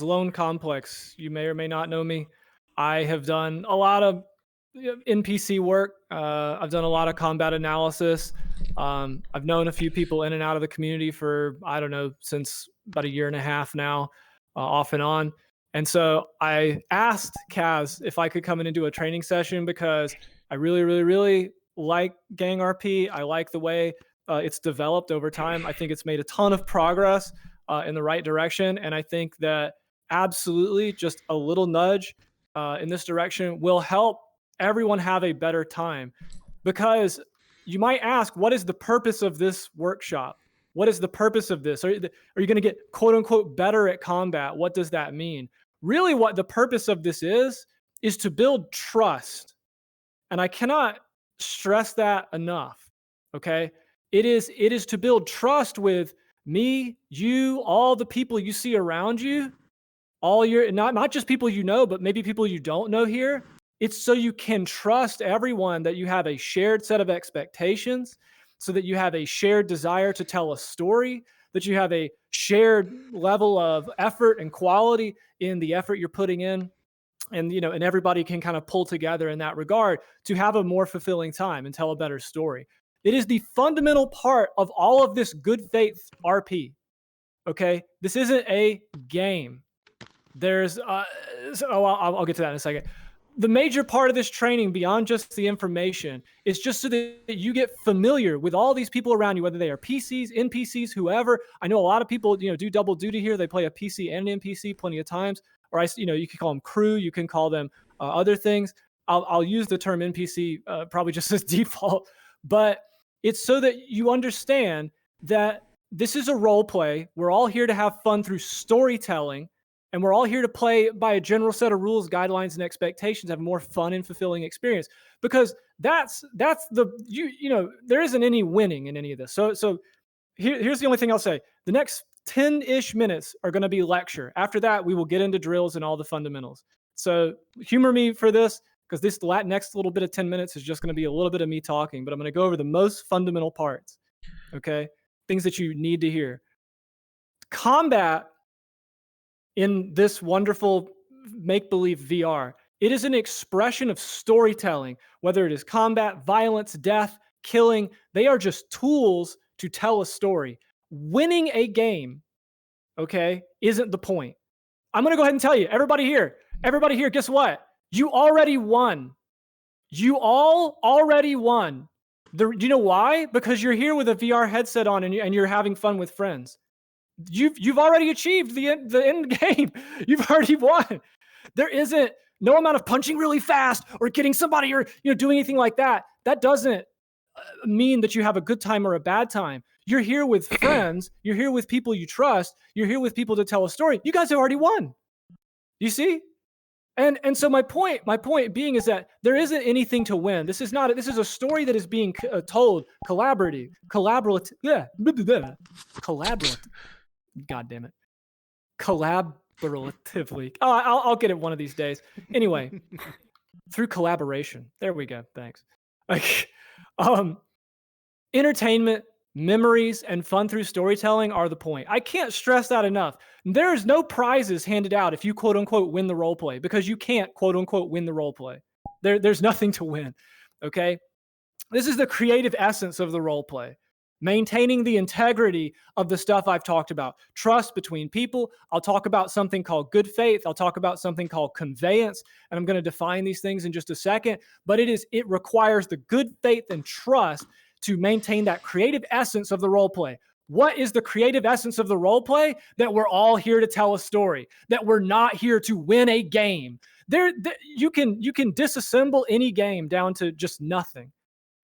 Lone Complex. You may or may not know me. I have done a lot of NPC work. I've done a lot of combat analysis. I've known a few people in and out of the community for, I don't know, since about a year and a half now, off and on. And so I asked Kaz if I could come in and do a training session because I really, really, really like Gang RP. I like the way it's developed over time. I think it's made a ton of progress in the right direction. And I think that absolutely just a little nudge in this direction will help everyone have a better time. Because you might ask, what is the purpose of this workshop? What is the purpose of this? Are you going to get quote unquote better at combat? What does that mean? Really, what the purpose of this is to build trust. And I cannot stress that enough. Okay. It is to build trust with me, you, all the people you see around you, all your not just people you know, but maybe people you don't know here. It's so you can trust everyone, that you have a shared set of expectations, so that you have a shared desire to tell a story, that you have a shared level of effort and quality in the effort you're putting in. And and everybody can kind of pull together in that regard to have a more fulfilling time and tell a better story. It is the fundamental part of all of this good faith RP. Okay, this isn't a game. There's I'll get to that in a second. The major part of this training, beyond just the information, is just so that you get familiar with all these people around you, whether they are PCs, NPCs, whoever. I know a lot of people, do double duty here. They play a PC and an NPC plenty of times. Or you can call them crew. You can call them other things. I'll use the term NPC probably just as default, but it's so that you understand that this is a role play. We're all here to have fun through storytelling. And we're all here to play by a general set of rules, guidelines, and expectations, have a more fun and fulfilling experience. Because that's there isn't any winning in any of this. So here's the only thing I'll say. The next 10-ish minutes are going to be lecture. After that, we will get into drills and all the fundamentals. So humor me for this, because this next little bit of 10 minutes is just going to be a little bit of me talking, but I'm going to go over the most fundamental parts. Okay? Things that you need to hear. Combat in this wonderful make-believe VR, it is an expression of storytelling, whether it is combat, violence, death, killing. They are just tools to tell a story. Winning a game, okay, isn't the point. I'm going to go ahead and tell you, everybody here, guess what? You already won. You all already won. Do you know why? Because you're here with a VR headset on and you're having fun with friends. You've already achieved the end game. You've already won. There isn't no amount of punching really fast or getting somebody or doing anything like that. That doesn't mean that you have a good time or a bad time. You're here with friends. You're here with people you trust. You're here with people to tell a story. You guys have already won. You see? And so my point being is that there isn't anything to win. This is a story that is being told collaborative. God damn it. Collaboratively. Oh, I'll get it one of these days. Anyway, through collaboration. There we go. Thanks. Entertainment, memories, and fun through storytelling are the point. I can't stress that enough. There's no prizes handed out if you quote unquote win the role play, because you can't quote unquote win the role play. There's nothing to win. Okay. This is the creative essence of the role play. Maintaining the integrity of the stuff I've talked about. Trust between people. I'll talk about something called good faith. I'll talk about something called conveyance. And I'm going to define these things in just a second. But it requires the good faith and trust to maintain that creative essence of the role play. What is the creative essence of the role play? That we're all here to tell a story. That we're not here to win a game. You can disassemble any game down to just nothing.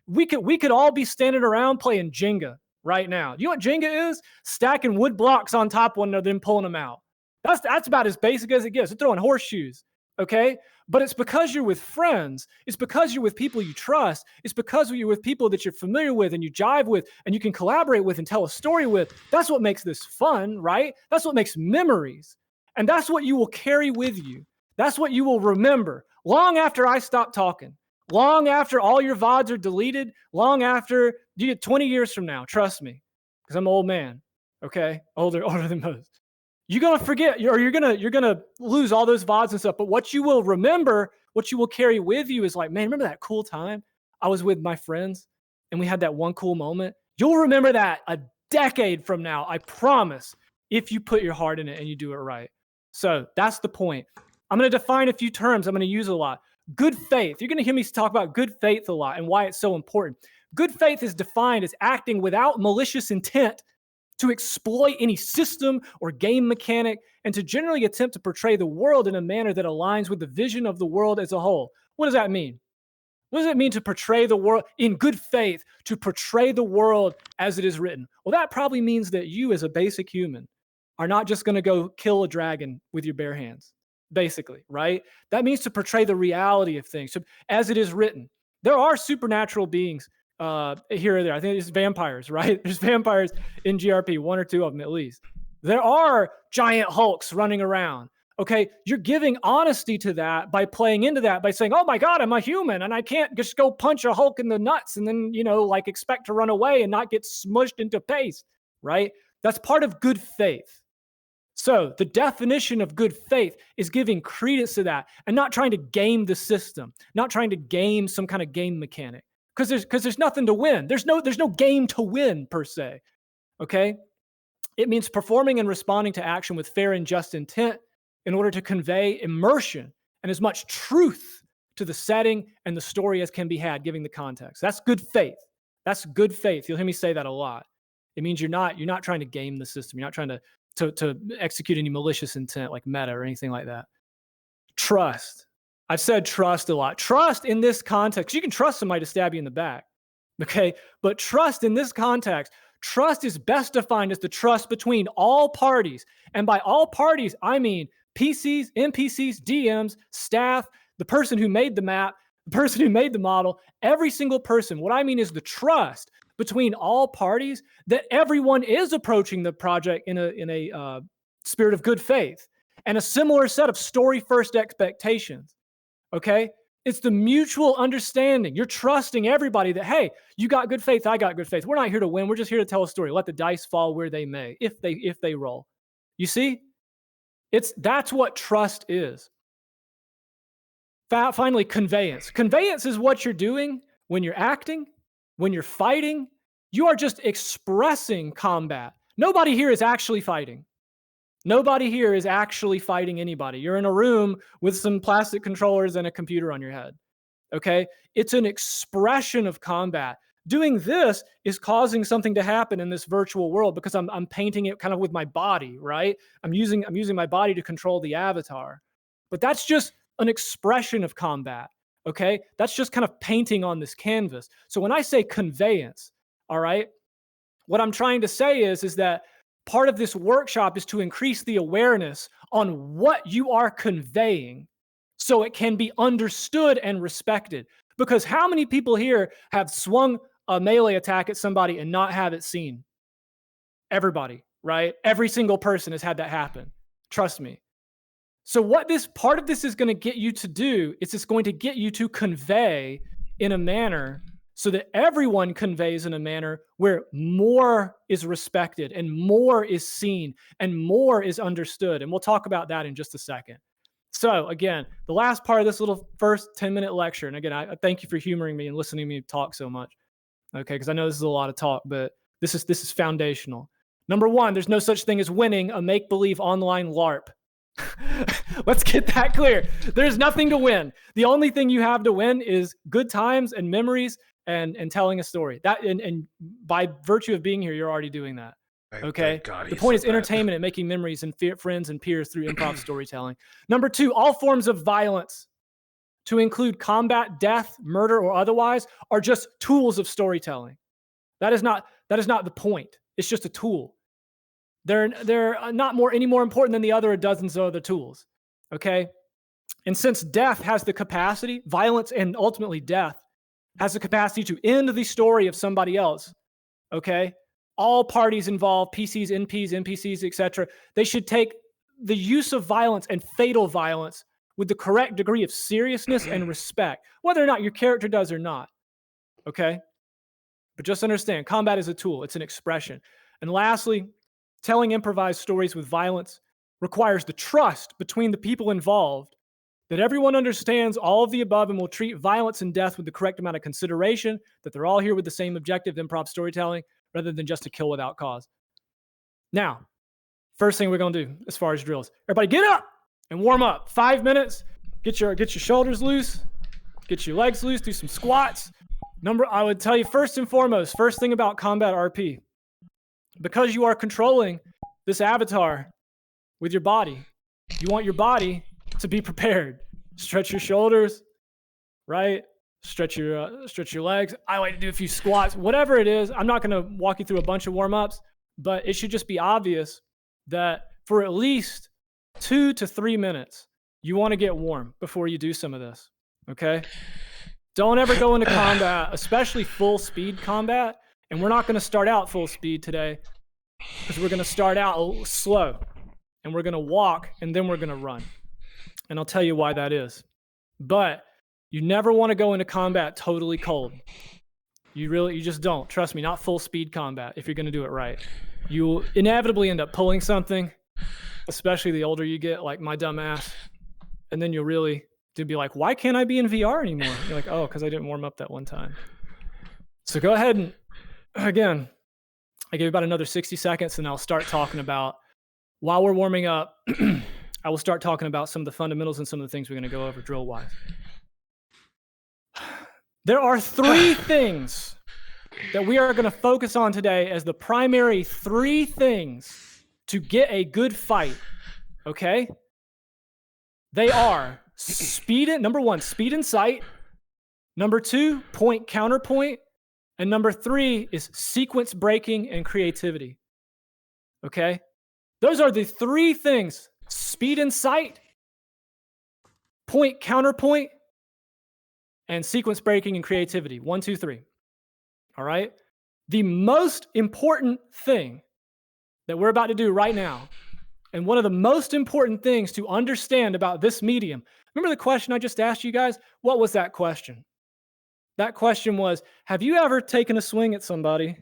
We could all be standing around playing Jenga right now. You know what Jenga is? Stacking wood blocks on top of one another and pulling them out. That's about as basic as it gets. They're throwing horseshoes, okay? But it's because you're with friends. It's because you're with people you trust. It's because you're with people that you're familiar with and you jive with and you can collaborate with and tell a story with. That's what makes this fun, right? That's what makes memories. And that's what you will carry with you. That's what you will remember long after I stop talking. Long after all your VODs are deleted, long after 20 years from now, trust me, because I'm an old man, okay? Older than most. You're gonna forget, or you're gonna lose all those VODs and stuff. But what you will remember, what you will carry with you is like, man, remember that cool time I was with my friends and we had that one cool moment? You'll remember that a decade from now, I promise, if you put your heart in it and you do it right. So that's the point. I'm gonna define a few terms I'm gonna use a lot. Good faith. You're gonna hear me talk about good faith a lot and why it's so important. Good faith is defined as acting without malicious intent to exploit any system or game mechanic, and to generally attempt to portray the world in a manner that aligns with the vision of the world as a whole. What does that mean? What does it mean to portray the world in good faith, to portray the world as it is written? Well, that probably means that you, as a basic human, are not just going to go kill a dragon with your bare hands, basically, right? That means to portray the reality of things so, as it is written. There are supernatural beings here or there. I think it's vampires, right? There's vampires in GRP, one or two of them at least. There are giant hulks running around. Okay, you're giving honesty to that by playing into that by saying, "Oh my God, I'm a human, and I can't just go punch a Hulk in the nuts and then like expect to run away and not get smushed into paste." Right? That's part of good faith. So the definition of good faith is giving credence to that and not trying to game the system, not trying to game some kind of game mechanic because there's nothing to win. There's no game to win per se. Okay, it means performing and responding to action with fair and just intent in order to convey immersion and as much truth to the setting and the story as can be had, giving the context. That's good faith. That's good faith. You'll hear me say that a lot. It means you're not trying to game the system. You're not trying to execute any malicious intent like meta or anything like that. Trust. I've said trust a lot. Trust in this context. You can trust somebody to stab you in the back. Okay. But trust in this context, trust is best defined as the trust between all parties. And by all parties, I mean PCs, NPCs, DMs, staff, the person who made the map, the person who made the model, every single person. What I mean is the trust between all parties that everyone is approaching the project in a spirit of good faith and a similar set of story first expectations. Okay? It's the mutual understanding. You're trusting everybody that, hey, you got good faith, I got good faith. We're not here to win. We're just here to tell a story. Let the dice fall where they may, if they roll. You see? That's what trust is. Finally, conveyance. Conveyance is what you're doing when you're acting, when you're fighting. You are just expressing combat. Nobody here is actually fighting. Nobody here is actually fighting anybody. You're in a room with some plastic controllers and a computer on your head. Okay? It's an expression of combat. Doing this is causing something to happen in this virtual world because I'm painting it kind of with my body, right? I'm using my body to control the avatar. But that's just an expression of combat, okay? That's just kind of painting on this canvas. So when I say conveyance, all right, what I'm trying to say is that part of this workshop is to increase the awareness on what you are conveying so it can be understood and respected. Because how many people here have swung a melee attack at somebody and not have it seen? Everybody, right? Every single person has had that happen. Trust me. So what this part of this is going to get you to do is it's going to get you to convey in a manner so that everyone conveys in a manner where more is respected and more is seen and more is understood. And we'll talk about that in just a second. So again, the last part of this little first 10-minute lecture, and again, I thank you for humoring me and listening to me talk so much. Okay, because I know this is a lot of talk, but this is foundational. Number one, there's no such thing as winning a make-believe online LARP. Let's get that clear. There's nothing to win. The only thing you have to win is good times and memories and telling a story. That and by virtue of being here, you're already doing that. Okay. The point is entertainment and making memories and friends and peers through improv storytelling. Number two, all forms of violence, to include combat, death, murder, or otherwise, are just tools of storytelling. That is not the point. It's just a tool. They're not any more important than the other dozens of other tools. Okay. And since death has the capacity, violence and ultimately death has the capacity to end the story of somebody else. Okay. All parties involved, PCs, NPCs, etc. They should take the use of violence and fatal violence with the correct degree of seriousness and respect, whether or not your character does or not. Okay. But just understand, combat is a tool. It's an expression. And lastly, telling improvised stories with violence requires the trust between the people involved, that everyone understands all of the above and will treat violence and death with the correct amount of consideration, that they're all here with the same objective, improv storytelling, rather than just to kill without cause. Now, first thing we're going to do as far as drills, everybody get up and warm up. 5 minutes, get your shoulders loose, get your legs loose, do some squats. I would tell you first and foremost, first thing about combat RP, because you are controlling this avatar with your body, you want your body to be prepared. Stretch your shoulders, right? Stretch your legs. I like to do a few squats, whatever it is. I'm not going to walk you through a bunch of warm-ups, but it should just be obvious that for at least 2 to 3 minutes, you want to get warm before you do some of this, okay? Don't ever go into combat, especially full speed combat. And we're not going to start out full speed today because we're going to start out slow and we're going to walk and then we're going to run. And I'll tell you why that is. But you never want to go into combat totally cold. You just don't. Trust me, not full speed combat if you're going to do it right. You'll inevitably end up pulling something, especially the older you get, like my dumb ass. And then you'll really be like, why can't I be in VR anymore? You're like, oh, because I didn't warm up that one time. So go ahead and, again, I give you about another 60 seconds and I'll start talking about, while we're warming up, I will start talking about some of the fundamentals and some of the things we're going to go over drill-wise. There are 3 things that we are going to focus on today as the primary 3 things to get a good fight, okay? They are number 1, speed and sight. Number 2, point counterpoint. And number 3 is sequence breaking and creativity. Okay? Those are the 3 things: speed and sight, point counterpoint, and sequence breaking and creativity. 1, 2, 3. All right? The most important thing that we're about to do right now, and one of the most important things to understand about this medium. Remember the question I just asked you guys? What was that question? That question was, have you ever taken a swing at somebody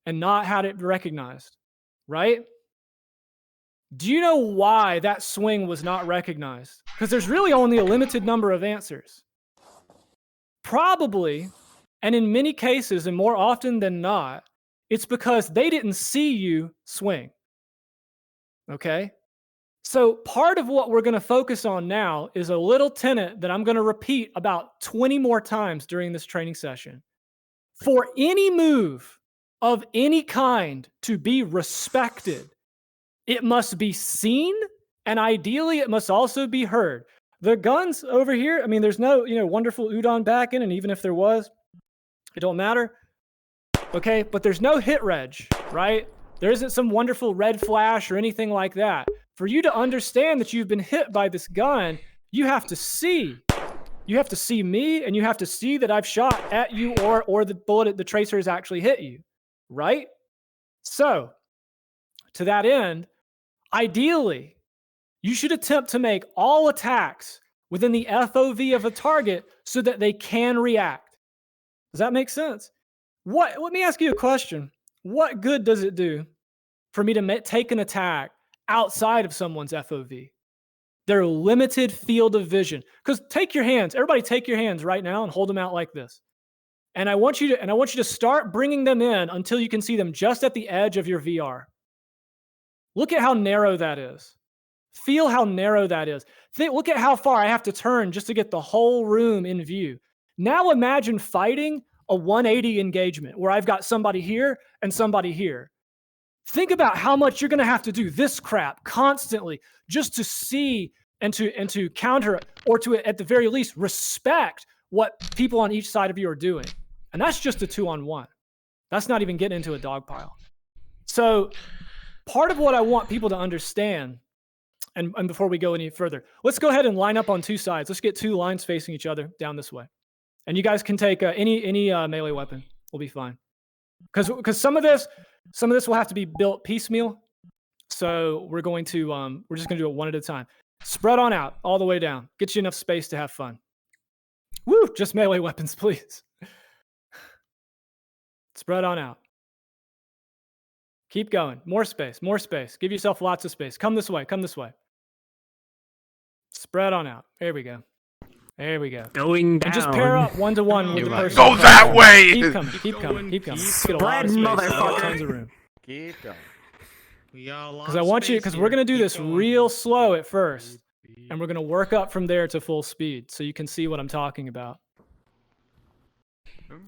and not had it recognized? Right? Do you know why that swing was not recognized? Because there's really only a limited number of answers. Probably, and in many cases, and more often than not, it's because they didn't see you swing. Okay? So part of what we're going to focus on now is a little tenet that I'm going to repeat about 20 more times during this training session. For any move of any kind to be respected, it must be seen, and ideally it must also be heard. The guns over here, I mean, there's no, wonderful udon back in, and even if there was, it don't matter. Okay, but there's no hit reg, right? There isn't some wonderful red flash or anything like that. For you to understand that you've been hit by this gun, you have to see. You have to see me, and you have to see that I've shot at you or the bullet, the tracer has actually hit you, right? So, to that end, ideally, you should attempt to make all attacks within the FOV of a target so that they can react. Does that make sense? Let me ask you a question. What good does it do for me to take an attack outside of someone's FOV? Their limited field of vision. Because everybody take your hands right now and hold them out like this. And I want you to start bringing them in until you can see them just at the edge of your VR. Look at how narrow that is. Feel how narrow that is. Look at how far I have to turn just to get the whole room in view. Now imagine fighting a 180 engagement where I've got somebody here and somebody here. Think about how much you're going to have to do this crap constantly just to see and to counter, or to, at the very least, respect what people on each side of you are doing. And that's just a 2-on-1. That's not even getting into a dog pile. So part of what I want people to understand, and before we go any further, let's go ahead and line up on 2 sides. Let's get 2 lines facing each other down this way. And you guys can take any melee weapon. We'll be fine. Because some of this will have to be built piecemeal. So we're just going to do it one at a time. Spread on out all the way down. Get you enough space to have fun. Woo! Just melee weapons, please. Spread on out. Keep going. More space, more space. Give yourself lots of space. Come this way, come this way. Spread on out. There we go. There we go. Going down. And just pair up 1-to-1 with the person. Go that way! Keep coming, keep coming, keep coming. Spread, motherfucker. Tons of room. Keep going. Because I want you, because we're going to do this real slow at first. And we're going to work up from there to full speed so you can see what I'm talking about.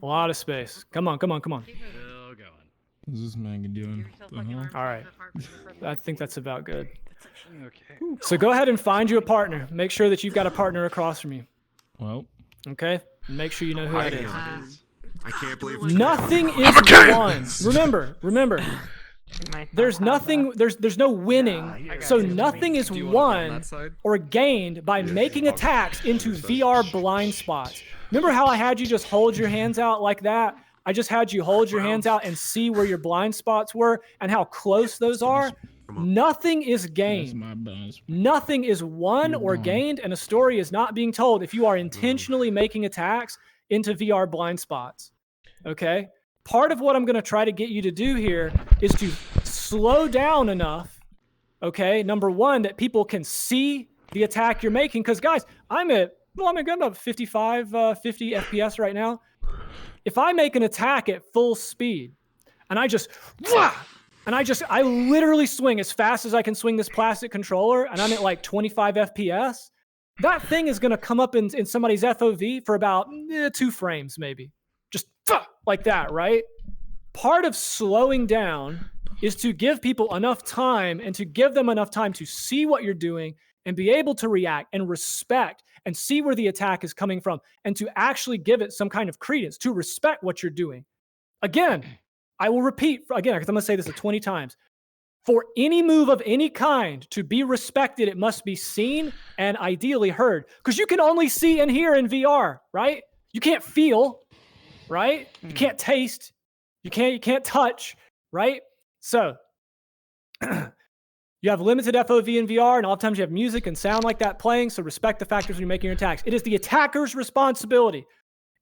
A lot of space. Come on, come on, come on. What's this man doing? All right. I think that's about good. Okay. So go ahead and find you a partner. Make sure that you've got a partner across from you. Well. Okay? Make sure you know who that is. I can't believe nothing is one. Remember. There's nothing, there's no winning, so nothing is won or gained by making attacks into VR blind spots. Remember how I had you just hold your hands out like that? I just had you hold your hands out and see where your blind spots were and how close those are. Nothing is gained. Nothing is won or gained, and a story is not being told if you are intentionally making attacks into VR blind spots. Okay? Part of what I'm going to try to get you to do here is to slow down enough, okay, number one, that people can see the attack you're making. Because, guys, I'm about 55, 50 FPS right now. If I make an attack at full speed and I literally swing as fast as I can swing this plastic controller and I'm at like 25 FPS, that thing is going to come up in somebody's FOV for about 2 frames maybe. Just like that, right? Part of slowing down is to give people enough time and to give them enough time to see what you're doing and be able to react and respect and see where the attack is coming from and to actually give it some kind of credence, to respect what you're doing. Again, I will repeat again, because I'm going to say this 20 times. For any move of any kind to be respected, it must be seen and ideally heard. Because you can only see and hear in VR, right? You can't feel, right? You can't taste. You can't touch, right? So you have limited FOV in VR, and oftentimes you have music and sound like that playing, so respect the factors when you're making your attacks. It is the attacker's responsibility.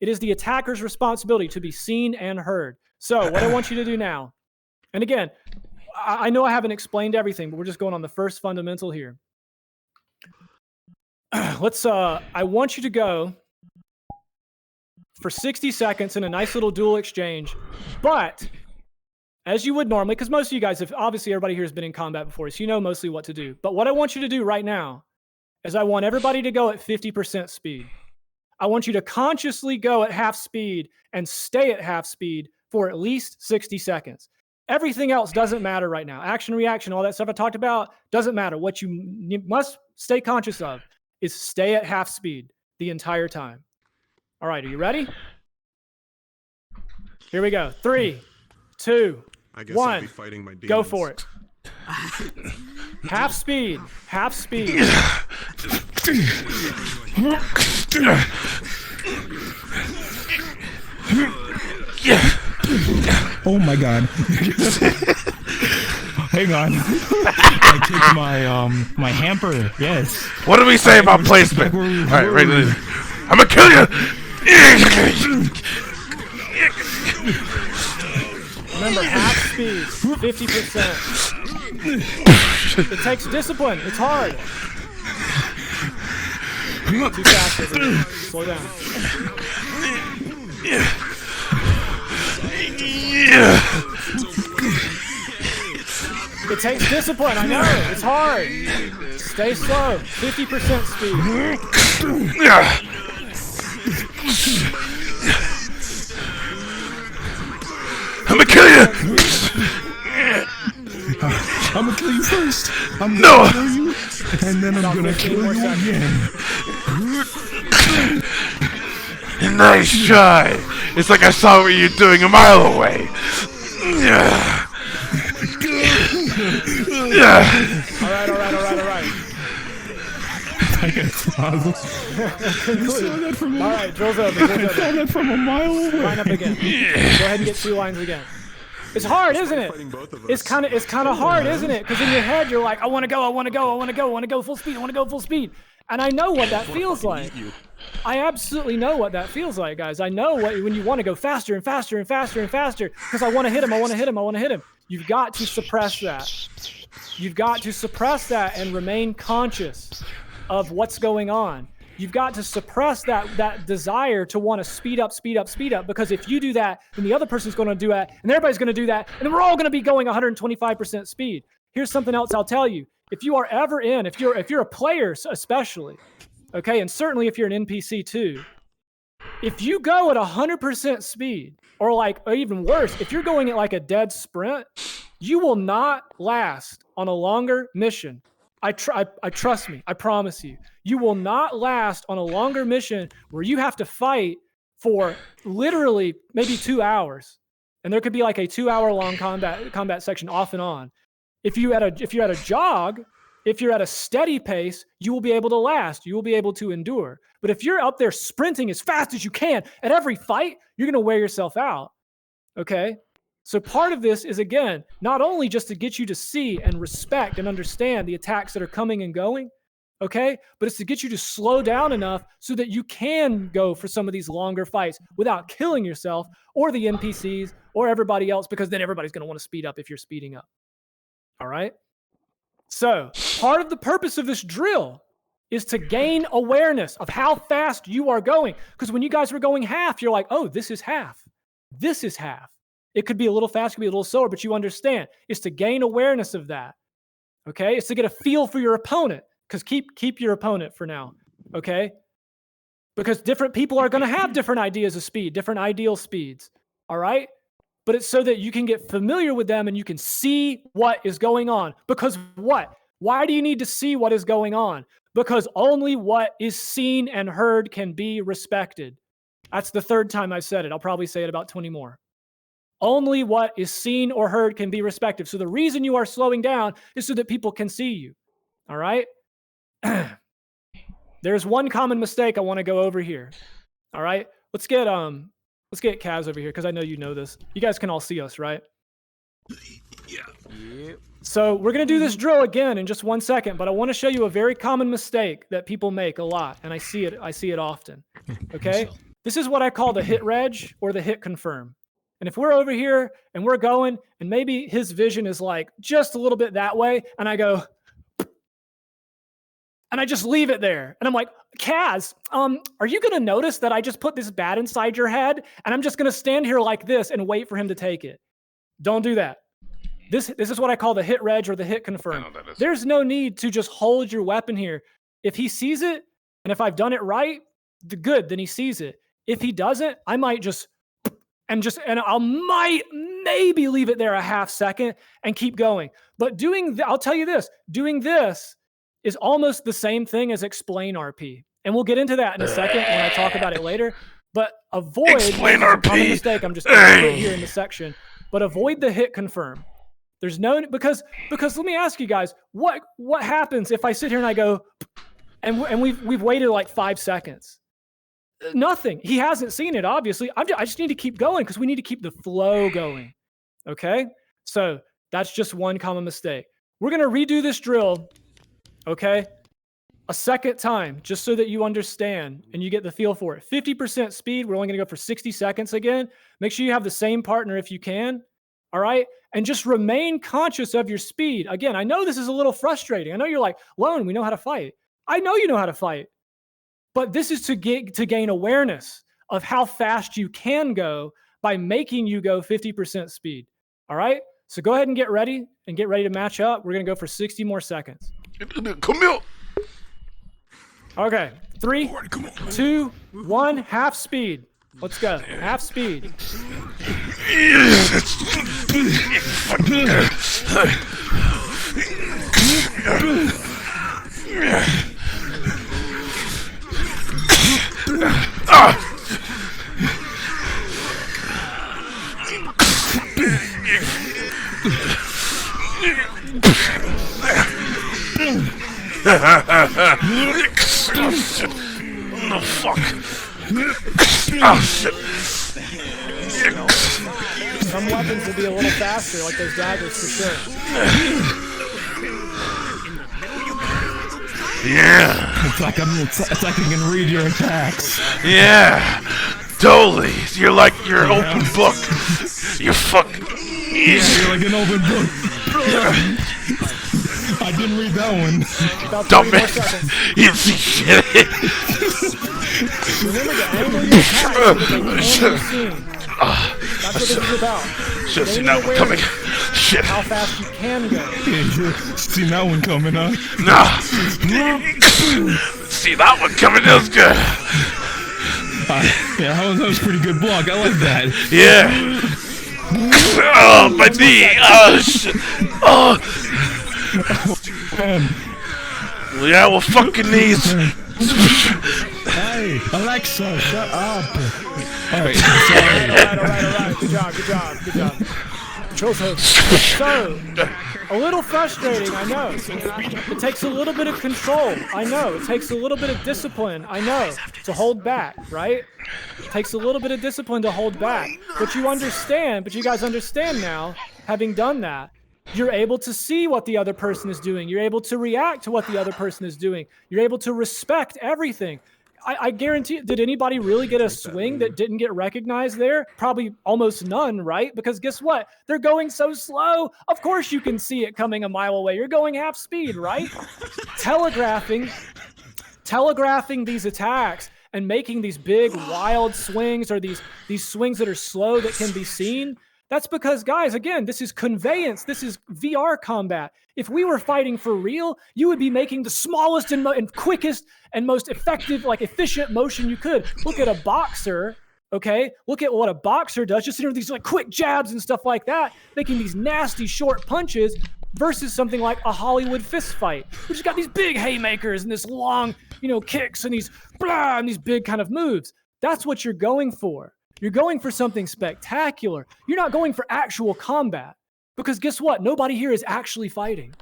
It is the attacker's responsibility to be seen and heard. So what I want you to do now, and again, I know I haven't explained everything, but we're just going on the first fundamental here. I want you to go for 60 seconds in a nice little duel exchange, but as you would normally, because most of you guys have, obviously everybody here has been in combat before, so you know mostly what to do. But what I want you to do right now is I want everybody to go at 50% speed. I want you to consciously go at half speed and stay at half speed for at least 60 seconds. Everything else doesn't matter right now. Action, reaction, all that stuff I talked about doesn't matter. What you must stay conscious of is stay at half speed the entire time. All right, are you ready? Here we go. 3, 2, I guess 1. I'll be fighting my demons. Go for it. Half speed. Half speed. Oh my god. Hang on. I took my hamper. Yes. What did we say about placement? All right, right. I'm gonna kill you. Remember, half speed, 50%. It takes discipline. It's hard. Too fast, everybody. Slow down. It takes discipline. I know. It's hard. Stay slow. 50% speed. I'm gonna kill you! I'm gonna kill you first. I'm No! gonna kill you, and then I'm gonna kill you again. Nice try. It's like I saw what you're doing a mile away. Alright. I got frazzled. You saw that from a Alright, drills over. I saw that from a mile away. Line up again. Go ahead and get 2 lines again. It's hard, isn't it? It's kind of hard, isn't it? Because in your head you're like, I want to go full speed. And I know what that feels like. I absolutely know what that feels like, guys. I know when you want to go faster and faster and faster and faster because I want to hit him. You've got to suppress that. You've got to suppress that and remain conscious of what's going on. You've got to suppress that desire to want to speed up, because if you do that, then the other person's going to do that, and everybody's going to do that, and then we're all going to be going 125% speed. Here's something else I'll tell you. If you are ever if you're a player especially, okay, and certainly if you're an NPC too, if you go at 100% speed, or even worse, if you're going at like a dead sprint, you will not last on a longer mission. I trust me. I promise you. You will not last on a longer mission where you have to fight for literally maybe 2 hours, and there could be like a 2-hour-long combat section off and on. If you're at a jog, if you're at a steady pace, you will be able to last. You will be able to endure. But if you're up there sprinting as fast as you can at every fight, you're going to wear yourself out. Okay? So part of this is, again, not only just to get you to see and respect and understand the attacks that are coming and going, okay, but it's to get you to slow down enough so that you can go for some of these longer fights without killing yourself or the NPCs or everybody else, because then everybody's going to want to speed up if you're speeding up. All right? So part of the purpose of this drill is to gain awareness of how fast you are going. Because when you guys were going half, you're like, oh, this is half. This is half. It could be a little faster, could be a little slower, but you understand. It's to gain awareness of that. Okay? It's to get a feel for your opponent. Because keep your opponent for now. Okay? Because different people are going to have different ideas of speed, different ideal speeds. All right? But it's so that you can get familiar with them and you can see what is going on. Because what? Why do you need to see what is going on? Because only what is seen and heard can be respected. That's the third time I've said it. I'll probably say it about 20 more. Only what is seen or heard can be respected. So the reason you are slowing down is so that people can see you. All right? There's one common mistake I want to go over here. All right? Let's get Kaz over here, because I know you know this. You guys can all see us, right? Yeah. So we're going to do this drill again in just 1 second, but I want to show you a very common mistake that people make a lot, and I see it often. Okay? This is what I call the hit reg or the hit confirm. And if we're over here and we're going, and maybe his vision is like just a little bit that way, and I go, and I just leave it there. And I'm like, Kaz, are you going to notice that I just put this bat inside your head? And I'm just going to stand here like this and wait for him to take it. Don't do that. This is what I call the hit reg or the hit confirm. There's no need to just hold your weapon here. If he sees it, and if I've done it right, good, then he sees it. If he doesn't, I might just, and I maybe leave it there a half second and keep going. But I'll tell you this, doing this is almost the same thing as explain RP. And we'll get into that in a second when I talk about it later. But avoid explain RP. Mistake. I'm just going to put it here in the section. But avoid the hit confirm. There's no, because let me ask you guys, what happens if I sit here and I go, and we've waited like 5 seconds? Nothing. He hasn't seen it, obviously. I just need to keep going because we need to keep the flow going. Okay? So that's just one common mistake. We're going to redo this drill, okay, a second time, just so that you understand and you get the feel for it. 50% speed. We're only going to go for 60 seconds again. Make sure you have the same partner if you can. All right? And just remain conscious of your speed. Again, I know this is a little frustrating. I know you're like, Lone, we know how to fight. I know you know how to fight. But this is to gain awareness of how fast you can go by making you go 50% speed. All right? So go ahead and get ready to match up. We're going to go for 60 more seconds. Come here. Okay. 3, 2, 1, half speed. Let's go. Half speed. No, fuck. Oh, shit. Some weapons will be a little faster, like those daggers for sure. Yeah. It's like I can read your attacks. Yeah. Totally. You're like your open book. You're fucking. you're like an open book. I didn't read that one. About 30 more Dumbass. seconds. You didn't see shit. Remember to angle your attack so that they can be seen. That's what this is about. Should've seen Gaining that one coming. awareness Shit. of how fast you can go. Seen that one coming, huh? Nah. See that one coming. That was good. Yeah, that was a pretty good block. I like that. Yeah. Oh, my knee. Oh, shit. Oh. Man. Yeah, well, fucking knees. Hey, Alexa, shut up. Alright, All right. Good job. So, a little frustrating, I know. It takes a little bit of control, I know. It takes a little bit of discipline, I know, to hold back, right? It takes a little bit of discipline to hold back. But you guys understand now, having done that, you're able to see what the other person is doing. You're able to react to what the other person is doing. You're able to respect everything. I guarantee, did anybody really get a swing that didn't get recognized there? Probably almost none, right? Because guess what? They're going so slow. Of course you can see it coming a mile away. You're going half speed, right? Telegraphing these attacks and making these big wild swings or these swings that are slow that can be seen. That's because, guys, again, this is conveyance. This is VR combat. If we were fighting for real, you would be making the smallest and quickest and most effective, efficient motion you could. Look at a boxer, okay? Look at what a boxer does. Just with these quick jabs and stuff like that, making these nasty short punches versus something like a Hollywood fist fight, which has got these big haymakers and this long, kicks and these big kind of moves. That's what you're going for. You're going for something spectacular. You're not going for actual combat. Because guess what? Nobody here is actually fighting.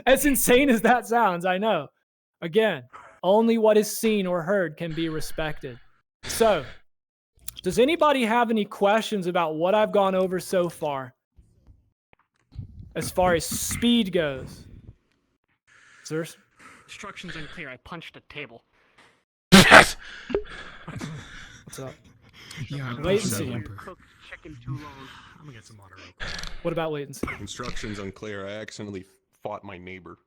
As insane as that sounds, I know. Again, only what is seen or heard can be respected. So, does anybody have any questions about what I've gone over so far? As far as speed goes. Sirs? Instructions unclear. I punched a table. Yes. What's up? Yeah, Latency. Cooked chicken too long. I'm gonna get some water real What about latency? quick. Instructions unclear. I accidentally fought my neighbor.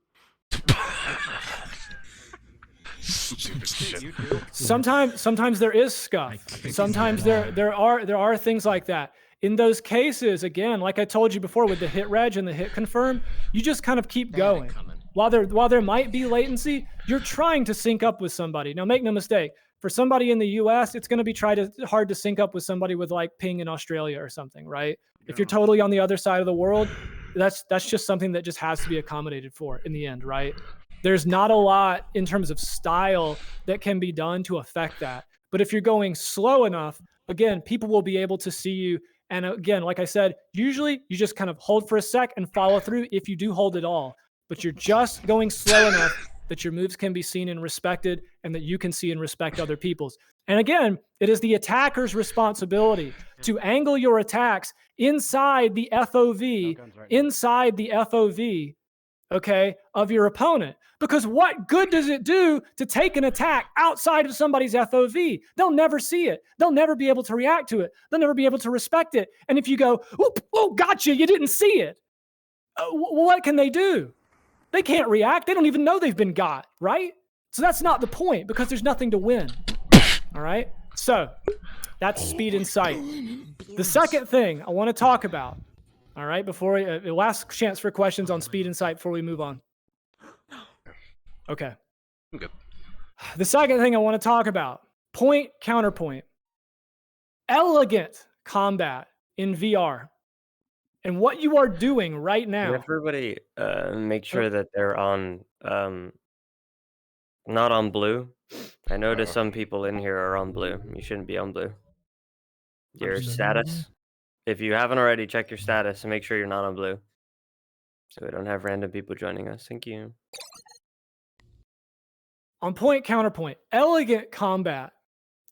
Stupid shit. Sometimes there is scuff. Sometimes there are things like that. In those cases, again, like I told you before with the hit reg and the hit confirm, you just kind of keep going. While there might be latency, you're trying to sync up with somebody. Now, make no mistake. For somebody in the US, it's going to be hard to sync up with somebody with ping in Australia or something, right? If you're totally on the other side of the world, that's just something that just has to be accommodated for in the end, right? There's not a lot in terms of style that can be done to affect that. But if you're going slow enough, again, people will be able to see you. And again, like I said, usually you just kind of hold for a sec and follow through if you do hold at all. But you're just going slow enough that your moves can be seen and respected and that you can see and respect other people's. And again, it is the attacker's responsibility to angle your attacks inside the FOV, okay, of your opponent. Because what good does it do to take an attack outside of somebody's FOV? They'll never see it. They'll never be able to react to it. They'll never be able to respect it. And if you go, oh, gotcha, you didn't see it. What can they do? They can't react. They don't even know they've been got, right? So that's not the point because there's nothing to win. All right? So that's speed and sight. The second thing I want to talk about, all right, before last chance for questions on speed and sight before we move on. Okay. I'm good. The second thing I want to talk about, point, counterpoint. Elegant combat in VR. And what you are doing right now. Everybody make sure that they're on not on blue. I noticed some people in here are on blue. You shouldn't be on blue. Your status. If you haven't already, check your status and make sure you're not on blue. So we don't have random people joining us. Thank you. On point, counterpoint. Elegant combat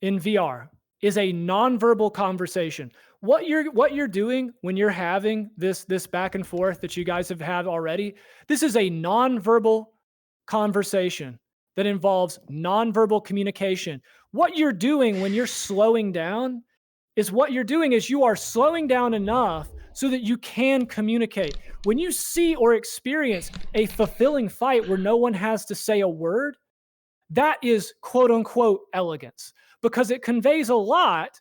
in VR is a nonverbal conversation. What you're doing when you're having this back and forth that you guys have had already, this is a nonverbal conversation that involves nonverbal communication. What you're doing when you're slowing down is you are slowing down enough so that you can communicate. When you see or experience a fulfilling fight where no one has to say a word, that is quote unquote elegance, because it conveys a lot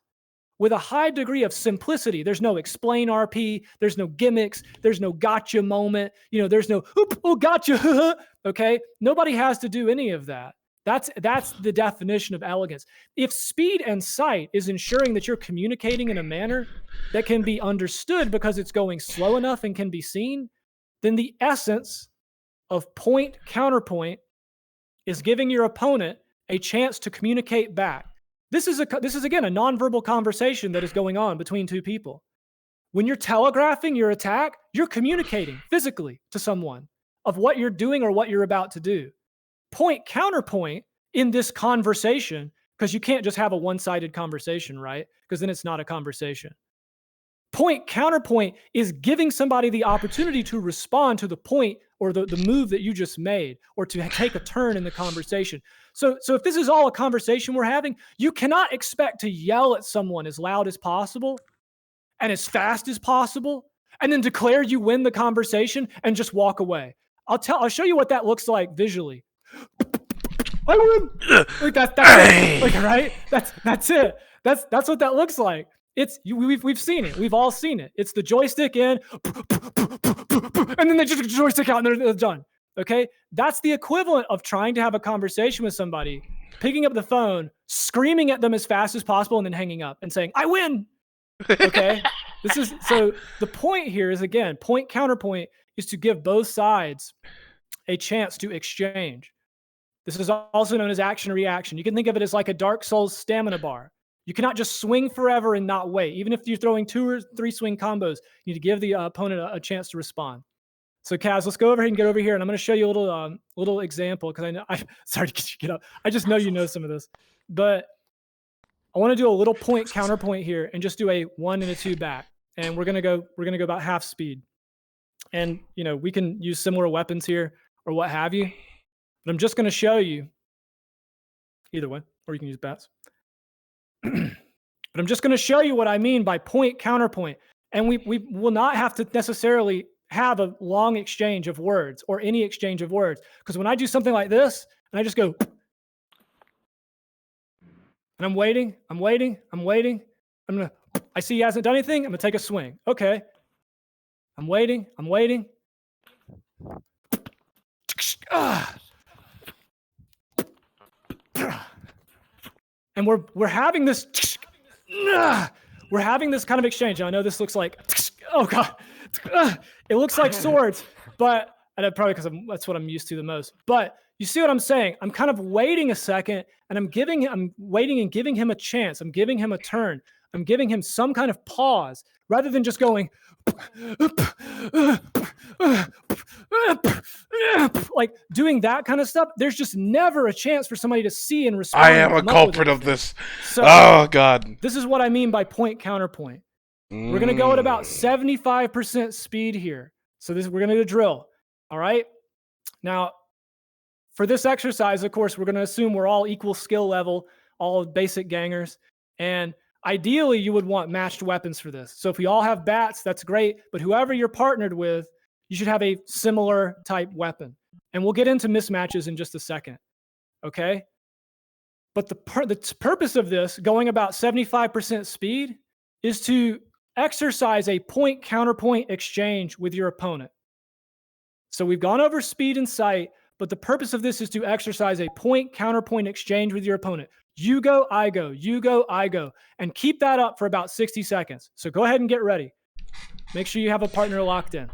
with a high degree of simplicity. There's no explain RP, there's no gimmicks, there's no gotcha moment, there's no oh gotcha, okay? Nobody has to do any of that. That's the definition of elegance. If speed and sight is ensuring that you're communicating in a manner that can be understood because it's going slow enough and can be seen, then the essence of point counterpoint is giving your opponent a chance to communicate back. This is again a nonverbal conversation that is going on between two people. When you're telegraphing your attack, you're communicating physically to someone of what you're doing or what you're about to do. Point counterpoint in this conversation, because you can't just have a one-sided conversation, right? Because then it's not a conversation. Point counterpoint is giving somebody the opportunity to respond to the point or the move that you just made, or to take a turn in the conversation. So if this is all a conversation we're having, you cannot expect to yell at someone as loud as possible and as fast as possible, and then declare you win the conversation and just walk away. I'll show you what that looks like visually. I win. Like that's it. Like, right? That's it. That's what that looks like. We've seen it. We've all seen it. It's the joystick in, and then they just joystick out and they're done. Okay? That's the equivalent of trying to have a conversation with somebody, picking up the phone, screaming at them as fast as possible, and then hanging up and saying, I win. Okay? So the point here is, again, point counterpoint is to give both sides a chance to exchange. This is also known as action reaction. You can think of it as like a Dark Souls stamina bar. You cannot just swing forever and not wait. Even if you're throwing 2 or 3 swing combos, you need to give the opponent a chance to respond. So Kaz, let's go over here and get over here, and I'm going to show you a little example, because I know sorry to get you get up. I just know you know some of this, but I want to do a little point counterpoint here and just do a 1 and a 2 back, and we're gonna go about half speed, and we can use similar weapons here or what have you, but I'm just going to show you either way, or you can use bats. But I'm just going to show you what I mean by point counterpoint, and we will not have to necessarily have a long exchange of words or any exchange of words, because when I do something like this and I just go and I'm waiting, I see he hasn't done anything, I'm gonna take a swing. Okay, I'm waiting, and we're having this kind of exchange. Now, I know this looks like, oh god, it looks like swords, but probably because that's what I'm used to the most. But you see what I'm saying? I'm kind of waiting a second, and I'm waiting and giving him a chance. I'm giving him a turn. I'm giving him some kind of pause, rather than just going like doing that kind of stuff. There's just never a chance for somebody to see and respond. I am a culprit of this. So, oh god. This is what I mean by point counterpoint. We're going to go at about 75% speed here. So we're going to do a drill. All right. Now, for this exercise, of course, we're going to assume we're all equal skill level, all basic gangers. And ideally, you would want matched weapons for this. So if we all have bats, that's great. But whoever you're partnered with, you should have a similar type weapon. And we'll get into mismatches in just a second. Okay. But the purpose of this, going about 75% speed, is to exercise a point counterpoint exchange with your opponent. So we've gone over speed and sight, but the purpose of this is to exercise a point counterpoint exchange with your opponent. You go, I go, you go, I go, and keep that up for about 60 seconds. So go ahead and get ready. Make sure you have a partner locked in.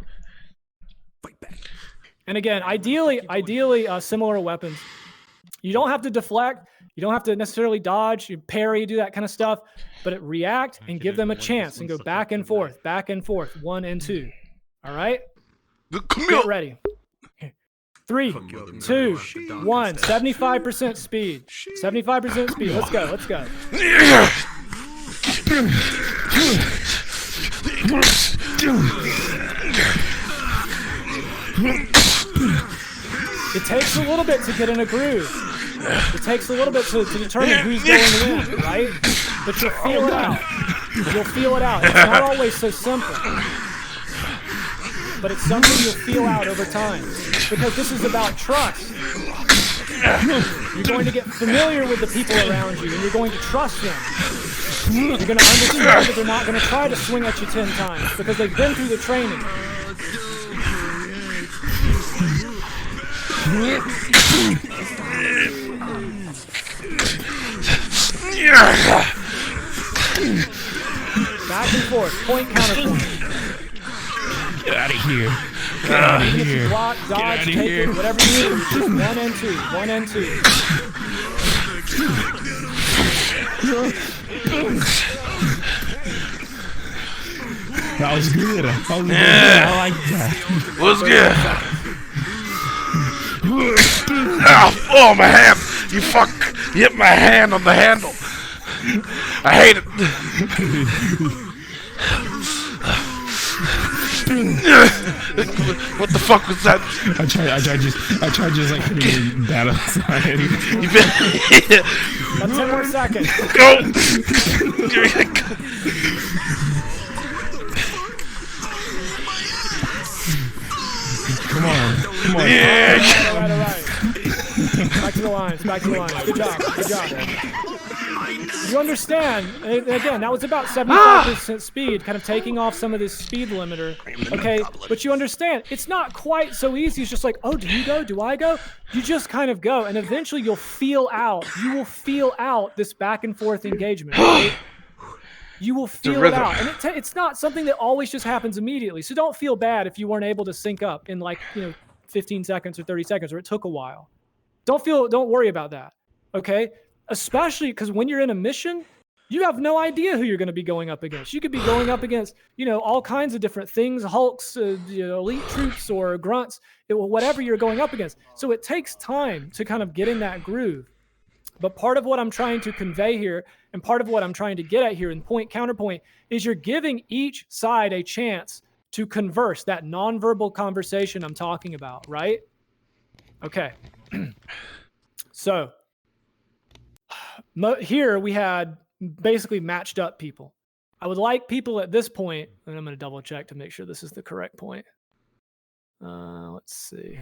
Fight back. And again, ideally, similar weapons. You don't have to deflect. You don't have to necessarily dodge, you parry, do that kind of stuff, but react and give them a chance and go back and forth, 1 and 2. All right? Get ready. 3, 2, 1. 75% speed. 75% speed. Let's go. It takes a little bit to get in a groove. It takes a little bit to determine who's going to win, right? But you'll feel it out. You'll feel it out. It's not always so simple. but it's something you'll feel out over time. Because this is about trust. You're going to get familiar with the people around you, and you're going to trust them. You're going to understand that they're not going to try to swing at you 10 times, because they've been through the training. Back and forth, point, counterpoint. Get out of here. Get out of Even if you here. block, dodge, outta take here. it, whatever you need, just 1 and 2, 1 and 2. That was good. That was good. Yeah. I like that. What's good? Oh, my hand! You fuck! You hit my hand on the handle. I hate it. What the fuck was that? I tried just like hitting that outside. You been? About 10 more seconds. Go! Come on. Yeah! All right. Back to the lines, back to the lines. Good job, good job. You understand, and again, that was about 75% speed, kind of taking off some of this speed limiter, okay? But you understand, it's not quite so easy. It's just like, oh, do you go? Do I go? You just kind of go, and eventually you will feel out this back and forth engagement, right? You will feel it out, and it's not something that always just happens immediately. So don't feel bad if you weren't able to sync up in 15 seconds or 30 seconds, or it took a while. Don't worry about that, okay? Especially because when you're in a mission, you have no idea who you're going to be going up against. You could be going up against, all kinds of different things, Hulks, elite troops, or grunts, whatever you're going up against. So it takes time to kind of get in that groove. But part of what I'm trying to convey here, and part of what I'm trying to get at here in point counterpoint, is you're giving each side a chance to converse, that nonverbal conversation I'm talking about, right? Okay. So here we had basically matched up people. I would like people at this point, and I'm going to double check to make sure this is the correct point. Let's see.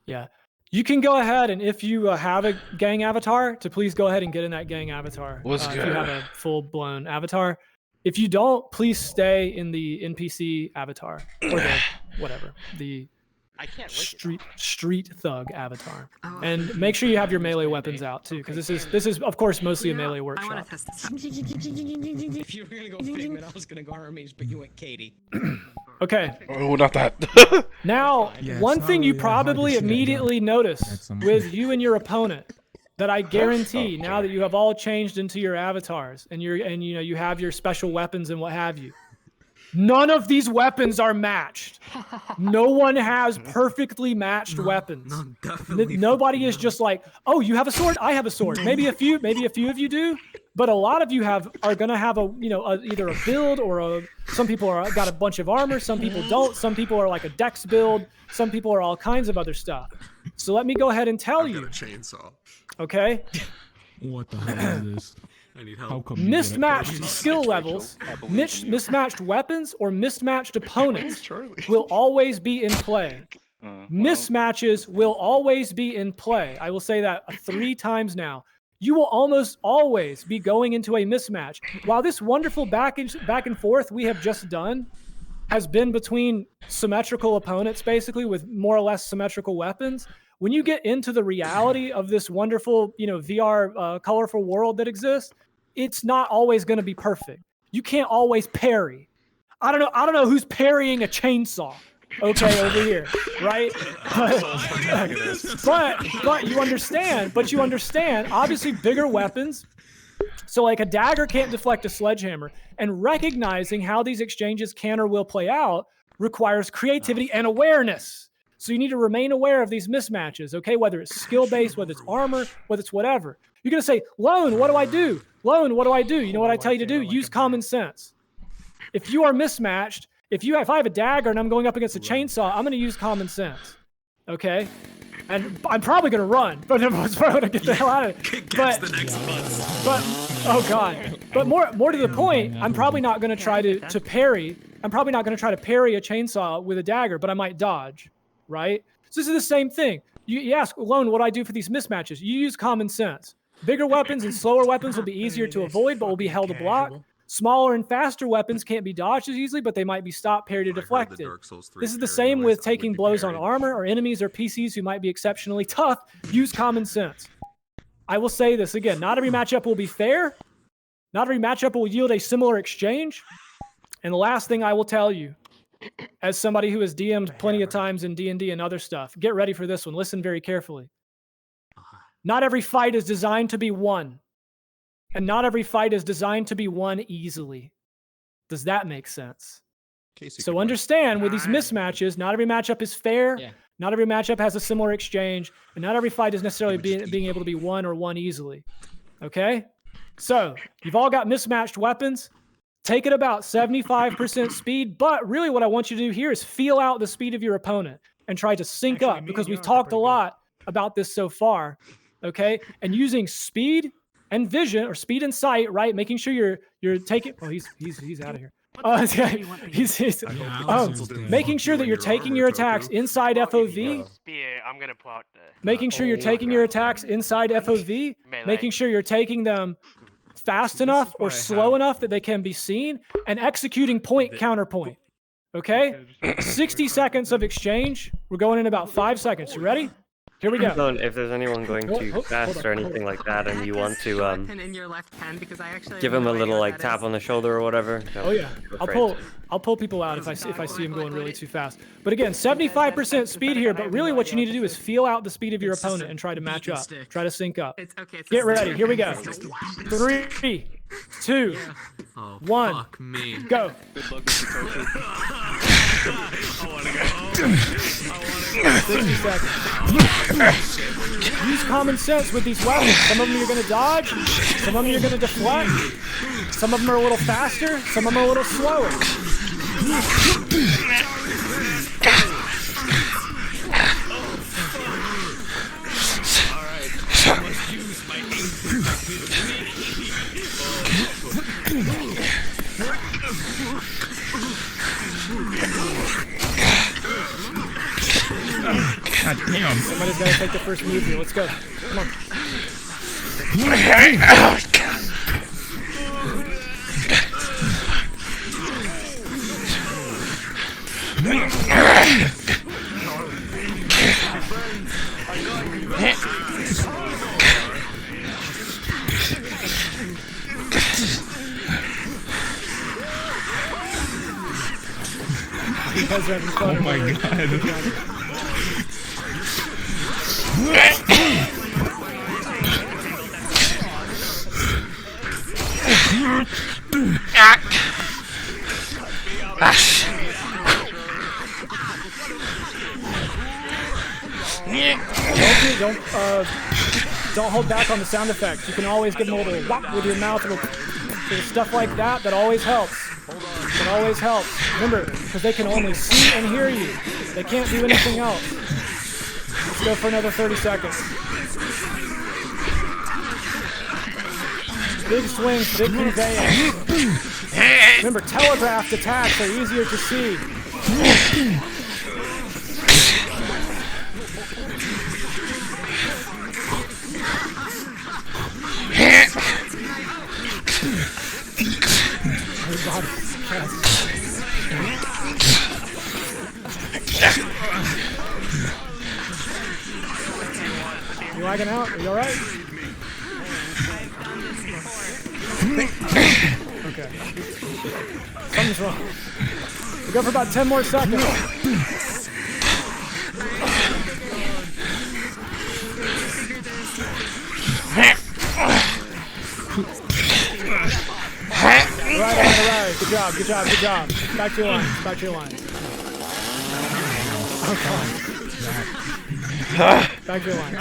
Yeah. You can go ahead, and if you have a gang avatar, to please go ahead and get in that gang avatar. What's If good? you have a full-blown avatar. If you don't, please stay in the NPC avatar, or the whatever, the I can't street thug avatar. And make sure you have your melee weapons out too, because this is of course mostly a melee I want workshop. to test this out. If you were gonna go Figment, I was gonna go Hermes, but you went Katie. Okay. Oh, not that. Now, Yeah, one it's thing not you really that hard to probably see that, immediately notice That's something. with you and your opponent, that I guarantee now that you have all changed into your avatars and you have your special weapons and what have you. None of these weapons are matched. No one has perfectly matched weapons. No, definitely. Nobody is just like, oh, you have a sword, I have a sword. Maybe a few of you do, but a lot of you are gonna have either a build or some people got a bunch of armor, some people don't, some people are like a dex build, some people are all kinds of other stuff. So let me go ahead and tell I've got you, a chainsaw. okay? What the hell is this? I need How help. come you Mismatched skill levels, mismatched weapons, or mismatched opponents will always be in play. Mismatches will always be in play. I will say that 3 times now. You will almost always be going into a mismatch. While this wonderful back and forth we have just done has been between symmetrical opponents, basically with more or less symmetrical weapons, when you get into the reality of this wonderful, VR colorful world that exists, it's not always going to be perfect. You can't always parry. I don't know who's parrying a chainsaw. Okay, over here, right? But you understand. Obviously, bigger weapons. So, like a dagger can't deflect a sledgehammer, and recognizing how these exchanges can or will play out requires creativity and awareness. So you need to remain aware of these mismatches, okay? Whether it's skill-based, whether it's armor, whether it's whatever. You're going to say, Lone, what do I do? Lone, what do I do? You know what I tell you to do? Use common sense. If you are mismatched, if I have a dagger and I'm going up against a chainsaw, I'm going to use common sense, okay? And I'm probably going to run, but I'm probably going to get the hell out of it. Gets the next bus. But oh god. But more to the point, I'm probably not going to try to parry. I'm probably not going to try to parry a chainsaw with a dagger, but I might dodge, right? So this is the same thing. You ask, Lone, what do I do for these mismatches? You use common sense. Bigger weapons and slower weapons will be easier to avoid, but will be held to block. Smaller and faster weapons can't be dodged as easily, but they might be stopped, parried, or deflected. This is the same with taking blows on armor or enemies or PCs who might be exceptionally tough. Use common sense. I will say this again. Not every matchup will be fair. Not every matchup will yield a similar exchange. And the last thing I will tell you, as somebody who has DM'd plenty of times in D&D and other stuff, get ready for this one. Listen very carefully. Not every fight is designed to be won. And not every fight is designed to be won easily. Does that make sense? So understand, with these mismatches, not every matchup is fair. Yeah. Not every matchup has a similar exchange. And not every fight is necessarily being able to be won or won easily. Okay? So, you've all got mismatched weapons. Take it about 75% speed. But really what I want you to do here is feel out the speed of your opponent and try to sync up, because we've talked a lot about this so far. Okay? And using speed and vision, or speed and sight, right? Making sure you're taking. Oh, he's out of here. Making sure that you're taking your attacks inside FOV. I'm gonna pull out the. Making sure you're taking your attacks inside FOV. Making sure you're taking them fast enough or slow enough that they can be seen, and executing point counterpoint. Okay? 60 seconds of exchange. We're going in about 5 seconds. You ready? Here we go. So if there's anyone going too fast or anything like that, and you want to give him a little like tap on the shoulder or whatever. Oh yeah, I'll pull people out if I see him going really too fast. But again, 75% speed here. But really, what you need to do is feel out the speed of your opponent and try to match up, try to sync up. Get ready. Here we go. 3, 2, 1, go. 60 seconds. Use common sense with these weapons. Some of them you're going to dodge. Some of them you're going to deflect. Some of them are a little faster. Some of them are a little slower. God damn. Somebody's got to take the first move here. Let's go. Come on. You guys are having fun. Oh my god. Don't hold back on the sound effects. You can always give them a little whop with your mouth. There's stuff like that that always helps. That always helps. Remember, because they can only see and hear you. They can't do anything else. Let's go for another 30 seconds. Big swings, big conveyance. Remember, telegraphed attacks are easier to see. You lagging out? Are you alright? Okay. Something's wrong. We go for about 10 more seconds. Alright. Good job. Back to your line. Okay. Back to your line.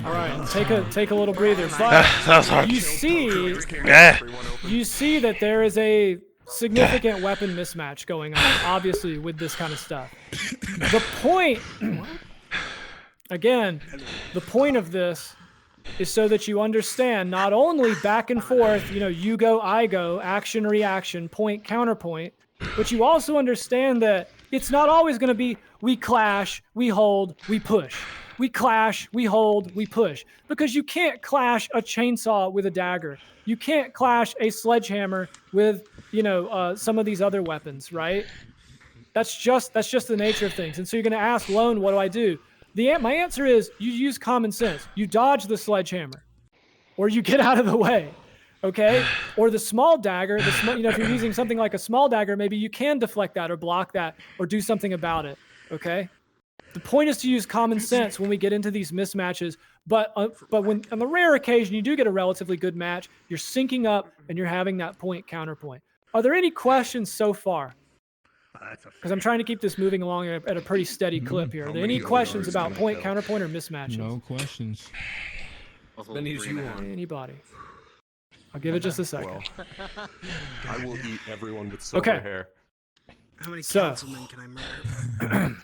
All right, take a little breather. But you see that there is a significant weapon mismatch going on, obviously, with this kind of stuff. The point, again, the point of this is so that you understand not only back and forth, you go, I go, action, reaction, point, counterpoint, but you also understand that it's not always going to be we clash, we hold, we push. We clash, we hold, we push. Because you can't clash a chainsaw with a dagger. You can't clash a sledgehammer with, some of these other weapons, right? That's just the nature of things. And so you're going to ask Lone, what do I do? My answer is you use common sense. You dodge the sledgehammer, or you get out of the way, okay? Or the small dagger. If you're using something like a small dagger, maybe you can deflect that or block that or do something about it, okay? The point is to use common sense when we get into these mismatches. But when on the rare occasion you do get a relatively good match, you're syncing up and you're having that point counterpoint. Are there any questions so far? Because I'm trying to keep this moving along at a pretty steady clip here. Are there any questions about point, counterpoint, or mismatches? No questions. As many as you want. Anybody? I'll give it just a second. I will eat everyone with silver hair. How many councilmen can I murder?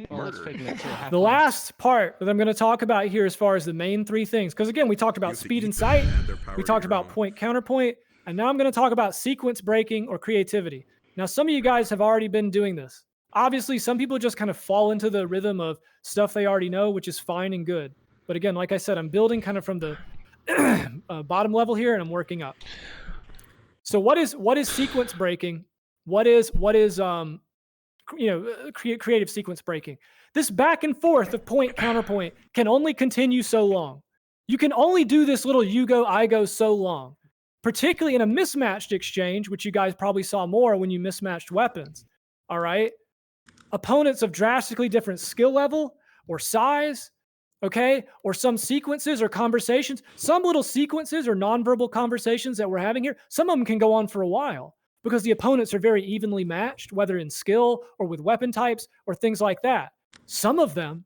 Well, let's fake it to half The last part that I'm going to talk about here as far as the main three things, because again, we talked about speed and sight, we talked about point, counterpoint, and now I'm going to talk about sequence breaking or creativity. Now, some of you guys have already been doing this. Obviously, some people just kind of fall into the rhythm of stuff they already know, which is fine and good. But again, like I said, I'm building kind of from the bottom level here, and I'm working up. So what is sequence breaking? What is creative sequence breaking? This back and forth of point counterpoint can only continue so long. You can only do this little you go, I go so long, particularly in a mismatched exchange, which you guys probably saw more when you mismatched weapons. All right. Opponents of drastically different skill level or size, okay, or some sequences or conversations, some little sequences or nonverbal conversations that we're having here, some of them can go on for a while because the opponents are very evenly matched, whether in skill or with weapon types or things like that. Some of them,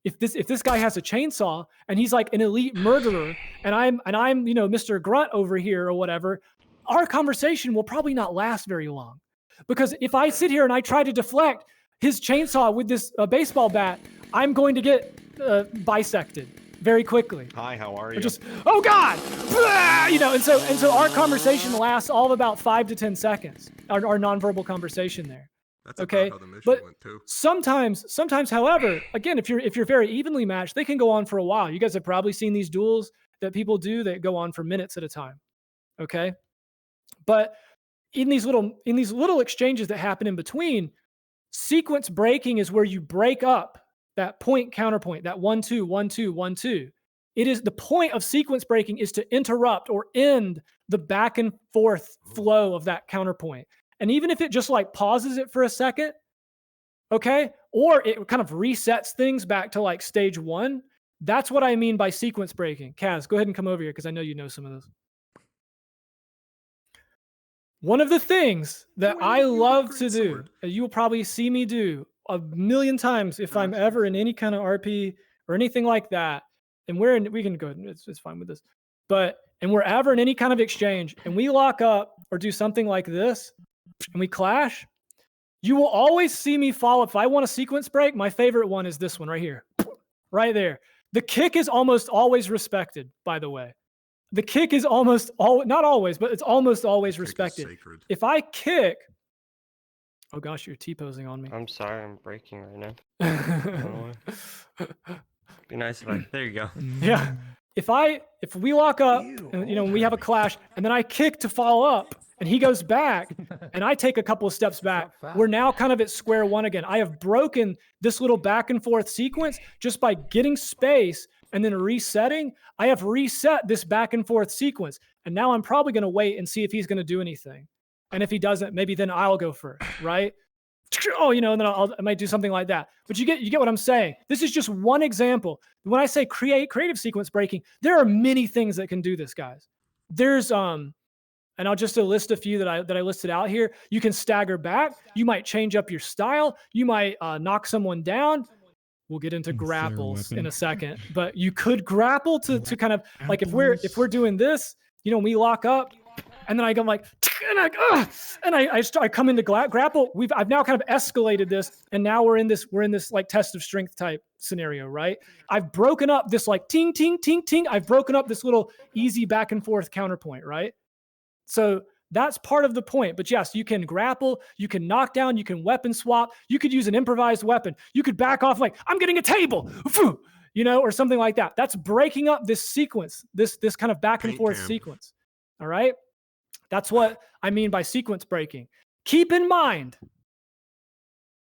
if this guy has a chainsaw and he's like an elite murderer and I'm Mr. Grunt over here or whatever, our conversation will probably not last very long. Because if I sit here and I try to deflect his chainsaw with this baseball bat, I'm going to get bisected very quickly. Hi, how are you? Just, oh God, and so our conversation lasts all of about 5 to 10 seconds. Our nonverbal conversation there. That's okay, about how the mission but went too. sometimes, however, again, if you're very evenly matched, they can go on for a while. You guys have probably seen these duels that people do that go on for minutes at a time. Okay, but in these little exchanges that happen in between, sequence breaking is where you break up that point counterpoint, that 1-2, 1-2, 1-2. It is the point of sequence breaking is to interrupt or end the back and forth flow of that counterpoint. And even if it just like pauses it for a second, okay, or it kind of resets things back to like stage one, that's what I mean by sequence breaking. Kaz, go ahead and come over here because I know you know some of those. One of the things that I love to do, you will probably see me do a million times if I'm ever in any kind of RP or anything like that, and we can go, it's fine with this, and we're ever in any kind of exchange and we lock up or do something like this and we clash, you will always see me follow. If I want a sequence break, my favorite one is this one right here, right there. The kick is almost always respected, by the way. The kick is not always, but it's almost always respected. If I kick, oh gosh, you're T-posing on me. I'm sorry, I'm breaking right now. Be nice if there you go. Yeah. If we lock up and we have a clash and then I kick to follow up and he goes back and I take a couple of steps back, we're now kind of at square one again. I have broken this little back and forth sequence just by getting space and then resetting. I have reset this back and forth sequence. And now I'm probably going to wait and see if he's going to do anything. And if he doesn't, maybe then I'll go first, right? Oh, and then I might do something like that. But you get what I'm saying. This is just one example. When I say creative sequence breaking, there are many things that can do this, guys. There's and I'll just list a few that I listed out here. You can stagger back. You might change up your style. You might knock someone down. We'll get into grapples in a second, but you could grapple to kind of like if we're doing this, we lock up And then I go like, and I come into grapple. I've now kind of escalated this, and now we're in this like test of strength type scenario, right? I've broken up this like ting ting ting ting. I've broken up this little easy back and forth counterpoint, right? So that's part of the point. But yes, you can grapple, you can knock down, you can weapon swap, you could use an improvised weapon, you could back off like I'm getting a table, you know, or something like that. That's breaking up this sequence, this kind of back and forth sequence. All right. That's what I mean by sequence breaking. Keep in mind,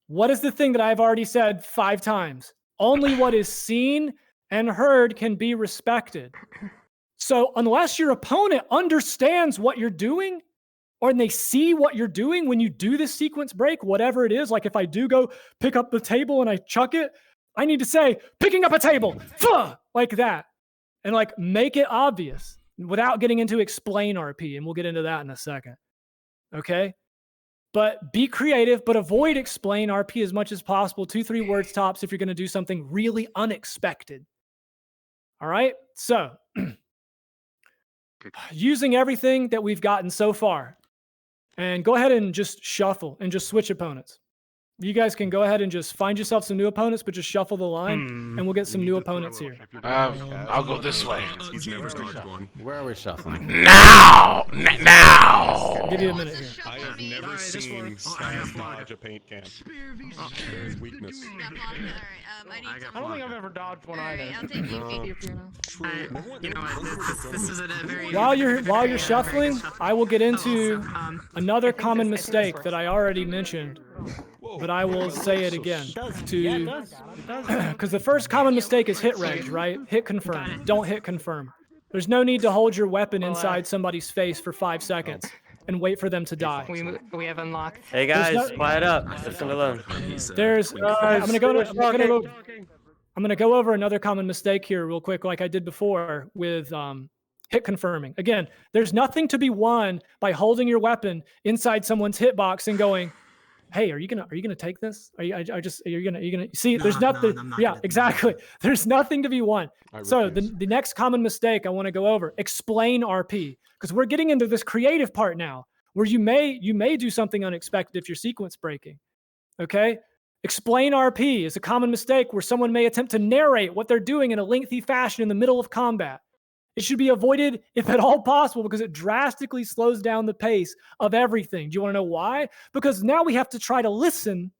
what is the thing that I've already said 5 times? Only what is seen and heard can be respected. So unless your opponent understands what you're doing, or they see what you're doing when you do this sequence break, whatever it is, like if I do go pick up the table and I chuck it, I need to say, picking up a table, like that, and like make it obvious without getting into explain RP, and we'll get into that in a second. Okay? But be creative, but avoid explain RP as much as possible. 2-3 words tops if you're going to do something really unexpected. All right? So, using everything that we've gotten so far, and go ahead and just shuffle and just switch opponents. You guys can go ahead and just find yourself some new opponents, but just shuffle the line, and we'll get some new opponents here. I'll go this way. He's never dodged one. Where are we shuffling? Now! Now! Give you a minute here. I have never seen Stas dodge a paint can. His weakness. I don't think I've ever dodged one either. You know what? This is a very. While you're shuffling, I will get into another common mistake that I already mentioned, but I will say it again because the first common mistake is hit reg, right? Hit confirm. Don't hit confirm. There's no need to hold your weapon inside somebody's face for 5 seconds and wait for them to die. We have unlocked. Hey guys, quiet up. Listen alone. I'm gonna go over another common mistake here real quick, like I did before with hit confirming. Again, there's nothing to be won by holding your weapon inside someone's hitbox and going, "Hey, are you gonna take this? Are you gonna see?" There's nothing. Exactly. There's nothing to be won. So the next common mistake I want to go over: explain RP, because we're getting into this creative part now, where you may do something unexpected if you're sequence breaking. Okay. Explain RP is a common mistake where someone may attempt to narrate what they're doing in a lengthy fashion in the middle of combat. It should be avoided if at all possible because it drastically slows down the pace of everything. Do you want to know why? Because now we have to try to listen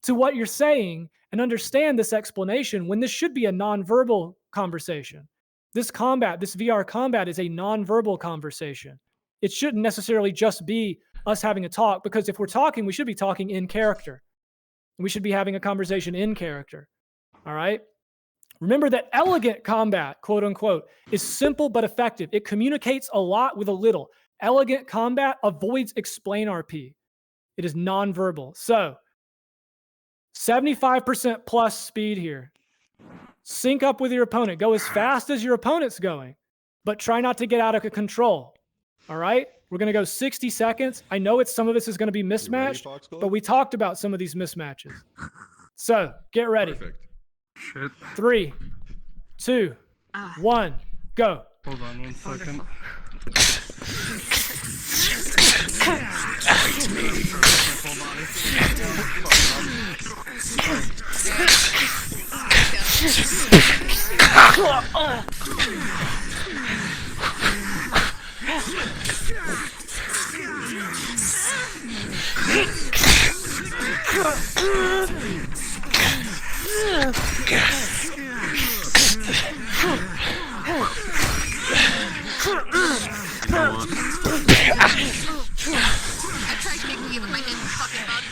to what you're saying and understand this explanation when this should be a nonverbal conversation. This VR combat is a nonverbal conversation. It shouldn't necessarily just be us having a talk, because if we're talking, we should be talking in character. We should be having a conversation in character. All right? Remember that elegant combat, quote unquote, is simple but effective. It communicates a lot with a little. Elegant combat avoids explain RP. It is nonverbal. So, 75% plus speed here. Sync up with your opponent. Go as fast as your opponent's going, but try not to get out of control. All right? We're going to go 60 seconds. I know some of this is going to be mismatched, but we talked about some of these mismatches. So, get ready. Perfect. Shit. 3, 2, 1, go. Hold on 1 second. I tried kicking you with my head fucking bug.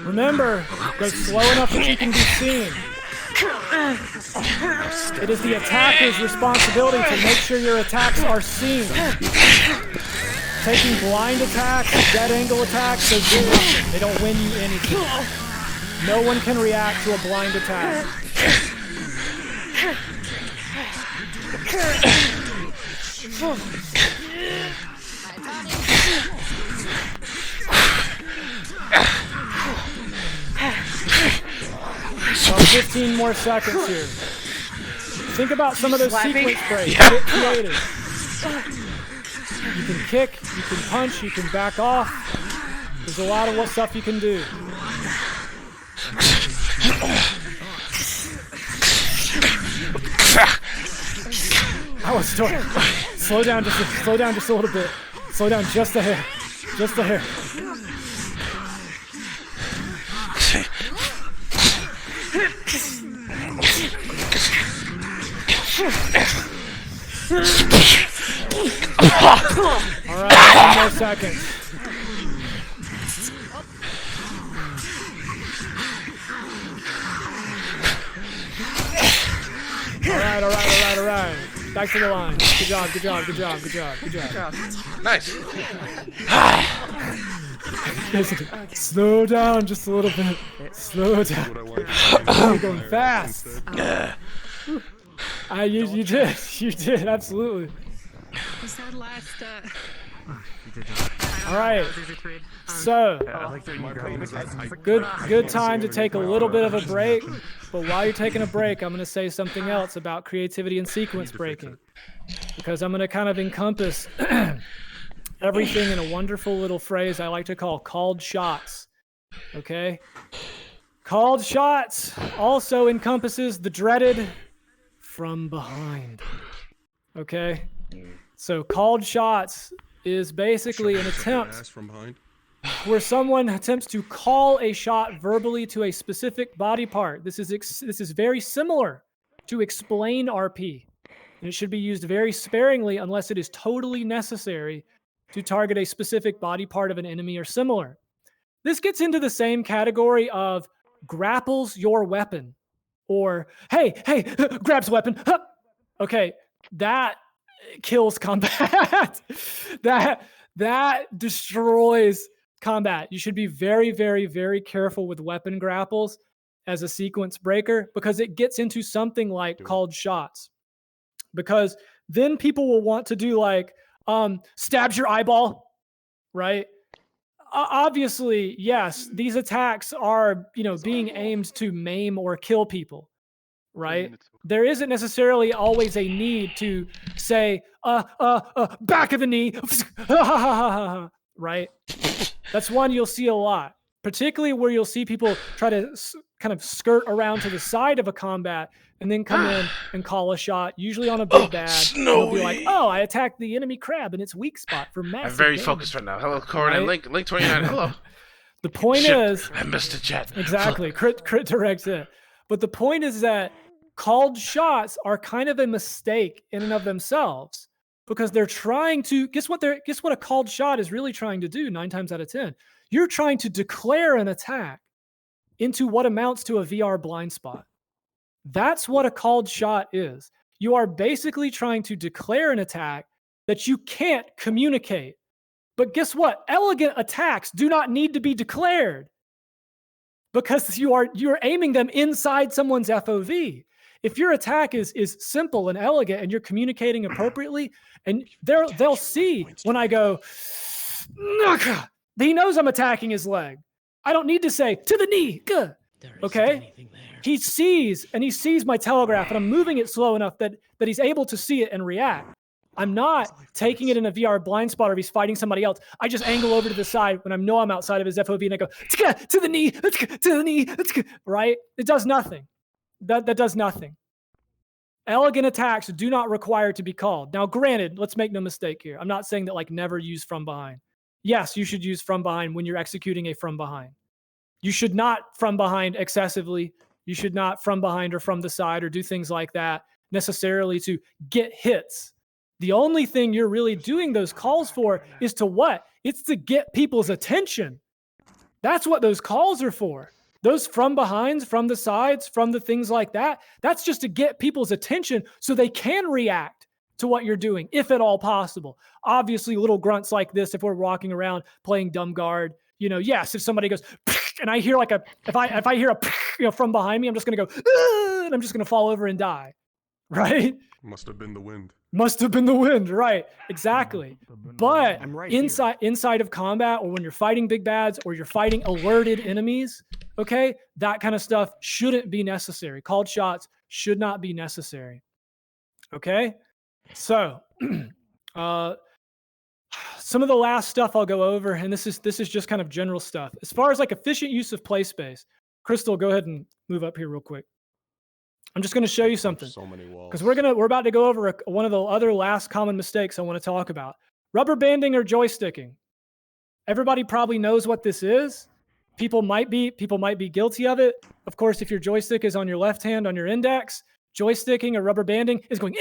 Remember, go slow enough that you can be seen. It is the attacker's responsibility to make sure your attacks are seen. Taking blind attacks, dead angle attacks, they don't win you anything. No one can react to a blind attack. About 15 more seconds here. Think about some of those sequence breaks. Yeah. Get creative. You can kick, you can punch, you can back off. There's a lot of what stuff you can do. I was still slow down just a little bit. Slow down just a hair. Just a hair. All right, 10 more seconds. All right. Back to the line. Good job. Nice. Slow down just a little bit. Slow down. You're going fast. You did, absolutely. Was that last, All right. So, good time to take a little bit of a break. But while you're taking a break, I'm going to say something else about creativity and sequence breaking, because I'm going to kind of encompass everything in a wonderful little phrase I like to call called shots. Okay? Called shots also encompasses the dreaded from behind. Okay? So called shots is basically an attempt From behind. where someone attempts to call a shot verbally to a specific body part. This is very similar to explain RP, and it should be used very sparingly unless it is totally necessary to target a specific body part of an enemy or similar. This gets into the same category of grapples your weapon, or hey, grabs weapon. Huh. Okay, that kills combat. that destroys combat. You should be very, very, very careful with weapon grapples as a sequence breaker, because it gets into something like called shots. Because then people will want to do like stabs your eyeball, right? Obviously, yes, these attacks are, being aimed to maim or kill people, right? There isn't necessarily always a need to say, back of the knee, right? That's one you'll see a lot, particularly where you'll see people try to kind of skirt around to the side of a combat and then come in and call a shot, usually on a big bad. They'll be like, I attacked the enemy crab in its weak spot for massive I'm very damage. focused right now. Hello, Corin Right? and Link 29. Hello. The point Shit, is, I missed a jet. exactly, crit directs it. But the point is that called shots are kind of a mistake in and of themselves, because they're trying to guess what a called shot is really trying to do 9 times out of 10. You're trying to declare an attack into what amounts to a VR blind spot. That's what a called shot is. You are basically trying to declare an attack that you can't communicate. But guess what? Elegant attacks do not need to be declared, because you're aiming them inside someone's FOV. If your attack is simple and elegant and you're communicating appropriately, and they'll see when I go, he knows I'm attacking his leg. I don't need to say to the knee. Okay? He sees my telegraph, and I'm moving it slow enough that he's able to see it and react. I'm not taking it in a VR blind spot, or if he's fighting somebody else. I just angle over to the side when I know I'm outside of his FOV, and I go to the knee, right? It does nothing. That does nothing. Elegant attacks do not require to be called. Now, granted, let's make no mistake here. I'm not saying that never use from behind. Yes, you should use from behind when you're executing a from behind. You should not from behind excessively. You should not from behind or from the side or do things like that necessarily to get hits. The only thing you're really doing those calls for is to what? It's to get people's attention. That's what those calls are for. Those from behinds, from the sides, from the things like that, that's just to get people's attention so they can react to what you're doing, if at all possible. Obviously, little grunts like this, if we're walking around playing dumb guard, yes, if somebody goes, and I hear if I hear a, from behind me, I'm just going to go, and I'm just going to fall over and die. right? Must have been the wind. Must have been the wind, right? Exactly. But I'm right here. inside of combat, or when you're fighting big bads, or you're fighting alerted enemies, okay, that kind of stuff shouldn't be necessary. Called shots should not be necessary. Okay, so some of the last stuff I'll go over, and this is just kind of general stuff as far as like efficient use of play space. Crystal, go ahead and move up here real quick. I'm just going to show you something. So many walls. Because we're about to go over one of the other last common mistakes I want to talk about. Rubber banding or joysticking. Everybody probably knows what this is. People might be guilty of it. Of course, if your joystick is on your left hand on your index, joysticking or rubber banding is going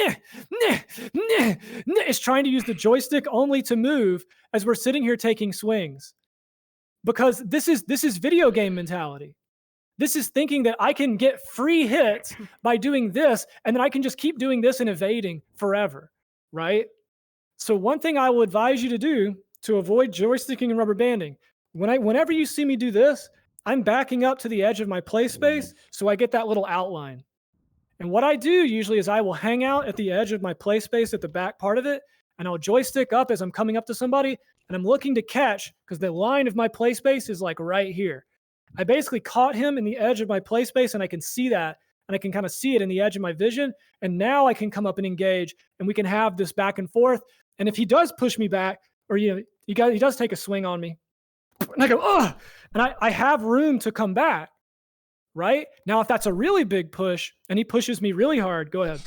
it's trying to use the joystick only to move as we're sitting here taking swings. Because this is video game mentality. This is thinking that I can get free hits by doing this, and then I can just keep doing this and evading forever, right? So one thing I will advise you to do to avoid joysticking and rubber banding, whenever you see me do this, I'm backing up to the edge of my play space so I get that little outline. And what I do usually is I will hang out at the edge of my play space at the back part of it, and I'll joystick up as I'm coming up to somebody, and I'm looking to catch, because the line of my play space is like right here. I basically caught him in the edge of my play space, and I can see that, and I can kind of see it in the edge of my vision. And now I can come up and engage, and we can have this back and forth. And if he does push me back, or he does take a swing on me, and I go, oh, and I have room to come back, right? Now, if that's a really big push and he pushes me really hard, go ahead.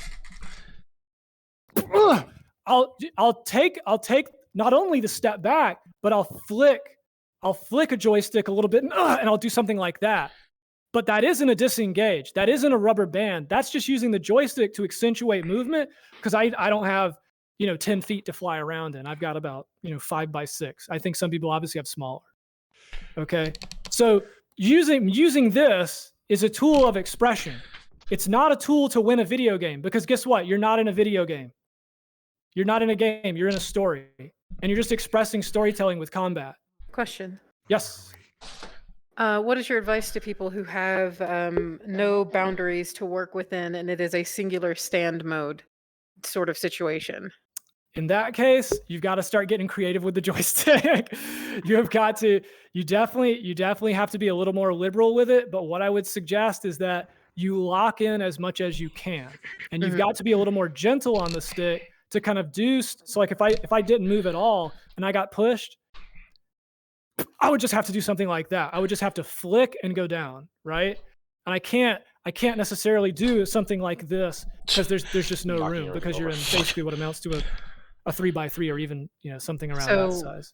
I'll take not only the step back, but I'll flick a joystick a little bit and I'll do something like that. But that isn't a disengage. That isn't a rubber band. That's just using the joystick to accentuate movement, because I don't have 10 feet to fly around in. I've got about 5 by 6. I think some people obviously have smaller. Okay, so using this is a tool of expression. It's not a tool to win a video game, because guess what? You're not in a video game. You're not in a game. You're in a story, and you're just expressing storytelling with combat. Question. Yes. What is your advice to people who have no boundaries to work within, and it is a singular stand mode sort of situation? In that case, you've got to start getting creative with the joystick. You definitely have to be a little more liberal with it. But what I would suggest is that you lock in as much as you can, and you've got to be a little more gentle on the stick to kind of do. So like if I didn't move at all and I got pushed, I would just have to do something like that. I would just have to flick and go down, right? And I can't necessarily do something like this because there's just no room, because you're in basically what amounts to a 3x3 or even something around that size.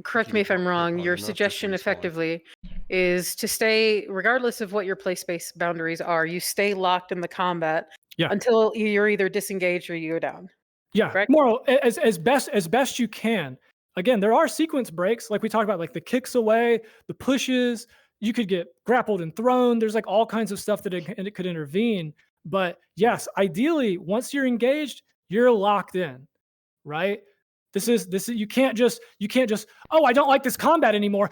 Correct me if I'm wrong. Your suggestion effectively is to stay, regardless of what your play space boundaries are, you stay locked in the combat until you're either disengaged or you go down. Yeah, correct? More as best you can. Again, there are sequence breaks, like we talked about, like the kicks away, the pushes. You could get grappled and thrown. There's like all kinds of stuff that it could intervene. But yes, ideally, once you're engaged, you're locked in, right? This is you can't just oh, I don't like this combat anymore.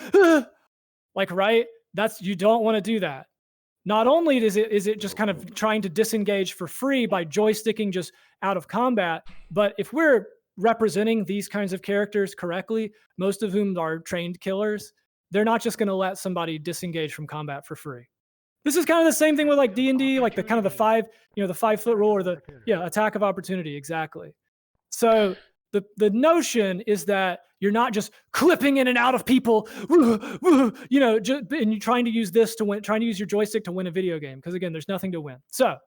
Like, right? You don't want to do that. Not only is it just kind of trying to disengage for free by joysticking just out of combat, but if we're representing these kinds of characters correctly, most of whom are trained killers, they're not just going to let somebody disengage from combat for free. This is kind of the same thing with like D&D, like the 5 foot rule, or the attack of opportunity. Exactly. So the notion is that you're not just clipping in and out of people, and you're trying to use this to win, trying to use your joystick to win a video game. Because again, there's nothing to win. So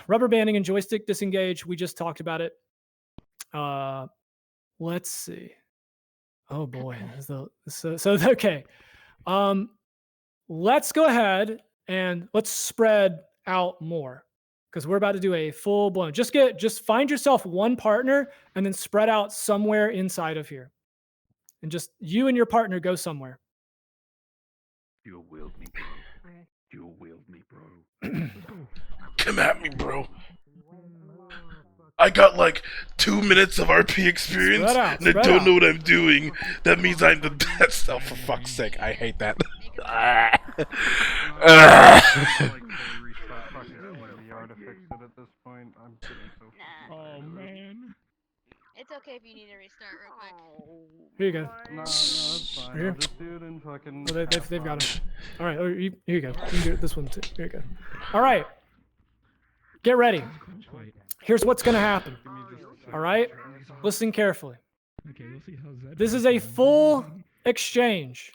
rubber banding and joystick disengage, we just talked about it. Let's see. Oh boy. Okay. Let's go ahead and let's spread out more, because we're about to do a full blown. Just find yourself one partner and then spread out somewhere inside of here. And just you and your partner go somewhere. You'll wield me, bro. Okay. You'll wield me, bro. Come at me, bro. I got like 2 minutes of RP experience, and I don't know what I'm doing. That means I'm the best. Oh, for fuck's sake, I hate that. It's okay if you need to restart real quick. Here you go. No, it's fine. Here. I'll just do it in fucking. Oh, they've got it. All right. Oh, here you go. You can do this one too. Here you go. All right. Get ready. Here's what's gonna happen. All right. Listen carefully. Okay, we'll see how's that. This is a full exchange.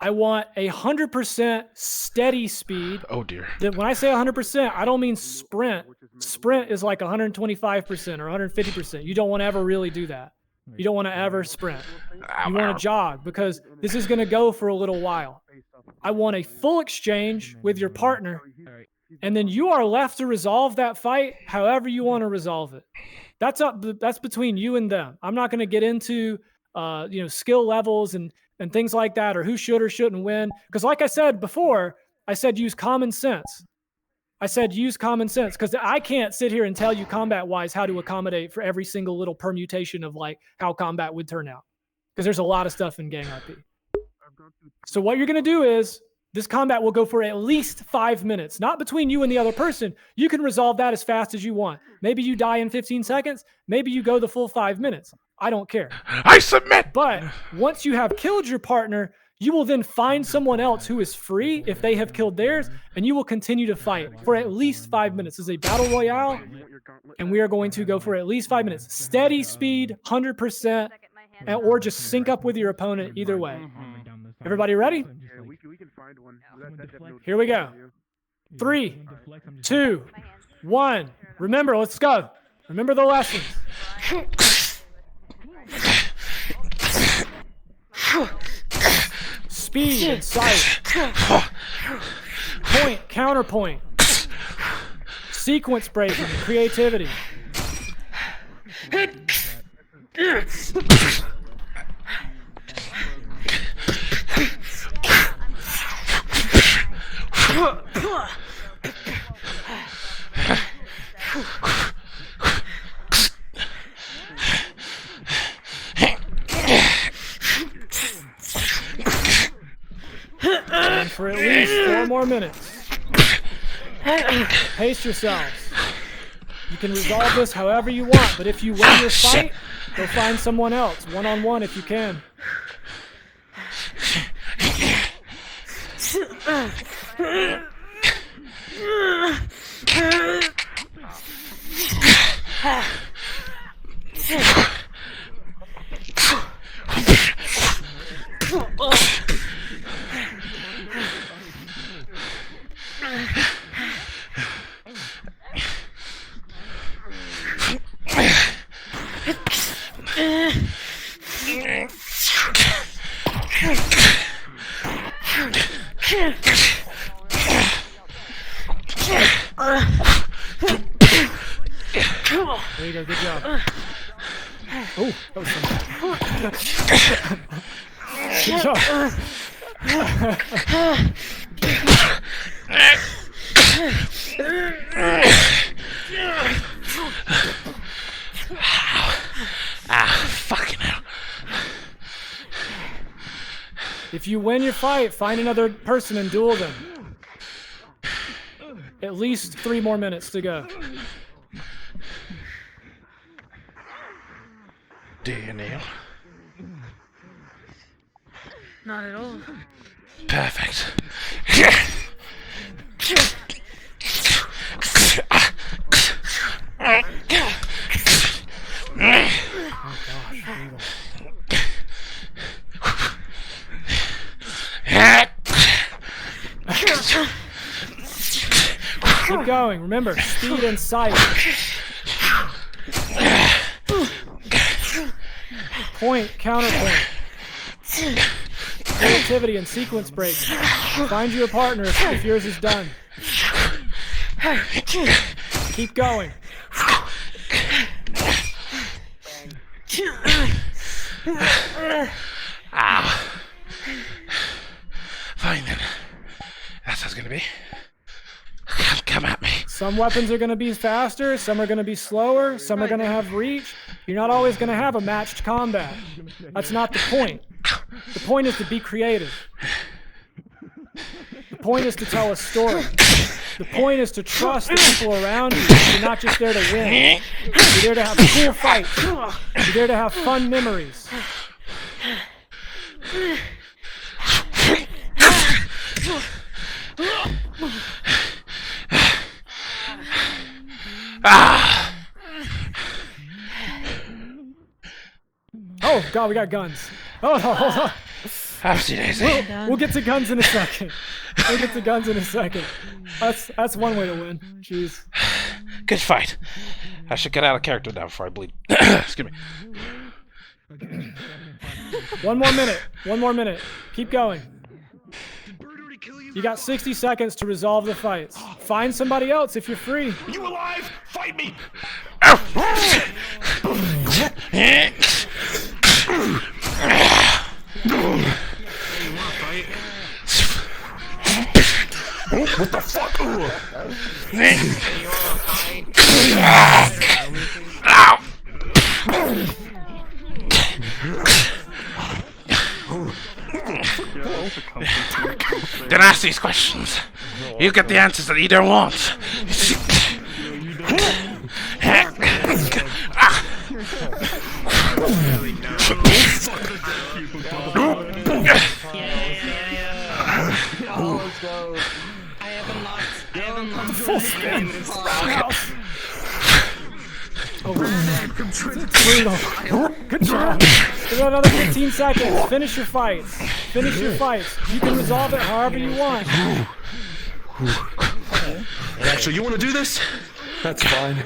I want 100% steady speed. Oh dear. When I say 100%, I don't mean sprint. Sprint is like 125% or 150%. You don't want to ever really do that. You don't want to ever sprint. You want to jog because this is going to go for a little while. I want a full exchange with your partner, and then you are left to resolve that fight however you want to resolve it. That's between you and them. I'm not going to get into skill levels and things like that, or who should or shouldn't win. Because like I said before, I said use common sense. I said use common sense because I can't sit here and tell you combat-wise how to accommodate for every single little permutation of like how combat would turn out. Because there's a lot of stuff in Gang RP. So what you're going to do is this combat will go for at least 5 minutes, not between you and the other person. You can resolve that as fast as you want. Maybe you die in 15 seconds. Maybe you go the full 5 minutes. I don't care. I submit. But once you have killed your partner, you will then find someone else who is free if they have killed theirs, and you will continue to fight for at least 5 minutes. This is a battle royale, and we are going to go for at least 5 minutes. Steady speed, 100%, or just sync up with your opponent either way. Everybody ready? Yeah, we can find one. Here we go. 3, 2, 1. Remember, let's go. Remember the lessons. Speed and sight. Point, counterpoint. Sequence breaking, creativity. And for at least 4 more minutes. Pace yourselves. You can resolve this however you want, but if you win your fight, go find someone else, one-on-one if you can. There you go, good job. Oh, that was fun. Good job. Fucking hell. If you win your fight, find another person and duel them. At least 3 more minutes to go. Do you, Neil? Not at all. Perfect. Keep going. Remember, speed and sight. Point, counterpoint. Creativity and sequence break. Find you a partner if yours is done. Keep going. Ow. Fine then. That's how it's gonna be. Come at me. Some weapons are going to be faster, some are going to be slower, some are going to have reach. You're not always going to have a matched combat. That's not the point. The point is to be creative. The point is to tell a story. The point is to trust the people around you. You're not just there to win. You're there to have cool fights. You're there to have fun memories. Oh God, we got guns. Oh, hold on. We'll get to guns in a second. That's one way to win. Jeez. Good fight. I should get out of character now before I bleed. Excuse me. 1 more minute. Keep going. You got 60 seconds to resolve the fights. Find somebody else if you're free. Are you alive? Fight me! What the fuck? Don't ask these questions. You get the answers that you don't want. Full spin. Good job. You got another 15 seconds. Finish your fights. You can resolve it however you want. Actually, you want to do this? That's fine.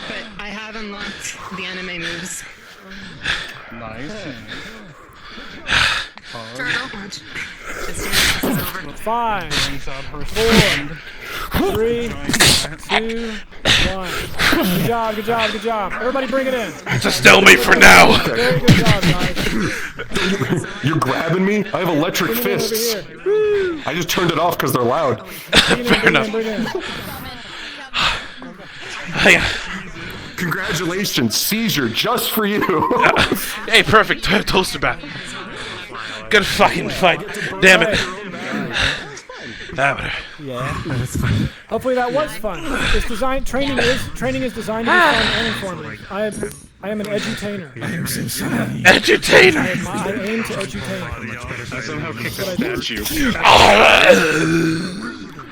But I have unlocked the anime moves. Nice. It's 5, 4, 3, 2, 1. Good job. Everybody bring it in. It's a stalemate for now. Very good job, guys. You're grabbing me? I have electric fists. I just turned it off because they're loud. Fair enough. Bring it in. Congratulations, seizure just for you. Hey, perfect. Toaster bath. Good fucking fight. Damn it. Yeah. Hopefully that was fun. It's designed. Training is designed to be fun and informative. I am an edutainer. Edutainer. I aim to edutain. I somehow kicked that statue.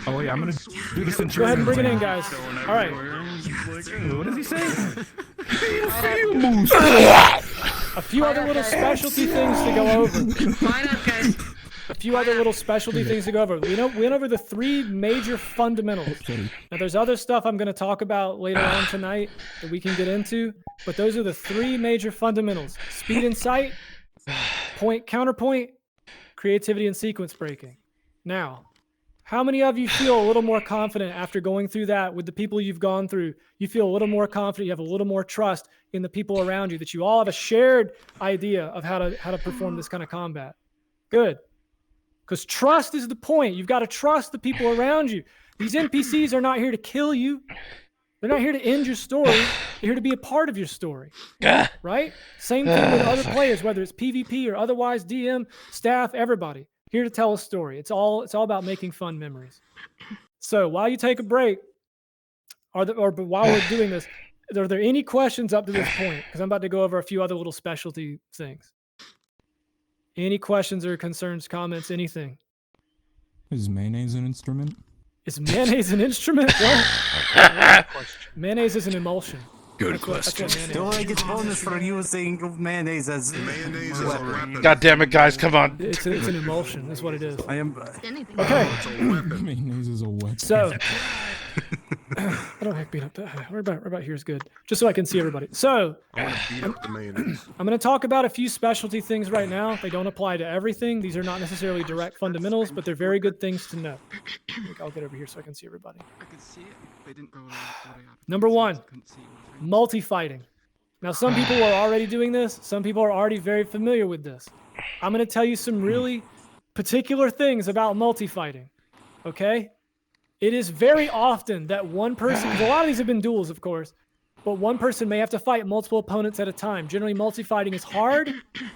Oh yeah, I'm gonna do this in Go ahead and bring it in, guys. All right. What does he say? A few other little specialty things to go over. Line up, guys. We went over the 3 major fundamentals. Now, there's other stuff I'm going to talk about later on tonight that we can get into, but those are the 3 major fundamentals: speed and sight, point, counterpoint, creativity, and sequence breaking. Now, how many of you feel a little more confident after going through that with the people you've gone through? You feel a little more confident, you have a little more trust in the people around you, that you all have a shared idea of how to perform this kind of combat. Good. Because trust is the point. You've got to trust the people around you. These NPCs are not here to kill you. They're not here to end your story. They're here to be a part of your story. Right? Same thing with other players, whether it's PvP or otherwise, DM, staff, everybody. Here to tell a story. It's all about making fun memories. So while you take a break, while we're doing this, are there any questions up to this point? Because I'm about to go over a few other little specialty things. Any questions or concerns, comments, anything? Is mayonnaise an instrument? Is mayonnaise an instrument? What? Mayonnaise is an emulsion. Good question. Don't I get bonus for using mayonnaise as weapon? God damn it, guys, come on. It's an emulsion. That's what it is. I am. Okay. Mayonnaise is a weapon. So, I don't have beat up that. Right about here is good. Just so I can see everybody. So, I'm going to talk about a few specialty things right now. They don't apply to everything. These are not necessarily direct fundamentals, but they're very good things to know. I'll get over here so I can see everybody. Number 1, multi-fighting. Now, some people are already doing this. Some people are already very familiar with this. I'm going to tell you some really particular things about multi-fighting. Okay? It is very often that one person, a lot of these have been duels, of course, but one person may have to fight multiple opponents at a time. Generally, multi-fighting is hard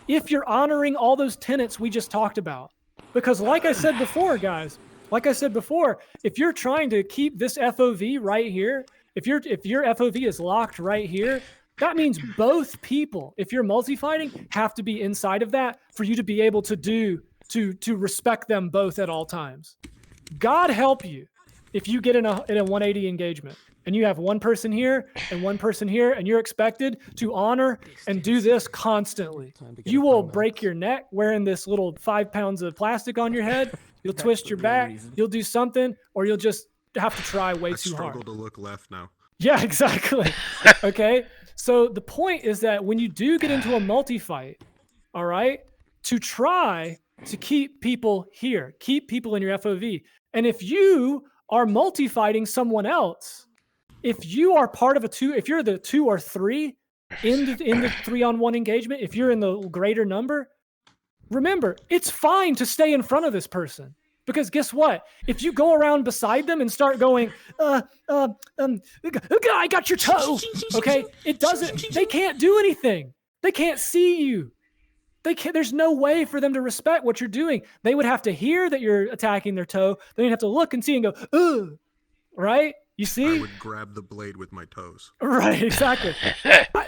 if you're honoring all those tenets we just talked about. Because like I said before, guys, like I said before, if you're trying to keep this FOV right here, if your FOV is locked right here, that means both people, if you're multi-fighting, have to be inside of that for you to be able to respect them both at all times. God help you if you get in a 180 engagement and you have one person here and one person here, and you're expected to honor and do this constantly. You will break your neck wearing this little 5 pounds of plastic on your head. You'll twist your back. You'll do something, or you'll just have to try way too hard. I struggle to look left now. Yeah, exactly. Okay. So the point is that when you do get into a multi-fight, all right, to try to keep people here, keep people in your FOV. And if you are multi-fighting someone else, if you are part of if you're the 2 or 3 in the 3-on-1 engagement, if you're in the greater number, remember, it's fine to stay in front of this person. Because guess what? If you go around beside them and start going, I got your toe. Okay. They can't do anything. They can't see you. There's no way for them to respect what you're doing. They would have to hear that you're attacking their toe. Then you'd have to look and see and go, ugh. Right? You see? I would grab the blade with my toes. Right, exactly.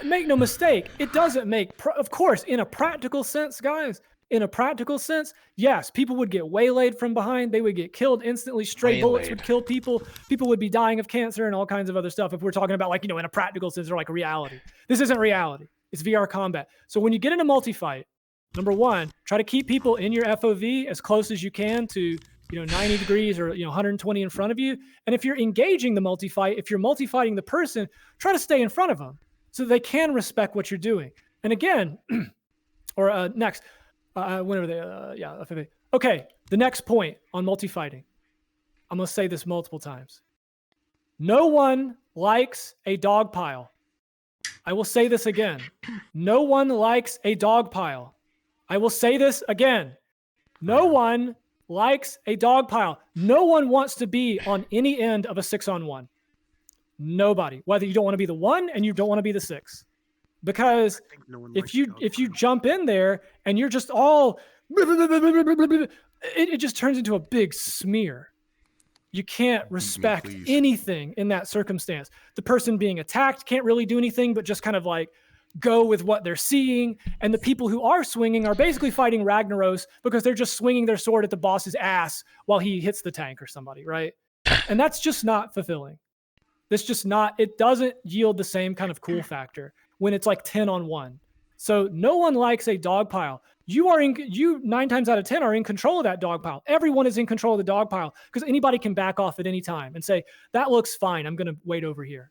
Make no mistake. It doesn't make, of course, in a practical sense, guys, in a practical sense, yes, people would get waylaid from behind. They would get killed instantly. Stray bullets would kill people. People would be dying of cancer and all kinds of other stuff. If we're talking about like, in a practical sense or like reality. This isn't reality. It's VR combat. So when you get in a multi-fight, number one, try to keep people in your FOV as close as you can to 90 degrees or 120 in front of you. And if you're engaging the multi-fight, if you're multi-fighting the person, try to stay in front of them so they can respect what you're doing. And again, or next, whenever they, FOV. Okay, the next point on multi-fighting. I'm going to say this multiple times. No one likes a dog pile. I will say this again. No one likes a dog pile. I will say this again. No one likes a dog pile. No one wants to be on any end of a 6-on-1. Nobody. Whether you don't want to be the 1 and you don't want to be the 6. Because if you jump in there and you're just all it just turns into a big smear. You can't respect anything in that circumstance. The person being attacked can't really do anything but just kind of like go with what they're seeing. And the people who are swinging are basically fighting Ragnaros because they're just swinging their sword at the boss's ass while he hits the tank or somebody, right? And that's just not fulfilling. It doesn't yield the same kind of cool factor when it's like 10-on-1. So no one likes a dog pile. You 9 times out of 10 are in control of that dog pile. Everyone is in control of the dog pile because anybody can back off at any time and say, that looks fine. I'm going to wait over here.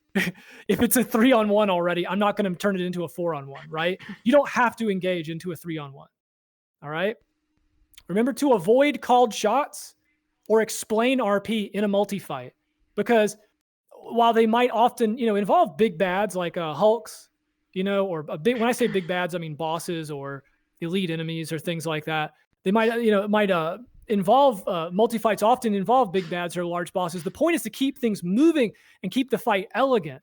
If it's a 3-on-1 already, I'm not going to turn it into a 4-on-1, right? You don't have to engage into a 3-on-1. All right. Remember to avoid called shots or explain RP in a multi-fight, because while they might often, involve big bads like Hulks, or when I say big bads, I mean bosses or elite enemies or things like that. They might, involve multi-fights often involve big bads or large bosses. The point is to keep things moving and keep the fight elegant.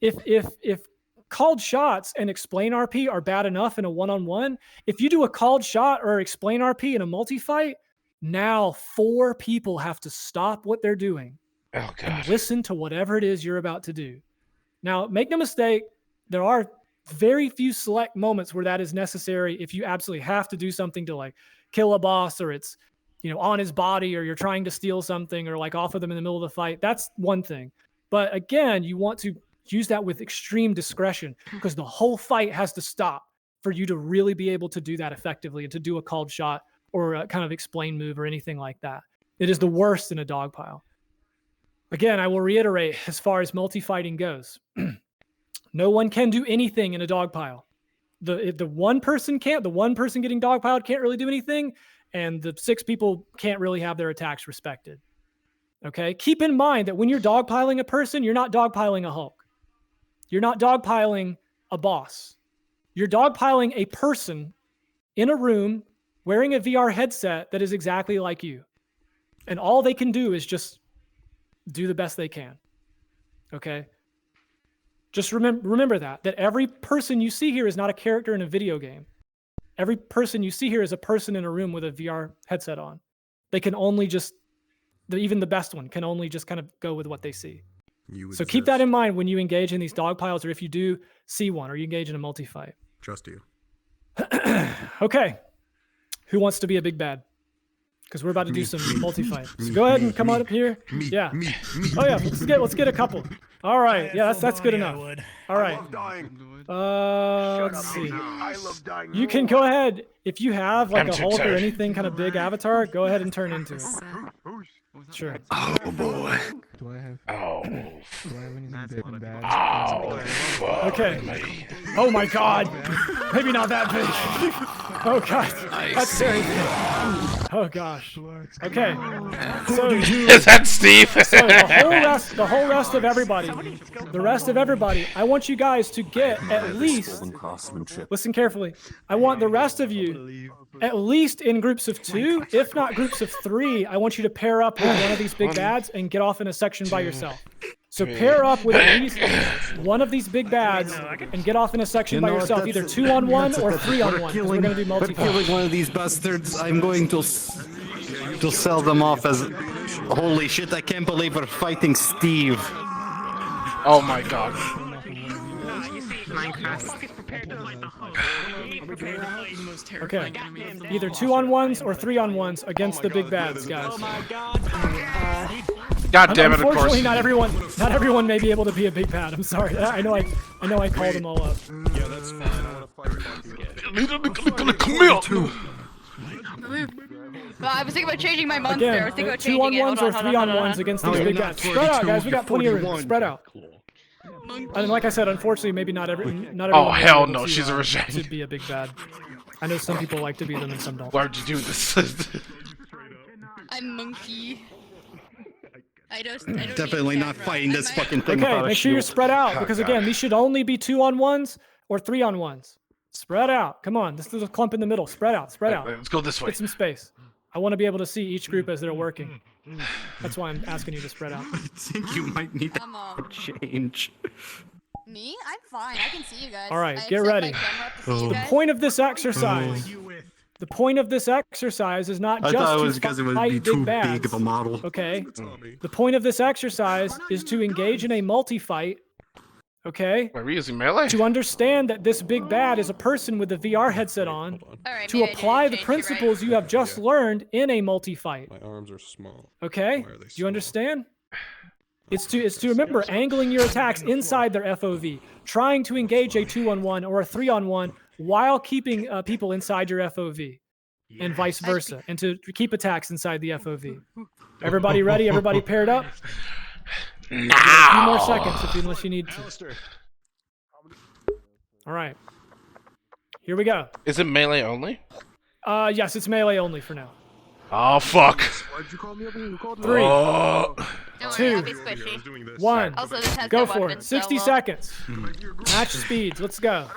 If called shots and explain RP are bad enough in a 1-on-1, if you do a called shot or explain RP in a multi-fight, now 4 people have to stop what they're doing and listen to whatever it is you're about to do. Now, make no mistake, there are very few select moments where that is necessary. If you absolutely have to do something to like kill a boss, or it's, on his body, or you're trying to steal something or like offer them in the middle of the fight, that's one thing. But again, you want to use that with extreme discretion because the whole fight has to stop for you to really be able to do that effectively and to do a called shot or a kind of explain move or anything like that. It is the worst in a dog pile. Again, I will reiterate as far as multi-fighting goes. No one can do anything in a dog pile. The one person can't. The one person getting dogpiled can't really do anything, and the 6 people can't really have their attacks respected. Okay? Keep in mind that when you're dogpiling a person, you're not dogpiling a Hulk. You're not dogpiling a boss. You're dogpiling a person in a room wearing a VR headset that is exactly like you. And all they can do is just do the best they can. Okay? Just remember that every person you see here is not a character in a video game. Every person you see here is a person in a room with a VR headset on. They can only just even the best one can only just kind of go with what they see. You So keep that in mind when you engage in these dog piles, or if you do see one, or you engage in a multi-fight. Trust you. Okay. Who wants to be a big bad? Because we're about to do some multi-fight. So go ahead and come on up here. Yeah. Oh yeah. Let's get a couple. All right. Yeah, that's good enough. All right. Let's see. You can go ahead if you have like a Hulk or anything kind of big avatar. Go ahead and turn into it. Sure. Oh boy. Do I have? Oh. Do I have anything big and bad? Oh. Fuck Okay. me. Oh my God. Maybe not that big. Oh God. That's very big. Oh gosh. Okay. So Is that Steve? So the whole rest of everybody, I want you guys to get at least, listen carefully, I want the rest of you, at least in groups of 2, if not groups of 3, I want you to pair up with one of these big bads and get off in a section by yourself. So pair up with at least one of these big bads and get off in a section by yourself, either 2-on-1 or 3-on-1. We're going to do multi-fight. Killing one of these bastards, I'm going to sell them off as, holy shit, I can't believe we're fighting Steve. Oh my God. Okay. Either 2-on-1s or 3-on-1s against the big bads, guys. God damn it! Of course. Unfortunately, not everyone may be able to be a big bad. I'm sorry. I know I called them all up. Yeah, that's fine. I want to fight. Come here. Well, I was thinking about changing my monster. I Again, was thinking about changing it. 2-on-1s or 3-on-1s against these big guys. Spread out, guys. We got plenty of room. Spread out. And like I said, unfortunately, maybe not everyone. Oh hell no! She's a Rajang. Should be a big bad. I know some people like to be them and some don't. Why'd you do this? I'm monkey. I don't Definitely not fighting this fucking thing. Okay, make sure you're spread out because again, these should only be 2-on-1s or 3-on-1s. Spread out. Come on, this is a clump in the middle. Spread out. Spread out. Let's go this way. Get some space. I want to be able to see each group as they're working. That's why I'm asking you to spread out. I think you might need to change. Me? I'm fine. I can see you guys. All right, get ready. The point of this exercise. The point of this exercise is not just to fight big bads. Big of a model. Okay. The point of this exercise is to engage in a multi-fight. Okay. Are we using melee? To understand that this big bad is a person with a VR headset on. To apply the principles you have just learned in a multi-fight. My arms are small. Okay. Do you understand? It's to remember angling your attacks inside their FOV, trying to engage a 2-on-1 or a 3-on-1 while keeping people inside your FOV, and vice versa, and to keep attacks inside the FOV. Everybody ready? Everybody paired up? Now. A few more seconds unless you need to. All right. Here we go. Is it melee only? Yes, it's melee only for now. Oh fuck. 3, Oh. 2, 1. Go for it. 60 seconds. Match speeds. Let's go.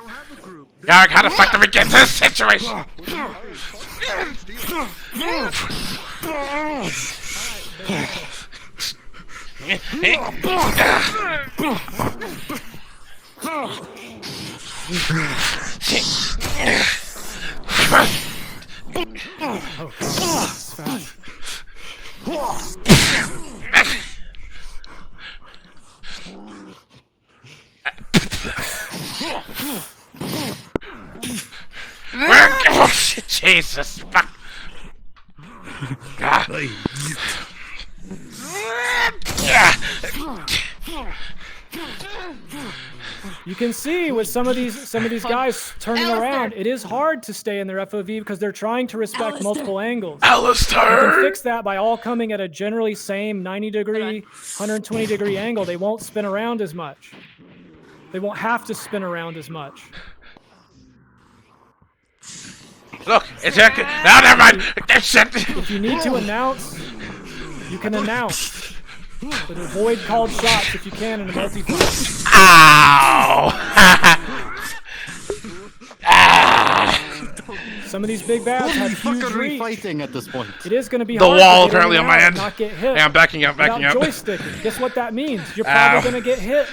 Yeah, how the fuck do we get this situation? Oh, that's fast. Oh shit, Jesus fuck. You can see with some of these guys turning around, it is hard to stay in their FOV because they're trying to respect multiple angles. Alistair! You can fix that by all coming at a generally same 90-degree, 120-degree angle. They won't spin around as much. They won't have to spin around as much. Look, it's here. No, never mind. Shit. If you need to announce, you can announce. But avoid called shots if you can in a multi-fight. Ow! Some of these big bads have huge reach. Fighting at this point. It is going to be the hard wall to get apparently in on and my out end. and not get hit. Hey, I'm backing up, backing up. Joysticking. Guess what that means? You're probably going to get hit.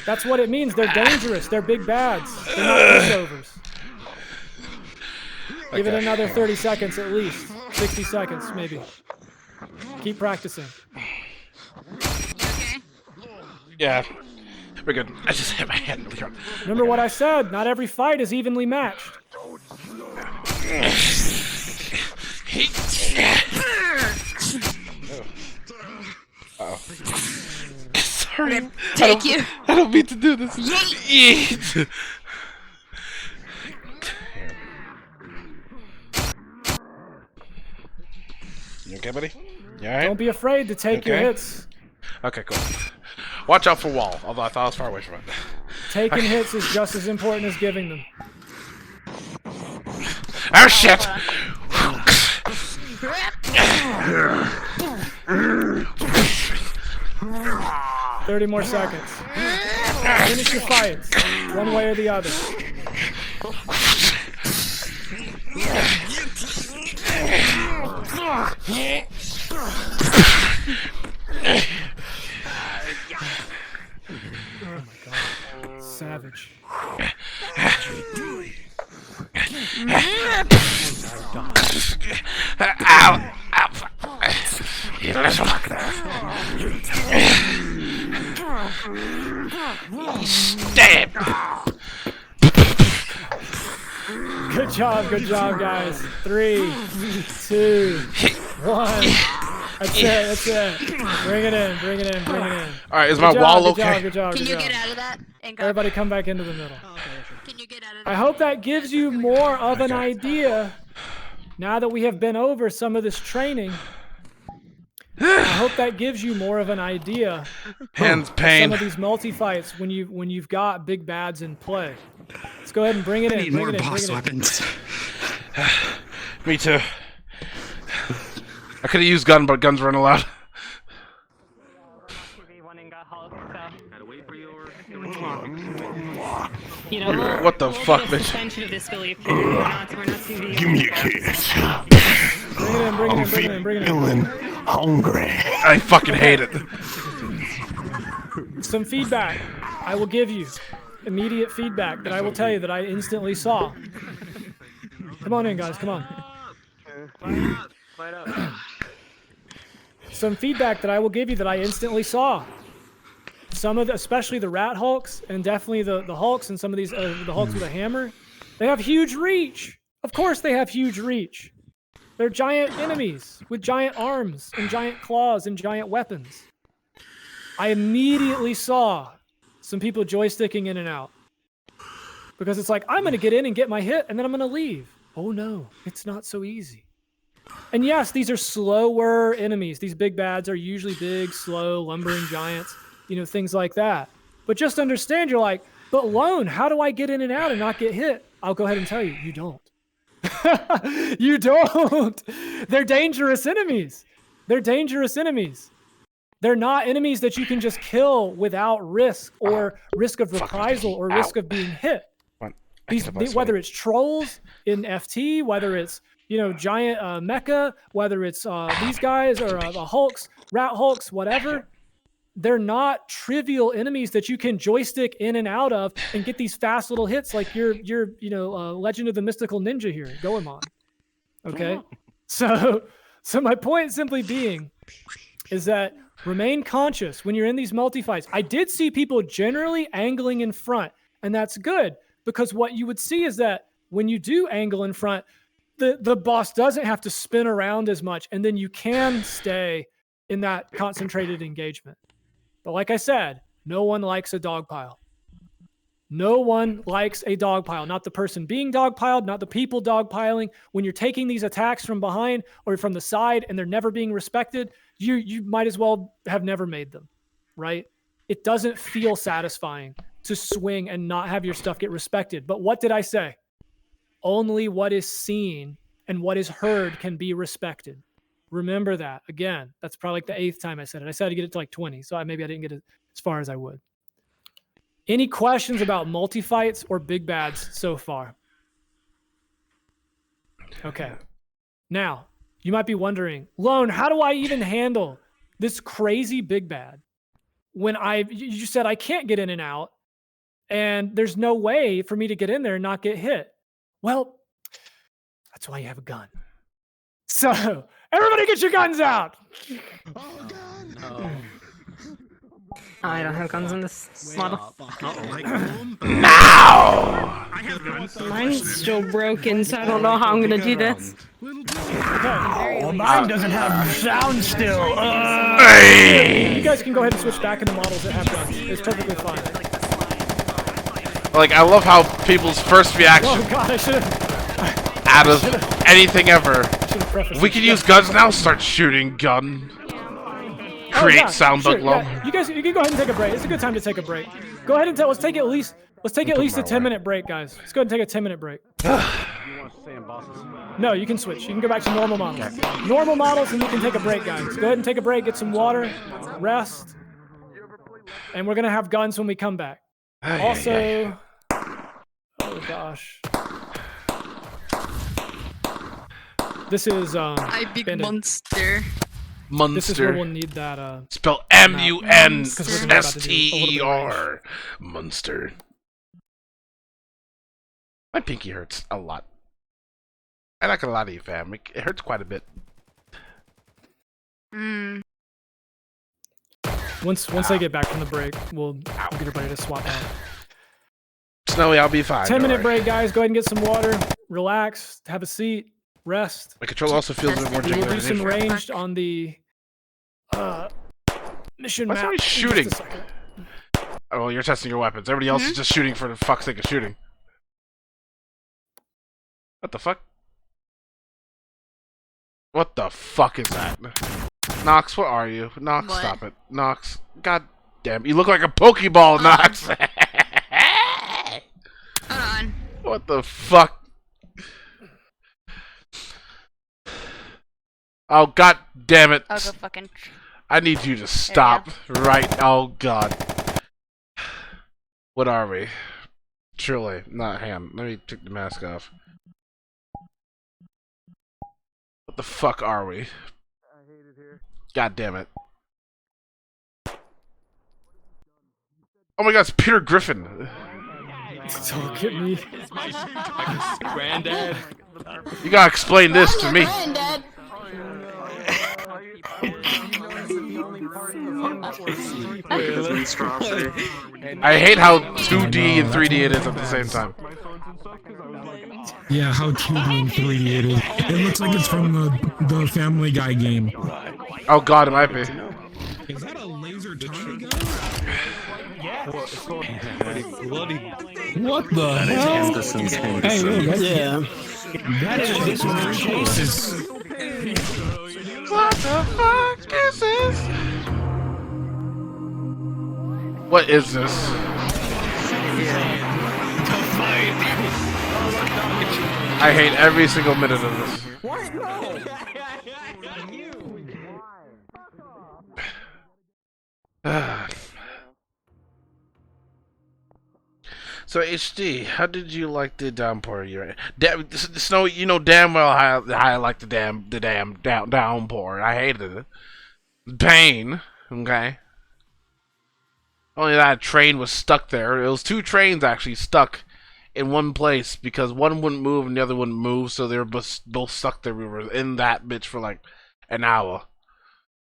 That's what it means. They're dangerous. They're big bads. They're not pushovers. Give it another 30 seconds at least. 60 seconds, maybe. Keep practicing. Okay. Yeah. We're good. I just hit my head in the ground. Remember what I said, not every fight is evenly matched. Uh-oh. Sorry. Take you. I don't mean to do this. Yeet. You okay, buddy? You alright? Don't be afraid to take your hits. Okay, cool. Watch out for wall, although I thought I was far away from it. Taking hits is just as important as giving them. Oh shit! 30 more seconds. Finish your fights, one way or the other. Oh my god. Savage. Ow! Ow! You little Stab! Good job, guys. 3, 2, 1. That's it. Bring it in. Alright, is my wall okay? Good job. Can you get out of that? Everybody come back into the middle. Can you get out of that? I hope that gives you more of an idea, now that we have been over some of this training. I hope that gives you more of an idea Hands of pain. some of these multi-fights when you've got big bads in play. Let's go ahead and bring it in. Need more boss weapons. Me too. I could have used gun, but guns weren't allowed. You know, What the fuck, bitch? suspension of disbelief. We're not TV. Give me a kiss. Bring it in. Feeling hungry. I fucking hate it. Some feedback I will give you. Immediate feedback that I will tell you that I instantly saw. Come on in, guys. Come on. Some feedback that I will give you that I instantly saw. Some of the, especially the rat hulks, and definitely the hulks, and some of these the hulks with a hammer, they have huge reach. Of course, they have huge reach. They're giant enemies with giant arms and giant claws and giant weapons. I immediately saw some people joysticking in and out because it's like, I'm going to get in and get my hit, and then I'm going to leave. Oh no, it's not so easy. And yes, these are slower enemies. These big bads are usually big, slow, lumbering giants, you know, things like that. But just understand, you're like, but Lone, how do I get in and out and not get hit? I'll go ahead and tell you, you don't. You don't. They're dangerous enemies. They're dangerous enemies. They're not enemies that you can just kill without risk or risk of reprisal or risk of being hit. Whether it's trolls in FT, whether it's, you know, giant mecha, whether it's these guys or the hulks, rat hulks, whatever, they're not trivial enemies that you can joystick in and out of and get these fast little hits like your you know, Legend of the Mystical Ninja here, Goemon. Okay, so my point simply being is that remain conscious when you're in these multi-fights. I did see people generally angling in front, and that's good because what you would see is that when you do angle in front, the boss doesn't have to spin around as much, and then you can stay in that concentrated engagement. But like I said, no one likes a dog pile. No one likes a dog pile. Not the person being dogpiled, not the people dogpiling. When you're taking these attacks from behind or from the side and they're never being respected, you might as well have never made them, right? It doesn't feel satisfying to swing and not have your stuff get respected. But what did I say? Only what is seen and what is heard can be respected. Remember that. Again, that's probably like the 8th time I said it. I said to get it to like 20, so maybe I didn't get it as far as I would. Any questions about multi-fights or big bads so far? Okay. Now, you might be wondering, Lone, how do I even handle this crazy big bad when you said I can't get in and out and there's no way for me to get in there and not get hit? Well, that's why you have a gun. So Everybody get your guns out! I don't have guns in this model. Now! Mine's still broken, so I don't know how I'm gonna do this. Oh, mine doesn't have sound still. Hey! You guys can go ahead and switch back into models that have guns. It's perfectly fine. Like, I love how people's first reaction Oh god, I should've... out of anything ever. prefaced We it. can use guns now. Start shooting gun. Create sound bug law. Yeah. You guys, you can go ahead and take a break. It's a good time to take a break. Go ahead and let's take at least a 10-minute break, guys. Let's go ahead and take a 10-minute break. No, you can switch. You can go back to normal models. Normal models, and you can take a break, guys. Go ahead and take a break, get some water, rest, and we're gonna have guns when we come back. Also, oh gosh, this is I big Bandit. monster. This is where we'll Monster. need that Spell because we're gonna be about to do a little bit of M-U-N-S-T-E-R. Monster. My pinky hurts a lot. I like a lot of you, fam. It hurts quite a bit. Once they get back from the break, we'll get everybody to swap out. Snowy, I'll be fine. 10-minute break, guys. Go ahead and get some water, relax, have a seat, rest. My controller also feels a bit more We'll jiggly do some than ranged on the mission Why map. somebody in just a shooting? second. Oh, well, you're testing your weapons. Everybody else is just shooting for the fuck's sake of shooting. What the fuck? What the fuck is that? Nox, what are you? Nox, What? stop it. Nox, god damn. You look like a Pokeball, Nox! Hold on. What the fuck? Oh, god damn it. I'll go fucking. I need you to stop right. Oh god. What are we? Truly, not ham. Let me take the mask off. What the fuck are we? God damn it. Oh my god, it's Peter Griffin. Don't get me. Granddad. You gotta explain this to me. Granddad. I hate how 2D and 3D it is at the same time. Yeah, how 2D and 3D it is. It looks like it's from the Family Guy game. Oh god, it might be. Is that a laser Tommy gun? What the hell? Anderson's Hey, look, Yeah. that is Jesus. What the fuck is this? What is this? I hate every single minute of this. So HD, how did you like the downpour? Snow, you know damn well how I like the damn downpour. I hated it. Pain, okay. Only that train was stuck there. It was two trains actually stuck in one place because one wouldn't move and the other wouldn't move, so they were both stuck there. We were in that bitch for like an hour.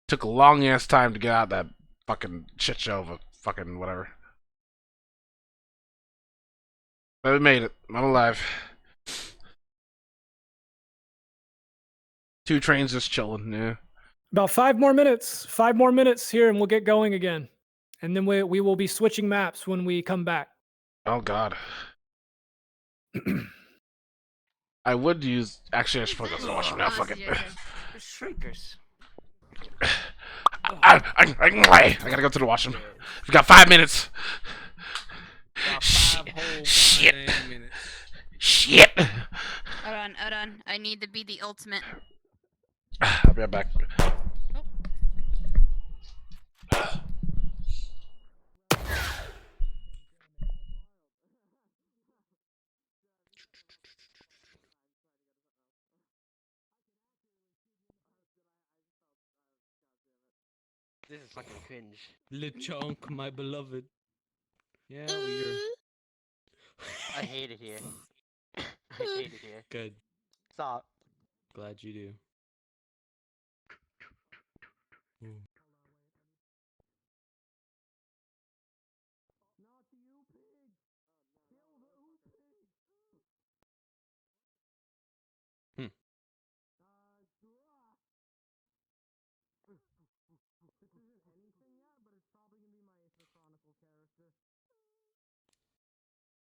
Took a long ass time to get out that fucking shit show of a fucking whatever. But we made it. I'm alive. Two trains just chilling, yeah. About 5 more minutes. 5 more minutes here, and we'll get going again. And then we will be switching maps when we come back. Oh god. I would use. Actually, I should probably go to the washroom now. Fuck it. Shriekers. I gotta go to the washroom. We've got 5 minutes. Shit. Shit. Hold on. I need to be the ultimate. I'll be right back. This is fucking cringe. LeChonk, my beloved. Yeah, we're. I hate it here. I hate it here. Good. Stop. Glad you do.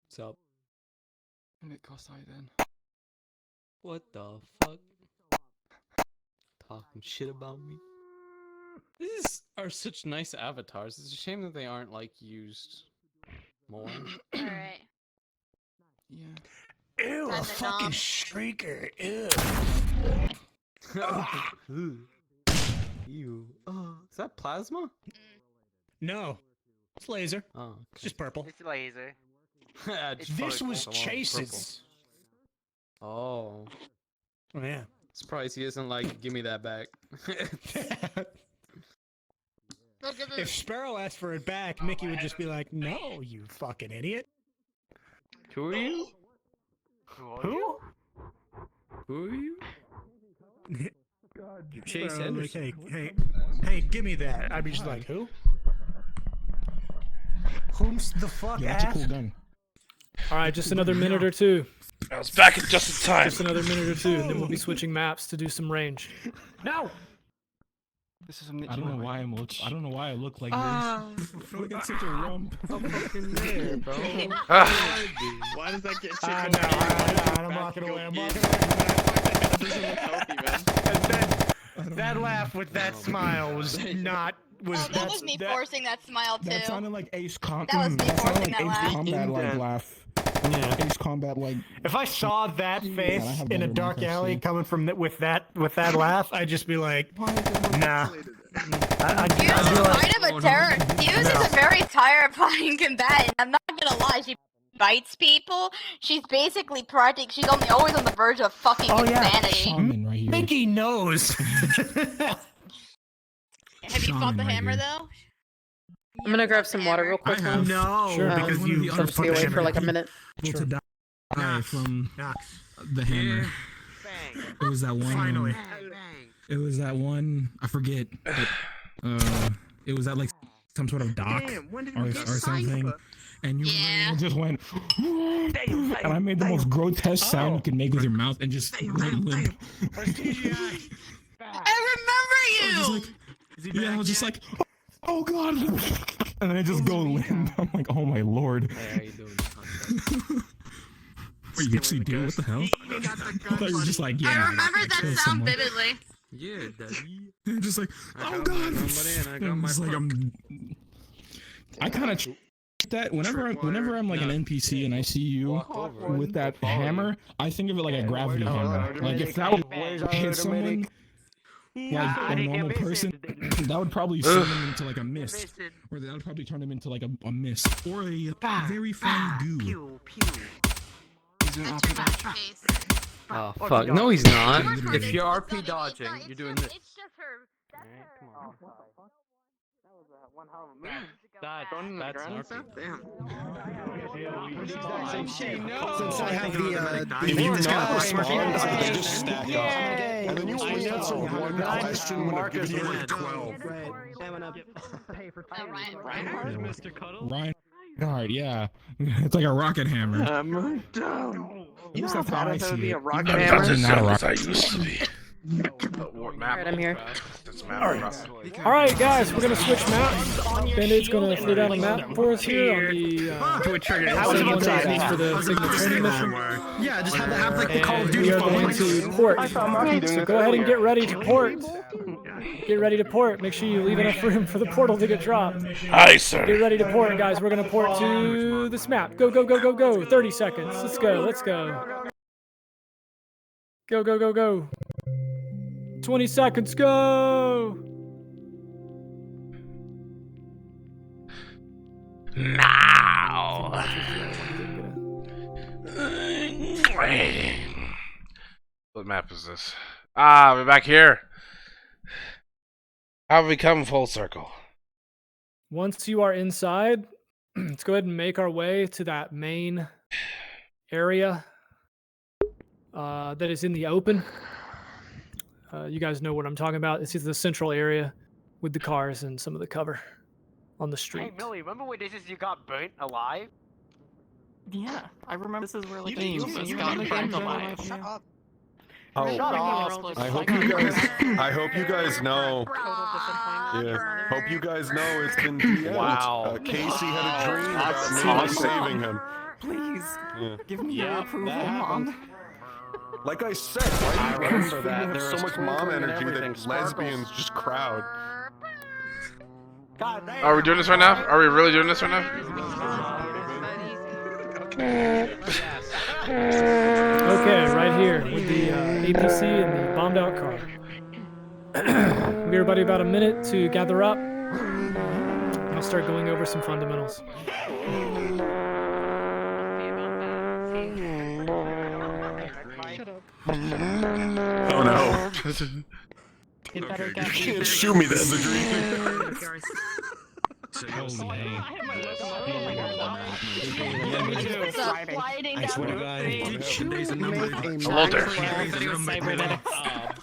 What's up? Get cross-eyed then. What the fuck? Talking shit about me? These are such nice avatars. It's a shame that they aren't like used more. Alright. Yeah. Ew, a Time to fucking nom. shrieker. Ew. Ew. Is that plasma? No. It's laser. Oh, It's just purple. It's laser. okay. This was Chase's. Oh. Oh, yeah. Surprised he isn't like, give me that back. If Sparrow asked for it back, Mickey would just be like, no, you fucking idiot. Who are you? Who? Who are you? Chase Sparrow, like, Anderson. hey, give me that. I'd be just like, who? Whom's the fuck Yeah, that's a asked? cool gun. All right, just another minute or two. I was back in just in time. Just another minute or two, and then we'll be switching maps to do some range. No. This is a I don't know why I don't know why I look like Oh. this. I got such a rump. Fucking there, bro. Why does that get shit? I'm walking away. I'm walking away. Doesn't look healthy, man. That laugh with that smile was not. That was me forcing that smile too. That sounded like Ace That was me That sounded forcing like that Ace laugh. Combat like laugh. Yeah. Ace Combat like. If I saw that face I have in a better dark Minecraft alley Steve. coming from with that laugh, I'd just be like, nah. I'd Fuse be is like, kind of a terror. Fuse is a very terrifying combatant. I'm not gonna lie. She bites people. She's basically practicing. She's always on the verge of fucking Oh, yeah. insanity. Shaman right here. Mickey knows. Have you fought the right hammer here. though? I'm gonna grab some water real quick. have. No, Sure. because One of you the I'll stay away for like a minute. People to die from Knox. the hammer. Bang. It was that one. Finally. Bang, bang. It was that one. I forget. But, it was at like some sort of dock Damn, when did or we get something. Cypher? And you Yeah. just went. And I made the most grotesque sound you can make with your mouth and just went limp. I remember you. Yeah, I was just like, oh god. And then I just go limp. I'm like, oh my lord. Hey, how you doing? Wait, you actually do? What the hell? I thought you were just like, yeah. I remember that kill sound someone. vividly. Yeah, daddy. And just like, I oh got my god. number and I got I'm my just like, I kind of that whenever I'm like an NPC and I see you Walk over. with that hammer, I think of it like a gravity hammer. Like if that would hit someone, like a normal person, that would probably send them into like a mist, or that would probably turn them into like a mist or a very fine goo. Pew, pew. That's your face. Oh fuck! No, he's not. You're If you're retarded. RP dodging, It's you're doing just- this. It's just her. That's her. One hell of a move. Dad, that's an RP. Damn. Since I have the If you this not guy respond, right they just stack up. And then you only answer one question when it gives you like 12. Mr. Cuddle. Ryan, hard, yeah. It's like a rocket hammer. Hammer down. You just have to see it. I'm Not not a as rocket. I used to be. Alright, I'm here. All right, guys, we're gonna switch maps. Bandit's gonna throw down a map for us here on the. I was about to say, for the Sigma training mission. yeah, just have like the Call of And Duty we are going to port. So go ahead and get ready to port. Get ready to port. Make sure you leave enough room for the portal to get dropped. Aye, sir. Get ready to port, guys. We're gonna port to this map. Go, go, go, go, go. 30 seconds. Let's go. Let's go. Go, go, go, go. 20 seconds. Go. Now. What map is this? Ah, we're back here. How have we come full circle? Once you are inside, let's go ahead and make our way to that main area that is in the open. You guys know what I'm talking about. It's the central area with the cars and some of the cover on the Hey, street. Millie, remember when this is you got burnt alive? Yeah, I remember this is where like You you got burnt alive. Shut up. I hope you guys. I hope you guys know. Yeah. Hope you guys know it's been DM'd. Wow. Casey had a dream about me saving him. Please, Yeah. give me your approval, Mom. Like I said, why do you remember that. have There so was much sprinkling mom and energy everything, that sparkles. lesbians just crowd? Are we doing this right now? Are we really doing this right now? Okay, right here with the APC and the bombed out car. Give everybody about a minute to gather up. I'll start going over some fundamentals. Oh no. You better You can't shoot me, that's a dream. I swear to God. Hello there.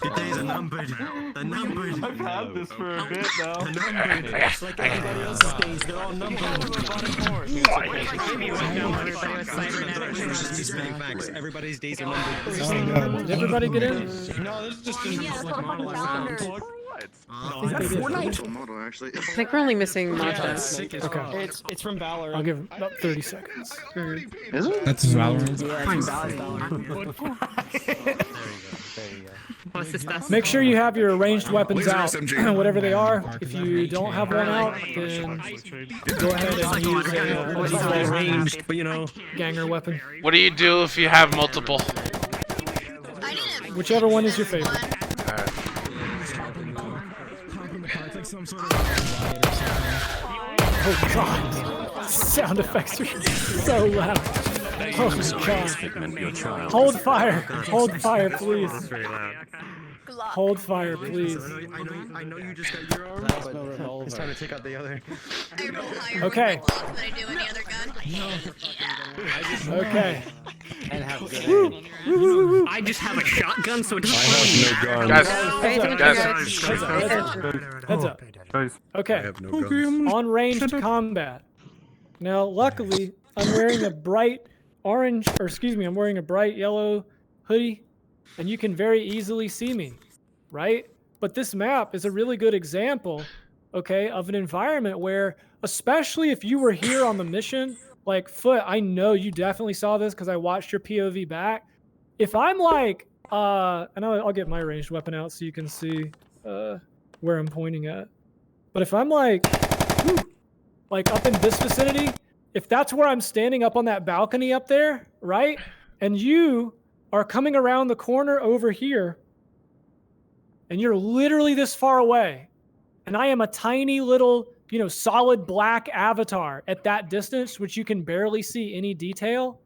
The days are numbered. The numbered. I've had this for a bit now. The numbered. It's like everybody else's days. They're all numbered. Everybody's days are numbered. Did everybody get in? No, this is just like monologue. Is that Fortnite? I think we're only missing Macha. Okay. It's from Valor. I'll give about 30 seconds. Is it? That's Valorant. Make sure you have your ranged weapons out, whatever they are. If you don't have one out, then go ahead and use a ranged, but you know. ganger weapon. What do you do if you have multiple? Whichever one is your favorite. Oh god! Sound effects are so loud. Oh god! Hold fire! Hold fire, please. Hold fire, please. I know you just got your arm, but it's time to take out the other. Okay. Okay. I just have a shotgun, so it doesn't I have no gun. Heads up. Guys, Okay. I have no guns. On ranged combat. Now, luckily, I'm wearing a bright orange, or excuse me, I'm wearing a bright yellow hoodie, and you can very easily see me, right? But this map is a really good example, okay, of an environment where, especially if you were here on the mission, like Foot, I know you definitely saw this because I watched your POV back. If I'm like, and I'll get my ranged weapon out so you can see where I'm pointing at. But if I'm like up in this vicinity, if that's where I'm standing up on that balcony up there, right? And you are coming around the corner over here, and you're literally this far away, and I am a tiny little, solid black avatar at that distance, which you can barely see any detail,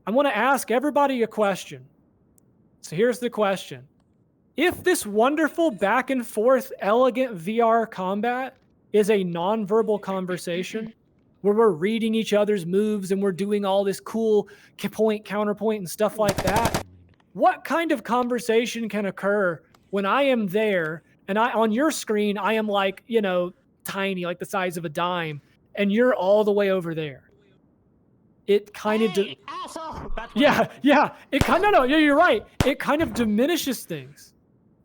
I want to ask everybody a question. So here's the question. If this wonderful back and forth, elegant VR combat is a nonverbal conversation where we're reading each other's moves and we're doing all this cool point, counterpoint, and stuff like that, what kind of conversation can occur when I am there and on your screen, I am like, tiny, like the size of a dime, and you're all the way over there? It kind of, yeah. It kind of, no, you're right. It kind of diminishes things.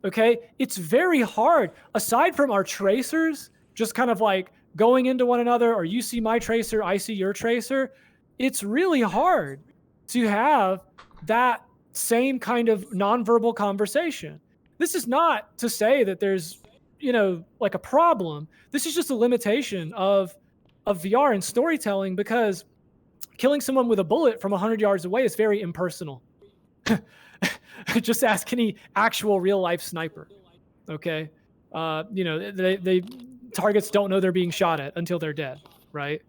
Okay, it's very hard. Aside from our tracers, just kind of like going into one another, or you see my tracer, I see your tracer. It's really hard to have that same kind of nonverbal conversation. This is not to say that there's, like a problem. This is just a limitation of VR and storytelling, because killing someone with a bullet from 100 yards away is very impersonal. Just ask any actual real life sniper. Okay. They targets don't know they're being shot at until they're dead, right?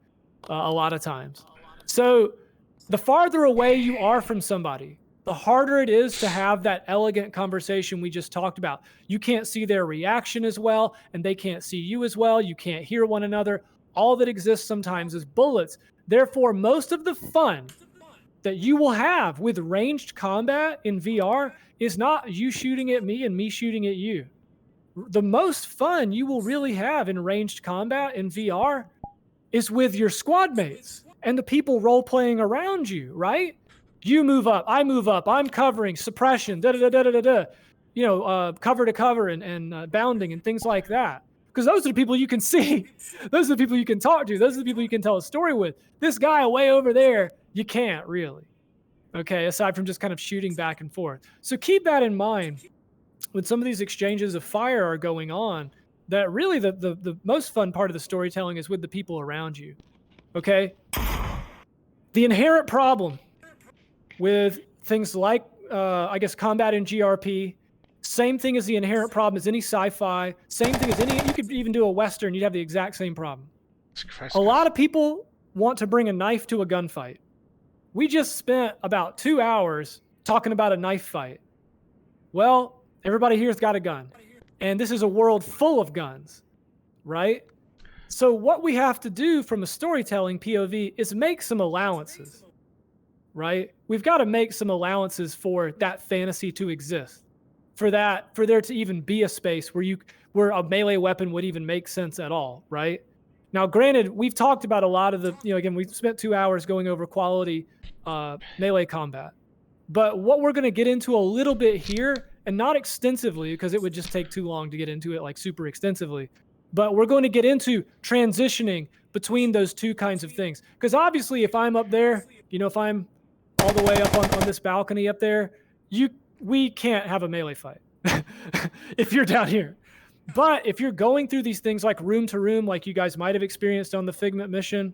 A lot of times. So the farther away you are from somebody, the harder it is to have that elegant conversation we just talked about. You can't see their reaction as well, and they can't see you as well. You can't hear one another. All that exists sometimes is bullets. Therefore, most of the fun that you will have with ranged combat in VR is not you shooting at me and me shooting at you. The most fun you will really have in ranged combat in VR is with your squad mates and the people role-playing around you, right? You move up, I move up, I'm covering, suppression, cover to cover and bounding and things like that. Because those are the people you can see. Those are the people you can talk to. Those are the people you can tell a story with. This guy way over there, you can't really. Okay, aside from just kind of shooting back and forth. So keep that in mind when some of these exchanges of fire are going on, that really the most fun part of the storytelling is with the people around you. Okay? The inherent problem with things like, combat in GRP, same thing as the inherent problem as any sci-fi, same thing as you could even do a Western, you'd have the exact same problem. A lot of people want to bring a knife to a gunfight. We just spent about 2 hours talking about a knife fight. Well, everybody here's got a gun. And this is a world full of guns, right? So what we have to do from a storytelling POV is make some allowances, right? We've got to make some allowances for that fantasy to exist. For there to even be a space where a melee weapon would even make sense at all, right? Now, granted, we've talked about a lot of again, we've spent 2 hours going over quality melee combat. But what we're going to get into a little bit here, and not extensively, because it would just take too long to get into it like super extensively, but we're going to get into transitioning between those two kinds of things. Because obviously, if I'm up there, if I'm all the way up on this balcony up there, we can't have a melee fight if you're down here. But if you're going through these things like room to room, like you guys might have experienced on the Figment mission,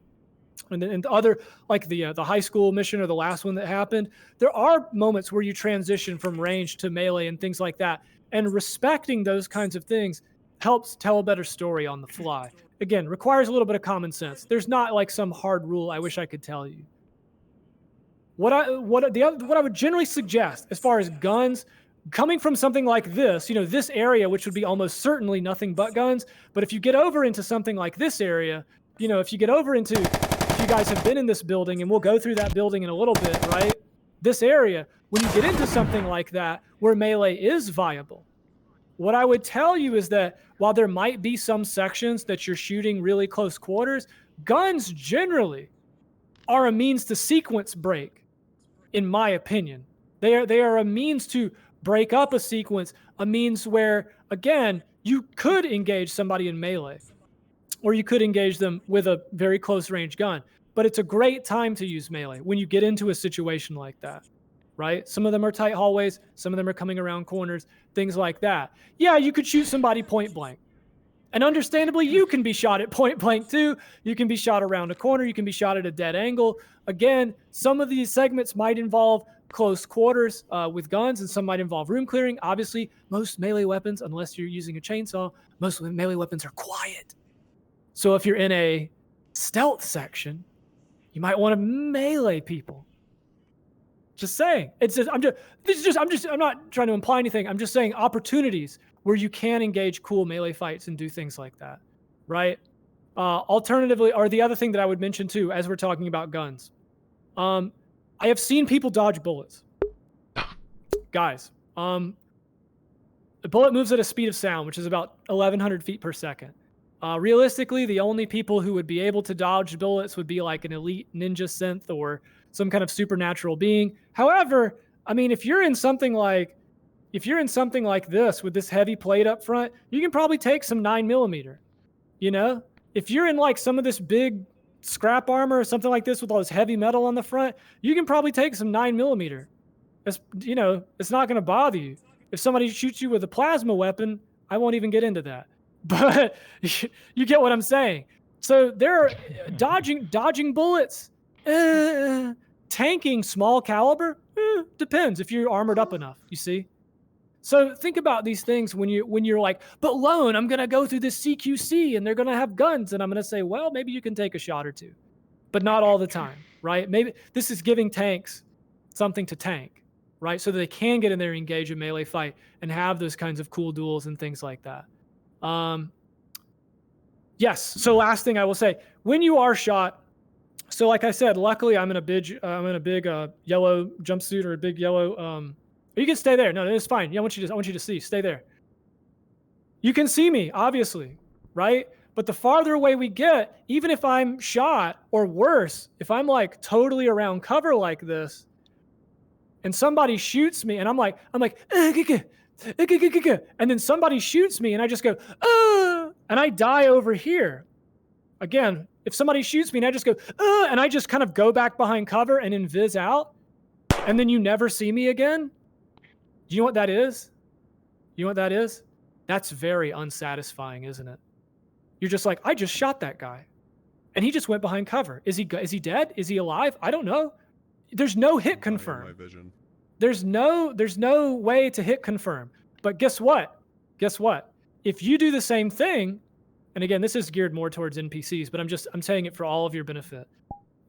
and other, like the high school mission or the last one that happened, there are moments where you transition from range to melee and things like that. And respecting those kinds of things helps tell a better story on the fly. Again, requires a little bit of common sense. There's not like some hard rule I wish I could tell you. What I would generally suggest as far as guns, coming from something like this, this area, which would be almost certainly nothing but guns. But if you get over into something like this area, if you guys have been in this building, and we'll go through that building in a little bit, right? This area, when you get into something like that, where melee is viable, what I would tell you is that while there might be some sections that you're shooting really close quarters, guns generally are a means to sequence break, in my opinion. They are a means to break up a sequence, a means where, again, you could engage somebody in melee, or you could engage them with a very close range gun. But it's a great time to use melee when you get into a situation like that, right? Some of them are tight hallways. Some of them are coming around corners, things like that. Yeah, you could shoot somebody point blank. And understandably, you can be shot at point blank too. You can be shot around a corner. You can be shot at a dead angle. Again, some of these segments might involve close quarters with guns, and some might involve room clearing. Obviously, most melee weapons, unless you're using a chainsaw, most melee weapons are quiet. So if you're in a stealth section, you might want to melee people. Just saying. I'm not trying to imply anything. I'm just saying opportunities where you can engage cool melee fights and do things like that, right? Alternatively, or the other thing that I would mention too, as we're talking about guns, I have seen people dodge bullets. Guys, the bullet moves at a speed of sound, which is about 1,100 feet per second. Realistically, the only people who would be able to dodge bullets would be like an elite ninja synth or some kind of supernatural being. However, I mean, if you're in something like this with this heavy plate up front, you can probably take some 9mm. If you're in like some of this big scrap armor or something like this with all this heavy metal on the front, you can probably take some 9mm. It's not going to bother you. If somebody shoots you with a plasma weapon, I won't even get into that. But you get what I'm saying. So there are dodging bullets, tanking small caliber, depends if you're armored up enough, you see? So think about these things when you're like, but Lone, I'm going to go through this CQC and they're going to have guns. And I'm going to say, well, maybe you can take a shot or two, but not all the time, right? Maybe this is giving tanks something to tank, right? So that they can get in there and engage a melee fight and have those kinds of cool duels and things like that. Yes. So last thing I will say, when you are shot, so like I said, luckily I'm in a big yellow jumpsuit or a big yellow, you can stay there. No, it's fine. Yeah, I want you to see, stay there. You can see me, obviously, right? But the farther away we get, even if I'm shot or worse, if I'm like totally around cover like this, and somebody shoots me, and I'm like, and then somebody shoots me, and I just go, and I die over here. Again, if somebody shoots me, and I just go, and I just kind of go back behind cover and invis out, and then you never see me again. Do you know what that is? You know what that is? That's very unsatisfying, isn't it? You're just like, I just shot that guy, and he just went behind cover. Is he dead? Is he alive? I don't know. There's no hit confirm. There's no way to hit confirm. But guess what? Guess what? If you do the same thing, and again, this is geared more towards NPCs, but I'm saying it for all of your benefit.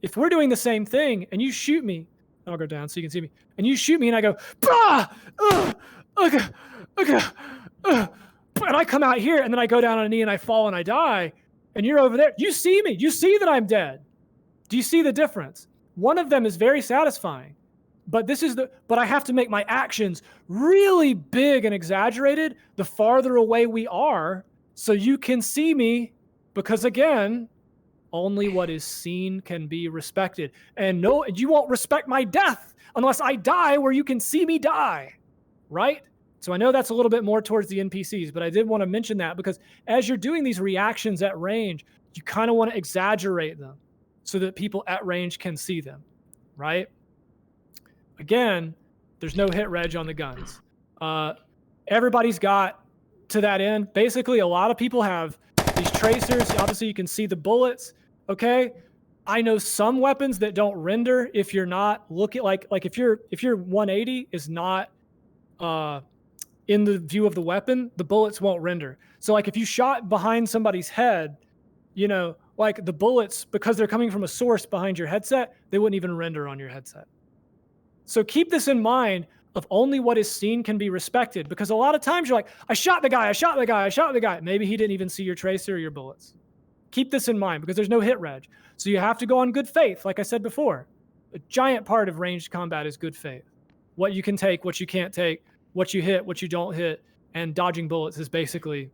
If we're doing the same thing and you shoot me, I'll go down so you can see me, and you shoot me and I go, and I come out here and then I go down on a knee and I fall and I die, and you're over there. You see me. You see that I'm dead. Do you see the difference? One of them is very satisfying, but but I have to make my actions really big and exaggerated the farther away we are so you can see me, because again, only what is seen can be respected. And no, you won't respect my death unless I die where you can see me die, right? So I know that's a little bit more towards the NPCs, but I did want to mention that because as you're doing these reactions at range, you kind of want to exaggerate them so that people at range can see them, right? Again, there's no hit reg on the guns. Everybody's got, to that end, basically a lot of people have these tracers. Obviously, you can see the bullets, okay? I know some weapons that don't render if you're not looking, like if your 180 is not in the view of the weapon, the bullets won't render. So like if you shot behind somebody's head, you know, like the bullets, because they're coming from a source behind your headset, they wouldn't even render on your headset. So keep this in mind of only what is seen can be respected, because a lot of times you're like, I shot the guy, I shot the guy, I shot the guy. Maybe he didn't even see your tracer or your bullets. Keep this in mind because there's no hit reg. So you have to go on good faith. Like I said before, a giant part of ranged combat is good faith. What you can take, what you can't take, what you hit, what you don't hit, and dodging bullets is basically,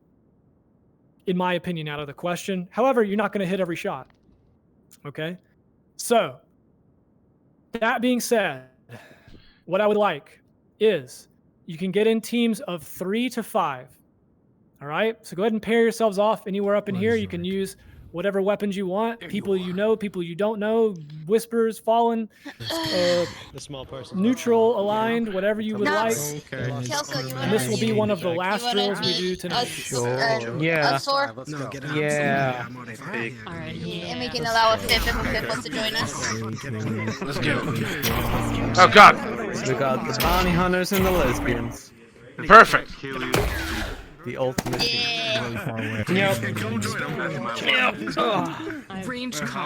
in my opinion, out of the question. However, you're not going to hit every shot. Okay? So, that being said, what I would like is you can get in teams of 3 to 5. All right? So go ahead and pair yourselves off anywhere up in here. You can use whatever weapons you want. People you know, people you don't know, whispers, fallen, the small person, neutral, aligned, whatever you would like. Okay. And this will be one of the last drills we do tonight. Yeah. No, get out. Yeah. Alright, and we can allow a fifth if a fifth wants to join us. Let's go. Oh God. We got the bounty hunters and the lesbians. Perfect. The ultimate. Yeah. Really far away.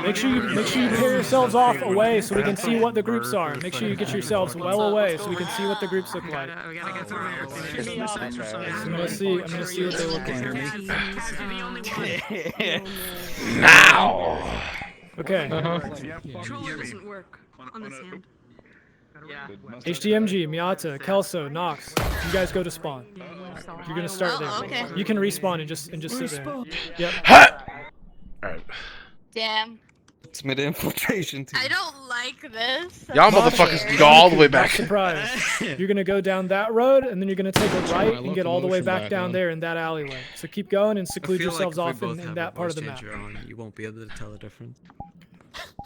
Make sure you pair yourselves off away so we can see what the groups are. Make sure you get yourselves well away so we can see what the groups look like. I'm gonna see what they look like. Now. Okay. Controller doesn't work on this hand. HDMG, Miata, Kelso, Nox, you guys go to spawn. You're gonna start there. Okay. You can respawn and just sit there. Yep. Alright. Damn. It's mid infiltration team. I don't like this. Y'all motherfuckers go all the way back. Surprise. You're gonna go down that road and then you're gonna take a right and get all the way back down there in that alleyway. So keep going and seclude yourselves off in that part of the map. You won't be able to tell the difference.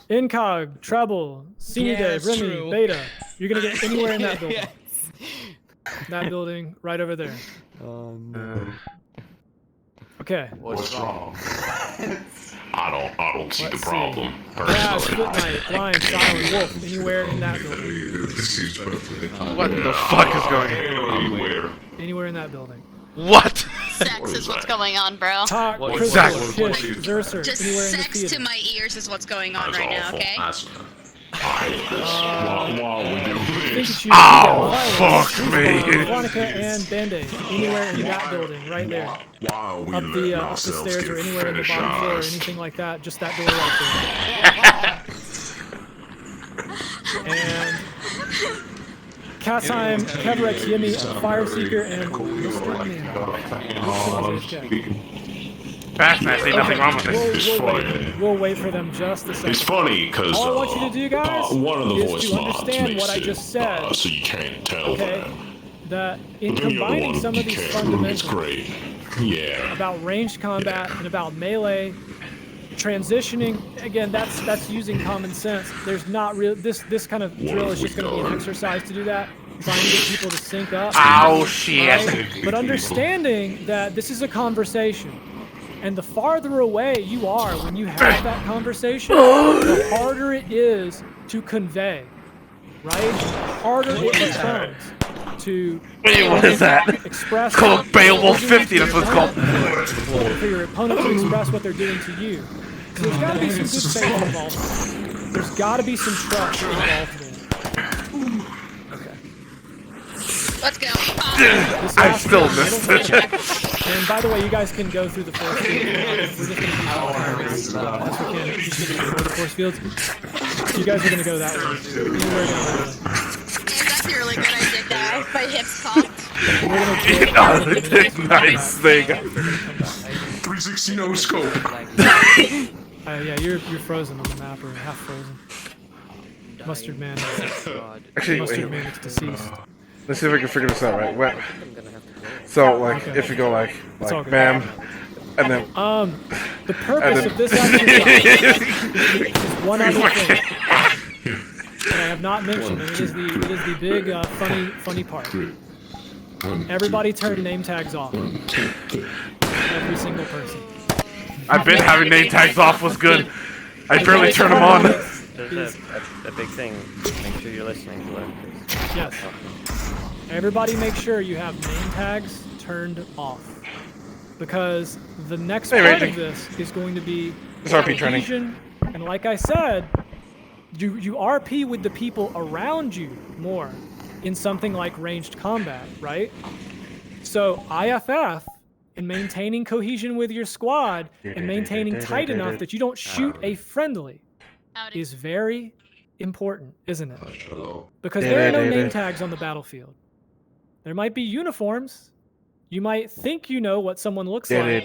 Incog, Treble, Senior Day, Remy, Beta. You're gonna get anywhere in that building. That building right over there. No. Okay. What's wrong? I don't see the problem. Crash, Footnight, Blind, Silent, Wolf, anywhere in that building. What the fuck is going on? Anywhere in that building. What? Sex is what's going on, bro. Talk, Sex. Kish, Zerser, Just anywhere in the sex theater. to my ears is what's going on right now, okay? Oh, fuck me. Veronica and Band-Aid, anywhere in that building, right there. Up the stairs or anywhere in the bottom floor or anything like that, just that door right there. And Kassheim, Kevrex, Yimmy, Fireseeker, and Mr. Fastmask, ain't nothing wrong with it. It's funny. We'll wait for them just a second. It's funny because all I want you to do, guys, one of the is voice to mods understand makes what I just said. so you can't tell Okay, that in But then the other combining one, some you of these can't. It's fundamentals great. Yeah. about ranged combat and about melee, transitioning, again, that's using common sense. There's not real, this kind of drill is just going to be an exercise to do that, trying to get people to sync up. Ow, shit. Right? But understanding that this is a conversation, and the farther away you are when you have that conversation, the harder it is to convey, right? The harder it becomes to What is that? express. It's called Beowulf 50, that's what it's called. For your opponent to express what they're doing to you. So there's got to be some good faith involved. There's got to be some trust involved there. Okay. Let's go. I still missed it. And by the way, you guys can go through the force field. We're just going to keep the force fields. You guys are going to go that way. We're going to go That's a really good idea, guys. My hips popped. Nice thing. 360 no scope. yeah, you're frozen on the map, or half frozen. Mustard Man. Actually, Mustard wait. Man is deceased. Let's see if we can figure this out right. Well, so like, if you go like bam, and then the purpose of this exercise is one other thing that I have not mentioned, and it is the big funny part. Everybody turn name tags off. Every single person. I've been having name tags off. Was good. I barely turn them on. There's a big thing. Make sure you're listening to learn. Yes. Everybody make sure you have name tags turned off. Because the next part of this is going to be RP training. cohesion, and like I said, you RP with the people around you more in something like ranged combat, right? So IFF and maintaining cohesion with your squad and maintaining tight enough that you don't shoot a friendly is very important, isn't it? Because there are no name tags on the battlefield. There might be uniforms. You might think you know what someone looks like,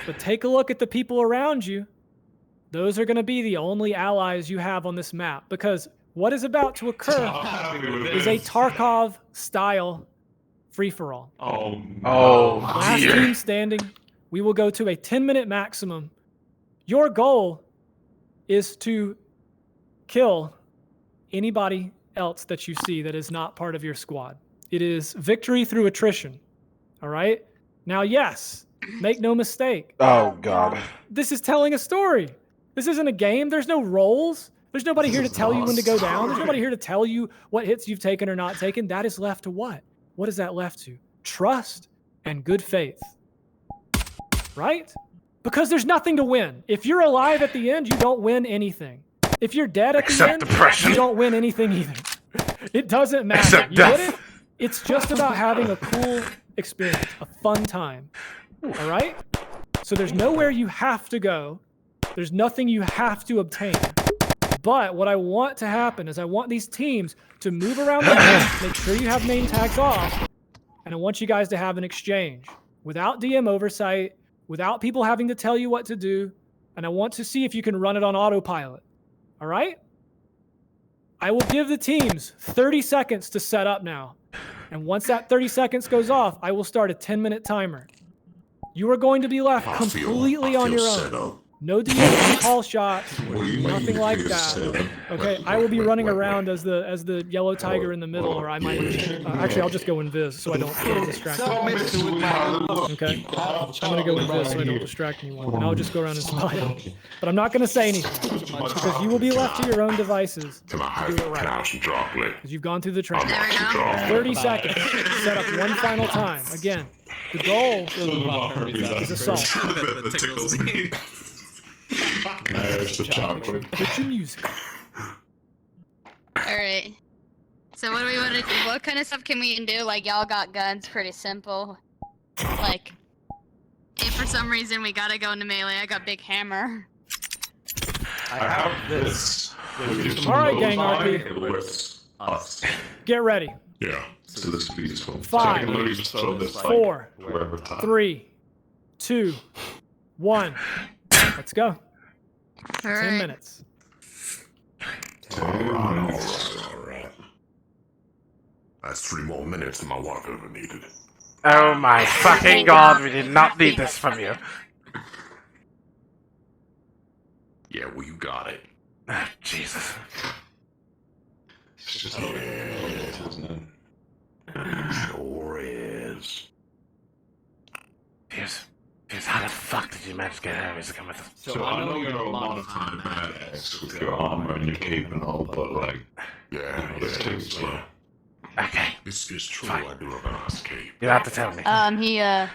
but take a look at the people around you. Those are going to be the only allies you have on this map, because what is about to occur is a Tarkov-style free-for-all. Last dear. team standing. We will go to a 10-minute maximum. Your goal is to kill anybody else that you see that is not part of your squad. It is victory through attrition. All right? Now, yes, make no mistake. Oh, God. This is telling a story. This isn't a game. There's no roles. There's nobody here to tell you when to go down. There's nobody here to tell you what hits you've taken or not taken. That is left to what? What is that left to? Trust and good faith. Right? Because there's nothing to win. If you're alive at the end, you don't win anything. If you're dead at the end, depression. you don't win anything either. It doesn't matter. Except You death. get it? It's just about having a cool experience, a fun time. All right? So there's nowhere you have to go. There's nothing you have to obtain. But what I want to happen is I want these teams to move around the map, make sure you have name tags off, and I want you guys to have an exchange without DM oversight, without people having to tell you what to do, and I want to see if you can run it on autopilot. All right? I will give the teams 30 seconds to set up now. And once that 30 seconds goes off, I will start a 10-minute timer. You are going to be left completely on your own. No DM call shots, nothing like that. Okay, I will be running around as the yellow tiger in the middle, or I might actually I'll just go invis so I don't get distracted. Okay, I'm gonna go invis so I don't distract anyone, and I'll just go around and spy. But I'm not gonna say anything because you will be left to your own devices to do it right. Because you've gone through the training. 30 seconds. Set up one final time. Again, the goal is assault. There's the chocolate. Put your music. Alright. So what do we want to do? What kind of stuff can we do? Like, y'all got guns, pretty simple. Like, if for some reason we gotta go into melee, I got big hammer. I have this. Alright, gang RP. With us. Get ready. Yeah. So this would be useful. 5, So I can literally just throw this 4, wherever time. 3, 2, 1. Let's go. 10 minutes. Alright. That's 3 more minutes than my wife ever needed. Oh my fucking god, we did not need this from you. Yeah, well, you got it. Oh, Jesus. It's just how it is, isn't it? Sure is. Piers, how the fuck did you manage to get Hermes to come with us? So I know you're a modified badass with your armor and your cape and all, but like, yeah, this takes slow. Okay. This is true. Fine. I do have a nice cape. You have to tell me. I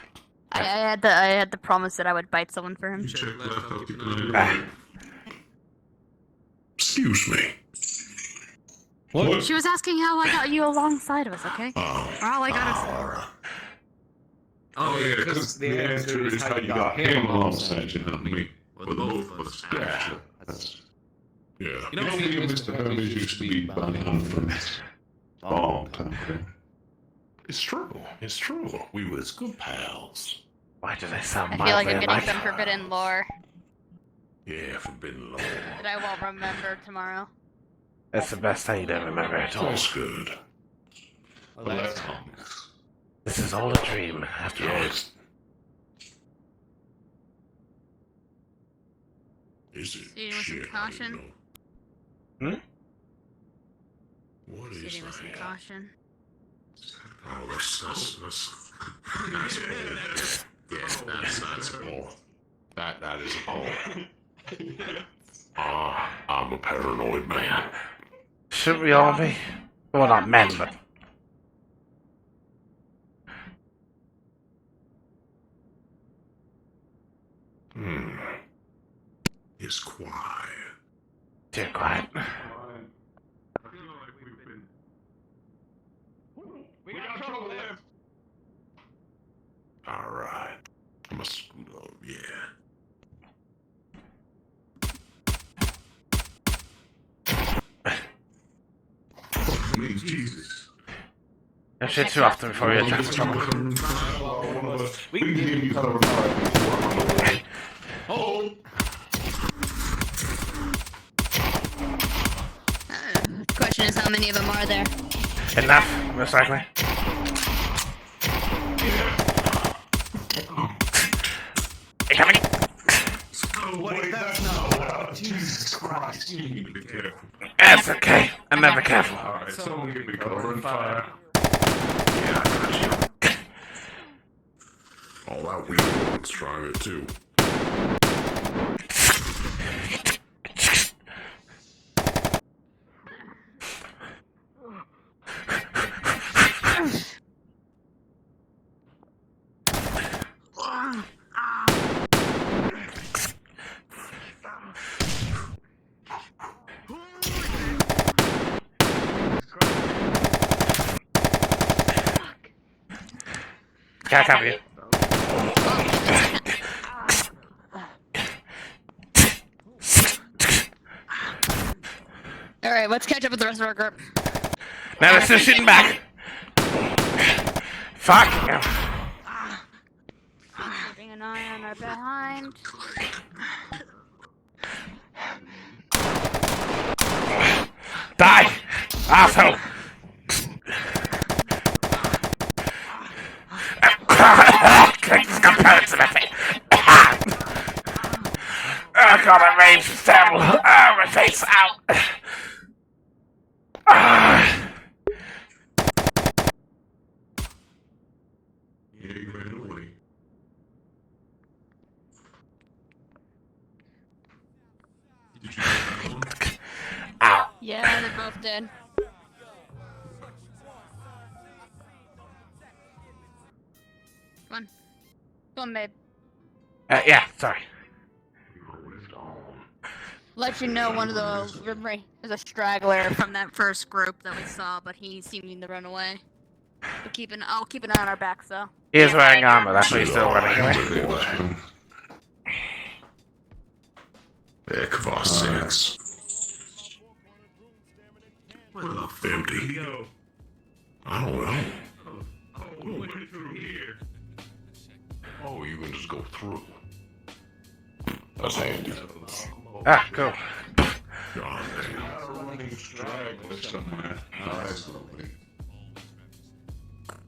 had the promise that I would bite someone for him. Excuse me. What? She was asking how I got you alongside of us, okay? How I got us. Oh yeah, because the answer is how you got him alongside you, not me. Well, both of us. Gotcha. Yeah. You know, me and Mr. Hermes used to be bounty hunters. Long time ago. It's true. It's true. We was good pals. Why do they sound I feel like I'm getting some forbidden lore Yeah, forbidden lore. that I won't remember tomorrow. That's the best thing you don't remember at all. That's good. Well, that's this is all a dream, after all. Is it? Proceeding with some caution. Hmm? What is Proceeding with some caution. Oh, that's that's all. That is all. I'm a paranoid man. Shouldn't we all be? Well, not men, but... It's quiet. Too quiet. We got trouble there. Alright. I must scoot up, yeah. Jesus. Don't shit too often before you attract trouble. We can give you cover. Oh! Question is, how many of them are there? Enough, most likely. Incoming! Oh, wait, that's not allowed. Jesus Christ, you need to be careful. That's okay. I'm never careful. Alright, someone give me cover and fire. Yeah, I got you. All that weird one's trying it too. Can't cover you. Alright, let's catch up with the rest of our group. Now let's just shooting back. Fuck. Keeping an eye on our behind. Die! Asshole! Just got pellets in my face. Oh god, my range is terrible. Oh, my face, ow. Yeah, you ran away. Did you Ow. Yeah, they're both dead. Come on. Come on, babe. Yeah, sorry. Let you know one of those is a straggler from that first group that we saw, but he seemed to run away. But I'll keep an eye on our backs though. He is wearing armor, that's why he's still running away. Heck of our sakes. Well, empty. I don't know. Oh, we went through here. Oh, you can just go through. That's handy. Ah, cool.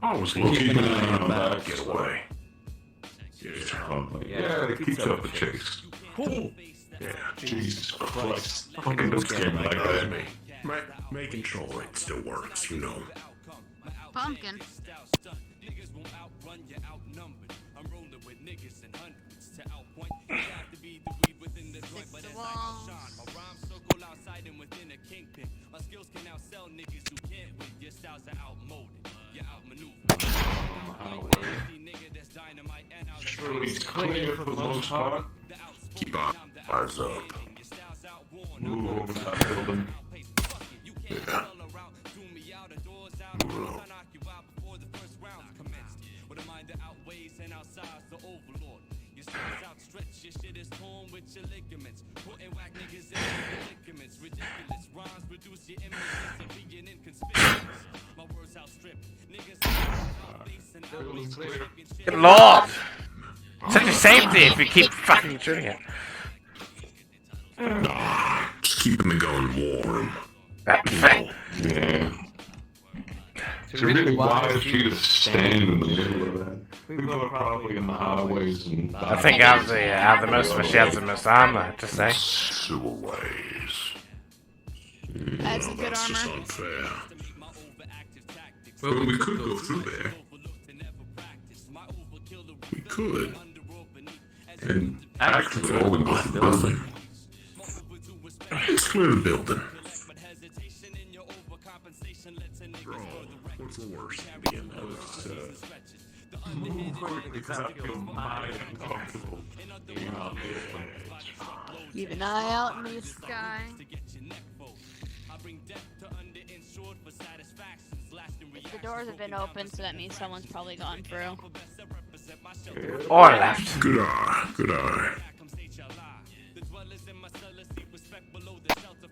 I was keeping an eye on that getaway. Yeah, it keeps up the chase. Yeah, Jesus Christ. Fucking just came like that. Making sure it still works, you know. Pumpkin. Surely it's clear for the most part. Keep our eyes up. Move over that building. Yeah. Move along. Good lord! Such a safety if you keep fucking shooting it. Nah, just keeping it going warm. Yeah. It's really wise for you to stand in the middle of that. People are probably in the highways and... I think out of the most of us, she has the most armor, to say. Sewerways. That's a good That's just armor. unfair. Well, we could go through there. We could. And actually, all we go through the building. Let's clear the building. Bro, what's the worst? Being because I feel mighty uncomfortable being out there. Keep an eye out in the sky. The doors have been open, so that means someone's probably gone through. Or left. Good eye, good eye.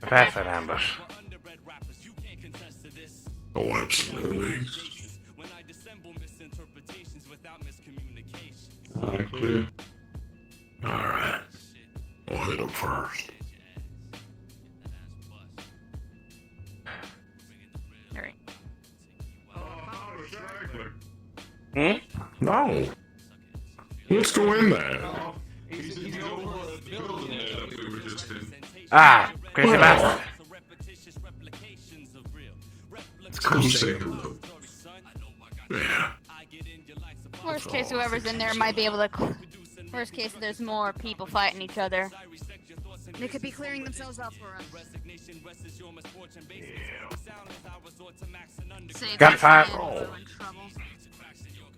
Perfect ambush. Oh, absolutely. Alright, clear. Alright. I'll hit him first. Alright. Hmm? No. Let's go in there. Ah, crazy bastard. Let's come say hello. Yeah. Worst case, whoever's in there might be able to. Worst case, there's more people fighting each other. They could be clearing themselves out for us. Save Gunfire. us, man, we're in trouble.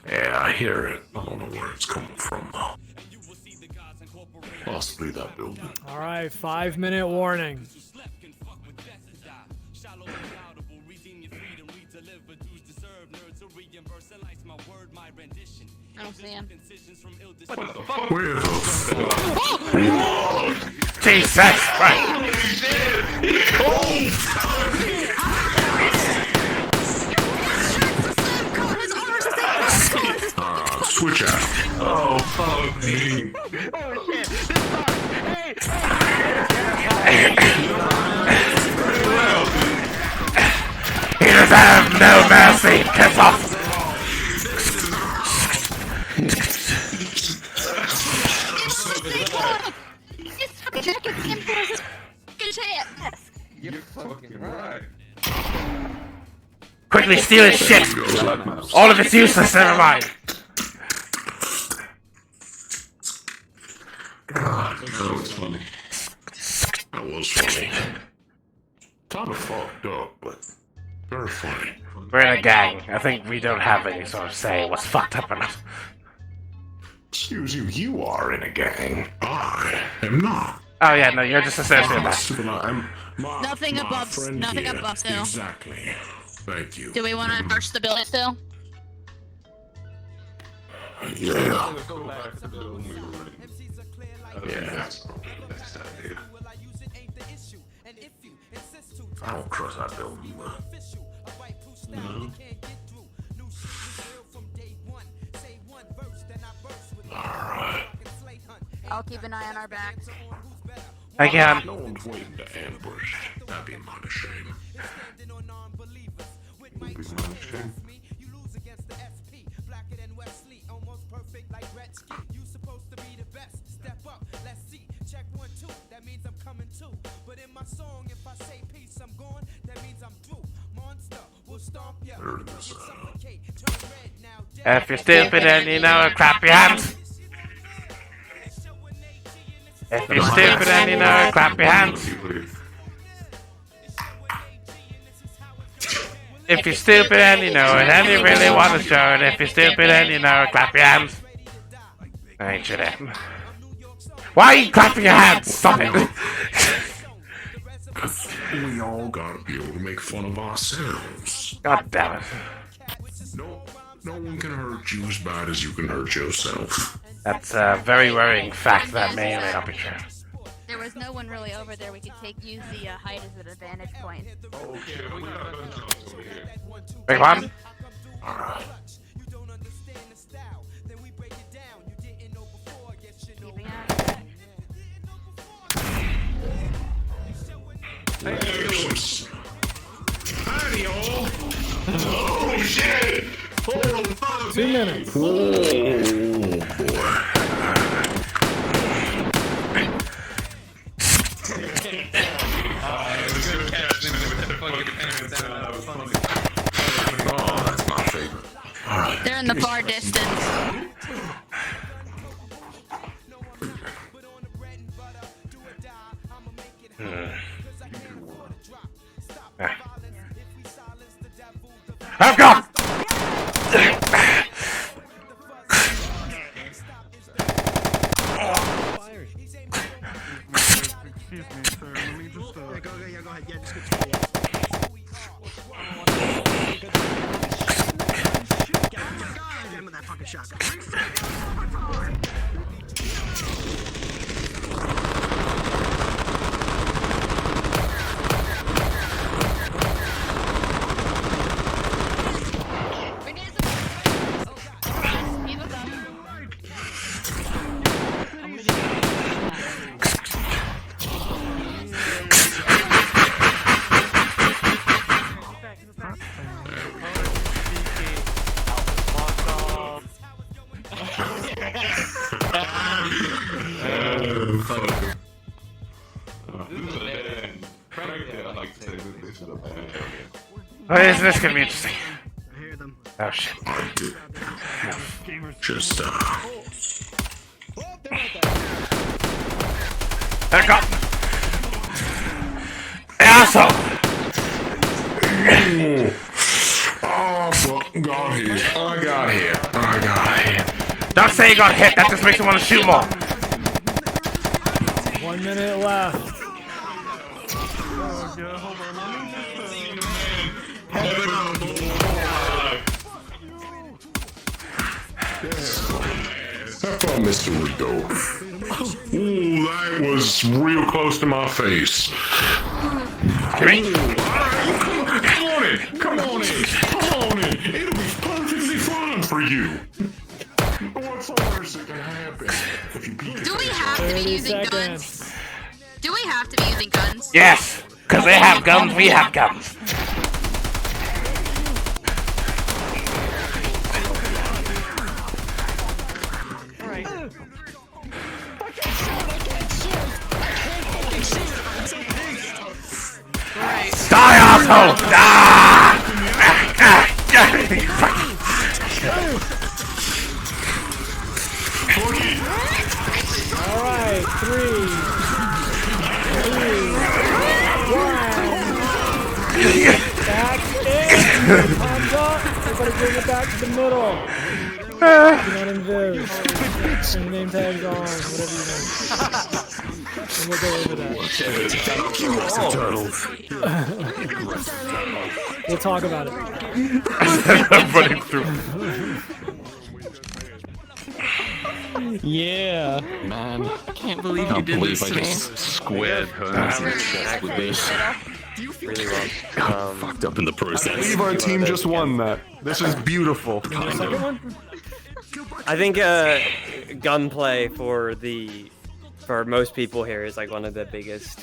Yeah, I hear it. I don't know where it's coming from though. Possibly that building. All right, 5-minute warning. I don't see him. Where the fuck? Jesus Christ! Switch out. Oh, fuck me. He deserves no mercy! Piss off! You're fucking right. Quickly steal his shit! All of it's useless, never mind. God, that was funny. That was funny. Kinda fucked up, but very funny. We're in a gang. I think we don't have any sort of say what's fucked up enough. Excuse you, you are in a gang. I am not. Oh yeah, no, you're just a sociopath. Nothing above, nothing here. above still. Exactly. Thank you. Do we want to burst the building still? Yeah. Yeah. I don't trust that building, but... No. Alright. I'll keep an eye on our back. I can. No one's waiting to ambush. That'd be a minor shame. Would be a minor shame. If you're stupid and you know it, clap your hands. If you're stupid and you know it, clap your hands. If you're stupid and you know it, and you really want to show it, if you're stupid and you know it, clap your hands. I ain't sure that. Why are you clapping your hands? Stop it. We all gotta be able to make fun of ourselves. God damn it. No one can hurt you as bad as you can hurt yourself. That's a very worrying fact that may or may not be true. There was no one really over there. We could use the height as an advantage point. Okay, we got guns over here. Big one? Alright. Howdy, y'all! Oh, shit! 2 minutes. Oh, that's my favorite. Alright. They're in the far distance. Oh God! Oh, this could be interesting. Oh shit. Just, There go! Asshole! Oh, fuck, got hit. I got hit. Don't say you got hit, that just makes me want to shoot more. 1 minute left. Have fun, Mr. Rico. Ooh, that was real close to my face. Come on in. It'll be perfectly fine for you. What's the worst that can happen if you beat Do we have to be using guns? Do we have to be using guns? Yes, because they have guns, we have guns. Die, asshole! Alright, 3, 2, 1. Back in! Time's up! Everybody bring it back to the middle. You're not invis. And your name tag's on, whatever you want. And we'll go over that. We'll talk about it. I'm running through. Yeah. Man, I can't believe you did this to me. Squid. Really well. Fucked up in the process. I believe our team just won that. This is beautiful. Second one? I think gunplay for the for most people here is like one of the biggest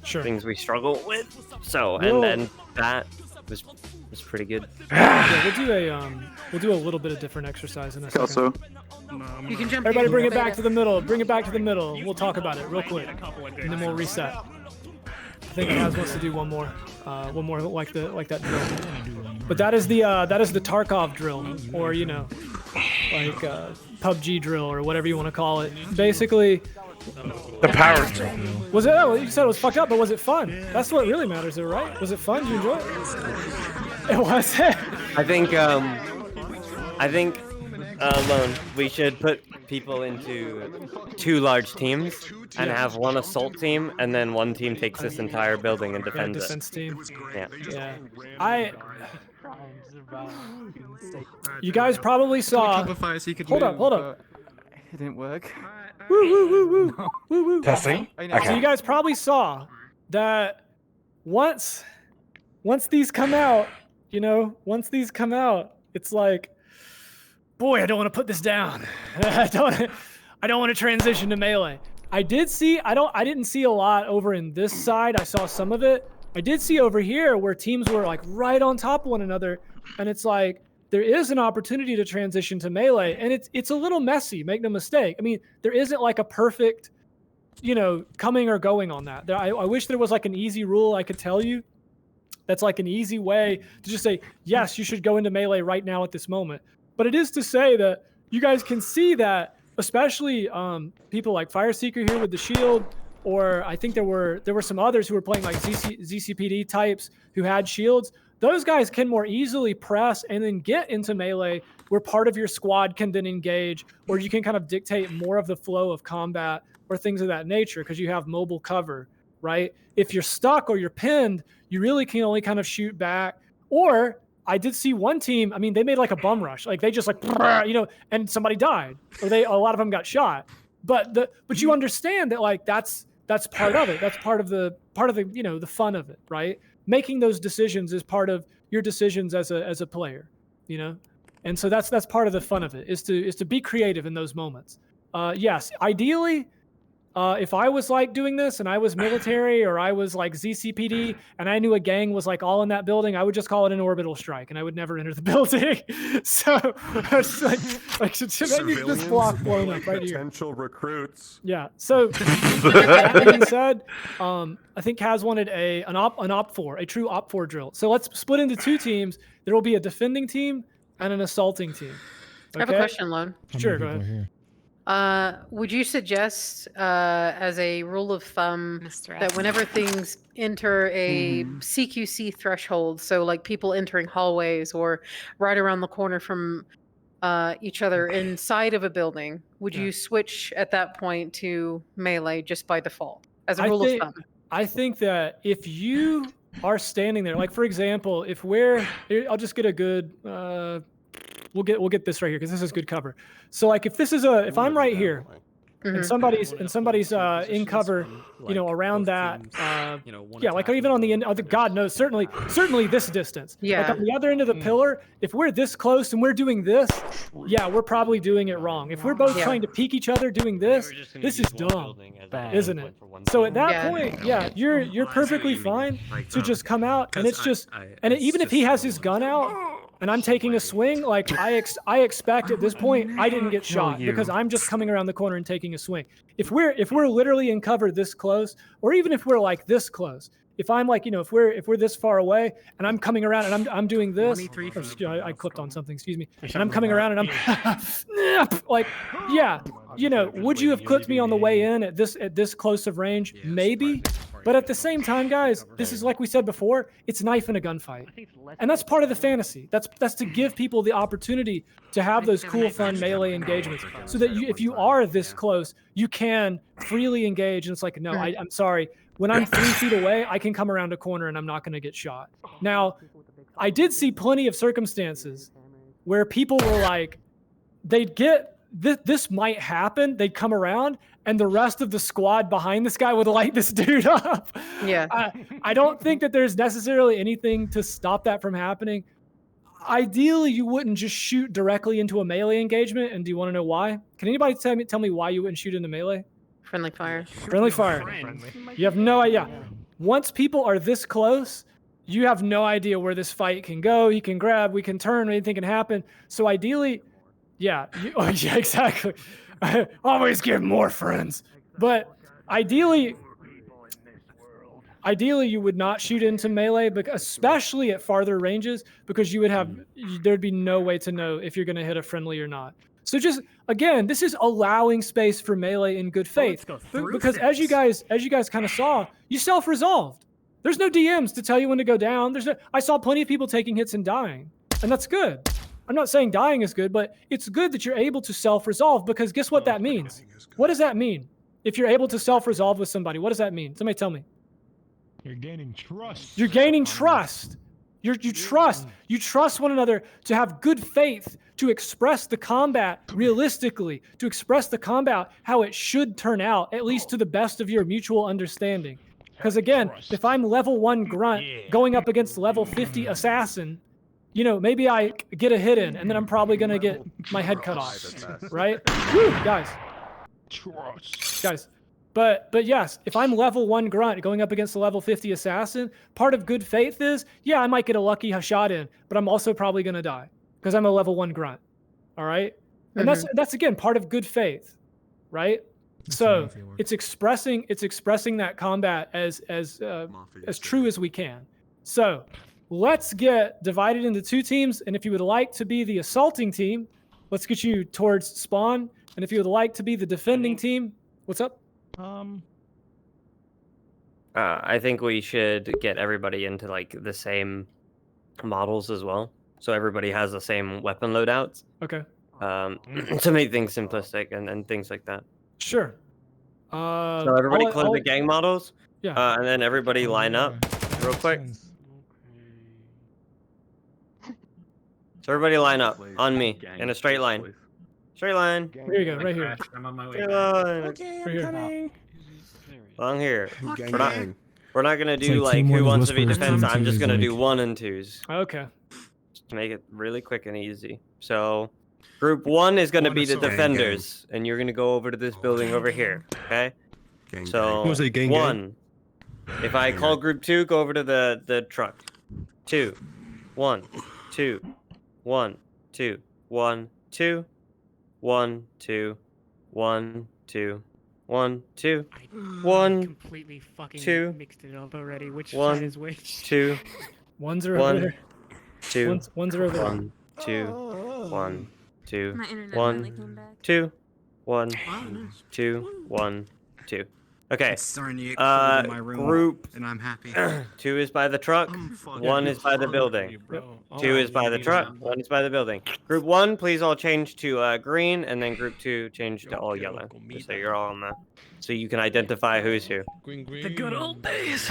things we struggle with. So Whoa. and that was pretty good. Yeah, we'll do a little bit of different exercise in a second. Also, You can jump. Everybody in. bring it back to the middle. Bring it back to the middle. We'll talk about it real quick, and then we'll reset. I think Kaz wants to do one more like that drill. But that is the Tarkov drill, or like PUBG drill, or whatever you want to call it. Basically, the power drill. Was it? Oh, you said it was fucked up, but was it fun? That's what really matters, though, right? Was it fun? Did you enjoy it? It was. I think Lone, we should put people into 2 large teams and have one assault team, and then one team takes this entire building and defends defense it. team. Yeah. You guys probably saw. Hold up. It didn't work. Woo. Testing. So you guys probably saw that once these come out, it's like, boy, I don't want to put this down. I don't want to transition to melee. I didn't see a lot over in this side. I saw some of it. I did see over here where teams were like right on top of one another, and it's like there is an opportunity to transition to melee, and it's a little messy, make no mistake. I mean, there isn't like a perfect, coming or going on that. I wish there was like an easy rule I could tell you that's like an easy way to just say, yes, you should go into melee right now at this moment. But it is to say that you guys can see that, especially people like Fireseeker here with the shield, or I think there were some others who were playing like ZCPD types who had shields. Those guys can more easily press and then get into melee, where part of your squad can then engage, or you can kind of dictate more of the flow of combat or things of that nature because you have mobile cover, right? If you're stuck or you're pinned, you really can only kind of shoot back. Or I did see one team, I mean, they made like a bum rush. Like they just like, and somebody died, or a lot of them got shot. But you understand that like that's part of it. That's part of the the fun of it, right? Making those decisions is part of your decisions as a player, and so that's part of the fun of it is to be creative in those moments. Yes, ideally, if I was like doing this and I was military or I was like ZCPD and I knew a gang was like all in that building, I would just call it an orbital strike and I would never enter the building. So it's like maybe this block blown up right here. Potential recruits. Yeah. So that being said, I think Kaz wanted an op 4, a true op 4 drill. So let's split into 2 teams. There will be a defending team and an assaulting team. Okay? I have a question, Lone. Sure, go ahead. Would you suggest, as a rule of thumb, that whenever things enter a CQC threshold, so like people entering hallways or right around the corner from each other inside of a building, would you switch at that point to melee just by default, as a rule of thumb? I think that if you are standing there, like for example, I'll just get a good. We'll get this right here because this is good cover. So like if I'm right here and somebody's in cover, around that, like even on the end, God knows, certainly this distance. Yeah. Like on the other end of the pillar, if we're this close and we're doing this, we're probably doing it wrong. If we're both trying to peek each other doing this is dumb, isn't it? So at that point, you're perfectly fine to just come out, and it's just, and even if he has his gun out, and I'm taking a swing, like I expect at this point I didn't get shot because I'm just coming around the corner and taking a swing. If we're literally in cover this close, or even if we're like this close, if I'm like if we're this far away and I'm coming around and I'm doing this, I clipped on something, excuse me, and I'm coming around and I'm like, would you have clipped me on the way in at this close of range? Maybe. But at the same time, guys, this is like we said before, it's knife in a gunfight. And that's part of the fantasy. That's to give people the opportunity to have those cool, fun melee engagements so that if you are this close, you can freely engage. And it's like, no, I'm sorry. When I'm 3 feet away, I can come around a corner and I'm not going to get shot. Now, I did see plenty of circumstances where people were like, they'd get, this might happen. They'd come around and the rest of the squad behind this guy would light this dude up. Yeah. I don't think that there's necessarily anything to stop that from happening. Ideally, you wouldn't just shoot directly into a melee engagement. And do you want to know why? Can anybody tell me why you wouldn't shoot into melee? Friendly fire. Friendly fire. You have no idea. Once people are this close, you have no idea where this fight can go. You can grab, we can turn, anything can happen. So ideally, yeah, yeah, exactly. Always get more friends. But ideally, you would not shoot into melee, especially at farther ranges, because there'd be no way to know if you're going to hit a friendly or not. So just, again, this is allowing space for melee in good faith. Because as you guys kind of saw, you self-resolved. There's no DMs to tell you when to go down. I saw plenty of people taking hits and dying, and that's good. I'm not saying dying is good, but it's good that you're able to self-resolve, because guess what that means? What does that mean? If you're able to self-resolve with somebody, what does that mean? Somebody tell me. You're gaining trust. You're gaining trust. You trust one another to have good faith, to express the combat realistically, to express the combat how it should turn out, at least to the best of your mutual understanding. Because again, if I'm level 1 grunt going up against level 50 assassin, maybe I get a hit in, and then I'm probably gonna get my head cut off, right? Woo, guys. Guys. But yes, if I'm level 1 grunt going up against a level 50 assassin, part of good faith is, yeah, I might get a lucky shot in, but I'm also probably gonna die because I'm a level 1 grunt. All right, and that's again part of good faith, right? So it's expressing that combat as true as we can. So let's get divided into 2 teams, and if you would like to be the assaulting team, let's get you towards spawn, and if you would like to be the defending team, what's up? I think we should get everybody into like the same models as well, so everybody has the same weapon loadouts. Okay. To make things simplistic and things like that. Sure. So everybody close the gang models. Yeah. And then everybody line up real quick. So everybody line up on me in a straight line. Straight line. Here you go, right here. I'm on my way. Okay, I'm coming. Along here. Gang. We're not gonna do It's like like Team who One wants to be Whispers, defense. Team I'm Two just is gonna do like- 1 and 2s. Okay. Just to make it really quick and easy. So group 1 is gonna be the defenders, and you're gonna go over to this building over here. Okay. So Was it gang, 1. If I call group 2, go over to the truck. 2. 1. 2. 1. 2. 1. 2. 1, 2, 1, 2, 1, 2, 1, completely fucking 2, mixed it up already. Which 1, side is which? 2, Ones are 1, over there. 2, Ones are over there. 1, 2, 1, 2, My internet 1, finally came back. 2, 1, 2, 1, 2. Okay. It's starting to get cold in my room, Group and I'm happy. 2 is by the truck. 1 is by the building. 2 is by the truck. 1 is by the building. Group 1, please all change to green, and then group 2 change to all yellow. Just so you're all on that. So you can identify who's who. The good old days.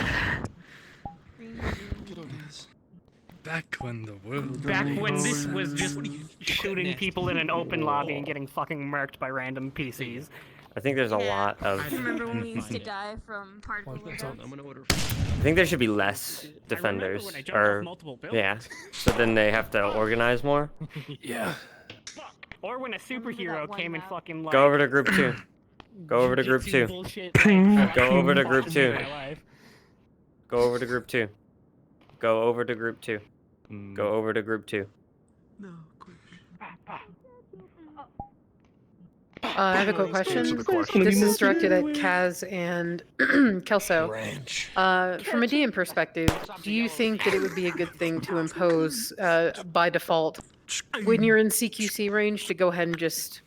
Back when the world. Back when this was just shooting people in an open lobby and getting fucking murked by random PCs. I think there's a lot of. I remember when we used to die from particle loadouts. I think there should be less defenders, or yeah. So then they have to organize more. Yeah. Or when a superhero came and fucking like. Go over to group 2. Go over to group 2. Go over to group 2. Go over to group 2. Go over to group 2. Go over to group 2. I have a quick question. This is directed at Kaz and Kelso. From a DM perspective, do you think that it would be a good thing to impose by default when you're in CQC range to go ahead and just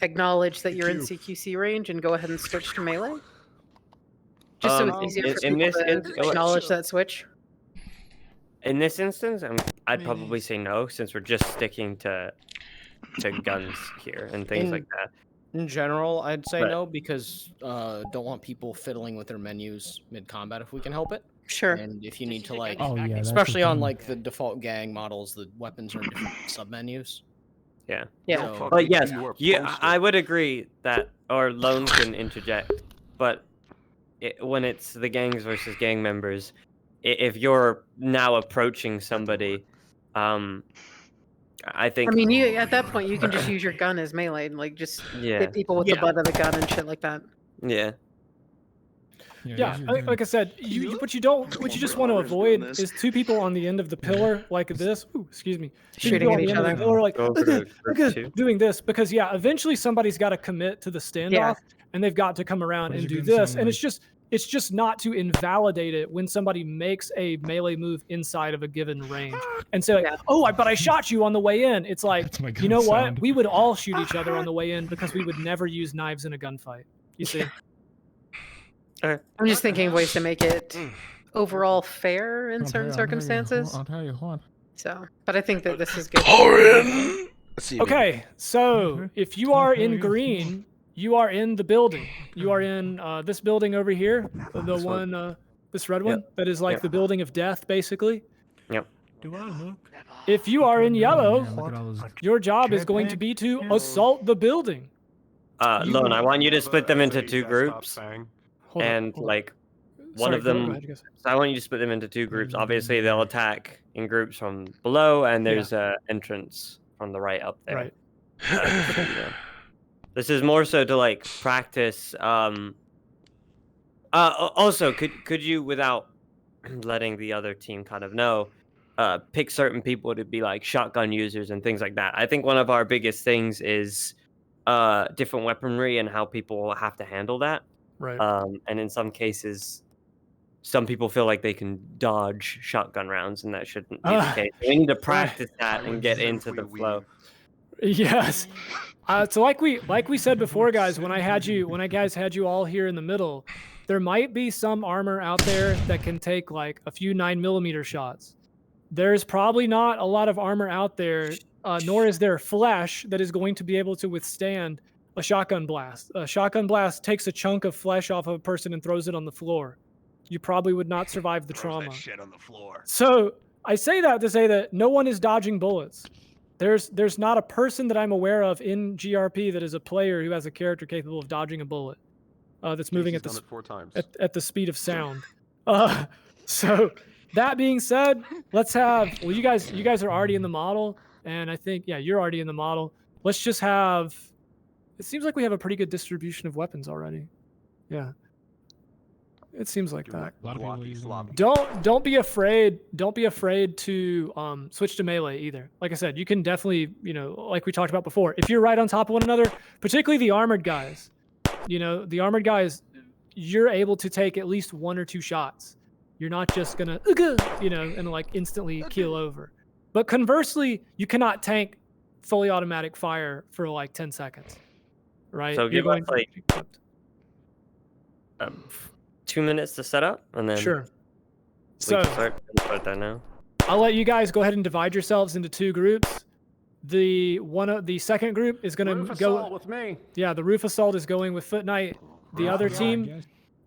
acknowledge that you're in CQC range and go ahead and switch to melee? Just so it's easier for people to acknowledge that switch? In this instance, I'd probably say no, since we're just sticking to guns here and things like that. In general, I'd say Right. no, because don't want people fiddling with their menus mid-combat if we can help it. Sure. And if you need to like, Oh, yeah, that's especially the on thing. like the default gang models, the weapons are in different sub-menus. Yeah. Yeah. So- But yes, I would agree that, or Lone can interject, but when it's the gangs versus gang members, if you're now approaching somebody, I think. I mean, you at that point you can just use your gun as melee, and like just Yeah. hit people with the butt of the gun and shit like that. Yeah. Yeah, like I said, what you just want to avoid is two people on the end of the pillar like this. Ooh, excuse me. Two Shooting people at on the each end of the other. pillar like Go for the group two. doing this because eventually somebody's got to commit to the standoff and they've got to come around and do this, and it's just not to invalidate it when somebody makes a melee move inside of a given range and say, but I shot you on the way in. It's like, you know what? We would all shoot each other on the way in because we would never use knives in a gunfight. You see? I'm just thinking of ways to make it overall fair in certain circumstances. I'll tell you what. So, but I think that this is good. Okay, so if you are in green, you are in the building. You are in this building over here, the one, this red one, that is like the building of death, basically. Yep. If you are in yellow, your job is going to be to assault the building. Lone, I want you to split them into two groups. And like one of them, so I want you to split them into two groups. Obviously, they'll attack in groups from below, and there's a entrance from the right up there. Right. This is more so to like practice. Also, could you, without letting the other team kind of know, pick certain people to be like shotgun users and things like that? I think one of our biggest things is different weaponry and how people have to handle that. Right. And in some cases, some people feel like they can dodge shotgun rounds, and that shouldn't be the case. We need to practice that and get into the flow. Yes. So like we said before, guys, when guys had you all here in the middle, there might be some armor out there that can take like a few 9mm shots. There's probably not a lot of armor out there, nor is there flesh that is going to be able to withstand a shotgun blast. A shotgun blast takes a chunk of flesh off of a person and throws it on the floor. You probably would not survive the trauma. That shit on the floor. So I say that to say that no one is dodging bullets. There's not a person that I'm aware of in GRP that is a player who has a character capable of dodging a bullet. That's moving at the speed of sound. So that being said, let's have. Well, you guys are already in the model, and I think you're already in the model. Let's just have. It seems like we have a pretty good distribution of weapons already. Yeah. It seems like that. Don't be afraid. Don't be afraid to switch to melee either. Like I said, you can definitely, like we talked about before, if you're right on top of one another, particularly the armored guys, you're able to take at least 1 or 2 shots. You're not just gonna, and like instantly keel over. But conversely, you cannot tank fully automatic fire for like 10 seconds. Right. So give us like 2 minutes to set up, and then sure. So start that now. I'll let you guys go ahead and divide yourselves into 2 groups. The second group is going to go with me. Yeah, the roof assault is going with Foot Knight. The other team,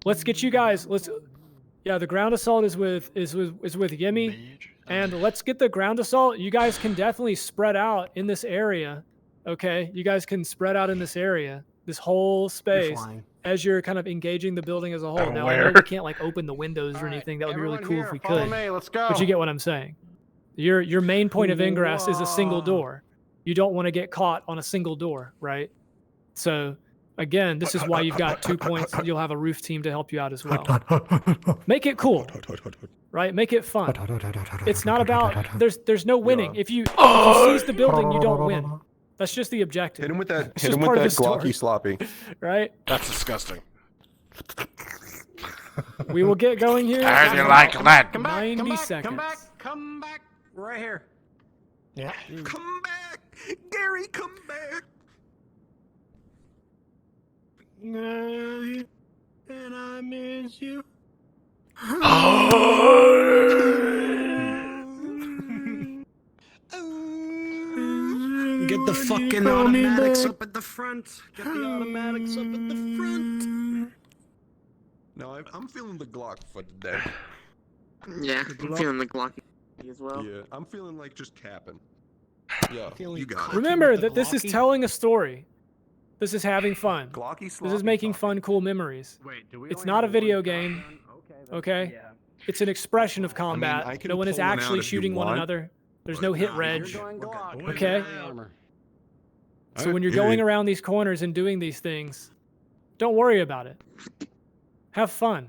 let's get you guys. The ground assault is with Yimmy, and let's get the ground assault. You guys can definitely spread out in this area. Okay, you guys can spread out in this area, this whole space, as you're kind of engaging the building as a whole. Now, I know we can't like open the windows or anything. That would be really cool if we could. Let's go. But you get what I'm saying. Your main point of ingress is a single door. You don't want to get caught on a single door, right? So, again, this is why you've got 2 points. You'll have a roof team to help you out as well. Make it cool, right? Make it fun. It's not about there's no winning. If you seize the building, you don't win. That's just the objective. Hit him with that. It's Hit just him with part of that the story. glocky sloppy. Right? That's disgusting. We will get going here. How do you like that? 90 seconds. Come back, right here. Yeah. Come back, Gary. Come back. And I miss you. Get the fucking automatics up at the front. Get the automatics up at the front. No, I'm feeling the Glock for today. Yeah, I'm feeling the Glocky as well. Yeah, I'm feeling like just capping. Yeah, you got it. Remember that this is telling a story. This is having fun. This is making fun, cool memories. It's not a video game. Okay? It's an expression of combat. No one is actually shooting one another. There's no hit reg. Okay? So when you're going around these corners and doing these things, Don't worry about it. Have fun.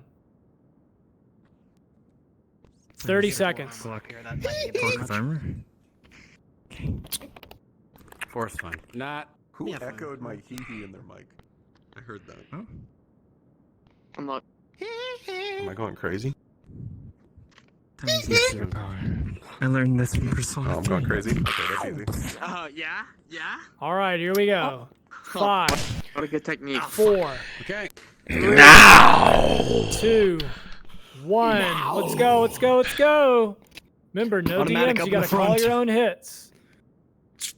30 seconds. Fourth timer. Fourth time. Not. Who echoed my hee-hee in their mic? I heard that. Huh? I'm not. Am I going crazy? Time's a superpower. I learned this from Persona. Oh, I'm going crazy? Okay, that's easy. Yeah? Yeah? All right, here we go. 5. What a good technique. 4. Okay. 3, 2, 1. Let's go, let's go, let's go. Remember, no Automatic DMs. up You in gotta the call front. your own hits.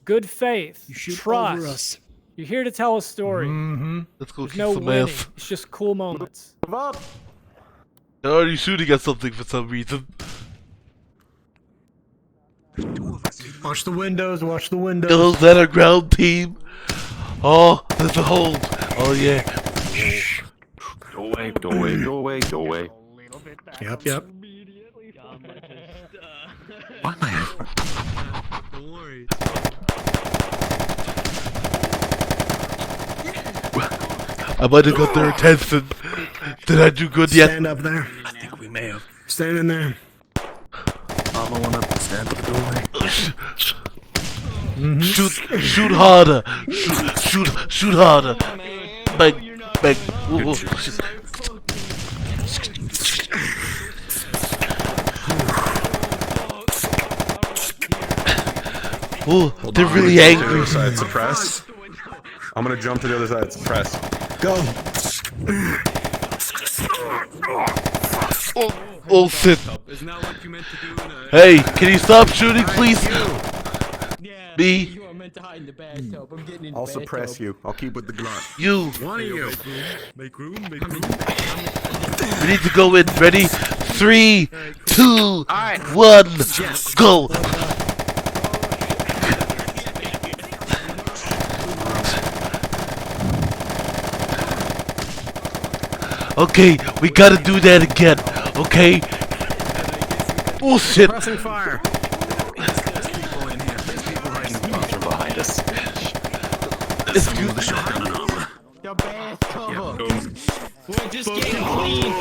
Good faith. You shoot trust. over us. You're here to tell a story. Let's go There's kick no some winning. ass. It's just cool moments. Move up. They're already shooting at something for some reason. Watch the windows. Watch the windows. Those that are ground team. Oh, there's a hold. Oh yeah. Go away, go away, go away, go away. Yep, yep. Why am I? Don't worry. I might have got their attention. Did I do good yet? Stand up there. I think we may have. Stand in there. I want to stand up the doorway. Shoot harder. Shoot harder. Bang, bang. Ooh, shit. Ooh, they're really angry. To the other side, suppress. I'm gonna jump to the other side, suppress. Go. Oh shit. Hey, can you stop shooting, please? Me? I'll suppress you. I'll keep with the Glock. You. One of you. Make room. Make room. We need to go in. Ready? 3, 2, 1, go. Okay, we gotta do that again. Okay. Oh shit. Pressing fire. Behind us. Excuse me. Your bad cover. We're just getting clean.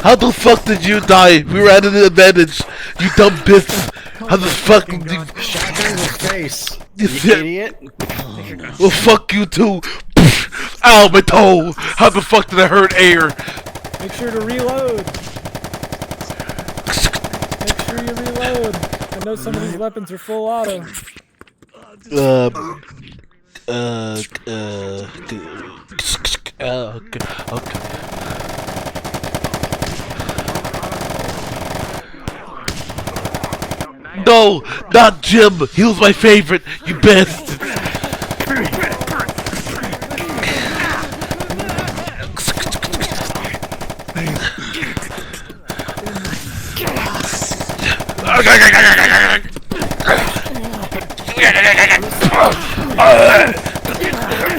How the fuck did you die? We were at an advantage. You dumb bitch. How the fuck did you... Shotgun in the face. You You idiot. Well, fuck you too. Ow, my toe. How the fuck did I hurt air? Make sure to reload. Make sure you reload. I know some of these weapons are full auto. Okay. No, not Jim. He was my favorite. You bastard.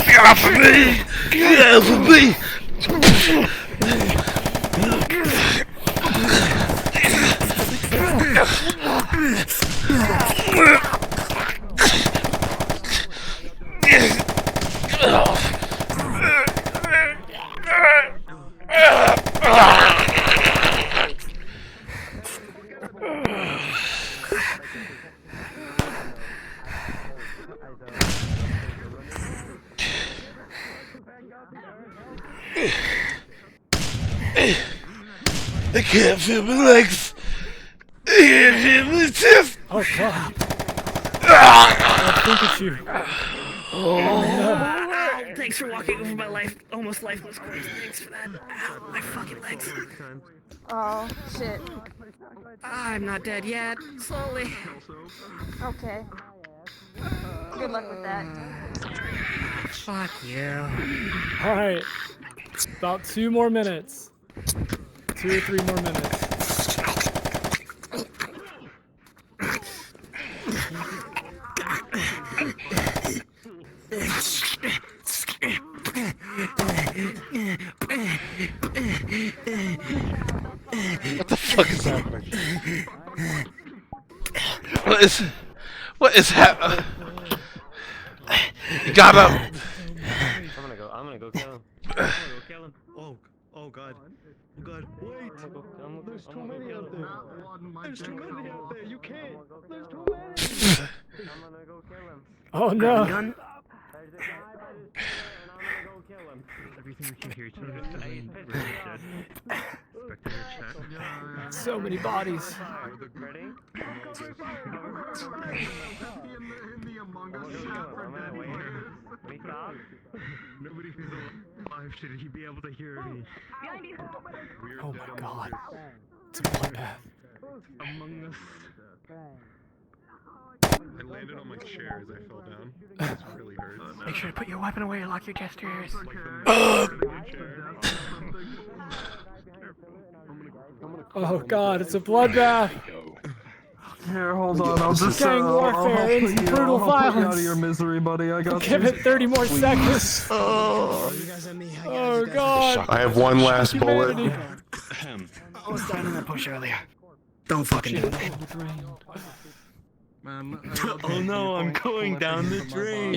Get off of me! Get off of me! I can't feel my legs. I can't feel my chest. Oh god. I think it's you. Oh, thanks for walking over my life, almost lifeless corpse. Thanks for that. Ow, my fucking legs. Oh, shit. I'm not dead yet. Slowly. Okay. Good luck with that. Fuck you. Alright. About 2 more minutes. 2 or 3 more minutes. What the fuck is happening? What is happening? He got up. I'm gonna go kill him. I'm gonna go kill him. Oh god. Oh god. Wait. There's too many out there. There's too many out there. You can't. There's too many. I'm gonna go kill him. Oh no. Everything we can hear each other. So many bodies. Ready? Nobody who's alive should he be able to hear me. Oh my god. It's a bloodbath. Among Us. I landed on my chair as I fell down. This really hurts. Make sure to put your weapon away and lock your chest ears. Oh god, it's a bloodbath. Here, hold on. I'll just gang warfare, I'll it's put you- brutal I'll help you out violence. of your misery, buddy. I got Give you. it 30 more seconds. Oh, you guys and me. Oh god. I have one last bullet. Humanity. I was down in that push earlier. Don't fucking do it. Man, Oh no, I'm going down the drain.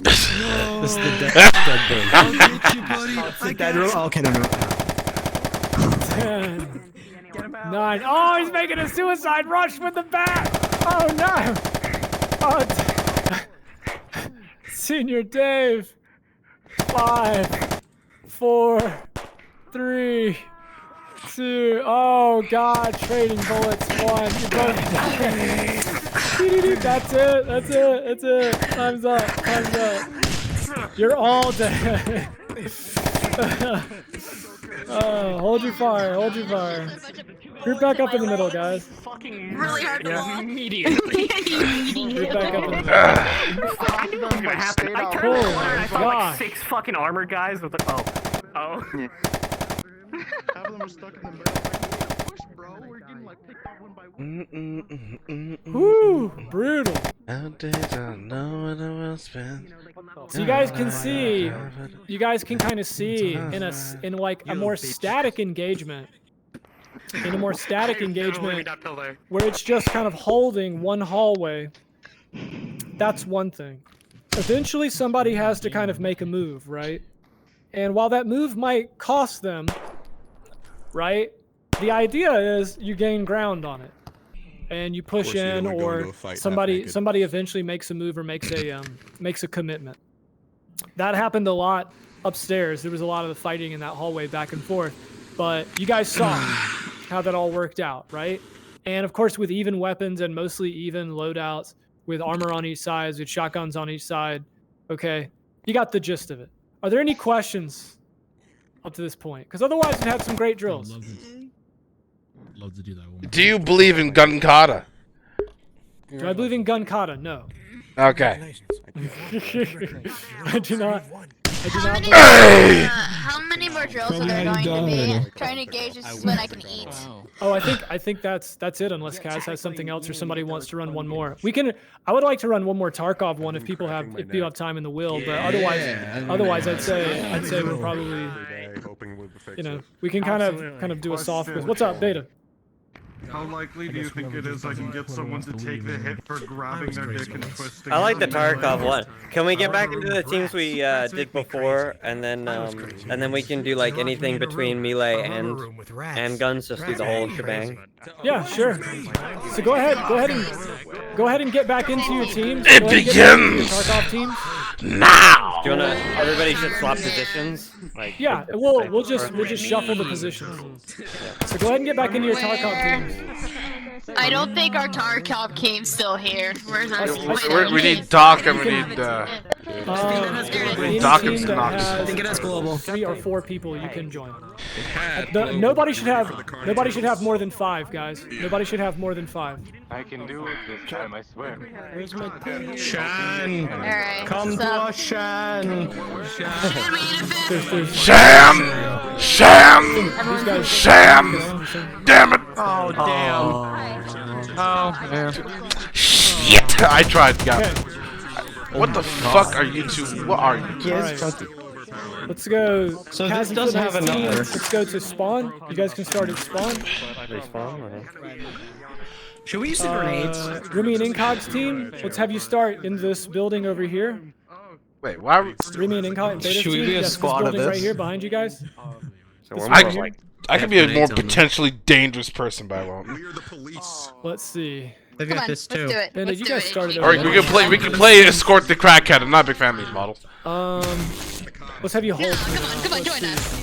This is the dead brain. I'll get you, buddy. It's the dead room. Okay, no. 10, 9. Oh, he's making a suicide rush with the bat. Oh no. Oh, Senior Dave. 5, 4, 3, 2. Oh god, trading bullets. 1. You both died. That's it. That's it. That's it. Time's up. Time's up. You're all dead. Hold your fire. Hold your fire. Group back up in the middle, guys. Really hard to walk. Immediately. Group back up in the middle. I knew that was gonna happen. I turned the corner and I saw God. like 6 fucking armored guys with like, oh. Half of them are stuck in the middle. Push, bro. We're getting like picked off one by one. Woo! Brutal. How did I know what I will spend? So you guys can see, you guys can kind of see in like a more static engagement, in a more static engagement where it's just kind of holding one hallway. That's one thing. Eventually somebody has to kind of make a move, right? And while that move might cost them, right? The idea is you gain ground on it. And you push you in, don't wanna go or into a fight half somebody naked. eventually makes a move or makes a commitment. That happened a lot upstairs. There was a lot of the fighting in that hallway back and forth, but you guys saw how that all worked out, right? And of course, with even weapons and mostly even loadouts, with armor on each side, with shotguns on each side, okay, you got the gist of it. Are there any questions up to this point? Because otherwise, we'd have some great drills. Love to do that one. Do you believe in gun kata? Do I believe in gun kata? No. Okay. I do not. I do not. How many more drills are there going to be? I'm trying to gauge this is when I can eat. Oh, I think that's it. Unless Kaz has something else or somebody wants to run one more. We can. I would like to run one more Tarkov one if people have time in the will. But otherwise, I'd say we're probably. You know, we can kind of do a soft. What's up, Beta? How likely do you think it is I can get someone to take the hit for grabbing their dick and twisting? I like the Tarkov one. Can we get back into the teams we did before, and then we can do like anything between melee and guns, just do the whole shebang. Yeah, sure. So go ahead and get back into your teams. It Go ahead and get back into your begins Tarkov teams. now. Do you wanna? Everybody should swap positions. Like Yeah, we'll just shuffle the positions. So go ahead and get back into your Tarkov teams. I don't think our Tarkov team's still here. Where's our? We need Doc and we need Any Doc team and that Knox. has 3 or 4 people, you can join. Nobody should have more than 5, guys. Nobody should have more than 5. I can do it this time, I swear. Where's my Shan! Alright. Come to us, Shan! Sham! Damn it! Oh, damn. Oh, man. Shit! I tried, guys. What the fuck are you two? What are you? Alright. Let's go. So Kaz this and does Footnotes have another- teams. Let's go to spawn. You guys can start at spawn. Respawn? Okay. Should we use the grenades? Remy and Incog's team, let's have you start in this building over here. Wait, why? Are we... Remy and Incog, Beta's Should we team, be a yes, squad this of building right this? here behind you guys. So we're I, more like I could be a more potentially dangerous person, but I won't. We're the police. Let's see. They've Come got on, this let's too. do it. Beta, Let's you do guys it. started All right, over we can play escort the crackhead. I'm not a big fan of these models. Let's have you hold. Come on, join us.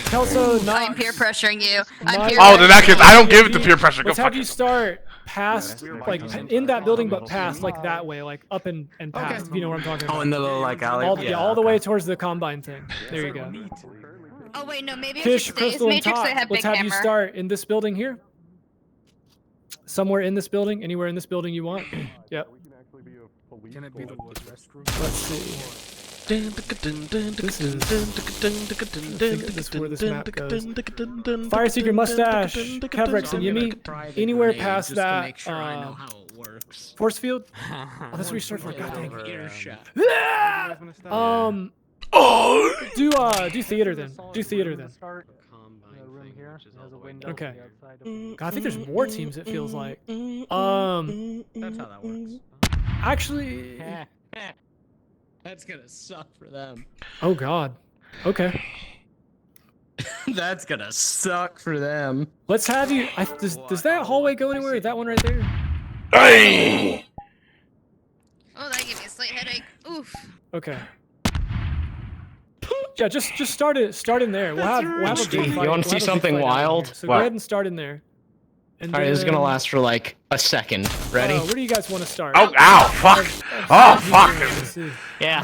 Kelso, I'm not. peer pressuring you. I'm not- peer Oh, then that pressuring case, you. I don't give it the peer pressure. Go Let's fuck have you it. start past, like in that building, but past, like that way, like up and past. If you know what I'm talking about. Oh, in the little like alley. All the way towards the combine thing. There you go. Oh wait, no, maybe I Kish, should stay as Crystal, and Matrix. Todd, I have let's big have hammer. you start in this building here. Somewhere in this building, anywhere in this building you want. Yep. Can it be the restroom? Let's see. This is. This is where this map goes. Fire Seeker Mustache, Kevrex, and Yumi. Anywhere past that force field. Oh, that's where you start for. God dang. Do theater then. Do theater then. Okay. God, I think there's more teams. It feels like. That's how that works. Actually. That's gonna suck for them. Oh God. Okay. That's gonna suck for them. Let's have you. Does that hallway go anywhere? That one right there. Hey! Oh, that gave me a slight headache. Oof. Okay. Yeah, just start it. Start in there. We'll have a big fight. You want to see something wild? So go ahead and start in there. And All right, this is gonna then- last for like a second. Ready? Where do you guys want to start? Oh, ow, fuck. Oh, fuck. Yeah.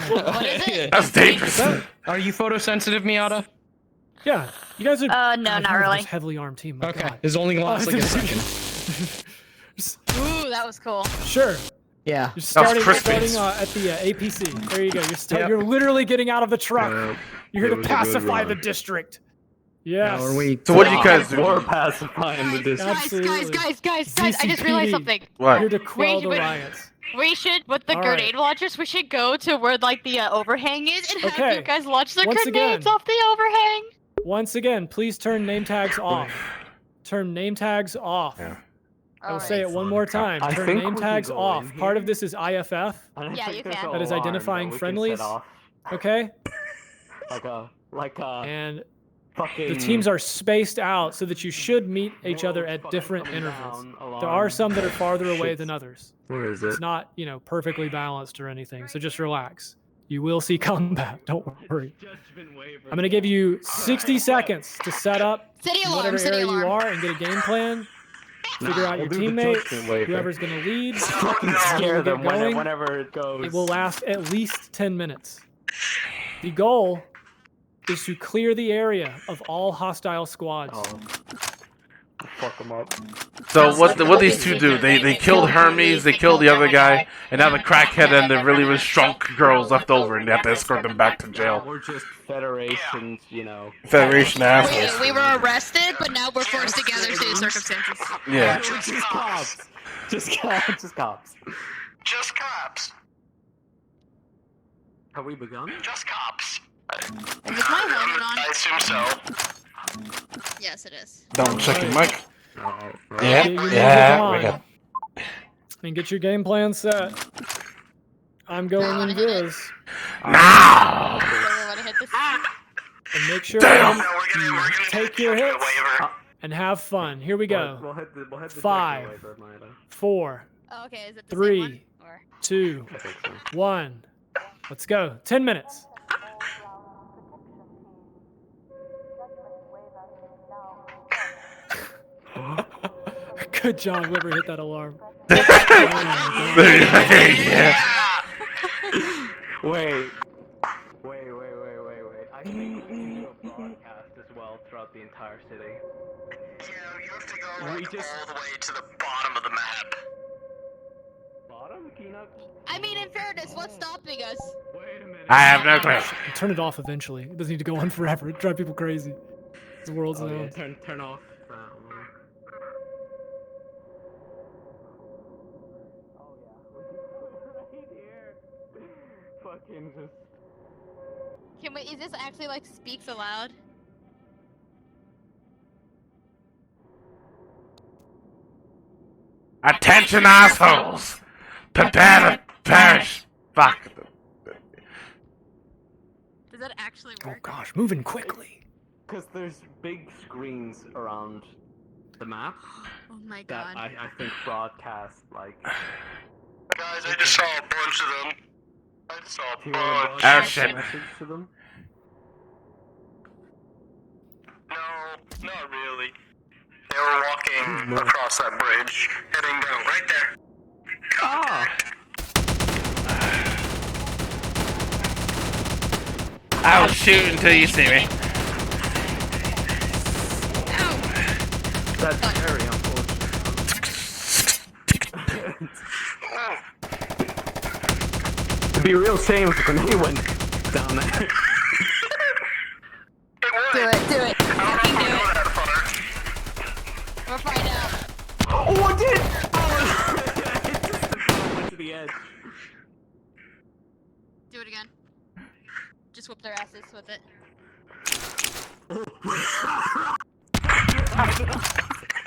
That's dangerous. Are you photosensitive, Miata? Yeah, you guys are. No, God, not you're really. this heavily armed team. My Okay. God. This only lasts like a second. Ooh, that was cool. Sure. Yeah. You're starting crispy. at the APC. There you go. You're literally getting out of the truck. You're here to pacify the district. Yes. How are we? So what do you guys do? More pacifying the district. Absolutely. Guys, I just realized something. What? Here to quell the Wait. riots. We should, with the All grenade right. launchers, we should go to where like the overhang is and have Okay. you guys launch the Once grenades again. off the overhang. Once again, please turn name tags off. Turn name tags off. Yeah. I will say it one more time. I Turn think name we tags can go off. in Part here. of this is IFF. Yeah, you can. That is identifying friendlies. Okay? Like a And fucking. the teams are spaced out so that you should meet each other at different intervals. There are some that are farther away than others. Where is it? It's not, perfectly balanced or anything. So just relax. You will see combat. Don't worry. I'm going to give you 60 seconds to set up City in alarm, whatever city area you alarm. are and get a game plan. Figure out your teammates, whoever's going to lead. Fucking how scare we'll them get going. whenever it goes. It will last at least 10 minutes. The goal is to clear the area of all hostile squads. Fuck them up. So what these two do? They killed Hermes, they killed the other guy, and now the crackhead and the really shrunk girls left over, and they have to escort them back to jail. We're just federations, Federation assholes. We were arrested, but now we're forced together due to circumstances. Yeah. Just cops. Just cops. Just cops. Have we begun? Just cops. Is this my helmet on? I assume so. Yes, it is. Double check your mic. Get your music on. we got. And get your game plan set. I'm going in this. Now. And make sure Damn. you take your hits and have fun. Here we go. We'll hit the 5, waiver, Mida. 4, Oh, okay, is it the same one? 3, Or... 2, I think so. 1. Let's go. 10 minutes. Good job, whoever hit that alarm. Yeah. Wait. I think we can do a broadcast as well throughout the entire city. Yeah, you have to go all the way to the bottom of the map. Bottom? Peanut? I mean, in fairness, what's stopping us? Wait a minute. I have no clue. Turn it off eventually. It doesn't need to go on forever. It drive people crazy. The world's Oh, now. yeah, turn off that one. Oh yeah. Right here. Fucking just. Can we? Is this actually like speaks aloud? Attention, assholes! Prepare to perish. Fuck. Does that actually work? Oh gosh, moving quickly. Because there's big screens around the map Oh my that god. I think broadcast like. Guys, I just saw a bunch of them. I just saw a Do you want to bunch. Oh shit. message to them? No, not really. They were walking across that bridge, heading down right there. I'll shoot until you see me. That's very unfortunate. It'd be a real shame if he went down there. Do it. Fucking do it. We'll find out. Oh, I did! Went to the edge. Do it again. Just whoop their asses with it.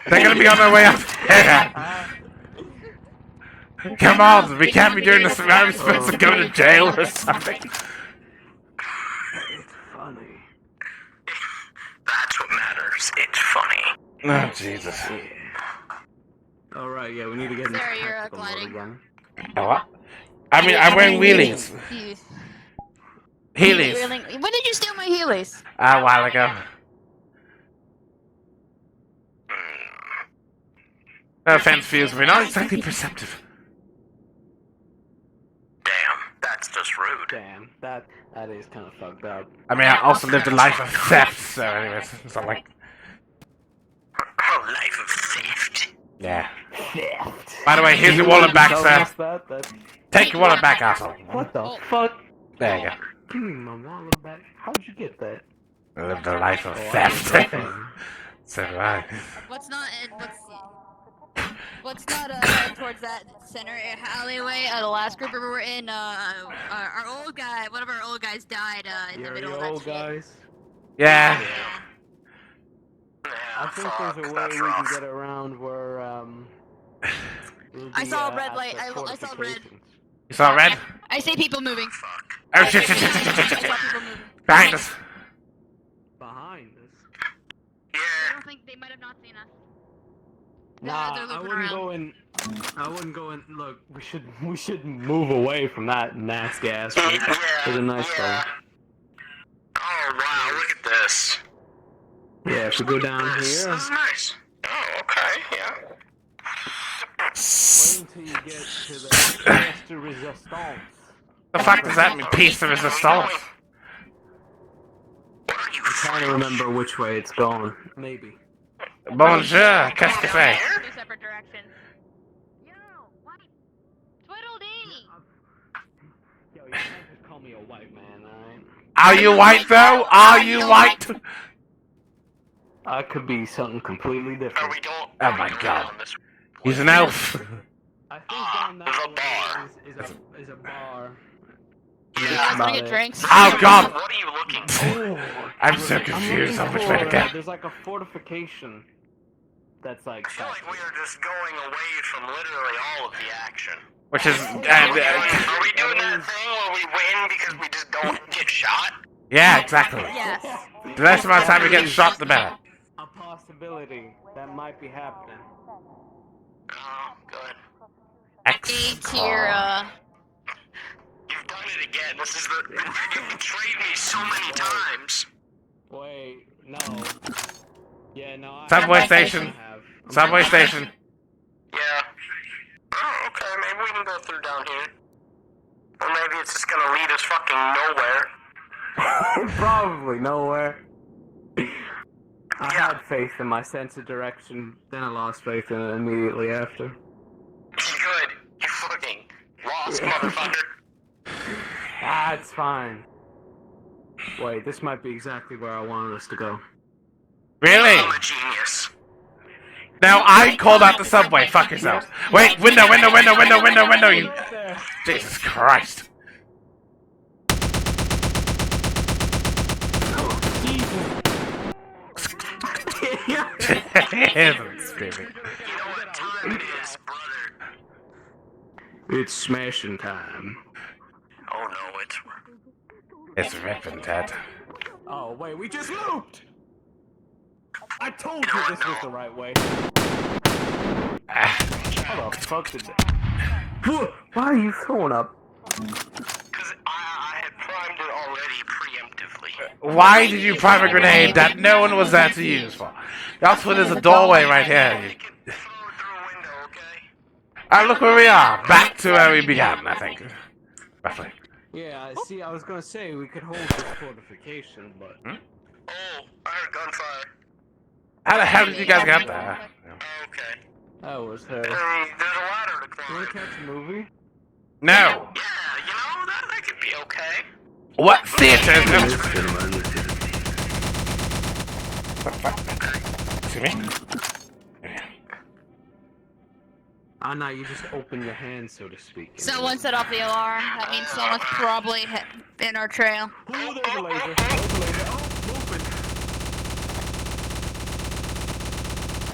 They're gonna be on their way up. Come on, we can't be doing this. Are we supposed to go to jail or something? Funny. That's what matters. It's funny. Oh Jesus. Alright, yeah, we need to get into Sarah, you're tactical mode gliding. again. Oh, what? I mean, I'm wearing wheelies. Heelys. When did you steal my Heelys? A while ago. No offense, Fuse, we're not exactly perceptive. Damn, that's just rude. Damn, that is kind of fucked up. I mean, I also lived a life of theft, so anyways, it's not like... A life of theft. Yeah. Theft. By the way, here's your wallet back, sir. That. Take your wallet back, asshole. What the fuck? There you go. Give me my wallet back. How'd you get that? I lived a life of theft. So do I. What's not towards that center alleyway? The last group we were in, our old guy, one of our old guys died in the middle of that shit. Guys. Yeah. I think there's a way we can get around where I saw a red light. I saw red. You saw red? I see people moving. Oh shit, shit, shit, shit, shit, shit, shit. Behind us. behind us. I don't think they might have not seen us. Nah, they're I looking wouldn't around. go in. I wouldn't go in. Look, we should move away from that nasty ass. It's a nice fellow. Oh wow, look at this. Yeah, if we go down This here. is nice. Oh, okay, yeah. Wait until you get to the pièce de résistance. The fuck does that mean? Piece of resistance? What are you I'm trying to remember which way it's going. Maybe. Bonjour, qu'est-ce que c'est? Two separate directions. Yo, what? Twiddledee! Yo, you can't just call me a white man, alright? Are you white though? Are you white? I could be something completely different. Oh my god. He's an elf. I think down that bar is a bar. You guys wanna get drinks? Oh god. What are you looking for? I'm so confused on which way to go. There's like a fortification that's like. I feel like we are just going away from literally all of the action. Which is... Are we doing that thing where we win because we just don't get shot? yeah, exactly. Yes. The less amount of time we get shot, the better. A possibility that might be happening. Oh, good. A tier, You've done it again. This is the. You've betrayed me so many times. Wait, no. Yeah, no. Subway station. Subway station. Yeah. Oh, okay. Maybe we can go through down here. Or maybe it's just gonna lead us fucking nowhere. Probably nowhere. I had faith in my sense of direction, then I lost faith in it immediately after. Good. You fucking lost, motherfucker. Ah, it's fine. Wait, this might be exactly where I wanted us to go. Really? I'm a genius. Now I called out the subway. Fuck yourself. Wait, window, window, window, window, window, window. You... Jesus Christ. You know what time it is, brother. It's smashing time. Oh no, It's ripping, Ted. Oh wait, we just looped. I told you this was the right way. How the fuck did that? Why are you throwing up? I had primed it already preemptively. Why did you prime a grenade that no one was there to use for? That's where there's a doorway right here. And look where we are. Back to where we began, I think. Roughly. Yeah, see, I was gonna say we could hold this fortification, but... Oh, I heard gunfire. How the hell did you guys get there? Okay. That was her. There's a ladder to climb. You wanna catch a movie? No. Yeah, you know, that could be okay. What theater? See me? Anna, you just open your hand, so to speak. Someone set off the alarm. That means someone's probably in our trail. Oh, there's a laser. There's a laser. Oh, moving.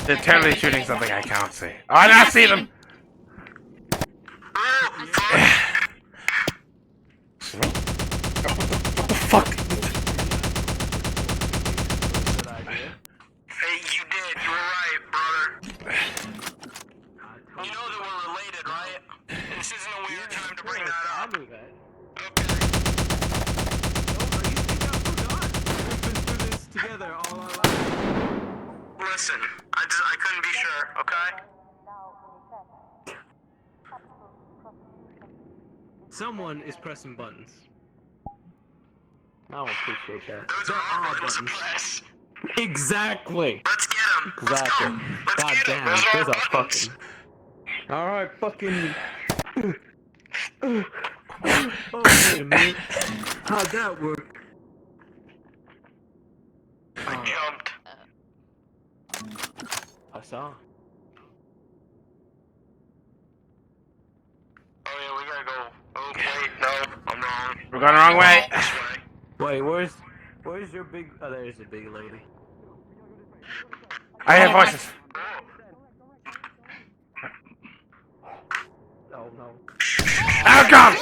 They're totally shooting something I can't see. Oh, I now see them! What the fuck? Hey, you did. You were right, brother. You know that we're related, right? This isn't a weird time to bring that up. I knew that. Together all our lives. Listen, I couldn't be sure, okay? Someone is pressing buttons. I don't appreciate that. Those are buttons. Exactly. Let's get them. Exactly. God Let's damn, get 'em. Those those are are fucking. Alright, fucking. Oh, wait a minute. How'd that work? I jumped. I saw. Oh yeah, we gotta go. Oh wait, no, I'm wrong. We're going the wrong way. Wait, where's your big? Oh, there's the big lady. I hear voices. Oh no. Oh god!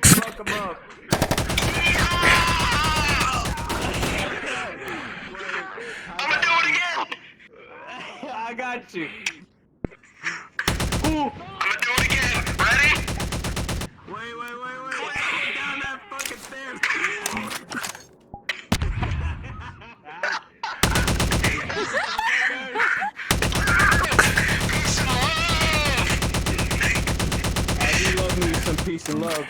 Fuck him up. I'm gonna do it again. I got you. Ooh. I'm gonna do it again. Ready? Wait. Down that fucking stairs. I do love me some peace and love.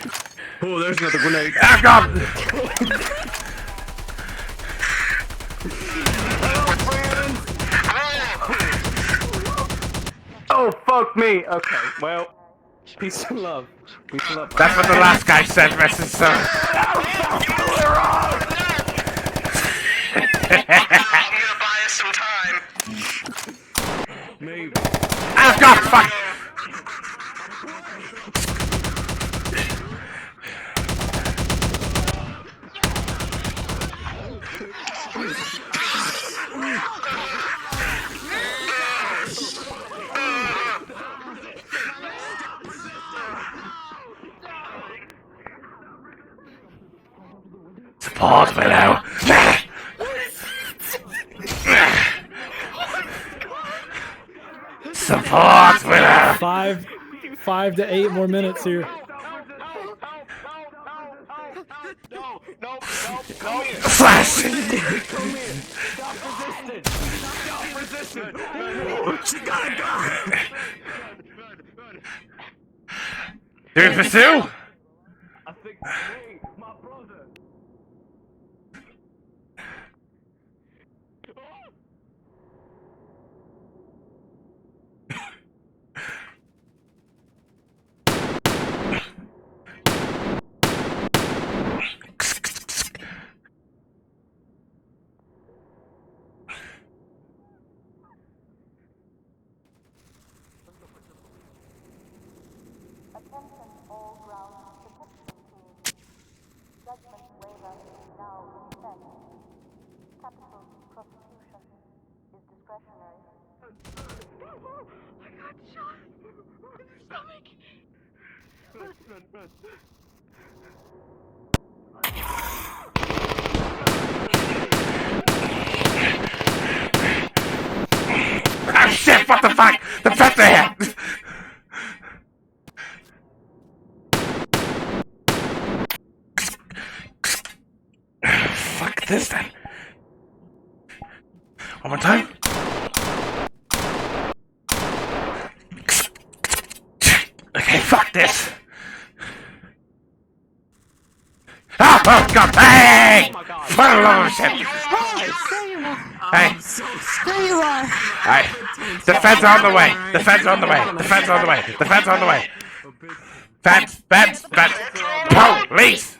Oh, there's another grenade. Oh god! Oh, fuck me. Okay, well, peace and love. Peace and love. That's what the last guy said, Mrs. Son. I'm gonna buy us some time. Maybe. Oh god, fuck! Support me now. Support me now. 5 to 8 more minutes here. Flash! Stop resisting. She got a gun. Do we pursue? I think my brother. Attention all ground protection teams. Judgment waiver I got shot in the stomach. Run. Oh shit, what the fuck? The fence are here! Fuck this then. One more time. Okay, fuck this. Oh god, hey! For the love of shit! Hey! There you are. Hey! The feds are on the way! The feds are on the way! The feds are on the way! The feds are on the way! Feds! Police!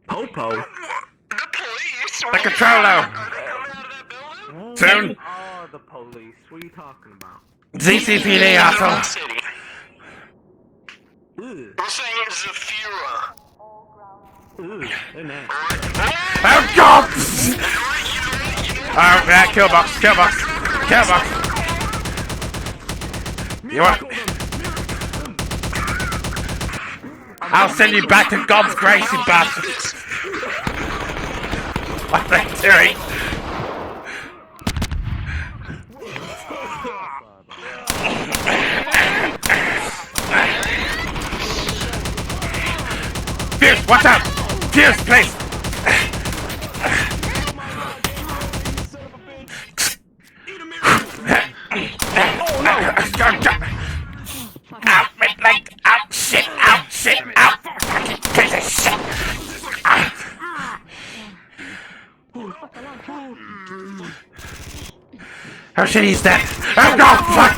Popo? The controller! Soon! Oh, the police. What are you talking about? ZCPD, asshole! We're saying Zafira. Oh god! Oh yeah, killbox! You want? I'll send you back to God's grace, you bastards! What are they doing? Fuse, watch out! Fuse, please! Oh no! Out, mid leg! Out, shit! Out, shit! Out! Fucking piece of shit! Oh shit, he's dead! Oh no! Fuck!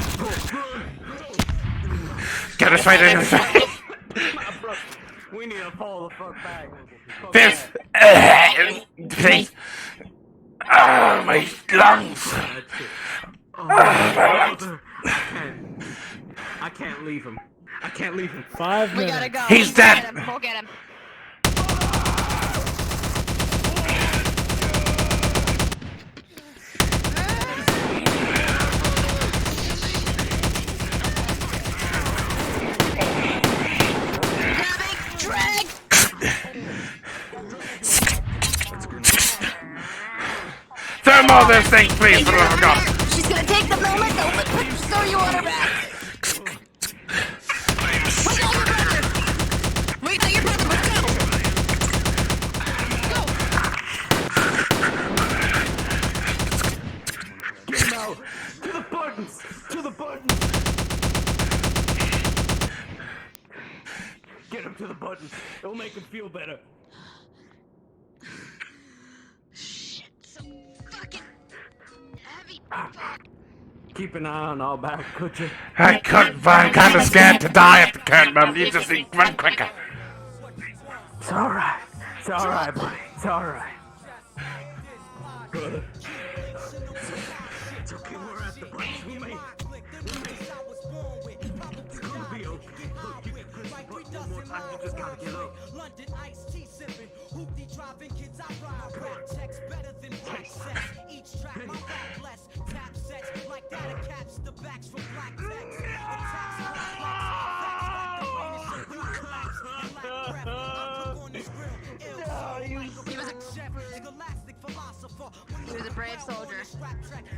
Get us right in his face! We need to pull the fuck back. Fizz! Please! Oh, my lungs! I can't leave him. 5 minutes. We gotta go. He's dead! We'll get him. Throw more of those things, please, for the love of God! She's gonna take the moment, throw you on her back. Wait till your brother, let's go! Get him out! To the buttons! Get him to the buttons. It'll make him feel better. Keep an eye on our back, could you? I couldn't, but I'm kinda scared to die at the current moment. You just need to run quicker. It's alright. It's alright, buddy. It's alright. It's okay, we're at the brakes. We made it. It's gonna be okay. Look, you can push the button one more time. You just gotta get up. London iced tea sipping, hoopty driving kids I ride. Rap checks better than rap sex. Each track my rap less. Tap sets like that it caps the backs from black text. Attacks on facts like the rain is collapse. Black rap, I cook on this grill. He was a scholastic philosopher. He was a brave soldier.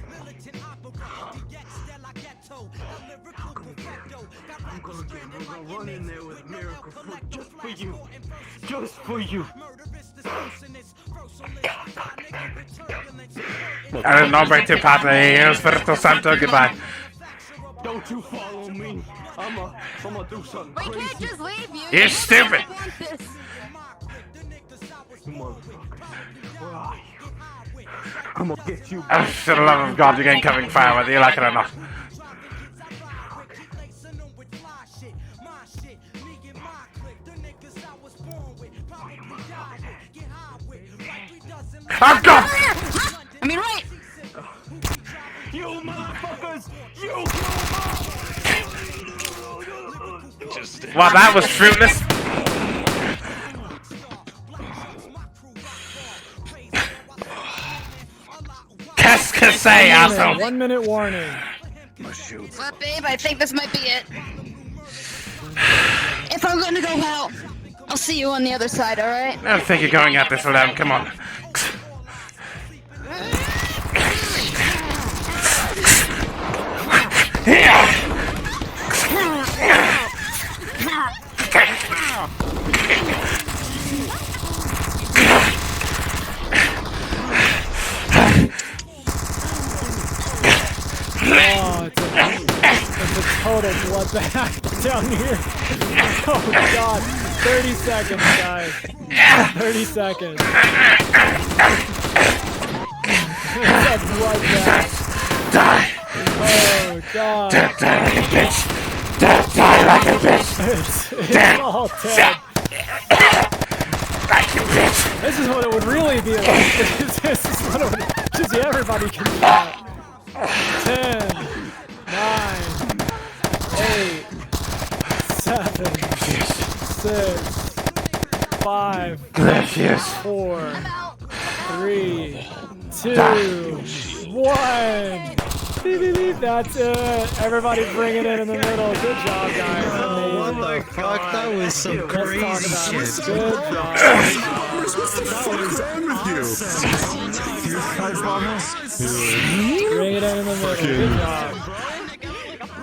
Militant opera, DX de la ghetto. A lyrical perfecto. Got rappers stranded like Run in there with Miracle Fruit just for you. Just for you. I don't know about your partner. Espiritu Santo, goodbye. Don't you follow me. I'ma do something We crazy. can't just leave you. You're stupid. You motherfucker. Where are you? I'm gonna get you. Oh, for the love of God, you're getting coming fire whether you like it or not. Oh God! I mean, right. You motherfuckers! You Well, that was fruitless. Say awesome. 1 minute warning. Well, babe, I think this might be it. If I'm gonna go out, I'll see you on the other side, alright? I don't think you're going at this without him. Come on. Oh, it's a total bloodbath down here. Oh god. 30 seconds, guys. 30 seconds. It's a bloodbath. Die. Oh god. Die like a bitch. Die like a bitch. It's all dead. Like a bitch. This is what it would really be like. This is what it would just everybody can do that. 10, 9, 8, 7, 6, 5, 4, 3, 2, 1. Beep, beep, beep. That's it. Everybody bring it in the middle. Good job, guys. Amazing. What the fuck? That was some crazy shit. Good job. What the fuck is wrong with you? Bring it in the middle. Good job.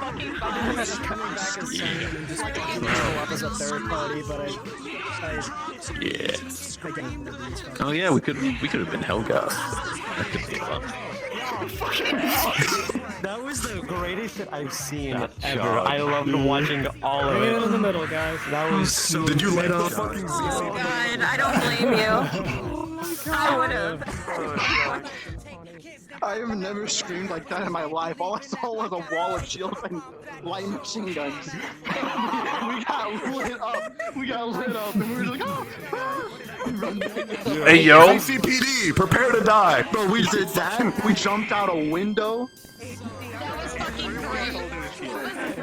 Coming back as Simon and just show up as a third party, but Oh yeah, we could have been Helga. That could be fun. That was the greatest shit I've seen ever. job. I loved watching all of Bring it it. in the middle, guys. That was so. Did you light up? Oh god, I don't blame you. I would've. I have never screamed like that in my life. All I saw was a wall of shields and light machine guns. We got lit up. And we were like, oh. Hey, yo. ICPD, prepare to die. Bro, we did that. We jumped out a window.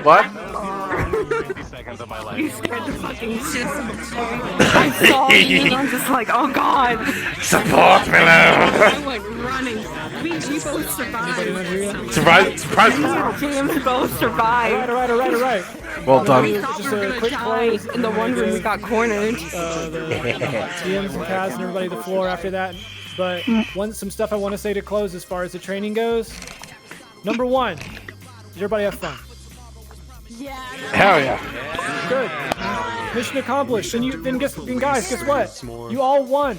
What? 50 seconds of my life. You scared the fucking shit out of me. I saw you and I'm just like, oh god. Support me now. I'm like running. We both survived. Surprise. We both survived. All right. Well done. We thought we were gonna die. In the one room we got cornered. The TMs and Kaz and everybody the floor after that. But some stuff I want to say to close as far as the training goes. Number 1, did everybody have fun? Hell yeah. Good. Mission accomplished. And guys, guess what? You all won.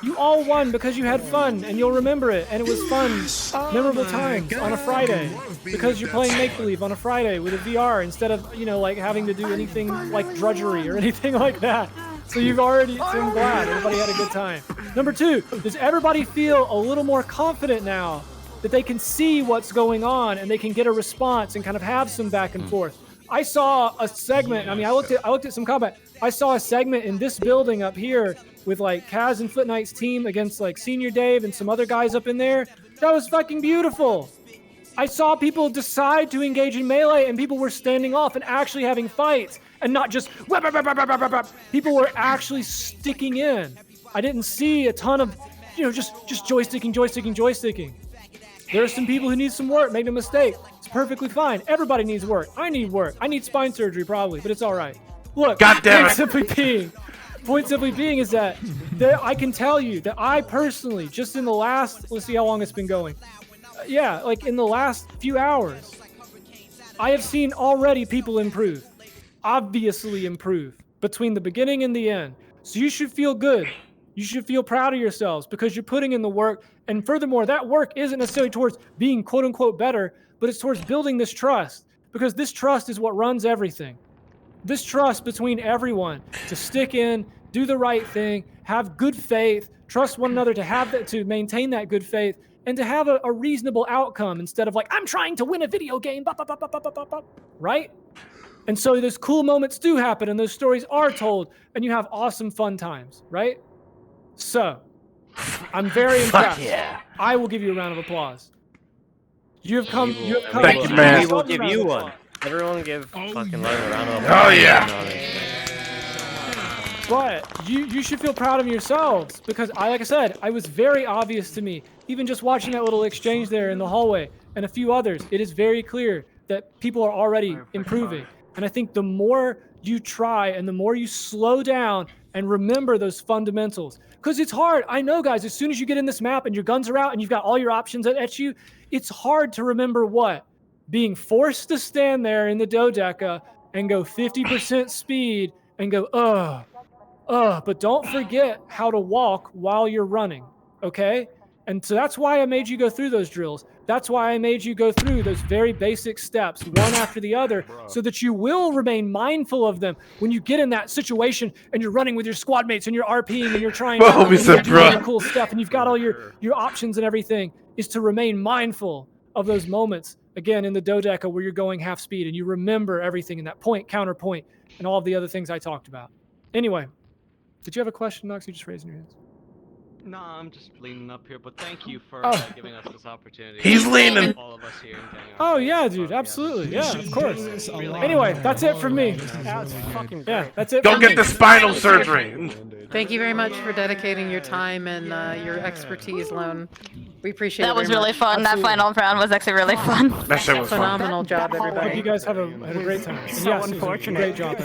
You all won because you had fun, and you'll remember it. And it was fun, memorable times on a Friday because you're playing make-believe on a Friday with a VR instead of, like having to do anything like drudgery or anything like that. So I'm glad everybody had a good time. Number 2, does everybody feel a little more confident now that they can see what's going on and they can get a response and kind of have some back and forth? I saw a segment. I looked at some combat. I saw a segment in this building up here with like Kaz and Foot Knight's team against like Senior Dave and some other guys up in there. That was fucking beautiful. I saw people decide to engage in melee and people were standing off and actually having fights and not just people were actually sticking in. I didn't see a ton of, just joysticking. There are some people who need some work. Make no mistake. It's perfectly fine. Everybody needs work. I need work. I need spine surgery probably, but it's all right. Look, God damn it. Point simply being is that I can tell you that I personally, just in the last, let's see how long it's been going. Like in the last few hours, I have seen already people improve. Obviously improve between the beginning and the end. So you should feel good. You should feel proud of yourselves because you're putting in the work. And furthermore, that work isn't necessarily towards being quote unquote better, but it's towards building this trust because this trust is what runs everything. This trust between everyone to stick in, do the right thing, have good faith, trust one another to maintain that good faith and to have a reasonable outcome instead of like, I'm trying to win a video game, right? And so those cool moments do happen and those stories are told and you have awesome fun times, right? So, I'm very impressed. Yeah. I will give you a round of applause. You have come. Thank you, man. We will give you one. Everyone give fucking Larry a round of applause. Oh yeah. But you should feel proud of yourselves because like I said, it was very obvious to me, even just watching that little exchange there in the hallway and a few others, it is very clear that people are already improving. And I think the more you try and the more you slow down and remember those fundamentals, because it's hard. I know, guys, as soon as you get in this map and your guns are out and you've got all your options at you, it's hard to remember what? Being forced to stand there in the dodeca and go 50% speed and go, but don't forget how to walk while you're running, okay? And so that's why I made you go through those drills. That's why I made you go through those very basic steps, one after the other, so that you will remain mindful of them when you get in that situation and you're running with your squad mates and you're RPing and you're trying to do all the cool stuff and you've got all your options and everything, is to remain mindful of those moments, again, in the dodeca where you're going half speed and you remember everything in that point, counterpoint, and all of the other things I talked about. Anyway, did you have a question, Knox? You just raising your hands. No, I'm just leaning up here, but thank you for giving us this opportunity. He's leaning. All of us here and getting Oh yeah, dude, absolutely, yeah, of course. Anyway, that's it from me. That's fucking great. Yeah, that's it. Go from get me. the spinal surgery. Thank you very much for dedicating your time and your expertise, Lone. We appreciate it. That was very really much. fun. That final round was actually really fun. That shit was fun. Phenomenal job, Hope everybody. you guys had a great time. And So yes, unfortunate. Great job.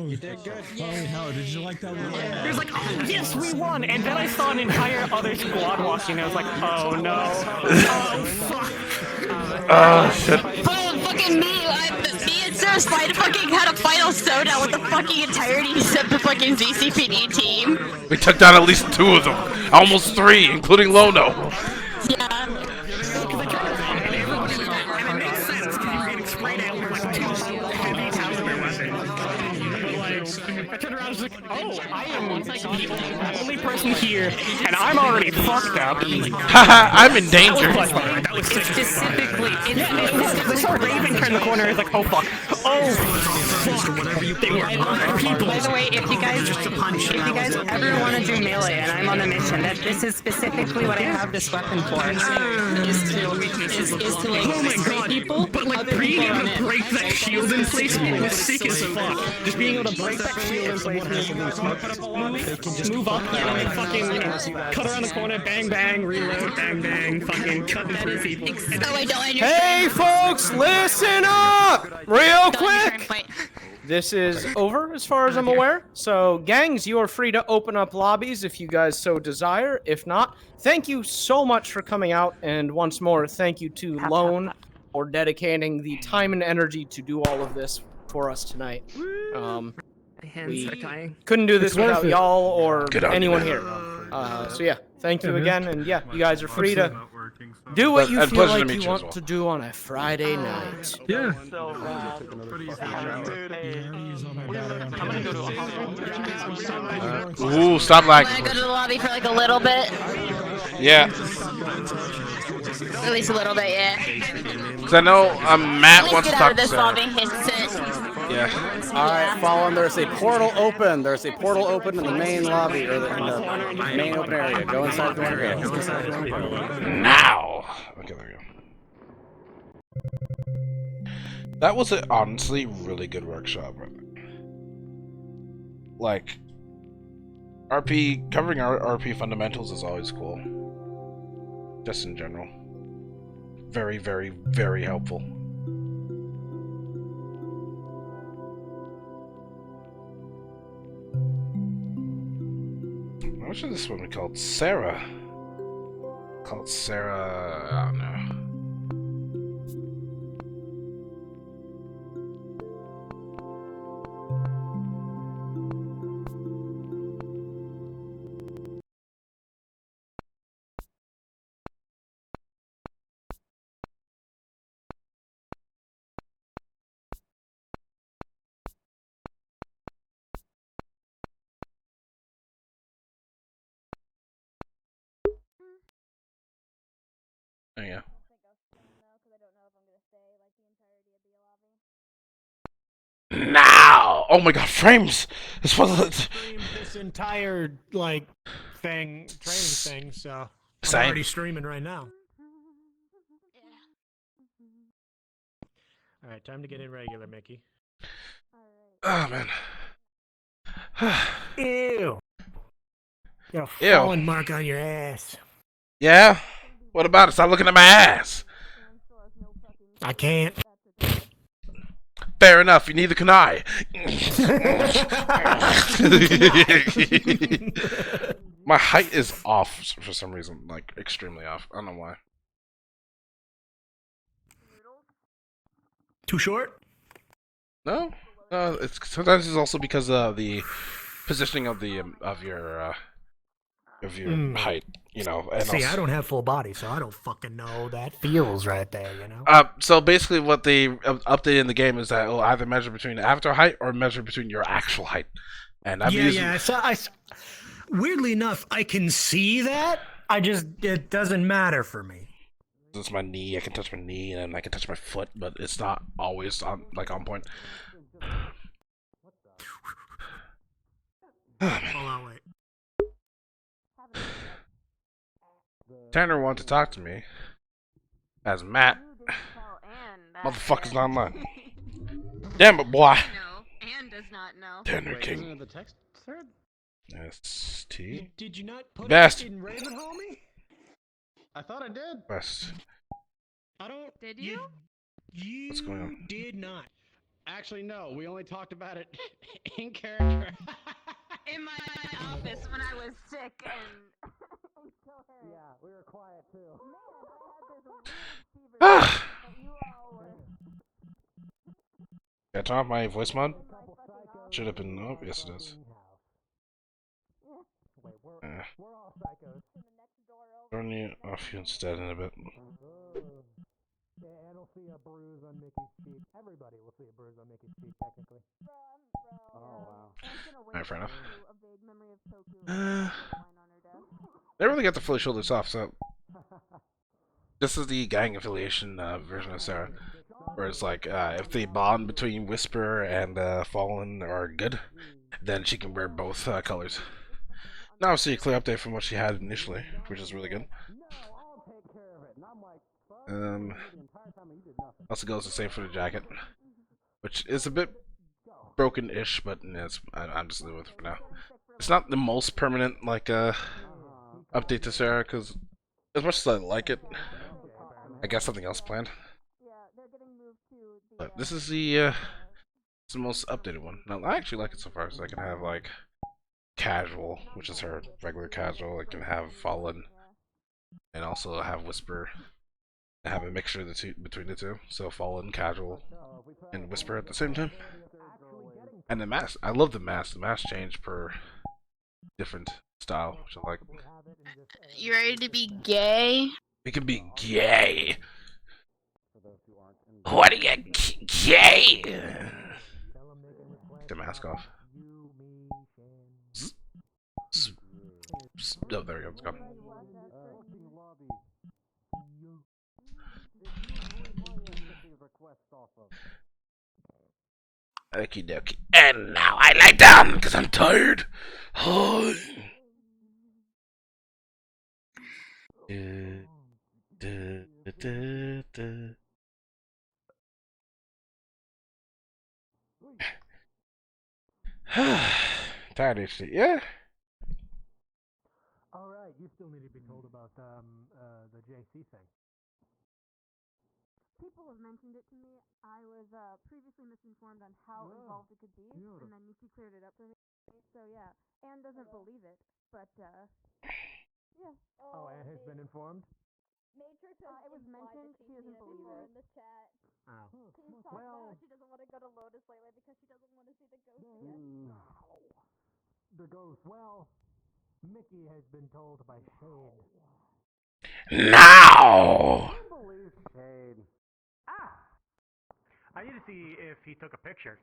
You did good. Holy hell, did you like that little... He was like, oh, yes, we won. And then I saw an entire other squad walking. I was like, oh, no. Oh, fuck. Oh, shit. Fucking me and Sir Spider fucking had a final showdown with the fucking entirety except the fucking ZCPD team. We took down at least 2 of them. Almost 3, including Lono. Yeah. And it makes sense because you're getting sprayed out with like 2 heavy caliber weapons. I turned around and was like, oh, I am the only person here, and I'm already fucked up. Haha, I'm in danger. That was specifically, I saw Raven turn the corner, it's like, oh fuck. Oh, fuck. They were other people. By the way, if you guys ever want to do melee and I'm on a mission, that this is specifically what I have this weapon for. Is to like Oh my spray god, people, but like other being people able run to in. break that shield in place was sick as fuck. Just being able to break that shield in place, move up, and fucking cut around the corner, bang bang, reload, bang bang, fucking cutting through people. Oh, I don't understand. Hey, folks, listen up real quick. This is over as far as I'm aware. So, gangs, you are free to open up lobbies if you guys so desire. If not, thank you so much for coming out. And once more, thank you to Lone for dedicating the time and energy to do all of this for us tonight. My hands are dying. Couldn't do this It's worth without it. y'all or Good on anyone you. here. So yeah, thank you Yeah, man. again, and yeah, you guys are free to Not working, so- do what you And feel pleasure to like meet you you as want well. to do on a Friday night. Yeah. Ooh, stop Want lagging. to go to the lobby for like a little bit? Yeah. At least a little bit, yeah. Cause I know Matt At least wants get to out talk of to this Sarah. lobby. It's it. Yeah. All right, Fallen. There's a portal open. There's a portal open in the main lobby or in the main open area. Go inside the window. Now. Okay, there we go. That was an honestly really good workshop. Like, covering our RP fundamentals is always cool. Just in general. Very, very, very helpful. What should this one be called? Sarah. Called Sarah. I don't know. There you go. Now! Oh my god, frames! This was This entire, like, training thing, so I'm Same. already streaming right now. Alright, time to get in regular, Mickey. Oh man. Ew. Got a Ew. fallen mark on your ass. Yeah? What about it? Stop looking at my ass. I can't. Fair enough. You neither can I. My height is off for some reason. Like, extremely off. I don't know why. Too short? No. It's sometimes it's also because of the positioning of the of your height, you know. And See, also, I don't have full body, so I don't fucking know. That feels right there, you know? so basically what they updated in the game is that it'll either measure between avatar height or measure between your actual height. And I've used Weirdly enough, I can see that. It doesn't matter for me. it's my knee. I can touch my knee and I can touch my foot, but it's not always on point. Hold on, wait. Tanner wanted to talk to me as Matt. Motherfucker's not online. Damn it, boy. No, Anne does not know. Tanner Wait, King. isn't it the text thread? ST. Did you not put Best. it in Raven, homie? I thought I did. Best. I don't. Did you? You What's going on? did not. Actually, no. We only talked about it in character. In my office when I was sick and. Yeah, we were quiet too. Yeah, turn off my voice mod. Should have been. Oh, yes, it is. Turn you off you instead in a bit. Yeah, and I'll see a bruise on Mickey's cheek. Everybody will see a bruise on Mickey's cheek, technically. Oh, wow. Alright, fair enough. They really got to fully show this off, so. This is the gang affiliation version of Sarah. Where it's like, if the bond between Whisper and Fallen are good, then she can wear both colors. Now I see a clear update from what she had initially, which is really good. Also goes the same for the jacket, which is a bit broken-ish, but I'm just living with it for now. It's not the most permanent like update to Sarah, because as much as I like it, I got something else planned. But this is the most updated one. Now I actually like it so far, so I can have like casual, which is her regular casual. I can have Fallen, and also have Whisper. I have a mixture of the two between the two, so Fallen, casual, and Whisper at the same time. And the mask, I love the mask. The mask change per different style, which I like. You ready to be gay? We can be gay. What are you gay? Take the mask off. Oh, there we go. It's gone. Okie dokie. And now I lie down because I'm tired. Oh. Tired of shit, yeah? Alright, you still need to be told about the JC thing. People have mentioned it to me. I was previously misinformed on how involved it could be, and then Nikki cleared it up for me. So yeah, Anne doesn't believe it, but yeah. Oh, Anne has been informed? Matrix it was mentioned. She doesn't believe it. In the chat. Oh. Well, she doesn't want to go to Lotus lately because she doesn't want to see the ghost again. The ghost. Well, Mickey has been told by Shade. Now! I believe Shade. I need to see if he took a picture.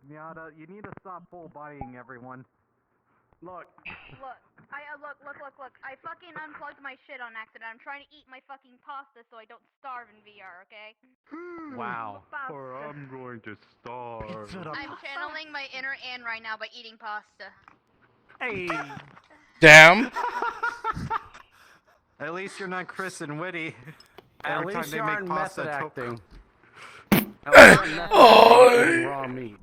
Miata, you need to stop full bodying everyone. Look. Look, look. I fucking unplugged my shit on accident. I'm trying to eat my fucking pasta so I don't starve in VR, okay? Wow. Or I'm going to starve. I'm channeling my inner Anne right now by eating pasta. Hey. Damn. At least you're not Chris and Witty. At Every time least they you make aren't pasta, method to- acting. At least you're not eating raw meat.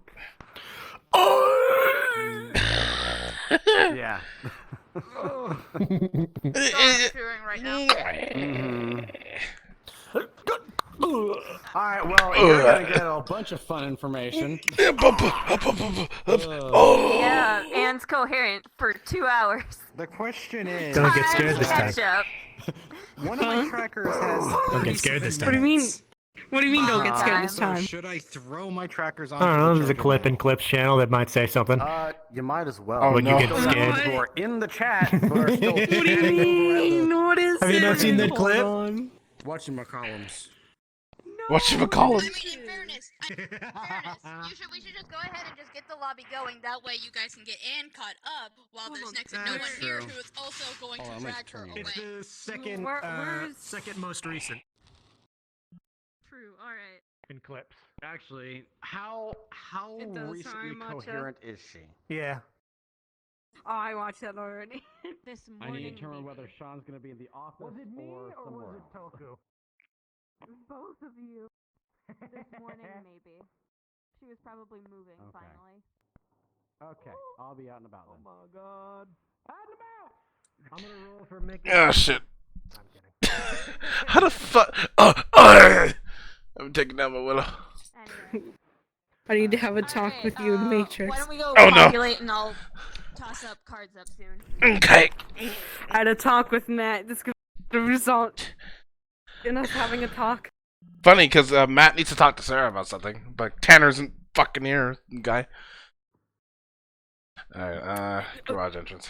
Oh! Yeah. Alright, well, you're gonna get a bunch of fun information. Yeah, Anne's coherent for 2 hours. The question is... Don't get scared this time. Catch up. One of my trackers has... Don't get scared this time. What do you mean? What do you mean don't get scared this So time? should I throw my trackers on? I don't know, there's a clip in Clip's channel that might say something. You might as well. Oh, Would you no. get scared? Who are in the chat, but are still What do you mean? What is Have you not seen that clip? Watching my columns. Whatchamacallit? In fairness, we should just go ahead and just get the lobby going. That way you guys can get Anne caught up while there's next to no one here who is also going to drag her away. It's the second, second most recent. True. All right. In Clips. Actually, how It does recently sound much, coherent is she? Yeah. Oh, I watched that already. This I morning. need to determine whether Sean's gonna be in the office Was it me or or somewhere was it else. Toku? Both of you. This morning, maybe. She was probably moving Okay. finally. Okay, I'll be out and about then. Oh my god. Out and about! I'm gonna roll for Mickey. Oh shit. I'm kidding. How the fuck? I'm taking down my willow. I need to have a talk with you in Matrix. Why don't we go Oh, no. populate and I'll toss up cards up soon. Okay. I had a talk with Matt. This could the result in us having a talk. Funny, because Matt needs to talk to Sarah about something, but Tanner isn't fucking here, guy. Alright, garage entrance.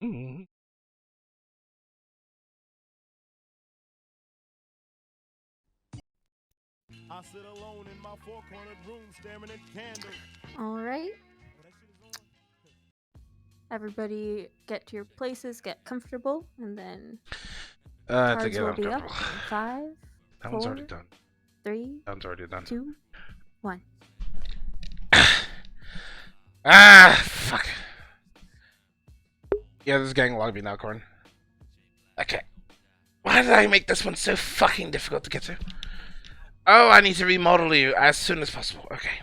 Mm-hmm. I sit alone in my four-cornered room staring at candles. All right. Everybody get to your places, get comfortable, and then To cards get will be up. uncomfortable. In 5, That one's 4, already done. 3, That one's already done. 2, 1. Fuck. Yeah, this is getting lobby now, Corn. Okay. Why did I make this one so fucking difficult to get to? Oh, I need to remodel you as soon as possible. Okay.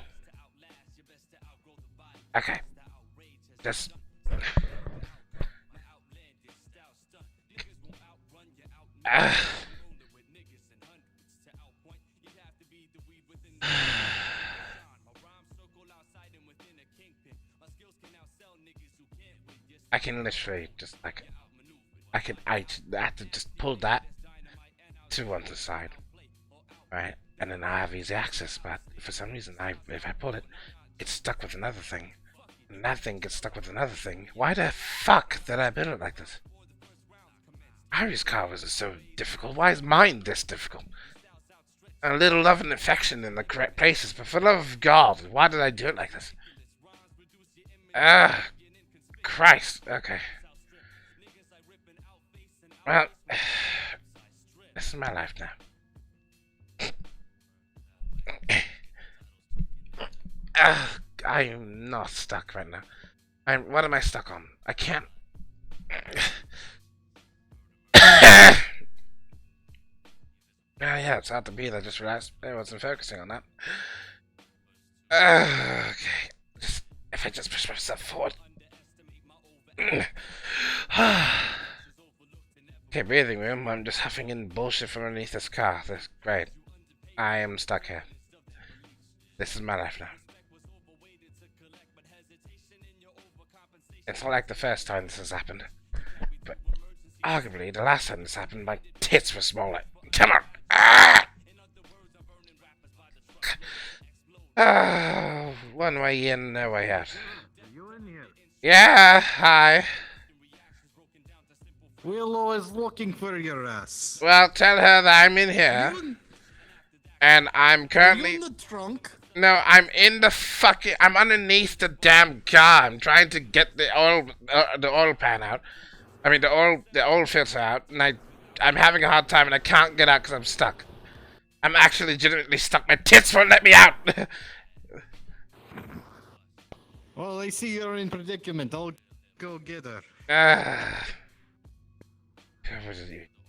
Okay. Just... I can literally just like I have to just pull that to one side, right? And then I have easy access, but for some reason if I pull it, it's stuck with another thing. And that thing gets stuck with another thing. Why the fuck did I build it like this? Ari's carvers are so difficult. Why is mine this difficult? A little love and affection in the correct places, but for the love of God, why did I do it like this? Christ. Okay. Well, this is my life now. I am not stuck right now. What am I stuck on? I can't. Yeah, it's hard to be. I just realized I wasn't focusing on that. Okay. If I just push myself forward. Okay, breathing room. I'm just huffing in bullshit from underneath this car. That's great. I am stuck here. This is my life now. It's not like the first time this has happened. But arguably, the last time this happened, my tits were smaller. Come on! One way in, no way out. Yeah, hi. Willow is looking for your ass. Well, tell her that I'm in here. And I'm currently... Are you in the trunk? No, I'm in the fucking... I'm underneath the damn car. I'm trying to get the oil pan out. I mean, the oil filter out. And I'm having a hard time and I can't get out because I'm stuck. I'm actually legitimately stuck. My tits won't let me out. Well, I see you're in predicament. I'll go get her. I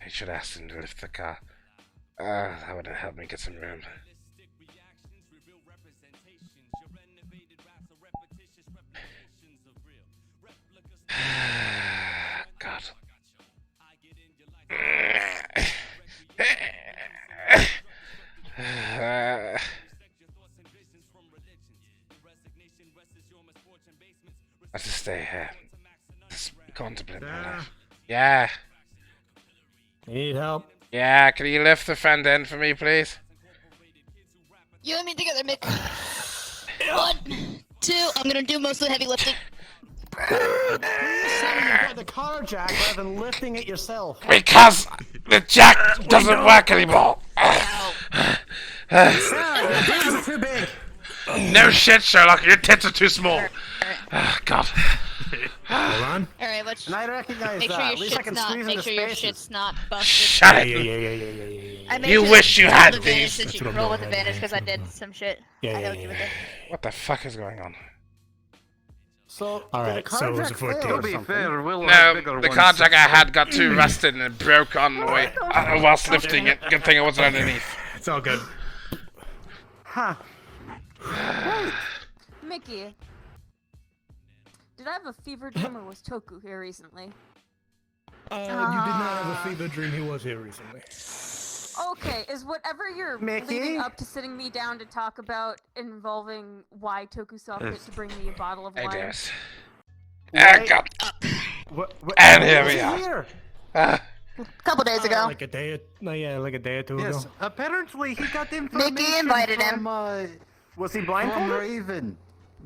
should ask him to lift the car. That would have helped me get some room. God. I just stay here. Just contemplate my life. Yeah. You need help? Yeah, can you lift the front end for me, please? You and me together, Mick. 1, 2. I'm gonna do most of the heavy lifting. The car jack rather than lifting it yourself. Because the jack doesn't work anymore. Too big. No shit, Sherlock. Your tits are too small. God. Hold on. Alright, let's And I recognize make that. sure At your least I shit's can not. squeeze Make into sure your spaces. shit's not busted. Shut it. I made You sure wish you roll had advantage these. Since you roll with advantage because I did some shit. I helped you with it. What the fuck is going on? So, Alright, so it was a 14. To be fair, Will No, had bigger the ones. car jack I had got too rusted and it broke on the way whilst lifting it. Good thing I wasn't underneath. It's all good. Huh. Mickey, did I have a fever dream or was Toku here recently? You did not have a fever dream. He was here recently. Okay, is whatever you're Mickey? leading up to sitting me down to talk about involving why Toku saw fit to bring me a bottle of Hey, wine? Dennis. And got. And here we are. Couple days ago. Like a day, like a day or two Yes, ago. apparently he got the information Mickey invited him. from, Was he from blindfolded? Raven.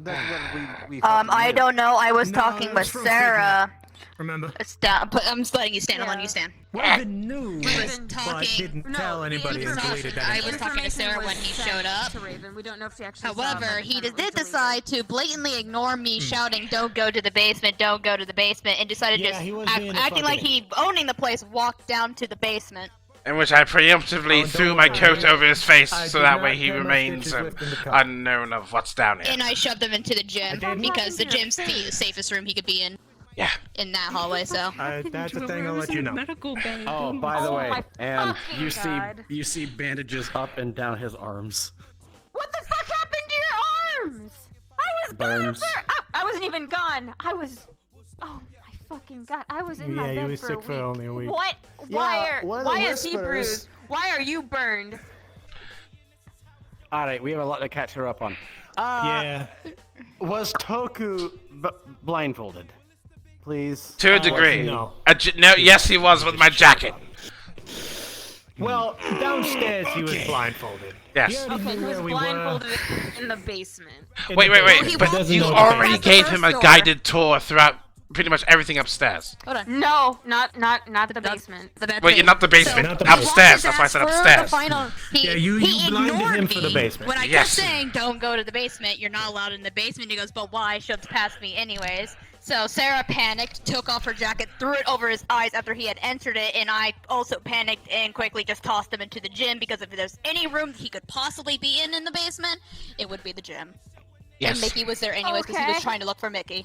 That's what we I don't know. I was talking with Sarah. Remember? I'm just letting you stand. I'm letting you stand. Raven knew, He was but talking. didn't tell anybody and deleted that. I was talking to Sarah when he showed up. To Raven. We don't know if she actually saw him However, at the he time it was did decide to blatantly ignore me shouting, "Don't go to the basement! Don't go to the basement!" and decided Yeah, just he was being a acting like fucking- he owning the place, walked down to the basement. In which I preemptively threw my coat over his face I so did that not way he get my remains stitches lifted in the cup. unknown of what's down here. And I shoved him into the gym because the gym's the safest room he could be in. Yeah. In that hallway, so. That's the thing I'll let you know. Oh, by the way, my and fucking you God. see bandages up and down his arms. What the fuck happened to your arms? I was gone Burns. up there. I wasn't even gone. I was. Oh my fucking God! I was in my Yeah, bed you were for sick a for week. only a week. What? Yeah, one of the Why is he whispers- bruised? Why are you burned? Alright, we have a lot to catch her up on. Yeah. Was Toku blindfolded? Please. To a degree. no. No, yes, he was with my jacket. Well, downstairs he was blindfolded. Yes. Okay, he was blindfolded in the basement. Wait, He but doesn't you know the already basement. gave him a Door. guided tour throughout pretty much everything upstairs. Hold on. No, not the basement. Wait, you're not the basement. Not the Upstairs. basement. That's why I said For the upstairs. final, he, Yeah, you he blinded ignored him for the me basement. When I Yes. kept saying, "Don't go to the basement. You're not allowed in the basement." He goes, "But why?" Shoved past me anyways. So Sarah panicked, took off her jacket, threw it over his eyes after he had entered it, and I also panicked and quickly just tossed him into the gym because if there's any room he could possibly be in the basement, it would be the gym. Yes. And Mickey was there anyways because he was Okay. trying to look for Mickey.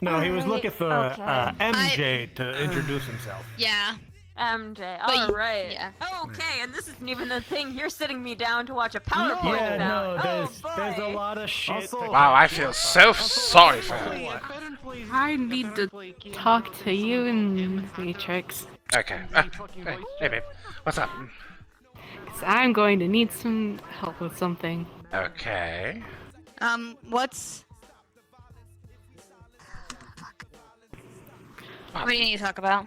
No, he was Alright, looking for okay. MJ to introduce himself. Yeah. MJ. But All right. yeah. Okay, and this isn't even the thing. You're sitting me down to watch a PowerPoint Yeah, about. no, Oh, there's a lot of shit. Also- Wow, I feel so sorry for him. I need to talk to you in Matrix. Okay. Hey, babe. What's up? 'Cause I'm going to need some help with something. Okay. What's... What do you need to talk about?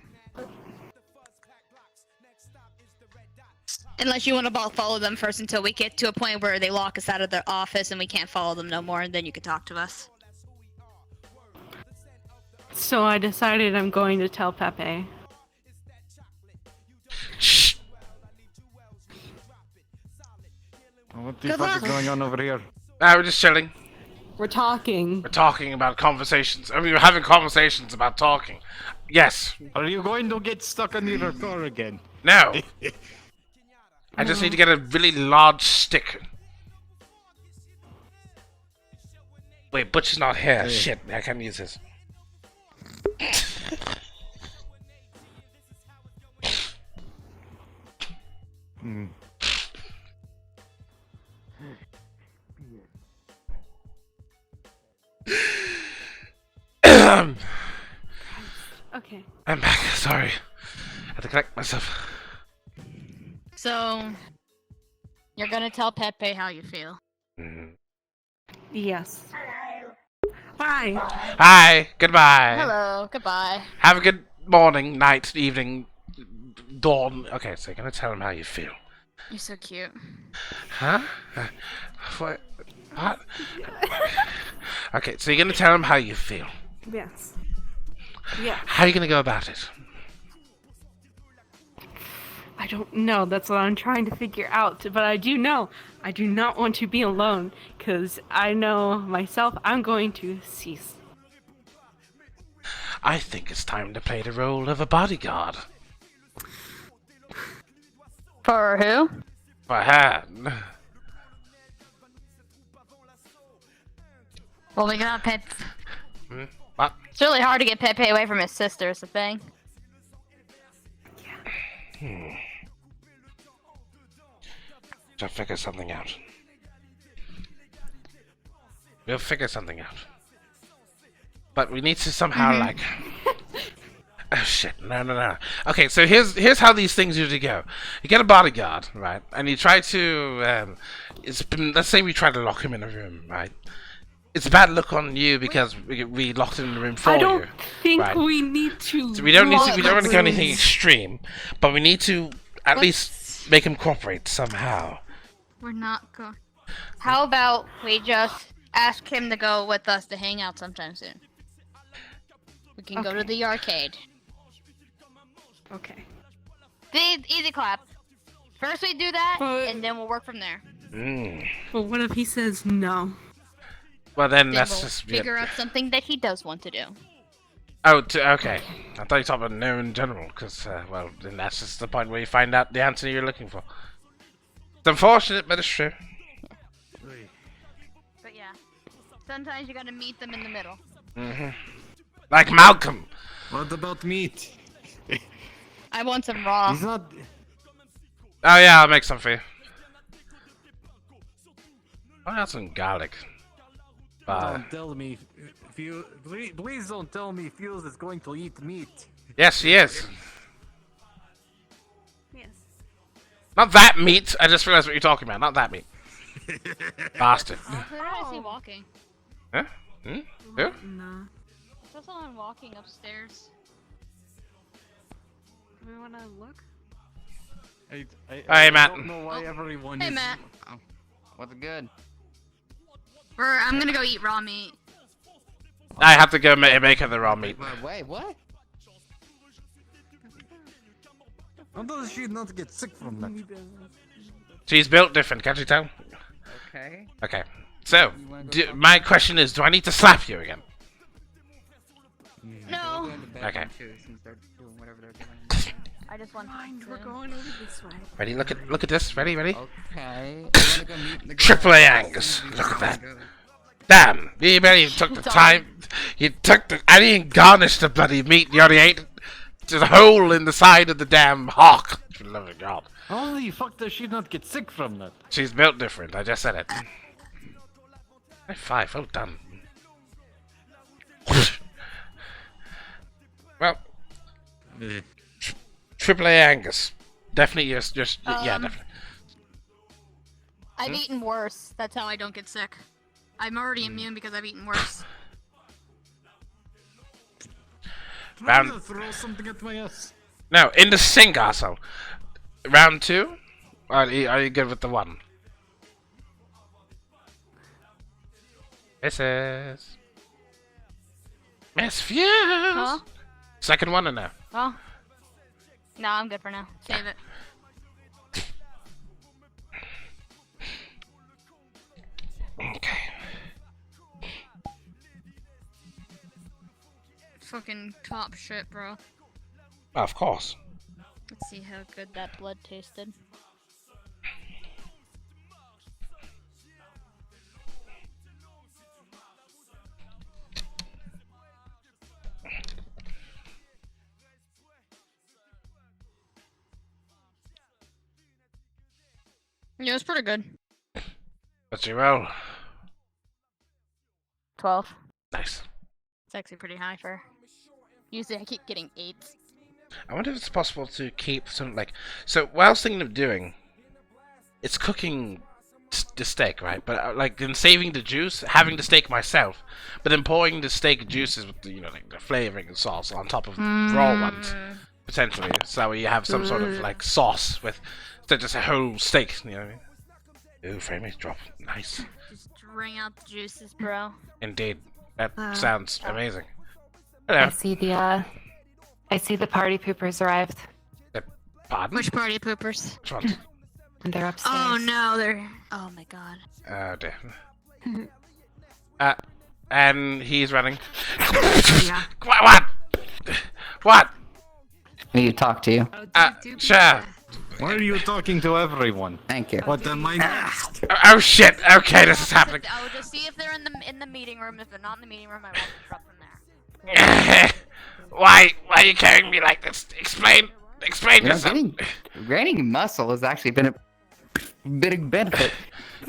Unless you want to follow them first until we get to a point where they lock us out of their office and we can't follow them no more, and then you can talk to us. So I decided I'm going to tell Pepe. What the Good fuck luck. is going on over here? We're just chilling. We're talking. We're talking about conversations. I mean, we're having conversations about talking. Yes. Are you going to get stuck under your car again? No. I just need to get a really large stick. Wait, Butch is not here. Shit, I can't use this. I'm back. Sorry. I had to collect myself. So, you're gonna tell Pepe how you feel. Yes. Hi. Hi. Goodbye. Hello. Goodbye. Have a good morning, night, evening, dawn. Okay, so you're gonna tell him how you feel. You're so cute. Huh? What? What? Okay, so you're gonna tell him how you feel. Yes. Yeah. How are you gonna go about it? I don't know. That's what I'm trying to figure out. But I do know I do not want to be alone because I know myself I'm going to cease. I think it's time to play the role of a bodyguard. For who? For her. Well, we got Pepe. What? It's really hard to get Pepe away from his sister, is the thing. To figure something out. We'll figure something out. But we need to somehow like. Oh shit! No. Okay, so here's how these things usually go. You get a bodyguard, right? And you try to. Let's say we try to lock him in a room, right? It's a bad look on you because we locked him in the room for you. I don't think right? we need to. So we don't want to go anything rooms. extreme, but we need to at least make him cooperate somehow. We're not going. How about we just ask him to go with us to hang out sometime soon? We can go to the arcade. Okay. Easy clap. First we do that, and then we'll work from there. But what if he says no? Well, then Then that's we'll just figure out something that he does want to do. Oh, okay. I thought you talked about no in general, because well, then that's just the point where you find out the answer you're looking for. It's unfortunate, but it's true. But yeah, sometimes you gotta meet them in the middle. Like Malcolm. What about meat? I want some raw. He's not. Oh yeah, I'll make some for you. I got some garlic. Don't tell me, please don't tell me Fuse is going to eat meat. Yes, he is. Yes. Not that meat. I just realized what you're talking about. Not that meat. Bastard. Who did I see walking? Huh? Who? No. There's someone walking upstairs. Do we want to look? Hey, Matt. I don't know why everyone Hey, is. Matt. What's good? I'm gonna go eat raw meat. I have to go make her the raw meat. Wait, what? How does she not get sick from that? She's built different, can't you tell? Okay. Okay. So, my question is, do I need to slap you again? No. Okay. I just want. We're going over this way. Ready? Look at this. Ready? Okay. Triple A Angus. Look at that. Damn! You barely even took the time. You took the. I didn't garnish the bloody meat. You already ate it. There's a hole in the side of the damn hawk. For the love of God. How the fuck does she not get sick from that? She's built different. I just said it. High five. Well done. Well. Triple A Angus. Definitely, just yeah, definitely. I've eaten worse. That's how I don't get sick. I'm already immune because I've eaten worse. Round. Throw something at my ass. No, in the sink, asshole. Round 2? Are you good with the 1? Misses. Miss Fuse! Huh? Second one or no? Well, no, I'm good for now. Save it. Okay. Fucking top shit, bro. Of course. Let's see how good that blood tasted. Yeah, it was pretty good. What's your roll? 12. Nice. It's actually pretty high for. Usually I keep getting 8s. I wonder if it's possible to keep some like. So what I was thinking of doing, it's cooking the steak, right? But like then saving the juice, having the steak myself, but then pouring the steak juices with the like the flavoring and sauce on top of raw ones, potentially. So you have some sort of like sauce with instead of just a whole steak. You know what I mean? Ooh, frame rate drop, nice. Just wring out the juices, bro. Indeed, that sounds amazing. I see the party poopers arrived. Pardon? Which party poopers? Which one? And they're upstairs. Oh no, they're. Oh my god. Oh damn. And he's running. Yeah. What? What? Need to talk to you. Sure. Why are you talking to everyone? Thank you. What am I next? Oh shit! Okay, this is happening. I will just see if they're in the meeting room. If they're not in the meeting room, I won't disrupt them there. Why are you carrying me like this? Explain yourself. Gaining muscle has actually been a big benefit.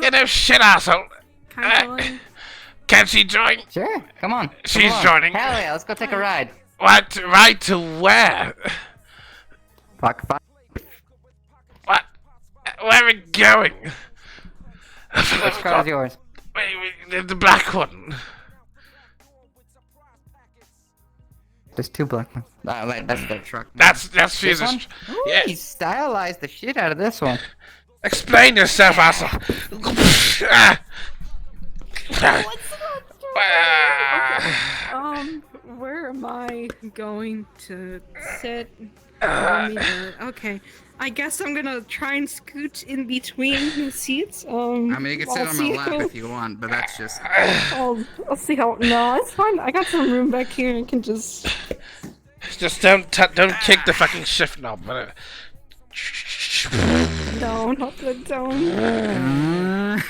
You know, shit, asshole. Can she join? Sure, come on. She's joining. Hell yeah, let's go take a ride. What? Ride to where? Fuck. What? Where are we going? Which car is yours? Wait, the black one. There's two black ones. Wait, that's the truck. That's This Fuse's. one? Ooh, Yeah. He stylized the shit out of this one. Explain yourself, asshole. Where am I going to sit? Okay, I guess I'm gonna try and scoot in between the seats. I mean, you can sit I'll on my see lap how- if you want, but that's just. I'll see how. No, it's fine. I got some room back here. I can just. Just don't kick the fucking shift knob. No, not the down.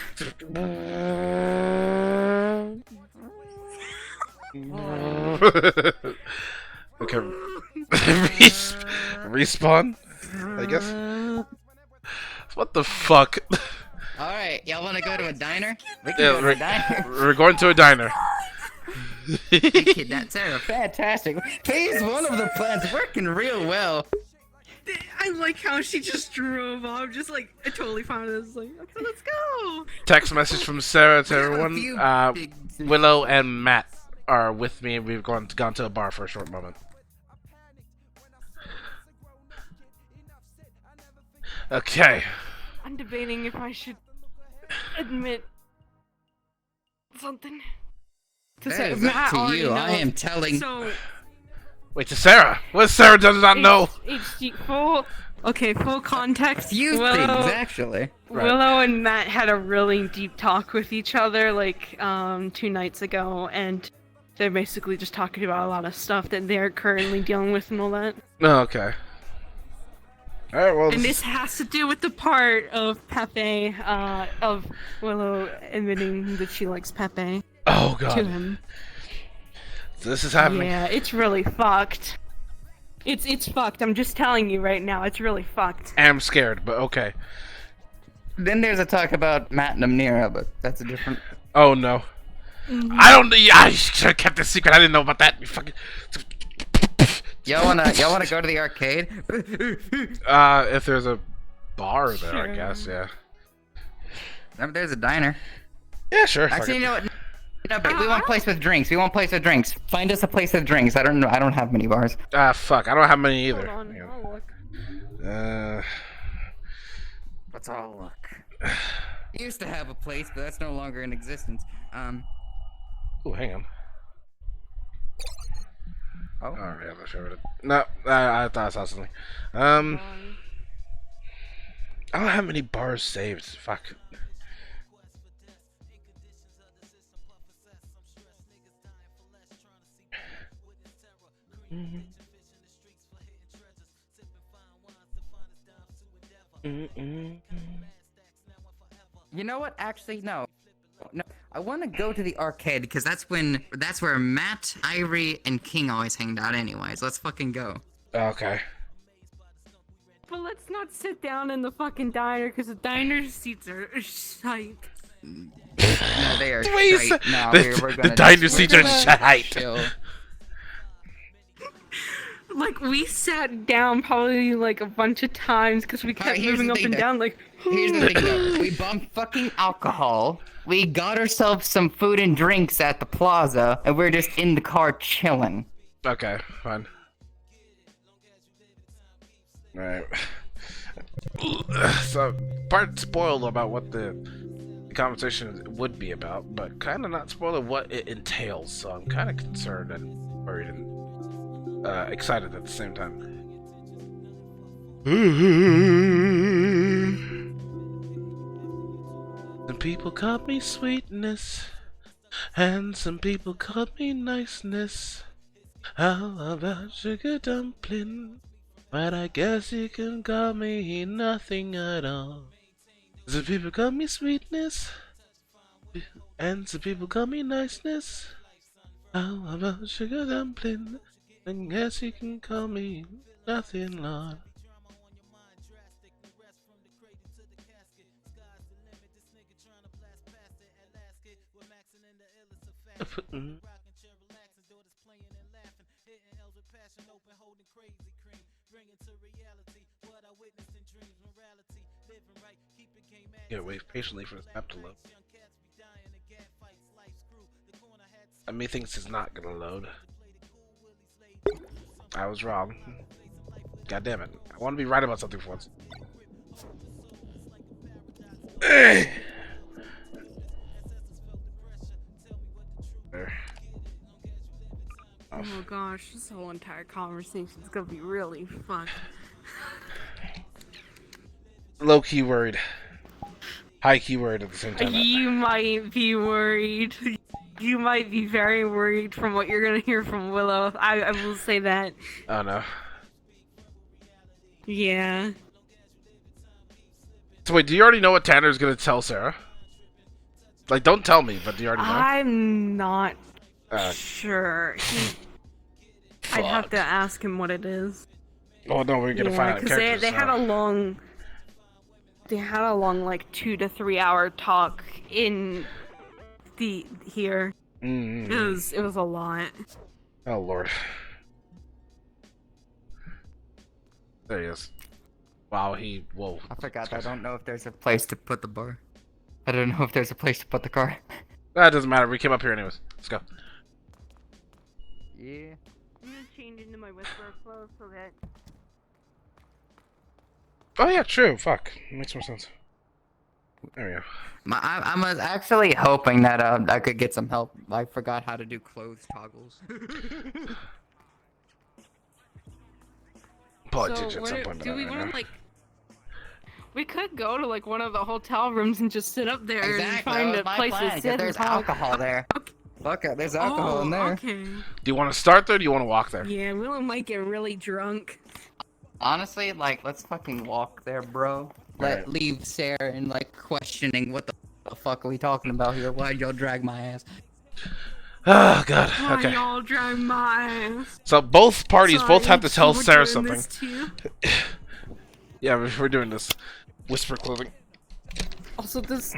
Okay. Respawn? I guess? What the fuck? Alright, y'all wanna go to a diner? We can Yeah, go to a diner. we're going to a diner. Kid, that's fantastic. Phase one of the plan's working real well. I like how she just drove off. Just like I totally found it. It's like, okay, let's go. Text message from Sarah to everyone. Willow and Matt are with me. We've gone to a bar for a short moment. Okay. I'm debating if I should admit something. That is up to you. I am telling. So Wait, to Sarah. What Sarah does not know? full context. Few things, actually. Willow and Matt had a really deep talk with each other like 2 nights ago, and they're basically just talking about a lot of stuff that they're currently dealing with and all that. Oh, okay. Alright, well. And this has to do with the part of Pepe, of Willow admitting that she likes Pepe. Oh, God. To him. This is happening. Yeah, it's really fucked. It's fucked. I'm just telling you right now. It's really fucked. I'm scared, but okay. Then there's a talk about Matt and Amnira, but that's a different. Oh no. I should have kept this secret. I didn't know about that. You fucking. Y'all wanna go to the arcade? If there's a bar there, I guess. Yeah. There's a diner. Yeah, sure. fuck Actually, it. you know what? No, but we want a place with drinks. We want a place with drinks. Find us a place with drinks. I don't know. I don't have many bars. Fuck. I don't have many either. Hold on, Let's all look. We used to have a place, but that's no longer in existence. Oh, hang on. Oh. Yeah, I'm not sure what it. No, I thought I saw something. I don't have many bars saved. Fuck. You know what? Actually, no. No, I want to go to the arcade because that's where Matt, Irie, and King always hanged out. Anyways, let's fucking go. Okay. But let's not sit down in the fucking diner because the diner seats are shite. No, they are Wait, shite. No, the we're gonna diner just- seats we're are gonna shite. chill. Like we sat down probably like a bunch of times because we kept here's moving the up thing, and though. down. Like Here's the thing though. We bumped fucking alcohol. We got ourselves some food and drinks at the plaza, and we're just in the car chilling. Okay, fine. Alright. So, part spoiled about what the conversation would be about, but kind of not spoiled what it entails, so I'm kind of concerned and worried and excited at the same time. Some people call me sweetness, and some people call me niceness. How about sugar dumpling? But I guess you can call me nothing at all. Some people call me sweetness, and some people call me niceness. How about sugar dumpling? I guess you can call me nothing, Lord. Yeah, wait patiently for this app to load. Me thinks it's not gonna load. I was wrong. God damn it. I want to be right about something for once. There. oh my gosh, this whole entire conversation is gonna be really fun. Low key worried. High key worried at the same time. You might be worried. You might be very worried from what you're gonna hear from Willow. I will say that. Oh no. Yeah. So wait, do you already know what Tanner's gonna tell Sarah? Like, don't tell me, but do you already know? I'm not sure. I'd have to ask him what it is. Oh no, we're gonna find out because characters. they had a long. They had a long, like, 2 to 3 hour talk in the here. Mm-hmm. It was a lot. Oh lord. There he is. Wow, whoa. I forgot. I don't know if there's a place to put the bar. I don't know if there's a place to put the car. That doesn't matter. We came up here anyways. Let's go. Yeah. I'm gonna change into my whisper clothes so that. Oh yeah, true. Fuck, makes more sense. There we go. I was actually hoping that I could get some help. I forgot how to do clothes toggles. Do we want to like? We could go to like one of the hotel rooms and just sit up there and find a place to sit. There's alcohol there. Fuck it, there's alcohol in there. Okay. Do you want to start there or do you want to walk there? Yeah, Willow might get really drunk. Honestly, like, let's fucking walk there, bro. Leave Sarah and, like, questioning what the fuck are we talking about here? Why'd y'all drag my ass? Oh god, okay. Why y'all drag my ass? So both parties both have to tell we're Sarah doing something. this too? Yeah, we're doing this. Whisper clothing. Also, does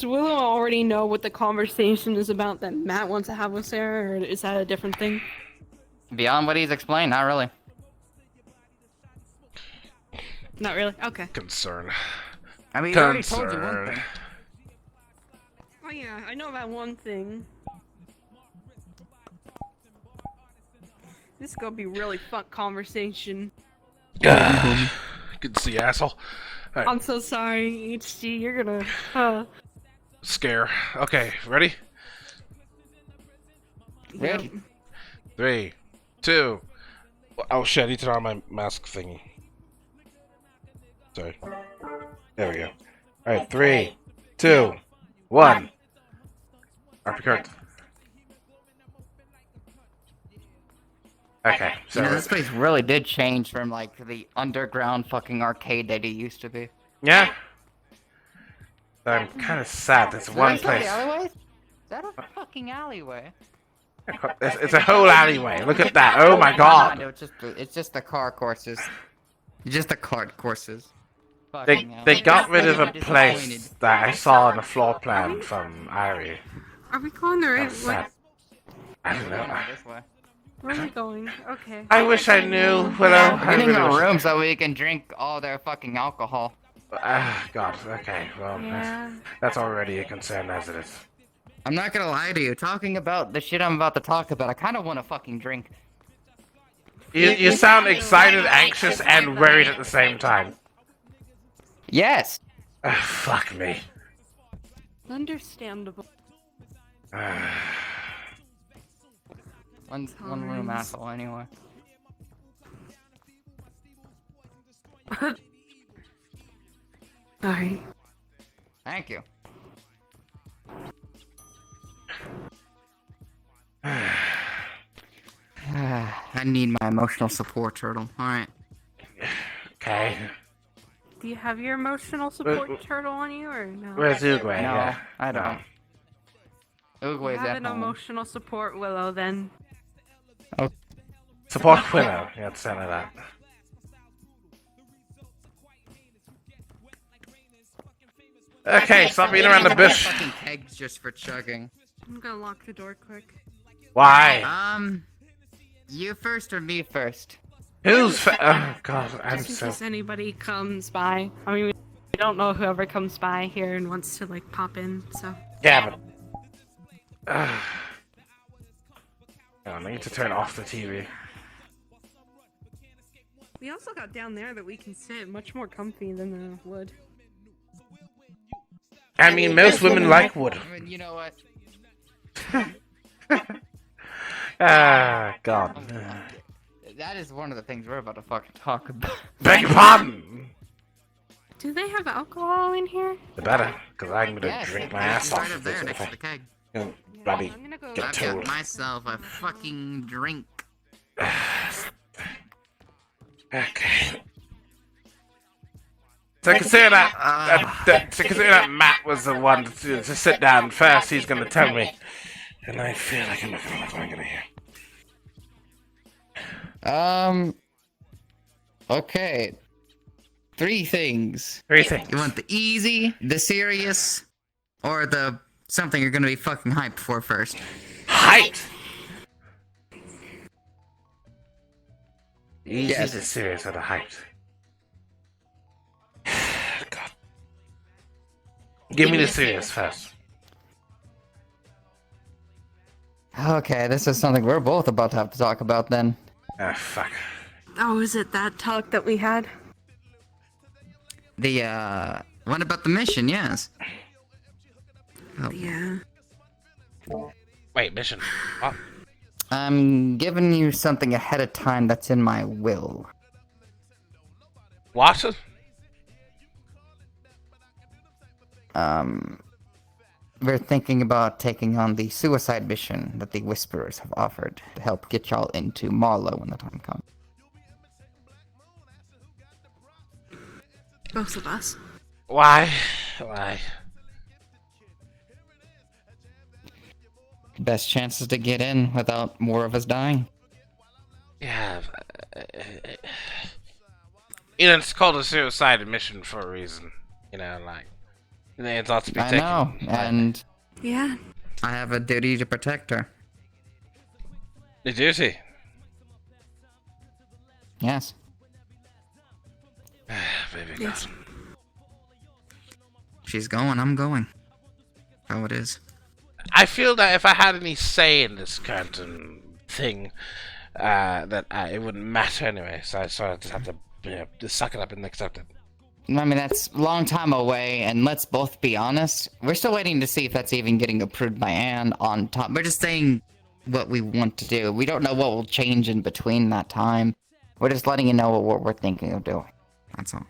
Willow already know what the conversation is about that Matt wants to have with Sarah, or is that a different thing? Beyond what he's explained, not really. Not really? Okay. Concern. I mean, he already told you one thing. Oh yeah, I know about one thing. This is gonna be really fun conversation. Good to see you, asshole. Right. I'm so sorry, HG. You're gonna. Scare. Okay, ready? Ready. 3, 2. Oh shit! I need to turn on my mask thingy. Sorry. There we go. All right, 3, 2, 1. RP card. Okay, so You know, this place really did change from, like, the underground fucking arcade that it used to be. yeah. I'm kind of sad. There's one place. The alleyway? Is that a fucking alleyway? It's a whole alleyway. Look at that. Oh my god. It's just the car courses. Just the cart courses. They got rid of a place that I saw on the floor plan from Irie. Are we going the right That's way? sad. I don't know. This way. Where are we going? Okay. I wish I knew. Willow. Yeah, I getting really a wish- room so we can drink all their fucking alcohol. God. Okay. Well, Yeah. that's already a concern as it is. I'm not gonna lie to you. Talking about the shit I'm about to talk about, I kind of want to fucking drink. You sound excited, anxious, and worried at the same time. Yes. Fuck me. Understandable. One room asshole anyway. Sorry. Thank you. I need my emotional support, Turtle. Alright. Okay. Do you have your emotional support turtle on you or no? Where's Uguay? No, Yeah. I don't. You Uguay's have at an home. emotional support Willow then. Support Willow. Yeah, it's something like that. Okay, stop being around the bush. Fucking kegs just for chugging. I'm gonna lock the door quick. Why? You first or me first? Who's oh god, I'm Just in so. case anybody comes by. I mean, we don't know whoever comes by here and wants to like pop in, so. Yeah, but. I need to turn off the TV. We also got down there that we can sit much more comfy than the wood. I mean, most women like wood. I mean, you know what? Ah, God. That is one of the things we're about to fucking talk about. Beg your pardon! Do they have alcohol in here? The better, because I'm gonna Yes, drink my it's ass off. right up if there this- next if to the keg. Bloody get I've told. got myself a fucking drink. Okay. So consider that Matt was the one to sit down first. He's gonna tell me, and I feel like I'm not gonna like what I'm gonna hear. Okay. Three things. Three things. You want the easy, the serious, or the something you're gonna be fucking hyped for first? Hyped. Easy, Yes. the serious, or the hyped. God. Give me the serious first. Okay, this is something we're both about to have to talk about then. Ah, fuck. Oh, is it that talk that we had? The, one about the mission, yes. Oh. Yeah. Wait, mission. What? I'm giving you something ahead of time that's in my will. What? We're thinking about taking on the suicide mission that the Whisperers have offered to help get y'all into Marlow when the time comes. Both of us. Why? Why? Best chances to get in without more of us dying. Yeah. You know, it's called a suicide mission for a reason. You know, like, it's ought to be I taken. know, and Yeah. I have a duty to protect her. The duty. Yes. Baby Yes. God. She's going, I'm going. How it is. I feel that if I had any say in this current thing, that it wouldn't matter anyway. So I just have to, just suck it up and accept it. I mean, that's a long time away, and let's both be honest. We're still waiting to see if that's even getting approved by Anne on top. We're just saying what we want to do. We don't know what will change in between that time. We're just letting you know what we're thinking of doing. That's all.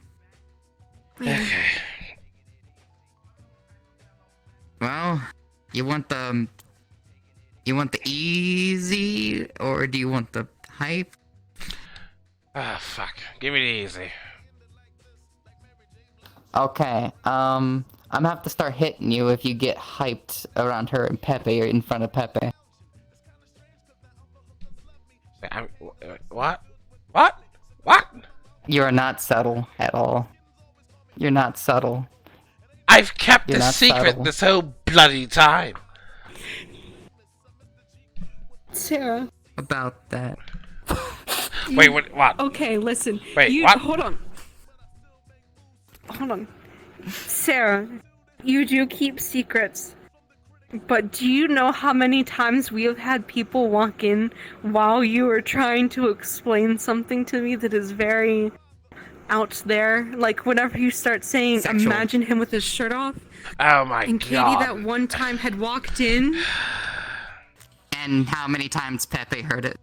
Okay. Well, you want the easy, or do you want the hype? Ah, fuck. Give me the easy. Okay, I'm gonna have to start hitting you if you get hyped around her and Pepe or in front of Pepe. What? What? What? You are not subtle at all. You're not subtle. I've kept You're the not secret subtle. this whole bloody time. Sarah, about that. Wait, what? Okay, listen. Wait, what? Hold on. Hold on. Sarah, you do keep secrets. But do you know how many times we have had people walk in while you are trying to explain something to me that is very out there? Like whenever you start saying, Sexual. imagine him with his shirt off. Oh my And Katie god. that one time had walked in. And how many times Pepe heard it?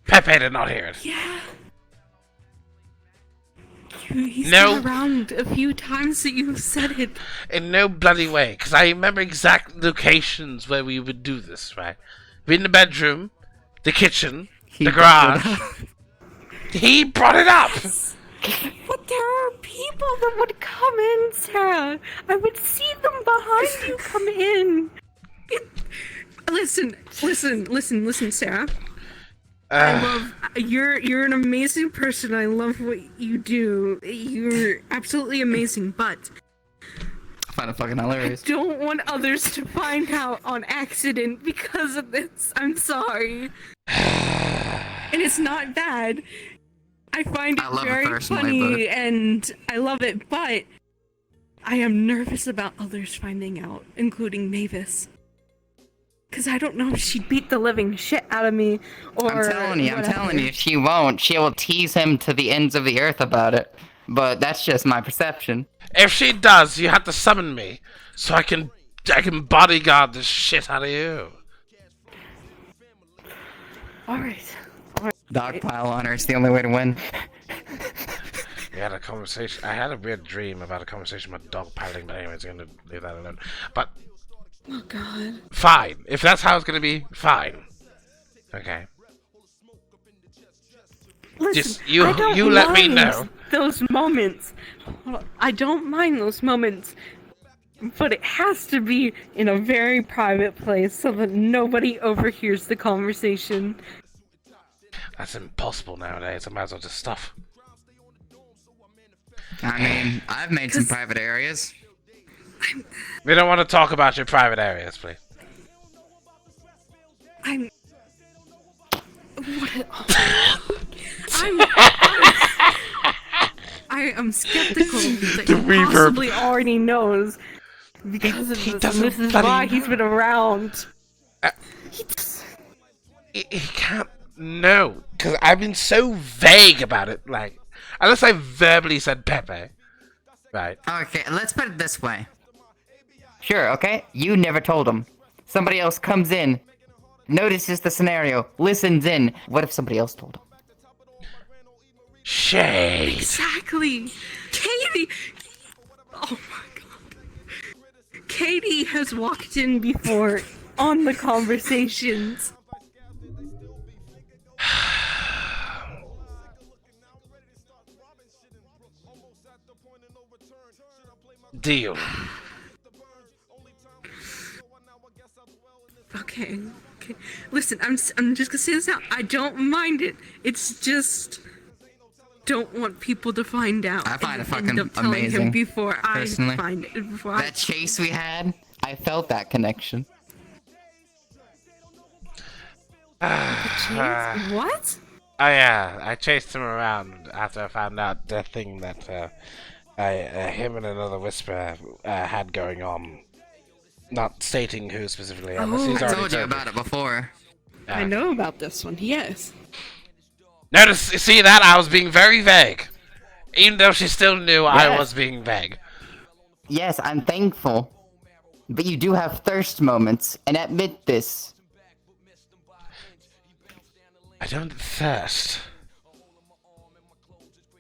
Pepe did not hear it. Yeah. He's No. been around a few times that you've said it. In no bloody way, because I remember exact locations where we would do this, right? In the bedroom, the kitchen, the garage. He brought it up! But there are people that would come in, Sarah. I would see them behind you come in. Listen, Sarah. I love you're an amazing person. I love what you do. You're absolutely amazing, but I find it fucking hilarious. I don't want others to find out on accident because of this. I'm sorry. And it's not bad. I find it I love it very personally, funny but- and I love it, but I am nervous about others finding out, including Mavis. Because I don't know if she'd beat the living shit out of me or I'm telling whatever. you, she won't. She will tease him to the ends of the earth about it. But that's just my perception. If she does, you have to summon me, so I can bodyguard the shit out of you. Alright. Dogpile on her is the only way to win. We had a conversation. I had a weird dream about a conversation about dog piling, but anyways, I'm gonna leave that alone. But Oh god. fine. If that's how it's gonna be, fine. Okay. Listen, Just I don't you let me mind know. those moments. I don't mind those moments. But it has to be in a very private place so that nobody overhears the conversation. That's impossible nowadays. I might as well just stuff. I mean, I've made some private areas. We don't want to talk about your private areas, please. I'm I am skeptical that The he reverb. possibly already knows because of this. And doesn't this is bloody why he's been around. He can't know, because I've been so vague about it. Like, unless I verbally said Pepe, right? Okay, let's put it this way. Sure, okay? You never told him. Somebody else comes in, notices the scenario, listens in. What if somebody else told him? Shade. Exactly. Katie. Oh my god. Katie has walked in before on the conversations. Deal. Okay. Listen, I'm just gonna say this out. I don't mind it. It's just don't want people to find out. I find it and fucking end up telling amazing. him before personally. I find it. Before That chase we had, I felt that connection. What? Oh yeah, I chased him around after I found out the thing that him and another Whisperer had going on. Not stating who specifically. unless he's I already told you told about it before. I know about this one. Yes. Notice, see that? I was being very vague. Even though she still knew I Yes. was being vague. Yes, I'm thankful. But you do have thirst moments, and admit this. I don't thirst.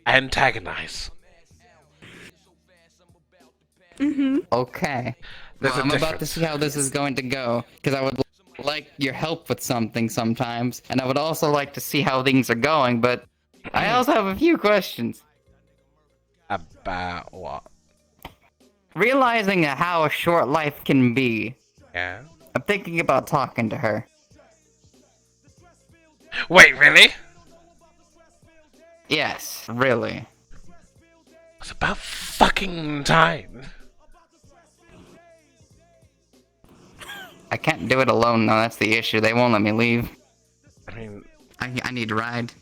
I antagonize. Mm-hmm. Okay. There's Well, a I'm about to difference. see how this is going to go, because I would like your help with something sometimes, and I would also like to see how things are going, but I also have a few questions. About what? Realizing how a short life can be, Yeah. I'm thinking about talking to her. Wait, really? Yes, really. It's about fucking time. I can't do it alone, though, that's the issue. They won't let me leave. I mean, I need a ride.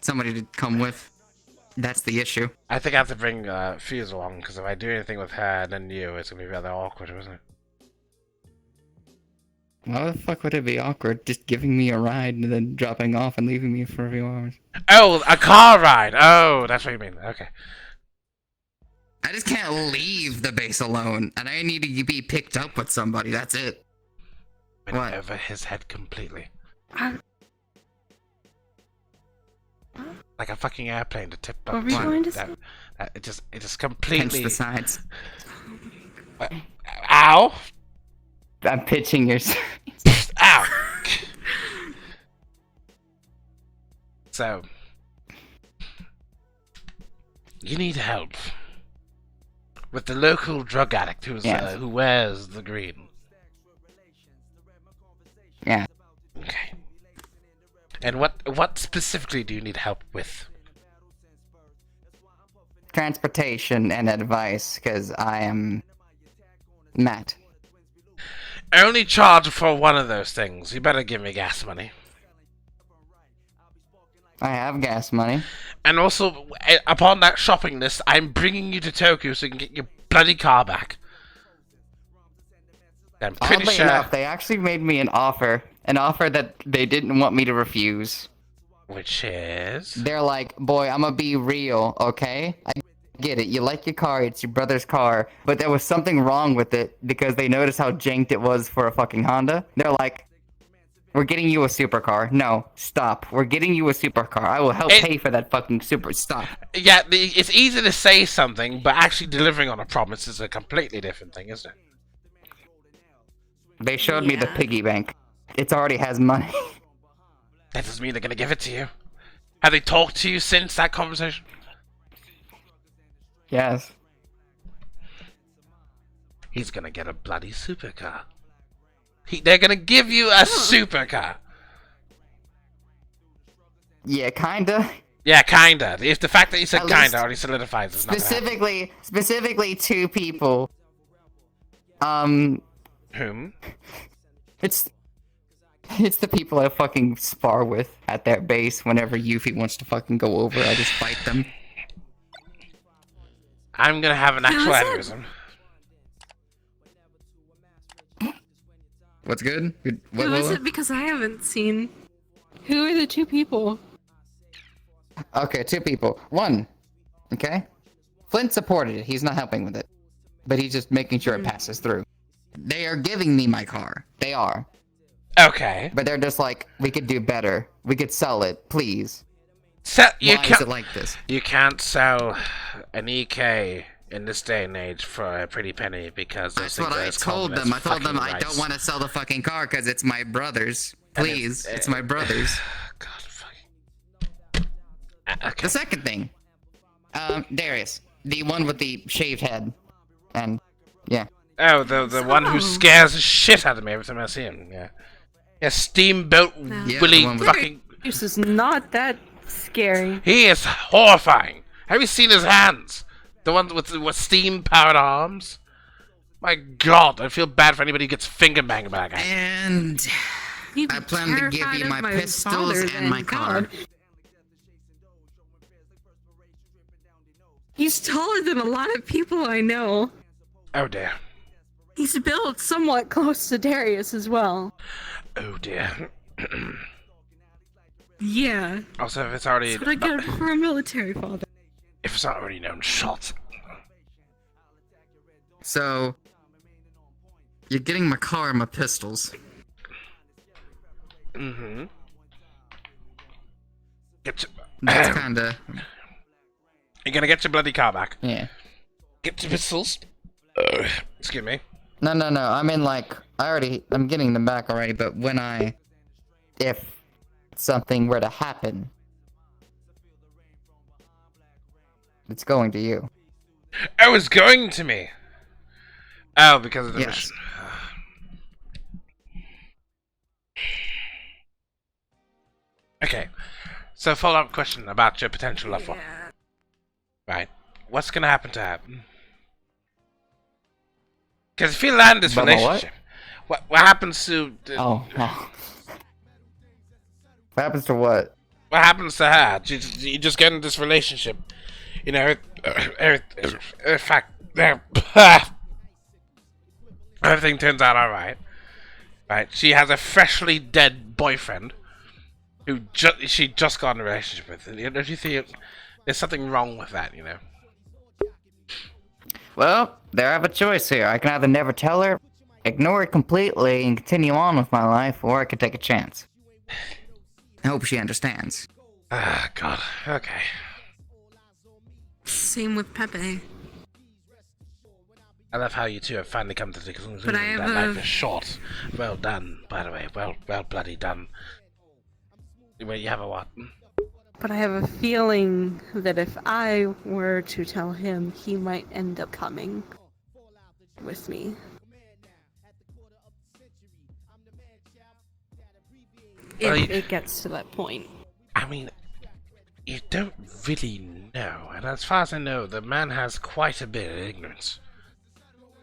Somebody to come with. That's the issue. I think I have to bring Fuse along, because if I do anything with her and you, it's going to be rather awkward, isn't it? Why the fuck would it be awkward just giving me a ride and then dropping off and leaving me for a few hours? Oh, a car ride! Oh, that's what you mean. Okay. I just can't leave the base alone, and I need to be picked up with somebody, that's it. Went over his head completely. Like a fucking airplane to tip Are up we going to that it just completely... Pinch the sides. Ow! I'm pitching your sides. Ow! So... You need help. With the local drug addict who wears the green. Yeah. Okay. And what specifically do you need help with? Transportation and advice, because I am Matt. I only charge for one of those things. You better give me gas money. I have gas money. And also, upon that shopping list, I'm bringing you to Tokyo so you can get your bloody car back. I'm pretty Oddly sure... enough, they actually made me an offer that they didn't want me to refuse. Which is? They're like, boy, I'm gonna be real, okay? I get it, you like your car, it's your brother's car, but there was something wrong with it because they noticed how janked it was for a fucking Honda. They're like, we're getting you a supercar. No, stop. We're getting you a supercar. I will help pay for that fucking stop. Yeah, it's easy to say something, but actually delivering on a promise is a completely different thing, isn't it? They showed me the piggy bank. It already has money. That doesn't mean they're gonna give it to you. Have they talked to you since that conversation? Yes. He's gonna get a bloody supercar. They're gonna give you a supercar. Yeah, kinda. Yeah, kinda. If the fact that you said At kinda least already solidifies it's not gonna happen. Specifically two people. Whom? It's the people I fucking spar with at their base whenever Yuffie wants to fucking go over. I just fight them. I'm gonna have an actual aneurysm. What's good? What Who is it? Because I haven't seen. Who are the two people? Okay, two people. One. Okay? Flint supported it. He's not helping with it. But he's just making sure it passes through. They are giving me my car. They are. Okay. But they're just like, we could do better. We could sell it, please. Why is it like this? You can't sell an EK in this day and age for a pretty penny because That's what I told them. I told them I don't want to sell the fucking car because it's my brother's. Please, it's my brother's. God fucking. Okay. The second thing. Darius. The one with the shaved head. And, yeah. Oh, the one who scares the shit out of me every time I see him. Yeah. Yeah, Steamboat Willie fucking. This is not that scary. He is horrifying. Have you seen his hands? The ones with steam-powered arms? My god, I feel bad for anybody who gets finger banged by that guy. And I plan to give you my pistols and my car. He's taller than a lot of people I know. Oh dear. He's built somewhat close to Darius as well. Oh dear. Yeah. Also, if it's already... That's what I get for a military father. If it's not already known, shot. So, you're getting my car and my pistols. Mm-hmm. That's kinda... You're gonna get your bloody car back. Yeah. Get your pistols. Excuse me. No. I mean, like, I'm getting them back already, but if something were to happen, it's going to you. Oh, it's going to me. Oh, because of the mission. Okay. So, follow-up question about your potential love one. Right. What's gonna happen to her? Because if you land this About my relationship, what happens to... Oh, no. What happens to what? What happens to her? You just get in this relationship. You know, in fact, everything turns out alright. Right? She has a freshly dead boyfriend who she just got in a relationship with. Don't you think there's something wrong with that, you know? Well, there I have a choice here. I can either never tell her, ignore it completely, and continue on with my life, or I could take a chance. I hope she understands. Ah, God. Okay. Same with Pepe. I love how you two have finally come to the conclusion But I have that a- life is short. Well done, by the way. Well bloody done. Wait, you have a what? But I have a feeling that if I were to tell him, he might end up coming with me. Well, If it gets to that point. I mean, you don't really know, and as far as I know, the man has quite a bit of ignorance.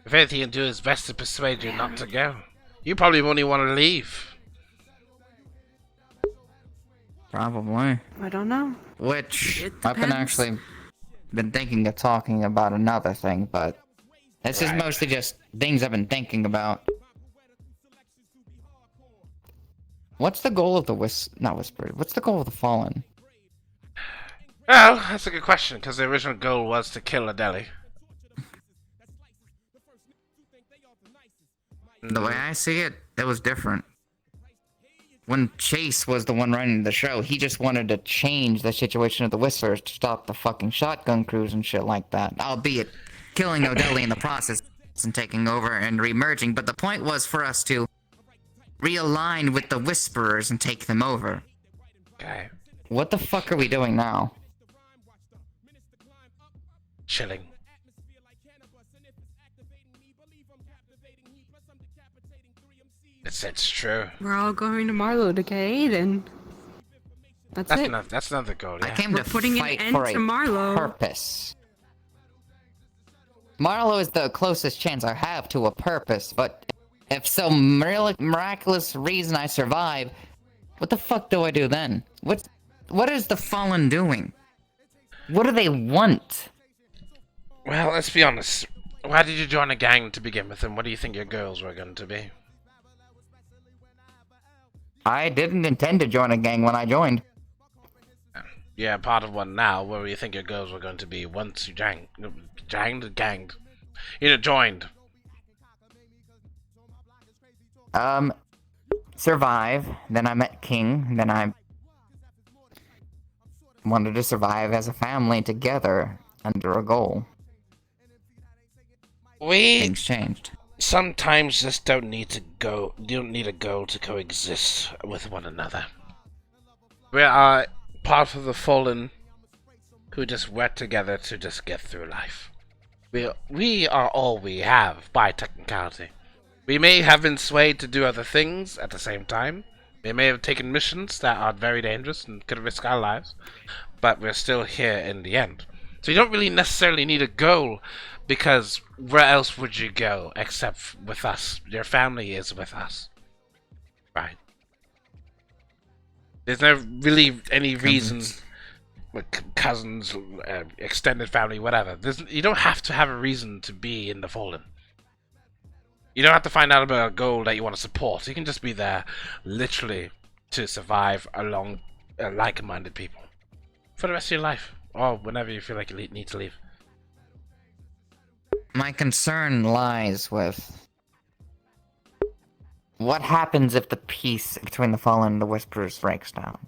If anything, he'll do his best to persuade you not to go. You probably won't even want to leave. Probably. I don't know. Which, It I've been depends. actually been thinking of talking about another thing, but this is mostly just things I've been thinking about. What's the goal of the not Whispered, what's the goal of the Fallen? Well, that's a good question, because the original goal was to kill Adeli. The way I see it, it was different. When Chase was the one running the show, he just wanted to change the situation of the Whisperers to stop the fucking shotgun crews and shit like that. Albeit killing Odeli in the process and taking over and remerging, but the point was for us to realign with the Whisperers and take them over. Okay. What the fuck are we doing now? Chilling. It's true. We're all going to Marlowe to get Aiden. That's it. That's not the goal, yeah. I came We're to putting an fight end for to a Marlowe. purpose. Marlowe is the closest chance I have to a purpose, but if some miraculous reason I survive, what the fuck do I do then? What is the Fallen doing? What do they want? Well, let's be honest. Why did you join a gang to begin with, and what do you think your goals were going to be? I didn't intend to join a gang when I joined. Yeah, part of one now. What do you think your goals were going to be once you ganged? You joined. Survive. Then I met King. Then I wanted to survive as a family together under a goal. Things changed. Sometimes just don't need to go. You don't need a goal to coexist with one another. We are part of the Fallen, who just work together to just get through life. We are all we have by technicality. We may have been swayed to do other things at the same time. We may have taken missions that are very dangerous and could risk our lives, but we're still here in the end. So you don't really necessarily need a goal, because where else would you go except with us? Your family is with us. Right. There's no really any reason, like cousins, extended family, whatever. You don't have to have a reason to be in the Fallen. You don't have to find out about a goal that you want to support. You can just be there, literally, to survive along like-minded people for the rest of your life, or whenever you feel like you need to leave. My concern lies with what happens if the peace between the Fallen and the Whisperers breaks down.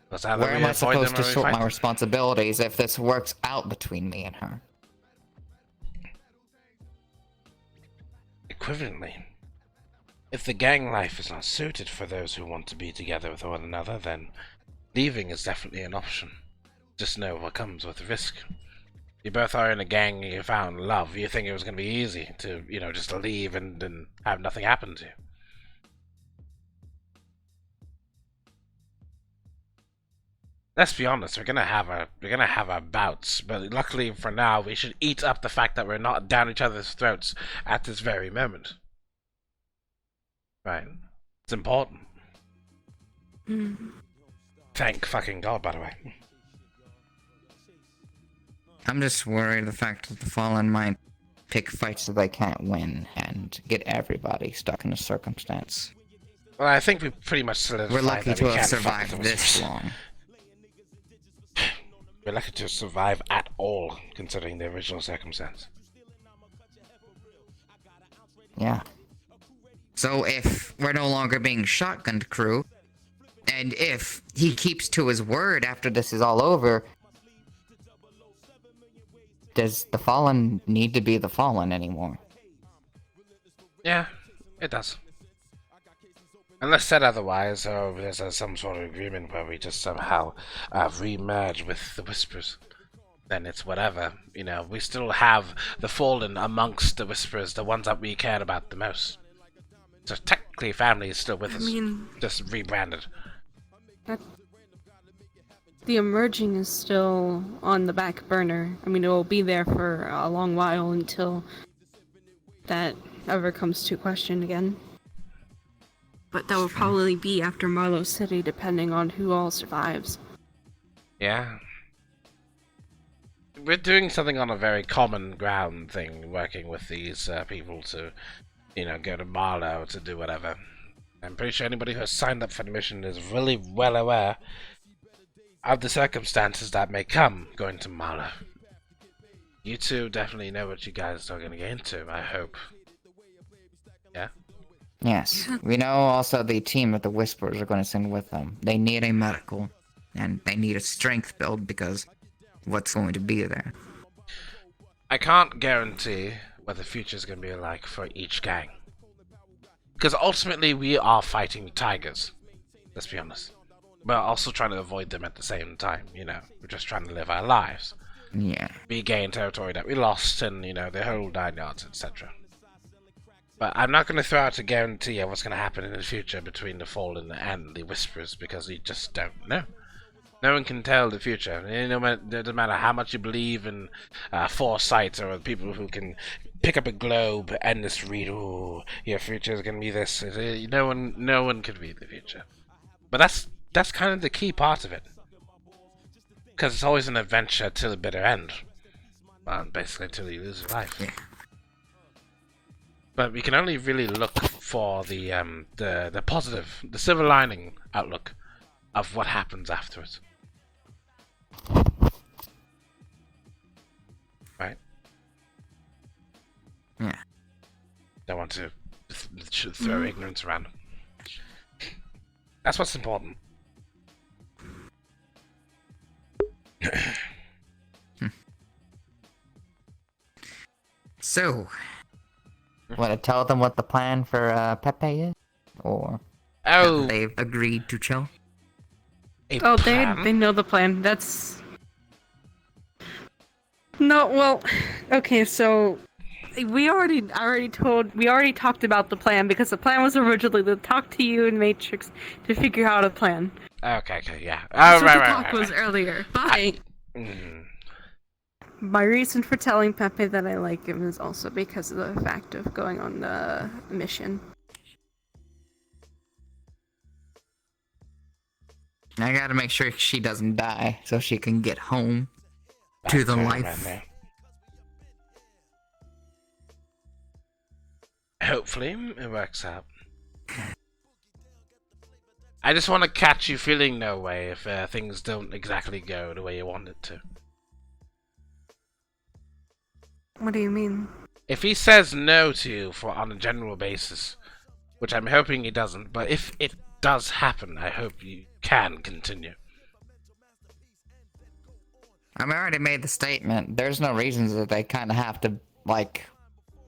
Where am I supposed to sort my responsibilities if this works out between me and her? Equivalently, if the gang life is not suited for those who want to be together with one another, then leaving is definitely an option. Just know what comes with the risk. You both are in a gang and you found love. You think it was going to be easy to, just to leave and have nothing happen to you. Let's be honest, we're gonna have our bouts, but luckily for now, we should eat up the fact that we're not down each other's throats at this very moment. Right? It's important. Thank fucking God, by the way. I'm just worried the fact that the Fallen might pick fights that they can't win and get everybody stuck in a circumstance. Well, I think we pretty much solidified. We're lucky that to we have can't survived fuck with this them. long. We're lucky to survive at all, considering the original circumstance. Yeah. So if we're no longer being shotgunned, crew, and if he keeps to his word after this is all over, does the Fallen need to be the Fallen anymore? Yeah, it does. Unless said otherwise, or there's some sort of agreement where we just somehow re-merge with the Whispers, then it's whatever. You know, we still have the Fallen amongst the Whispers, the ones that we cared about the most. So technically, family is still with us, just rebranded. The emerging is still on the back burner. I mean, it will be there for a long while until that ever comes to question again. But that will probably be after Marlow City, depending on who all survives. Yeah. We're doing something on a very common ground thing, working with these people to, you know, go to Marlow to do whatever. I'm pretty sure anybody who has signed up for the mission is really well aware of the circumstances that may come going to Marlow. You two definitely know what you guys are going to get into, I hope. Yeah? Yes. We know also the team that the Whisperers are going to send with them. They need a medical, and they need a strength build because what's going to be there. I can't guarantee what the future is going to be like for each gang. Because ultimately we are fighting tigers. Let's be honest. We're also trying to avoid them at the same time, you know. We're just trying to live our lives. Yeah. Regain territory that we lost and, you know, the whole 9 yards, etc. But I'm not going to throw out a guarantee of what's going to happen in the future between the Fallen and the Whisperers because you just don't know. No one can tell the future. It doesn't matter how much you believe in foresight or people who can pick up a globe and just read, "Ooh, your future is going to be this." No one can read the future. But that's kind of the key part of it. Because it's always an adventure till the bitter end. Well, basically till you lose your life. Yeah. But we can only really look for the positive, the silver lining outlook of what happens afterwards. Right? Yeah. Don't want to throw ignorance around. That's what's important. So, want to tell them what the plan for Pepe is? Or have they agreed to chill? Oh, they know the plan. That's... No, well, okay, so we already talked about the plan because the plan was originally to talk to you and Matrix to figure out a plan. Okay, yeah. That's what the talk was earlier. But my reason for telling Pepe that I like him is also because of the fact of going on the mission. I gotta make sure she doesn't die so she can get home to the life. Hopefully it works out. I just want to catch you feeling no way if things don't exactly go the way you want it to. What do you mean? If he says no to you on a general basis, which I'm hoping he doesn't, but if it does happen, I hope you can continue. I already made the statement. There's no reasons that they kind of have to, like,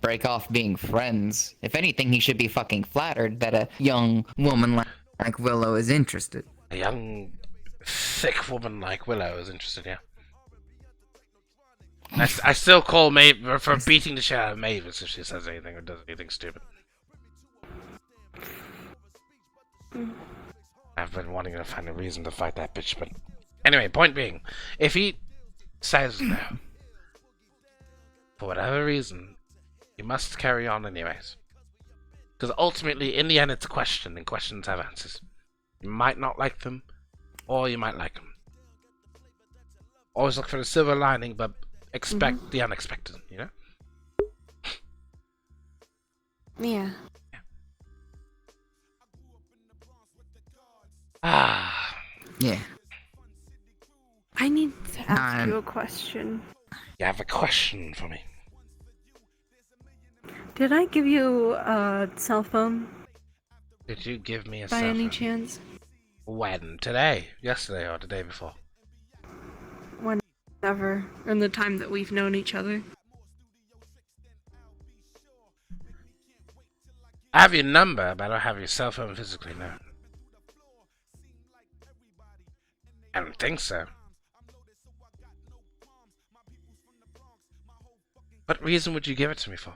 break off being friends. If anything, he should be fucking flattered that a young woman like Willow is interested. A young, thick woman like Willow is interested, yeah. I still call Maeve for beating the shit out of Mavis if she says anything or does anything stupid. I've been wanting to find a reason to fight that bitch, but... Anyway, point being, if he says no, for whatever reason, you must carry on anyways. Because ultimately, in the end, it's a question, and questions have answers. You might not like them, or you might like them. Always look for the silver lining, but expect the unexpected, you know? Yeah. Ah. Yeah. I need to ask you a question. You have a question for me? Did I give you a cell phone Did you give me a by cell any phone? chance? When? Today? Yesterday or the day before? Whenever. In the time that we've known each other. I have your number, but I don't have your cell phone physically, no. I don't think so. What reason would you give it to me for?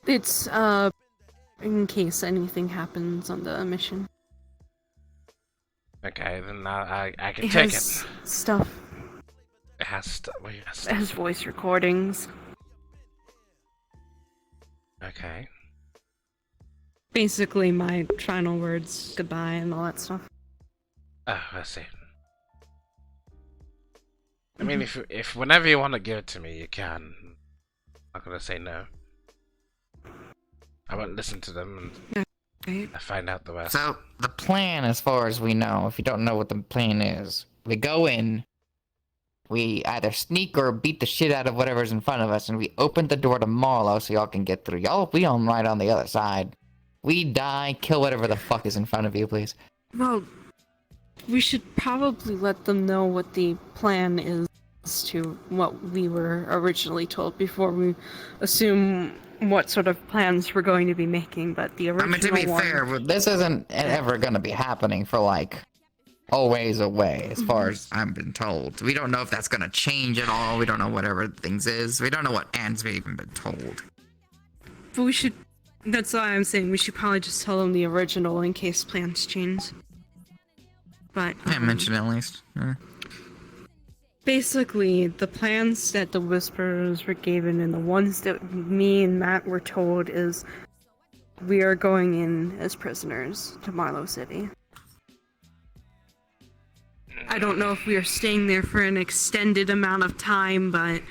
It's, in case anything happens on the mission. Okay, then I can It take has it. stuff. It has stuff. It has voice recordings. Okay. Basically my final words, goodbye, and all that stuff. Oh, I see. I mean, if whenever you want to give it to me, you can. I'm not gonna say no. I won't listen to them and I find out the rest. So, the plan, as far as we know, if you don't know what the plan is, we go in, we either sneak or beat the shit out of whatever's in front of us, and we open the door to Marlow so y'all can get through. Y'all be on right on the other side. We die, kill whatever the fuck is in front of you, please. Well, we should probably let them know what the plan is to what we were originally told before we assume what sort of plans we're going to be making, but the original to be one... fair, this isn't ever gonna be happening for, like, a ways away, as far as I've been told. We don't know if that's gonna change at all. We don't know whatever things is. We don't know what ends we've even been told. But we should... That's why I'm saying we should probably just tell them the original in case plans change. But... I mentioned it at least. Basically, the plans that the Whisperers were given and the ones that me and Matt were told is we are going in as prisoners to Marlow City. I don't know if we are staying there for an extended amount of time, but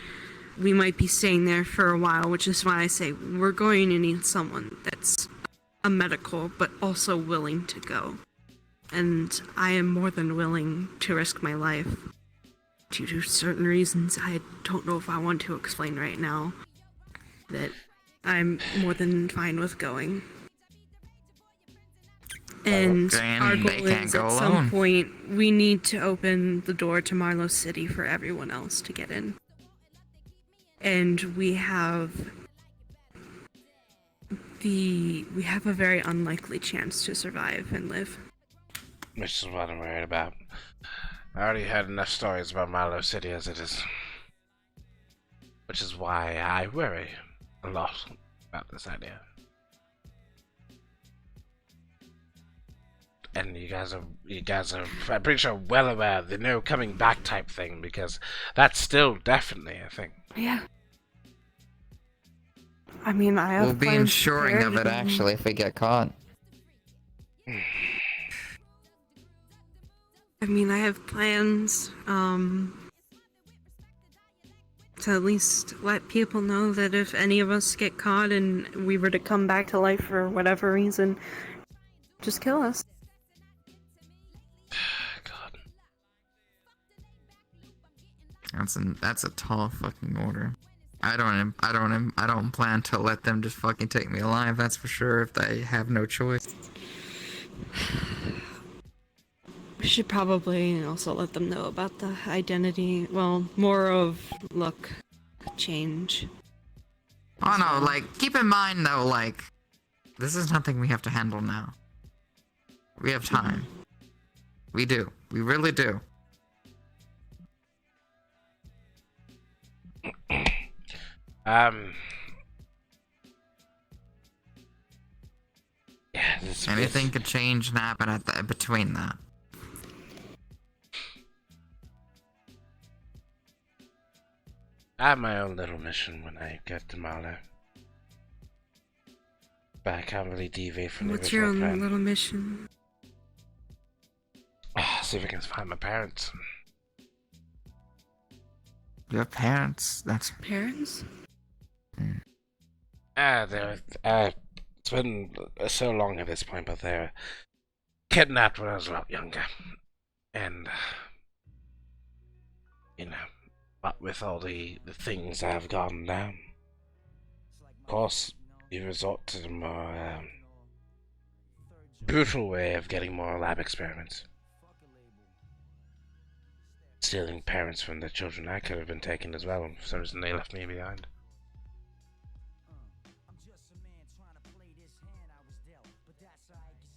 we might be staying there for a while, which is why I say we're going to need someone that's a medical, but also willing to go. And I am more than willing to risk my life. Due to certain reasons I don't know if I want to explain right now, that I'm more than fine with going. And our goal is at some point we need to open the door to Marlow City for everyone else to get in. And we have a very unlikely chance to survive and live. Which is what I'm worried about. I already heard enough stories about Marlow City as it is. Which is why I worry a lot about this idea. And you guys are, I'm pretty sure, well aware of the no coming back type thing, because that's still definitely a thing. Yeah. I mean, I have We'll be plans ensuring of it, prepared. actually, if we get caught. I mean, I have plans, to at least let people know that if any of us get caught and we were to come back to life for whatever reason, just kill us. That's a tall fucking order. I don't plan to let them just fucking take me alive, that's for sure, if they have no choice. We should probably also let them know about the identity, well, more of look change. Oh no, like, keep in mind though, like, this is nothing we have to handle now. We have time. We do. We really do. Yeah, anything could change and happen at between that. I have my own little mission when I get to Marlow. but I can't really deviate from the What's your original own plan. little mission? See if I can find my parents. Your parents? That's Parents? They're, it's been so long at this point, but they're kidnapped when I was a lot younger. And, you know, but with all the things that have gone down, of course, you resort to the more brutal way of getting more lab experiments. Stealing parents from their children. I could have been taken as well, and for some reason they left me behind.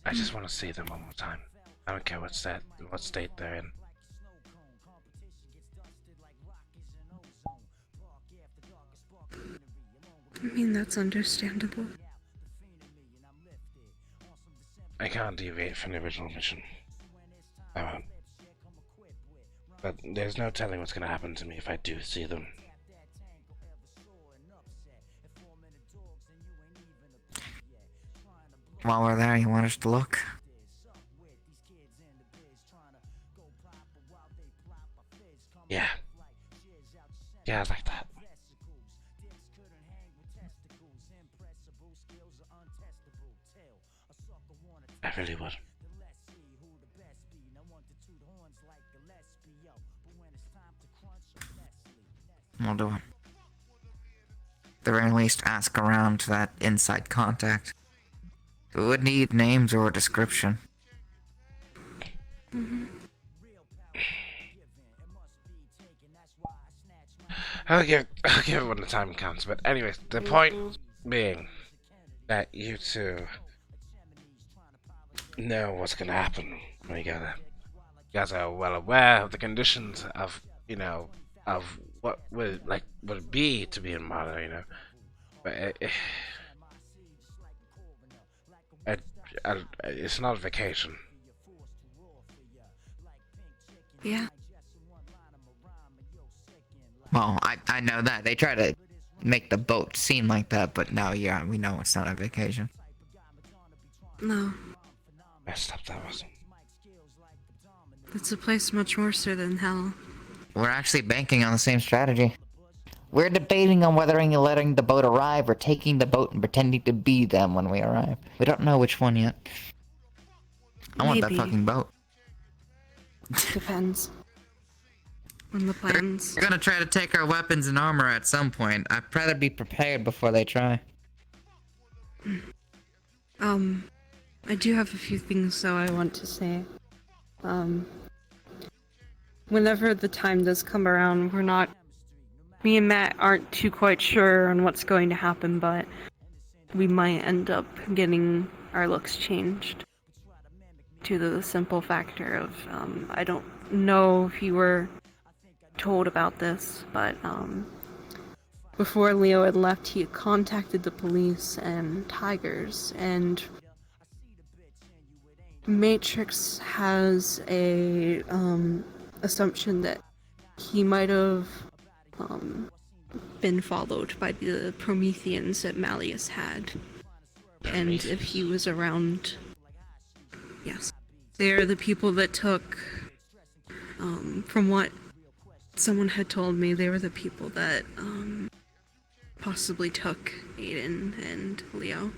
I just want to see them one more time. I don't care what state they're in. I mean, that's understandable. I can't deviate from the original mission. I won't. But there's no telling what's going to happen to me if I do see them. while we're there, you want us to look? Yeah. Yeah, I like that. I really would. We'll do it. At the very least, ask around to that inside contact. We would need names or a description. I'll give it when the time comes. But anyways, the point being that you two know what's gonna happen when you go there. You guys are well aware of the conditions of, you know, of what would it be to be in Mata, you know. But it's not a vacation. Yeah. Well, I know that. They try to make the boat seem like that, but no, yeah, we know it's not a vacation. No. Messed up that was. It's a place much worse than hell. We're actually banking on the same strategy. We're debating on whether letting the boat arrive or taking the boat and pretending to be them when we arrive. We don't know which one yet. I want that Maybe. fucking boat. Depends on the plans. They're gonna try to take our weapons and armor at some point. I'd rather be prepared before they try. I do have a few things though I want to say. Whenever the time does come around, me and Matt aren't too quite sure on what's going to happen, but we might end up getting our looks changed. To the simple factor of, I don't know if you were told about this, but before Leo had left, he had contacted the police and Tigers, and Matrix has a assumption that he might have been followed by the Prometheans that Malleus had, and if he was around. Yes. They're the people that took, from what someone had told me, they were the people that, possibly took Aiden and Leo.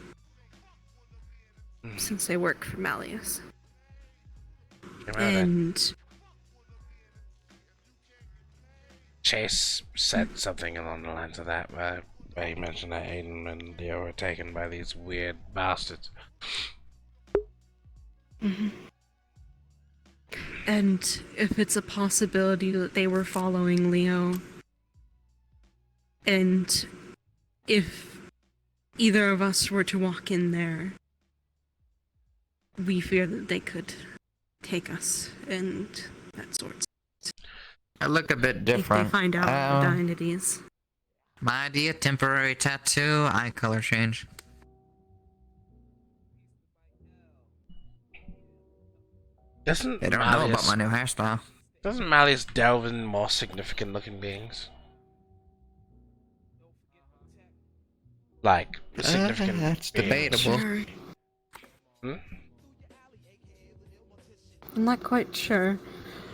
Since they work for Malleus. And... Chase said something along the lines of that, where he mentioned that Aiden and Leo were taken by these weird bastards. And if it's a possibility that they were following Leo, and if either of us were to walk in there, we fear that they could take us and that sort. I look a bit different. If they find out our identities. My idea, temporary tattoo, eye color change. They don't know about my new hairstyle. Doesn't Malleus delve in more significant looking beings? Like significant. That's beings. debatable. Sure. Hmm? I'm not quite sure.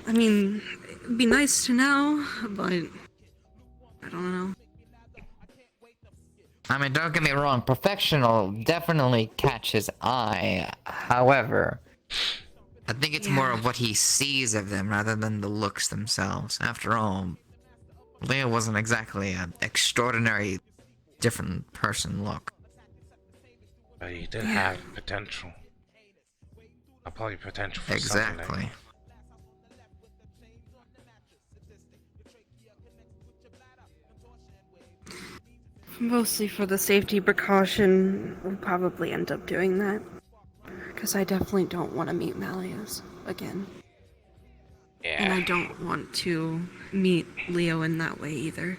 I mean, it'd be nice to know, but I don't know. I mean, don't get me wrong, professional definitely catches eye. However, I think it's more of what he sees of them rather than the looks themselves. After all, Leo wasn't exactly an extraordinary different person look. But he did have potential. Probably potential for something. Exactly. Mostly for the safety precaution, we'll probably end up doing that. Because I definitely don't want to meet Malleus again. Yeah. And I don't want to meet Leo in that way either.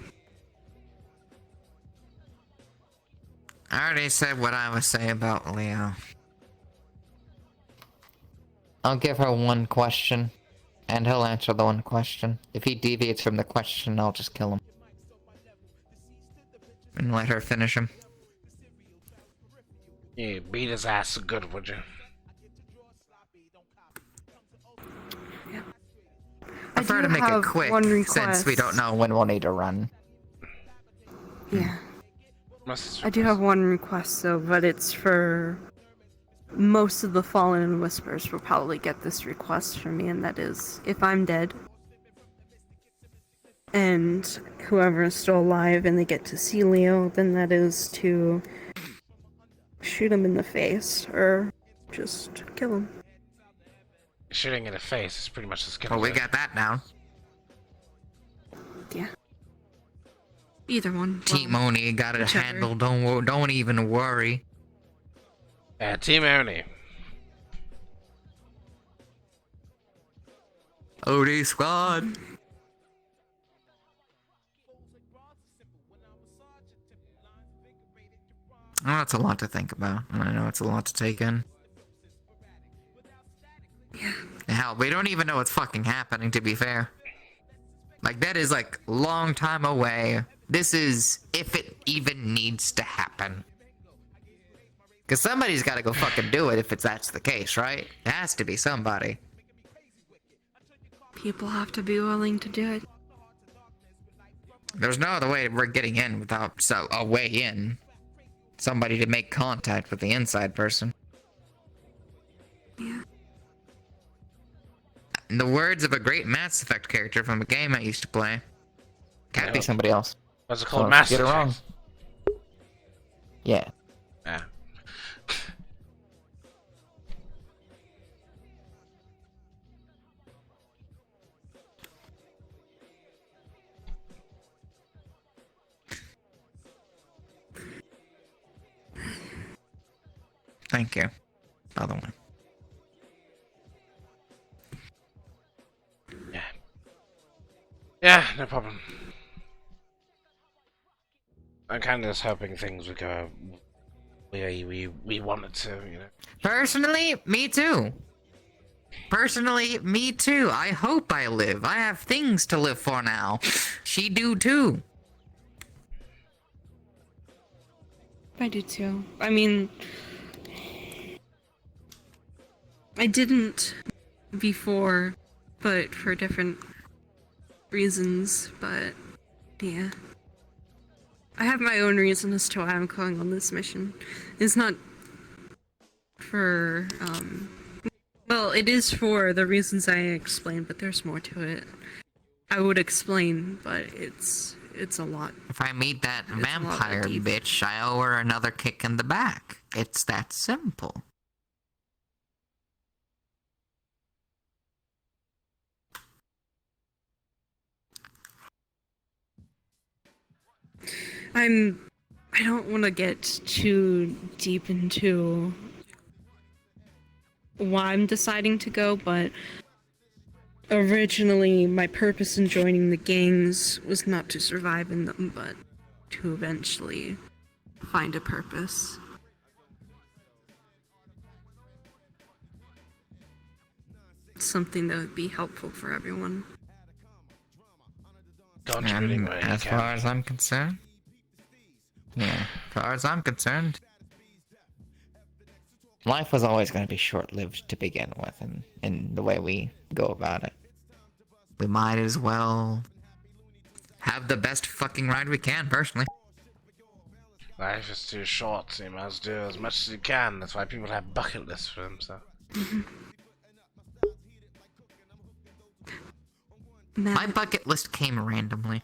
I already said what I would say about Leo. I'll give her one question, and he'll answer the one question. If he deviates from the question, I'll just kill him. And let her finish him. Yeah, beat his ass so good, would you? I prefer to make it quick, since we don't know when we'll need to run. Yeah. I do have one request though, but it's for most of the Fallen and Whispers will probably get this request from me, and that is, if I'm dead, and whoever is still alive and they get to see Leo, then that is to shoot him in the face, or just kill him. Shooting in the face is pretty much the skill. Well, we got that down. Yeah. Either one. Team Oni got it handled. Don't even worry. Team Oni. OD squad. Oh, that's a lot to think about, and I know it's a lot to take in. Yeah. Hell, we don't even know what's fucking happening, to be fair. Like, that is, like, long time away. This is if it even needs to happen. Because somebody's got to go fucking do it if that's the case, right? It has to be somebody. People have to be willing to do it. There's no other way we're getting in without a way in. Somebody to make contact with the inside person. Yeah. In the words of a great Mass Effect character from a game I used to play, can't be somebody else. What's it called? So, Mass get it Effect? wrong. Yeah. Yeah. Thank you. By the way. Yeah. Yeah, no problem. I'm kind of just hoping things would go the way we wanted to, you know. Personally, me too. Personally, me too. I hope I live. I have things to live for now. She do too. I do too. I mean, I didn't before, but for different reasons, but yeah. I have my own reason as to why I'm going on this mission. It's not for, well, it is for the reasons I explained, but there's more to it. I would explain, but it's a lot. If I meet that vampire bitch, I owe her another kick in the back. It's that simple. I don't want to get too deep into why I'm deciding to go, but originally my purpose in joining the gangs was not to survive in them, but to eventually find a purpose. Something that would be helpful for everyone. And as far as I'm concerned, Yeah, as far as I'm concerned. Life was always going to be short-lived to begin with, and in the way we go about it. We might as well have the best fucking ride we can, personally. Life is too short, so you must do as much as you can. That's why people have bucket lists for themselves. My bucket list came randomly.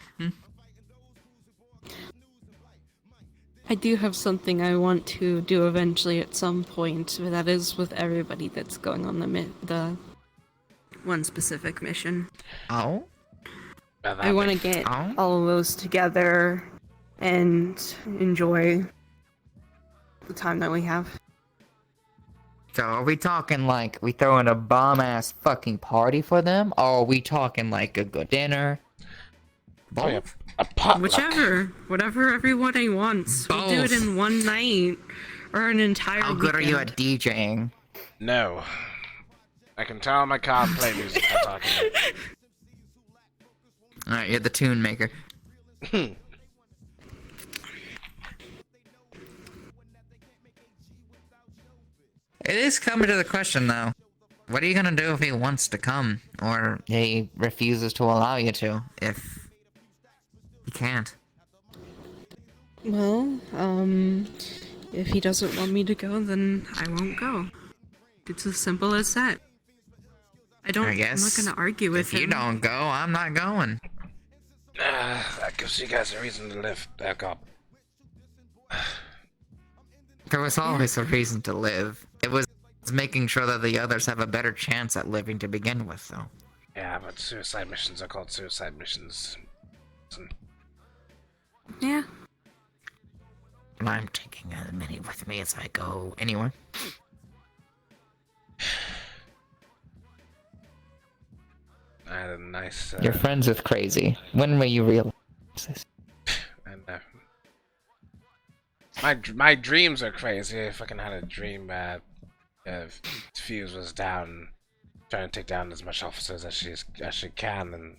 I do have something I want to do eventually at some point, but that is with everybody that's going on the one specific mission. Oh? I want to get all of those together and enjoy the time that we have. So are we talking like we throwing a bomb-ass fucking party for them? Or are we talking like a good dinner? Both. Whichever. Whatever everybody wants. We'll do it in one night. Or an entire How good are you at DJing? No. I can tell my car play music I'm talking about. Alright, you're the tune maker. Hmm. It is coming to the question, though. What are you gonna do if he wants to come? Or he refuses to allow you to, if he can't? Well, if he doesn't want me to go, then I won't go. It's as simple as that. I'm not gonna argue with him. If you don't go, I'm not going. That gives you guys a reason to live back up. There was always a reason to live. It was making sure that the others have a better chance at living to begin with, though. Yeah, but suicide missions are called suicide missions. Yeah. I'm taking a minute with me as I go anywhere. I had a nice. You're friends with Crazy. When will you realize this? And my dreams are crazy. I fucking had a dream that Fuse was down, trying to take down as much officers as she can, and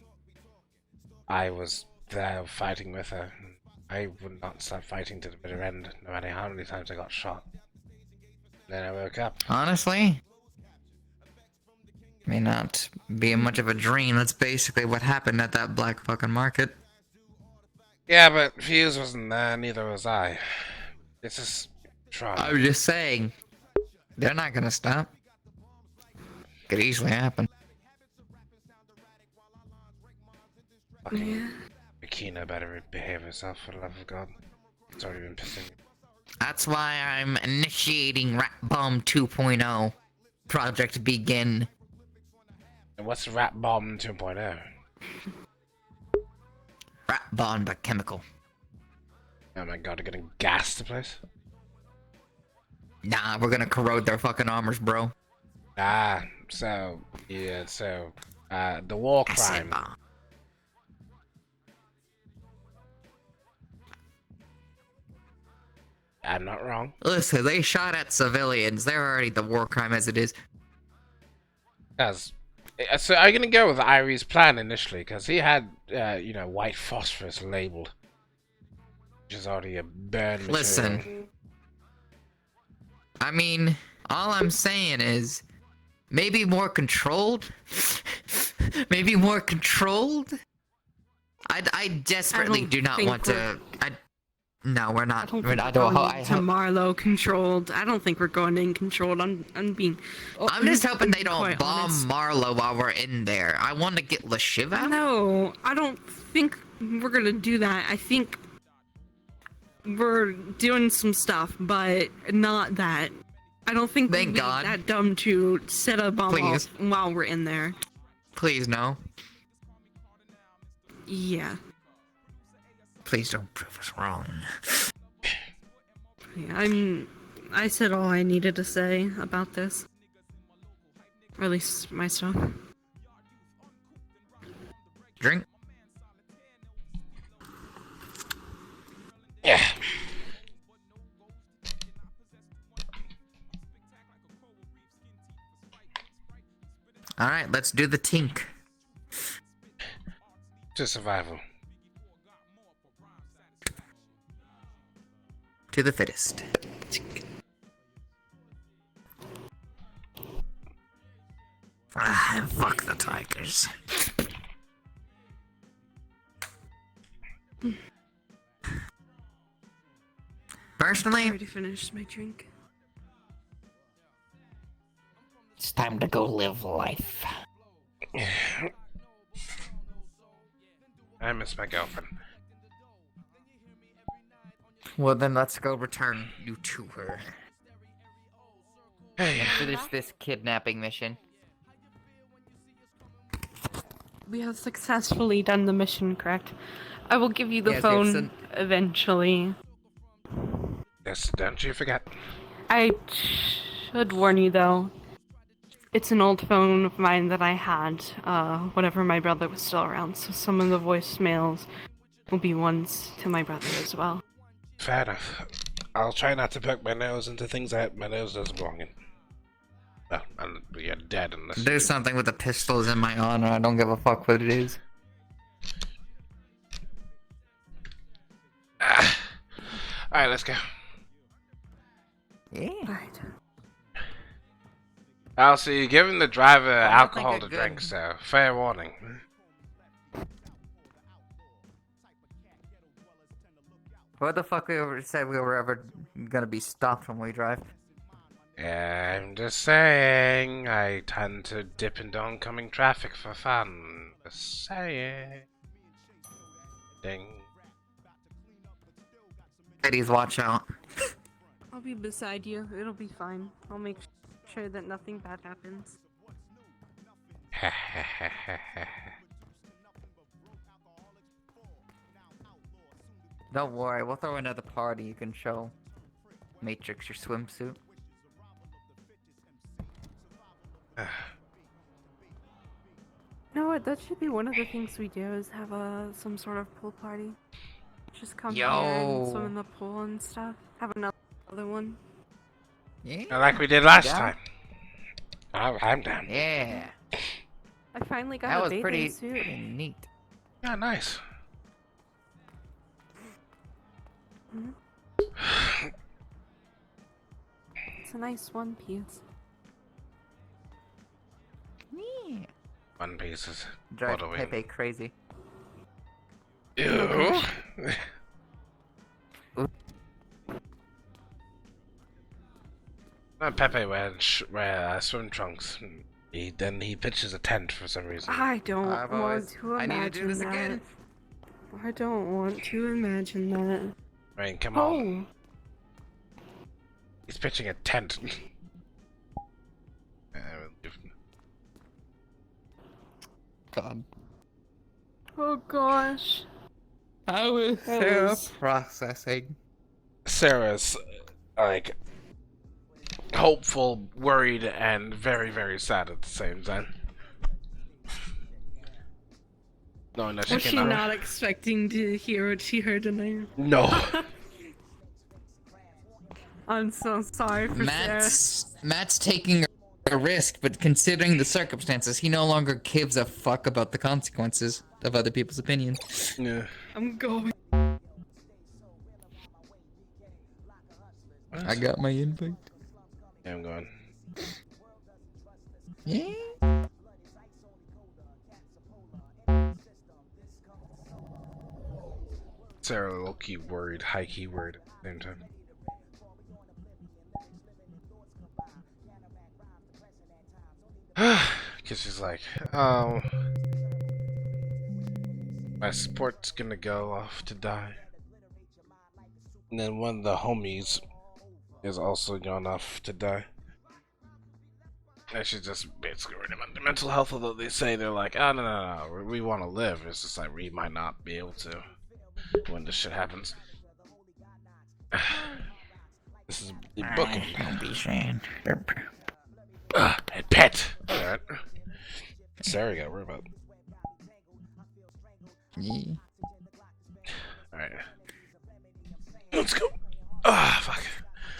I was there fighting with her. I would not stop fighting to the bitter end, no matter how many times I got shot. Then I woke up. Honestly, may not be much of a dream. That's basically what happened at that black fucking market. Yeah, but Fuse wasn't there, neither was I. It's just trauma. I was just saying, they're not gonna stop. Could easily happen. Yeah. Akina better behave herself, for the love of God. It's already been pissing me. That's why I'm initiating Rat Bomb 2.0. Project Begin. And what's Rat Bomb 2.0? Rat Bomb, but chemical. Oh my God, they're gonna gas the place? Nah, we're gonna corrode their fucking armors, bro. The war crime. I'm not wrong. Listen, they shot at civilians. They're already the war crime as it is. So I'm gonna go with Irie's plan initially, because he had, white phosphorus labeled. Which is already a burn material. Listen. I mean, all I'm saying is, maybe more controlled? Maybe more controlled? I desperately do not want to... No, we're not. I don't to Marlow controlled. I don't think we're going in controlled. I'm being. I'm just hoping they don't bomb Marlow while we're in there. I want to get Lashiv out. No, I don't think we're gonna do that. I think we're doing some stuff, but not that. I don't think we'd be that dumb to set a bomb off while we're in there. Please, no. Yeah. Please don't prove us wrong. Yeah, I said all I needed to say about this. Or at least my stuff. Drink? Yeah. Alright, let's do the tink. To survival. to the fittest. Fuck the Tigers. Personally, already finished my drink. it's time to go live life. I miss my girlfriend. Well, then let's go return you to her. Hey. And finish this kidnapping mission. We have successfully done the mission, correct? I will give you the Yes, phone Gibson. eventually. Yes, don't you forget. I should warn you though. It's an old phone of mine that I had whenever my brother was still around, so some of the voicemails will be ones to my brother as well. Fair enough. I'll try not to poke my nose into things that my nose doesn't belong in. Well, you're dead unless Do something with the pistols in my honor. I don't give a fuck what it is. Alright, let's go. Yeah. Alright. I'll see you giving the driver alcohol think to a good- drink, so fair warning. What the fuck we ever said we were ever gonna be stopped when we drive? I'm just saying, I tend to dip into oncoming traffic for fun. Just saying. Ding. Ladies, watch out. I'll be beside you. It'll be fine. I'll make sure that nothing bad happens. Don't worry, we'll throw another party. You can show Matrix your swimsuit. You know what? That should be one of the things we do is have some sort of pool party. Just come here and swim in the pool and stuff. Have another one. Yeah. Like we did last Yeah. time. I'm down. Yeah. I finally got That a was bathing pretty suit. neat. Yeah, nice. It's a nice one piece. Yeah. One pieces. Drive What a win. Pepe crazy. Ew. Pepe wear swim trunks. Then he pitches a tent for some reason. I don't I've want always- to I imagine need to do this that. again. I don't want to imagine that. I mean, come on. He's pitching a tent. God. Oh gosh. I was processing. Sarah's like hopeful, worried, and very, very sad at the same time. Knowing that Was she cannot- not expecting to hear what she heard tonight? No. I'm so sorry for Matt's taking a risk, but considering the circumstances, he no longer gives a fuck about the consequences of other people's opinions. Yeah. I'm going. I got my invite. Yeah, I'm going. Yeah. Sarah low key worried, high key worried at the same time. Cause she's like, oh, my support's gonna go off to die. And then one of the homies is also gone off to die. And she's just basically worried about their mental health, although they say they're like, oh, no, we want to live. It's just like, we might not be able to when this shit happens. This is the booking. Don't be Shane. Hey, pet! Alright. Sarah got worried about. Yeah. Alright. Let's go. Ah, fuck.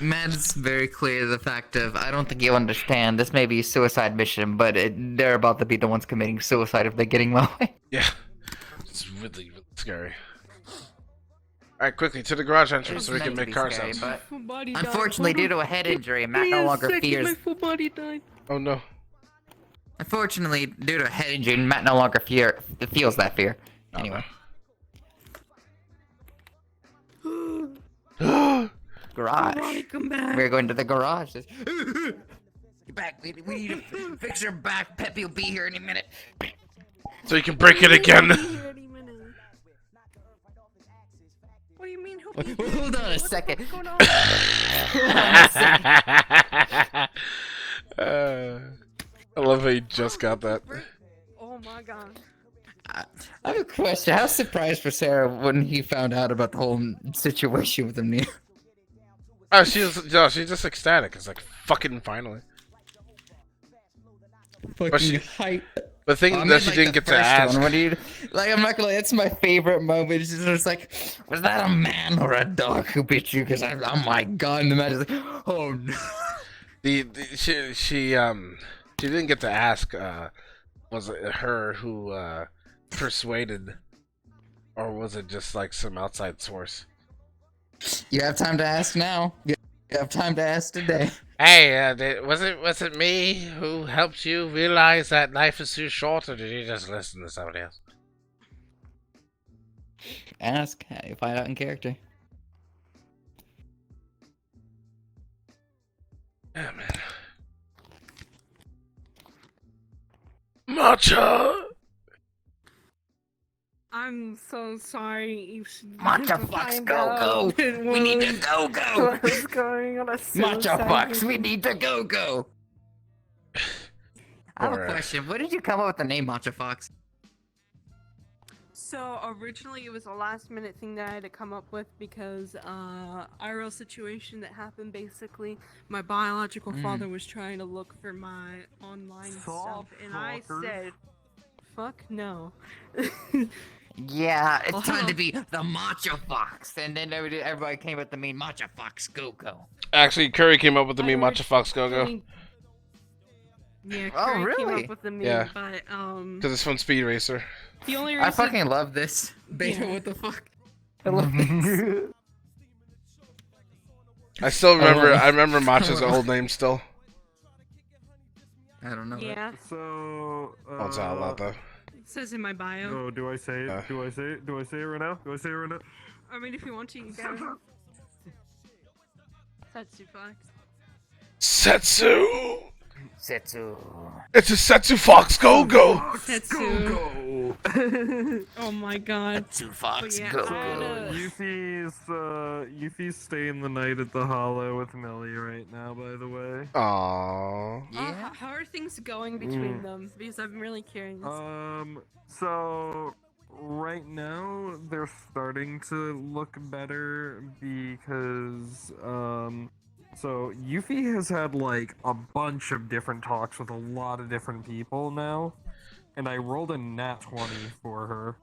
Matt's very clear to the fact of, I don't think you understand, this may be a suicide mission, but they're about to be the ones committing suicide if they're getting my way. Yeah. It's really, really scary. Alright, quickly, to the garage entrance It's so we can meant to make be car scary, sounds. but unfortunately, due to a head injury, Matt no longer fears. My full body died. Oh no. Unfortunately, due to a head injury, Matt no longer feels that fear. Anyway. Garage. Come back. We're going to the garage. Get back. We need to fix your back. Peppy will be here any minute. So you can break it again. What do you mean? Hold on a second. What's going on? I love how you just got that. Oh my god. I have a question. How surprised for Sarah when he found out about the whole situation with Amnesia? Oh, she's just ecstatic. It's like, fucking finally. But she, the thing that she didn't get to ask. When you, like, I'm not gonna lie, that's my favorite moment. It's just like, was that a man or a dog who bit you? Because oh my god, and the man is like, oh no. She didn't get to ask. Was it her who persuaded, or was it just like some outside source? You have time to ask now. You have time to ask today. Hey, was it me who helped you realize that life is too short, or did you just listen to somebody else? Ask. You find out in character. Yeah, man. Matcha! I'm so sorry. You should Matcha fucks go. We need to go. What's going on? Matcha fucks. We need to go. I have a question. What did you come up with the name Matcha Fox? So originally it was a last minute thing that I had to come up with because IRL situation that happened. Basically, my biological father was trying to look for my online stuff, and I said, "Fuck no." Yeah, it's time to be the Matcha Fox, and then everybody came with the meme Matcha Fox Go. Actually, Curry came up with the meme Matcha Fox Go. Yeah, Oh, Curry really? came up with the meme, Yeah. but Because it's from Speed Racer. the only reason I fucking love this. Beta, Yeah. what the fuck? I love this. I still remember. I remember Matcha's old name still. I don't know. Yeah. So. Oh, it's out loud though. It says in my bio. Oh, do I say it? Do I say it? Do I say it right now? Do I say it right now? I mean, if you want to, you can. Setsu Fox. Setsu! Setsu. It's a Setsu Fox Go! Setsu. Oh my god. Setsu Fox But yeah, Go. Yuffie's staying the night at the Hollow with Millie right now, by the way. Aww. How are things going between them? Because I'm really curious. So right now they're starting to look better because so Yuffie has had like a bunch of different talks with a lot of different people now, and I rolled a nat 20 for her,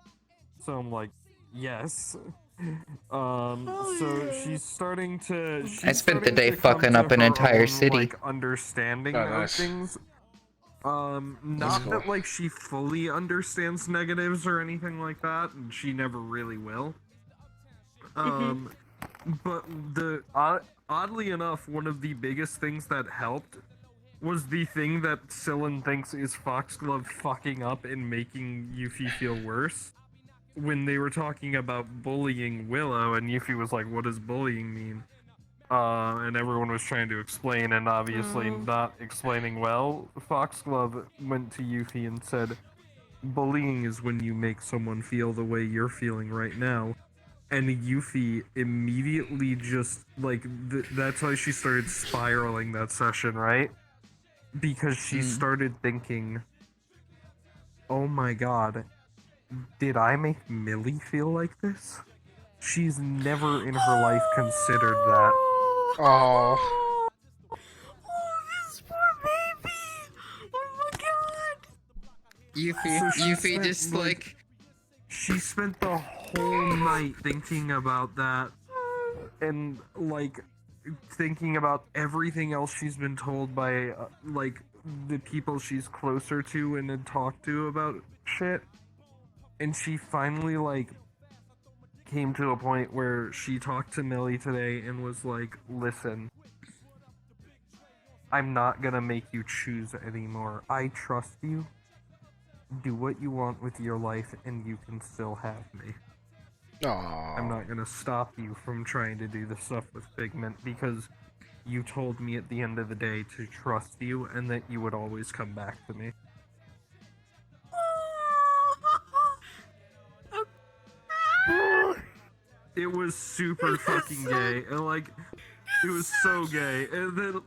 so I'm like, yes. So she's starting to. I spent the day fucking up an entire city. Like understanding of things. Not that like she fully understands negatives or anything like that, and she never really will. But oddly enough, one of the biggest things that helped was the thing that Scylla thinks is Foxglove fucking up and making Yuffie feel worse. When they were talking about bullying Willow, and Yuffie was like, "What does bullying mean?" And everyone was trying to explain, and obviously not explaining well. Foxglove went to Yuffie and said, "Bullying is when you make someone feel the way you're feeling right now." And Yuffie immediately just, like, that's why she started spiraling that session, right? Because she started thinking, oh my god, did I make Millie feel like this? She's never in her life considered that. Oh. This poor baby! Oh my god! Yuffie just like... She spent the whole night thinking about that, and like thinking about everything else she's been told by like the people she's closer to and had talked to about shit. And she finally like came to a point where she talked to Millie today and was like, listen, I'm not gonna make you choose anymore. I trust you. Do what you want with your life and you can still have me. Aww. I'm not gonna stop you from trying to do the stuff with Figment because you told me at the end of the day to trust you and that you would always come back to me. It was super fucking gay, and like, it was so gay, and then,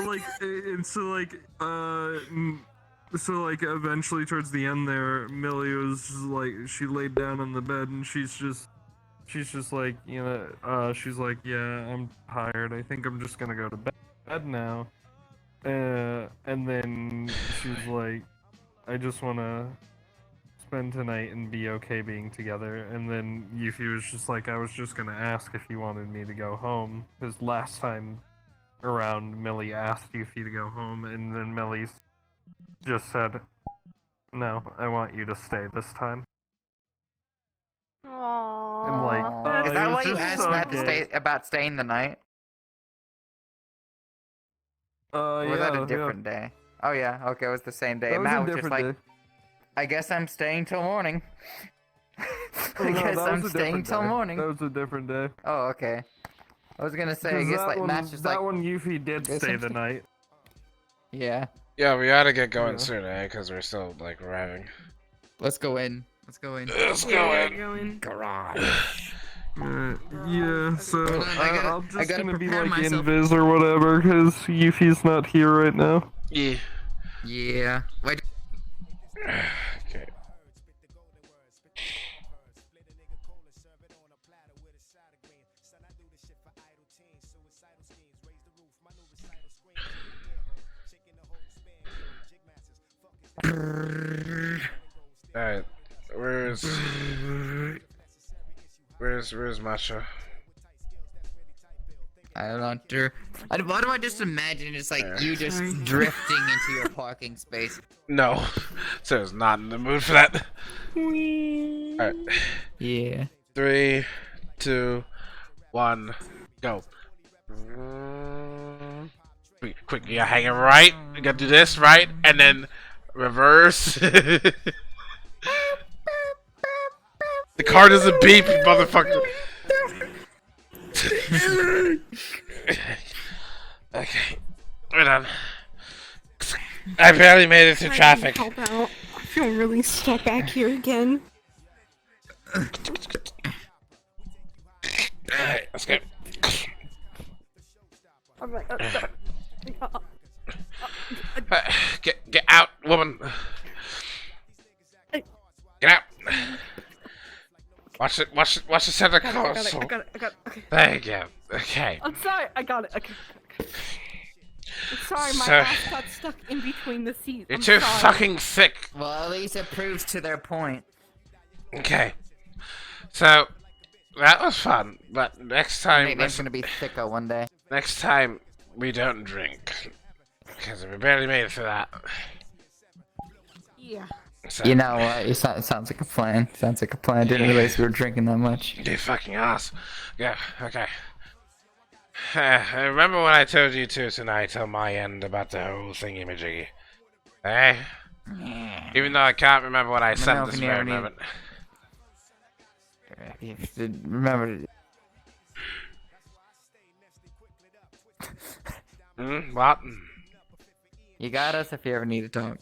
like, and so like, eventually towards the end there, Millie was just, like, she laid down on the bed, and she's just like, you know, she's like, yeah, I'm tired, I think I'm just gonna go to bed now, and then she's like, I just wanna spend tonight and be okay being together. And then Yuffie was just like, I was just gonna ask if you wanted me to go home, because last time around Millie asked Yuffie to go home, and then Millie just said, no, I want you to stay this time. Aww. And like, Is that why you asked so Matt to gay. stay about staying the night? Or was that a different day? Oh yeah, okay, it was the same day. That was Matt a was just different like, day. I guess I'm staying till morning. Oh, I no, guess that I'm was a staying different till day. morning. That was a different day. Oh, okay. I was gonna say, I 'Cause guess that like one, Matt's just that like, one Yuffie did guess stay I'm the sta- night. yeah. Yeah, we ought to get going Yeah. soon, eh? Because we're still, like, arriving. Let's go in. Let's go in. Let's go in. Garage. Yeah, so Hold on, I gotta- I'm I just gotta gonna be prepare like myself. invis or whatever, because Yuffie's not here right now. Yeah. Yeah. Wait. Okay. Alright, where's Masha? I don't know. Why do I just imagine it's like you just drifting into your parking space? No, Sarah's not in the mood for that. Alright. Yeah. 3, 2, 1, go. Quick, you gotta hang it right. You gotta do this right, and then reverse. The car doesn't beep, you motherfucker. Okay, we're done. I barely made it through traffic. Help out. I feel really stuck back here again. Alright, let's go. I'm like, Get out, woman. Get out. Watch the center console. I got it. Okay. There you go. Okay. I'm sorry. I got it. Okay. I'm sorry, my So- ass got stuck in between the seats. You're I'm too sorry. fucking thick. Well, at least it proves to their point. Okay. So, that was fun, but next time... Nickname's gonna be thicker one day. Next time, we don't drink. Because we barely made it through that. Yeah. So, You know what? It sounds like a plan. Sounds like a plan. I didn't realize we were drinking that much. You fucking ass. Yeah, okay. Remember when I told you two tonight on my end about the whole thingy-majiggy? Eh? Even though I can't remember what I said this very moment. Remember. What? You got us if you ever need to talk.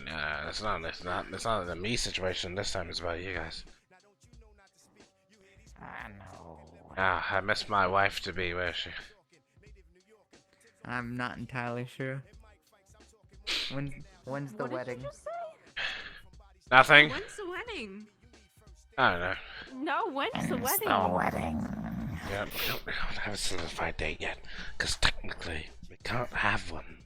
No, it's not a me situation. This time it's about you guys. I know. Ah, I miss my wife to be. Where is she? I'm not entirely sure. When's the wedding? Nothing? When's the wedding? I don't know. No, when's the wedding? Yeah, we don't have a solidified date yet. Because technically, we can't have one.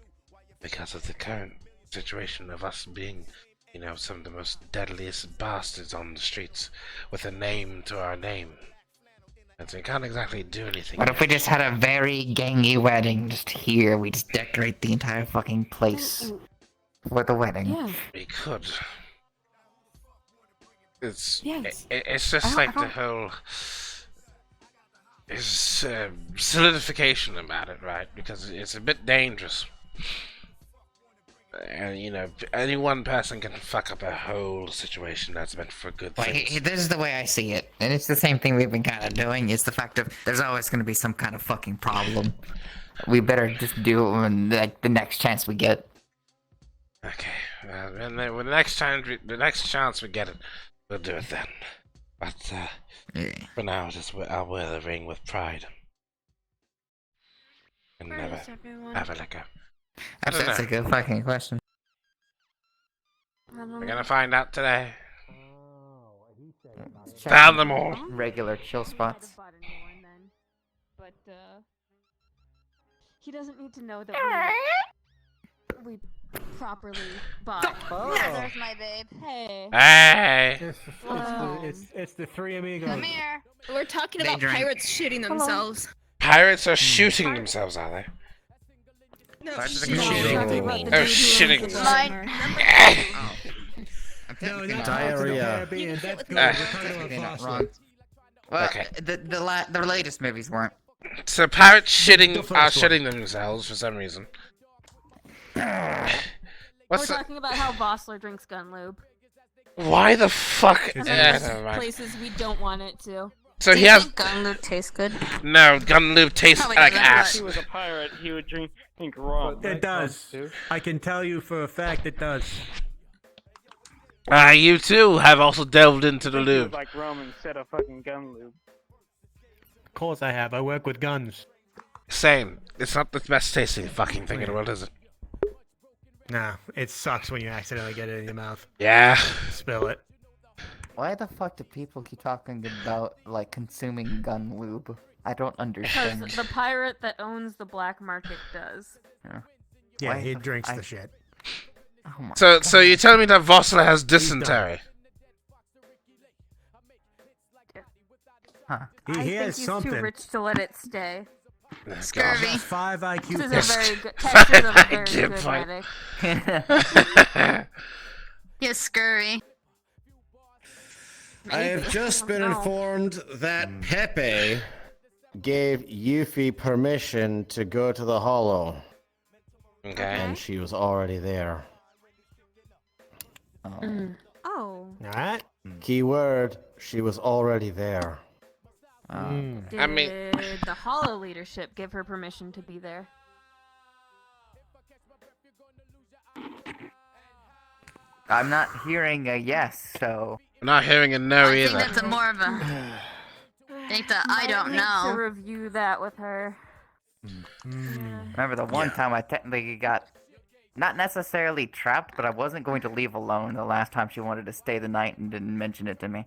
Because of the current situation of us being, you know, some of the most deadliest bastards on the streets with a name to our name. And so we can't exactly do anything. What if we just had a very gangy wedding just here? We just decorate the entire fucking place for the wedding. Yeah. We could. it's Yes. it's just like the whole solidification about it, right? Because it's a bit dangerous. And, you know, any one person can fuck up a whole situation that's meant for good Well, things. this is the way I see it, and it's the same thing we've been kind of doing. It's the fact of there's always going to be some kind of fucking problem. We better just do it when the next chance we get. Okay, when the next chance we get it, we'll do it then. But for now, I'll wear the ring with pride. And Where never is everyone? ever let go. That's a good fucking question. We're gonna find out today. Check Found them all. Regular chill spots. But he doesn't need to know that we properly bought. There's my babe. Hey. Hey. It's the three amigos. Come here. We're talking They about drink. pirates shooting themselves. Pirates are shooting themselves, are they? No, Oh, shitting Mine. No, that's Diarrhea. That's good. We're talking about Foster. Well, Okay. the latest movies weren't. So pirates The are first one. shitting themselves for some reason. We're What's the, talking about how Vossler drinks gun lube. why the fuck? And Never there's mind. places we don't want it to. So he has gun lube tastes good. no gun lube tastes Probably like doesn't, ass. but- He was a pirate. He would drink rum. It does. I can tell you for a fact it does. You too have also delved into the He was lube. like rum instead of fucking gun lube. Of course I have. I work with guns. Same. It's not the best tasting fucking thing in the world, is it? Nah, it sucks when you accidentally get it in your mouth. Yeah. Spill it. Why the fuck do people keep talking about like consuming gun lube? I don't Because understand. the pirate that owns the black market does. Yeah, Why he the- drinks I- the shit. Oh my So you're telling me that Vossler has dysentery? Huh. He I think has he's something. too rich to let it stay. Scurvy. 5 IQ. This is a very good. Texas is a very Good good point. medic. Yes, scurvy. I have just been informed that Pepe gave Yuffie permission to go to the Hollow. Okay. And she was already there. Oh. Alright. Keyword, she was already there. Did I mean- the Hollow leadership give her permission to be there? I'm not hearing a yes, so. I'm not hearing a no I think either. that's a more of a. I think that I don't Might need to know. review that with her. Remember the one time I technically got, not necessarily trapped, but I wasn't going to leave alone the last time she wanted to stay the night and didn't mention it to me.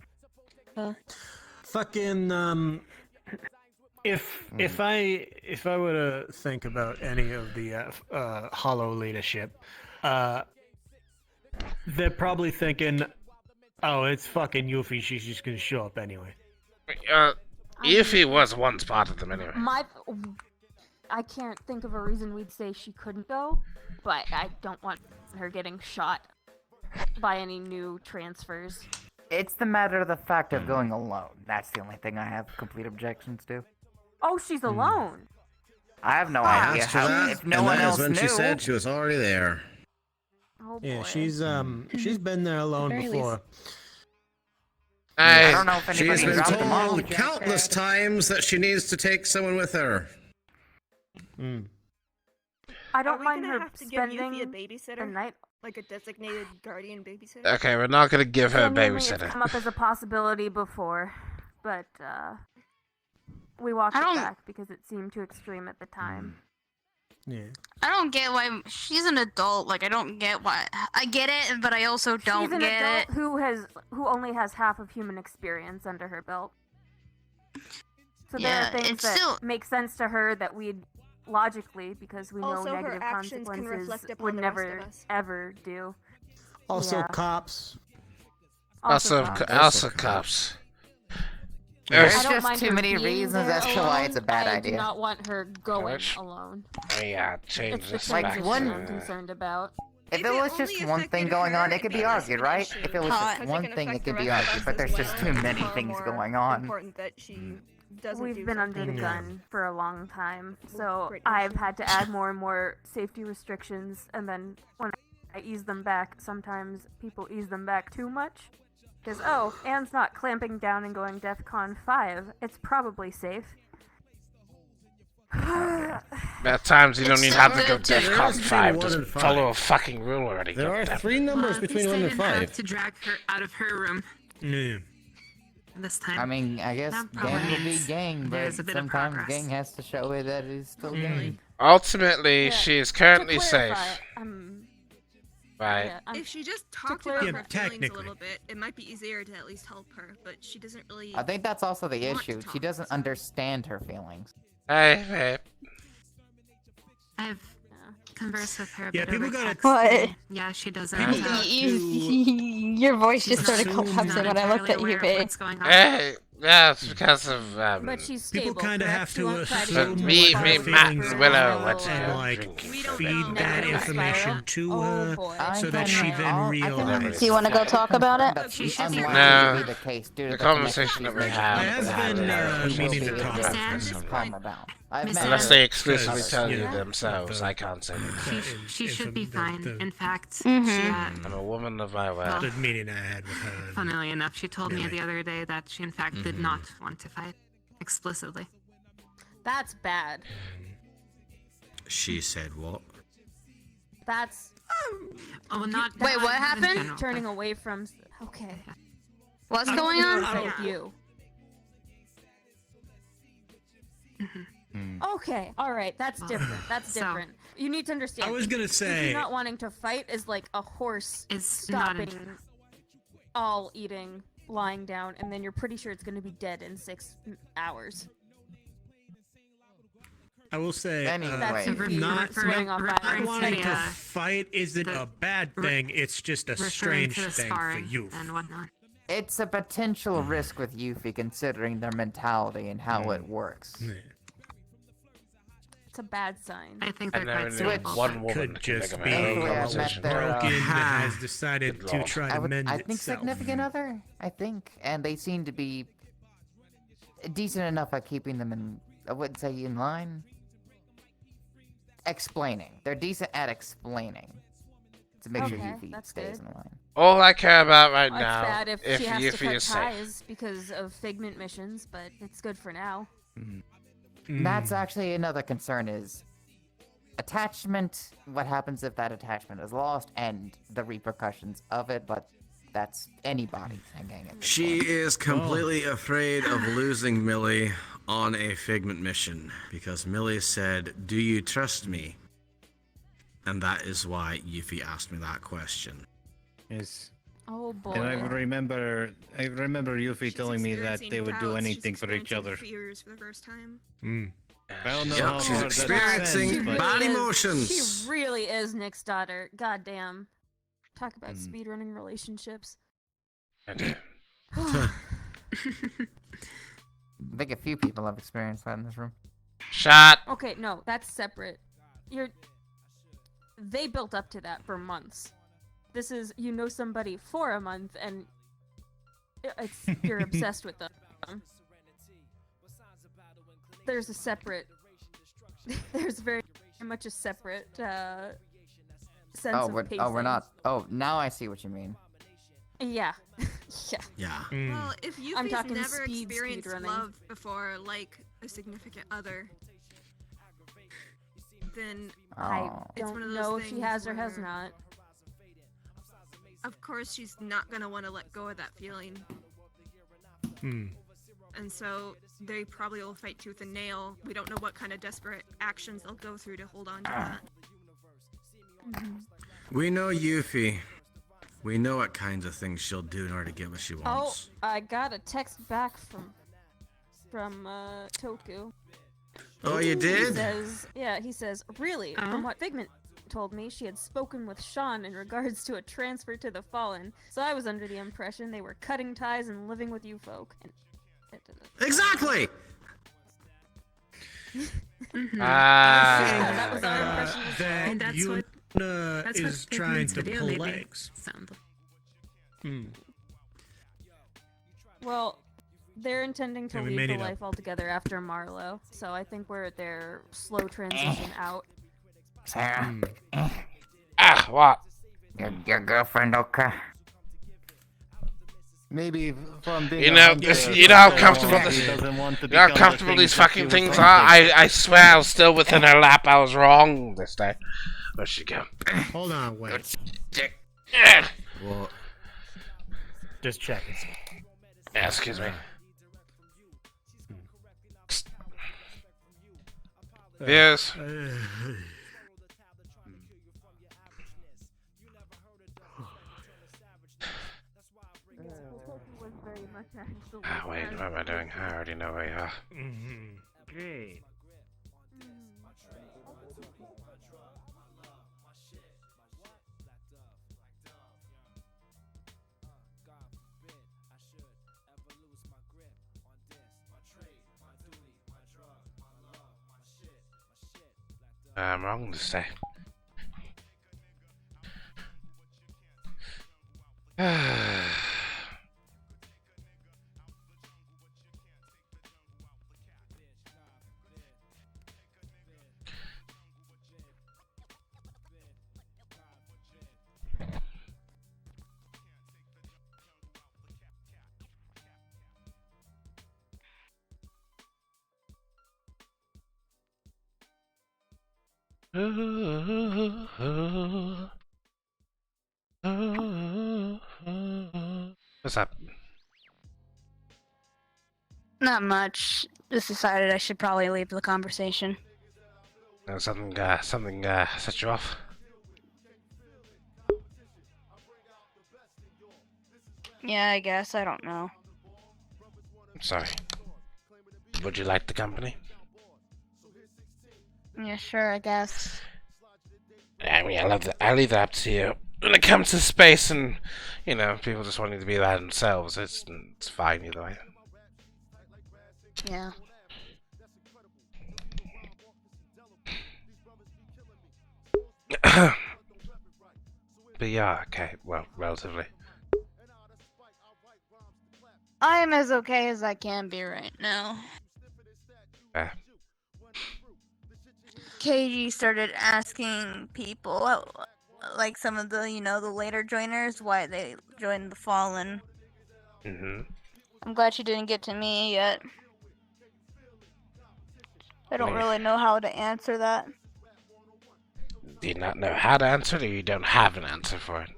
Fucking if I were to think about any of the Hollow leadership, they're probably thinking, oh, it's fucking Yuffie. She's just gonna show up anyway. Yuffie was once part of them anyway. I can't think of a reason we'd say she couldn't go, but I don't want her getting shot by any new transfers. It's the matter of the fact of going alone. That's the only thing I have complete objections to. Oh, she's alone. I have no I idea asked her how. that, If no and one that is else when knew. she said she was already there. Oh, Yeah, boy. she's been there alone Very before. I don't know if She's anybody been dropped them off. told countless times that she needs to take someone with her. I don't mind gonna her have to give Yuffie spending a babysitter? the night. Like a designated guardian babysitter? Okay, we're not gonna give her a Genuinely, it's babysitter. come up as a possibility before, but we walked I it don't- back because it seemed too extreme at the time. Yeah. I don't get why she's an adult. Like I don't get why. I get it, but I also don't She's an get adult it. who only has half of human experience under her belt. So Yeah, there are things it's that still- make sense to her that we'd logically, because we know Also, her negative actions can consequences, reflect upon would the rest never of us. ever do. Also, Yeah. cops. Also cops. cops. There's I don't just mind too her many being reasons there as to why it's a alone. bad I idea. do not want her going Which- alone. Yeah, change It's the this Like, back. transition one- I'm concerned about. If it was just one thing going on, it could be argued, right? If it was just one thing, it could be argued. But there's just too many things going on. Important that she doesn't We've do been under the something. gun for a long time, so I've had to add more and more safety restrictions, and then when I ease them back, sometimes people ease them back too much. Because, oh, Anne's not clamping down and going DEFCON 5. It's probably safe. At times you don't even have to go There is DEFCON 5. between 1 and Just 5. follow a fucking rule already. There are Goddamn. 3 numbers between 1 and 5. To drag her out of her room this time. I mean, I guess That gang will be means gang, but there's a bit of sometimes progress. gang has to show it that it's still gang. Ultimately, Yeah, she is to currently clarify, safe. Yeah, Right. If she just talked clarify- about her feelings a technically. little bit, it might be easier to at least help her. But she doesn't really. I think that's also the want to issue. She talk, doesn't understand her feelings. Hey. I've conversed with her a Yeah, bit people over gotta- text. What? Yeah, she doesn't. People got Your voice just started She's collapsing not when I looked at entirely you, aware of babe. what's going on. Hey. Yeah, it's because of But she's stable. People kind of correct? have She to won't try assume But what me, her Matt, feelings and Willow, are what's and your like drinking? feed that information to Oh, her boy. so that she then realizes. Do you want to go talk about it? That's She should be unlikely No. to be the case due to The the conversation that we I have. have been meaning to talk about Understand? this. calm her down. I've Miss met Unless her. they exclusively Because, tell you you know, themselves, the- I can't say that. She should be fine. In fact, Mhm. she, I'm a woman of my word. The meeting I had with her. funnily enough, she told me Really? the other day that she in fact did not want to fight explicitly. That's bad. She said what? That's Oh, not. Wait, what not in happened? general, turning away from. Okay. What's going on? With you. Okay, all right, that's different. That's So- different. You need to understand. I was gonna say- you not wanting to fight is like a horse It's not stopping, all eating, lying down, and then you're pretty sure it's going to be dead in 6 hours. I will say, Anyway. That's not referring off not violence. wanting to Yeah. fight isn't a bad thing. It's just a referring strange to the thing for sparring you. and whatnot. It's a potential risk with Yuffie considering their mentality and how it works. It's a bad sign. I think I they're never quite knew stable. one woman Could could just make be a Thankfully, I've met conversation. their, broken that uh, has decided Good to lord. try to mend I think itself. significant other, I think, and they seem to be decent enough at keeping them in. I wouldn't say in line. Explaining, they're decent at explaining to make sure Okay, Yuffie that's stays good. in line. All I care about right Well, now, it's bad if she has to Yuffie cut is safe. ties because of Figment missions, but it's good for now. That's actually another concern is attachment. What happens if that attachment is lost and the repercussions of it? But that's anybody thinking it. She is completely afraid of losing Millie on a Figment mission because Millie said, "Do you trust me?" And that is why Yuffie asked me that question. Yes. Oh boy. And I remember Yuffie telling me that they would do anything for each other. Fears for the first time. I don't know Yep, how she's hard that experiencing sounds, but- bad She emotions. really is Nick's daughter. God damn. Talk about speedrunning relationships. I think a few people have experienced that in this room. Shot. Okay, no, that's separate. They built up to that for months. This is you know somebody for a month and you're obsessed with them. There's a separate. There's very much a separate sense Oh, of we're pacing. not. Oh, now I see what you mean. Yeah. Yeah. Yeah. Well, if you've I'm talking never speed experienced running. love before, like a significant other, then I it's one of don't those know if she things has or has where, not. Of course, she's not gonna want to let go of that feeling, and so they probably will fight tooth and nail. We don't know what kind of desperate actions they'll go through to hold on to that. We know Yuffie. We know what kinds of things she'll do in order to get what she Oh, wants. I got a text back from Toku. Oh, you He did? says, yeah, he says, really, from what Figment told me, she had spoken with Sean in regards to a transfer to the Fallen, so I was under the impression they were cutting ties and living with you folk. Exactly! Yeah, that was our impression as well. That That's you, what That's what is Big trying Meat's to video pull made me legs. sound. Well, they're intending to Yeah, we leave made the it up. life altogether after Marlowe, so I think we're at their slow transition out. Sarah. Ah, what? Your girlfriend okay? Maybe if I'm being You know, honest, you know how he comfortable doesn't want to you know how become the comfortable thing these that fucking he was things thinking. are. I swear I was still within her lap. I was wrong this day. Where'd she go? Hold on, wait. What? Just checking. Yeah, excuse me. Yes. Ah, wait, what am I doing? I already know where you are. Great. I'm wrong to say. What's up? Not much. Just decided I should probably leave the conversation. Something set you off? Yeah, I guess. I don't know. Sorry. Would you like the company? Yeah, sure, I guess. I mean, I leave that up to you. When it comes to space and, you know, people just wanting to be that themselves, it's fine either way. Yeah. But yeah, okay, well, relatively. I am as okay as I can be right now. Yeah. KG started asking people, like some of the, the later joiners, why they joined the Fallen. I'm glad she didn't get to me yet. I don't really know how to answer that. Do you not know how to answer it, or you don't have an answer for it?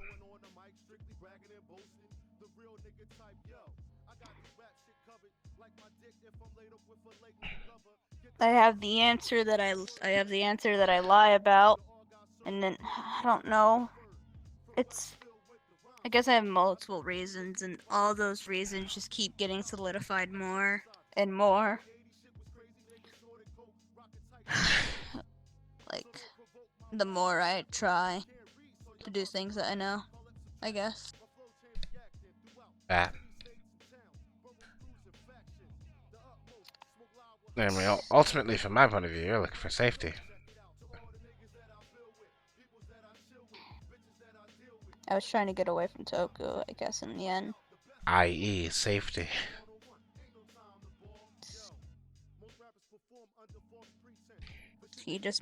I have the answer that I lie about, and then I don't know. I guess I have multiple reasons, and all those reasons just keep getting solidified more and more. Like, the more I try to do things that I know, I guess. I mean, ultimately, from my point of view, you're looking for safety. I was trying to get away from Toku, I guess, in the end. I.e., safety. He just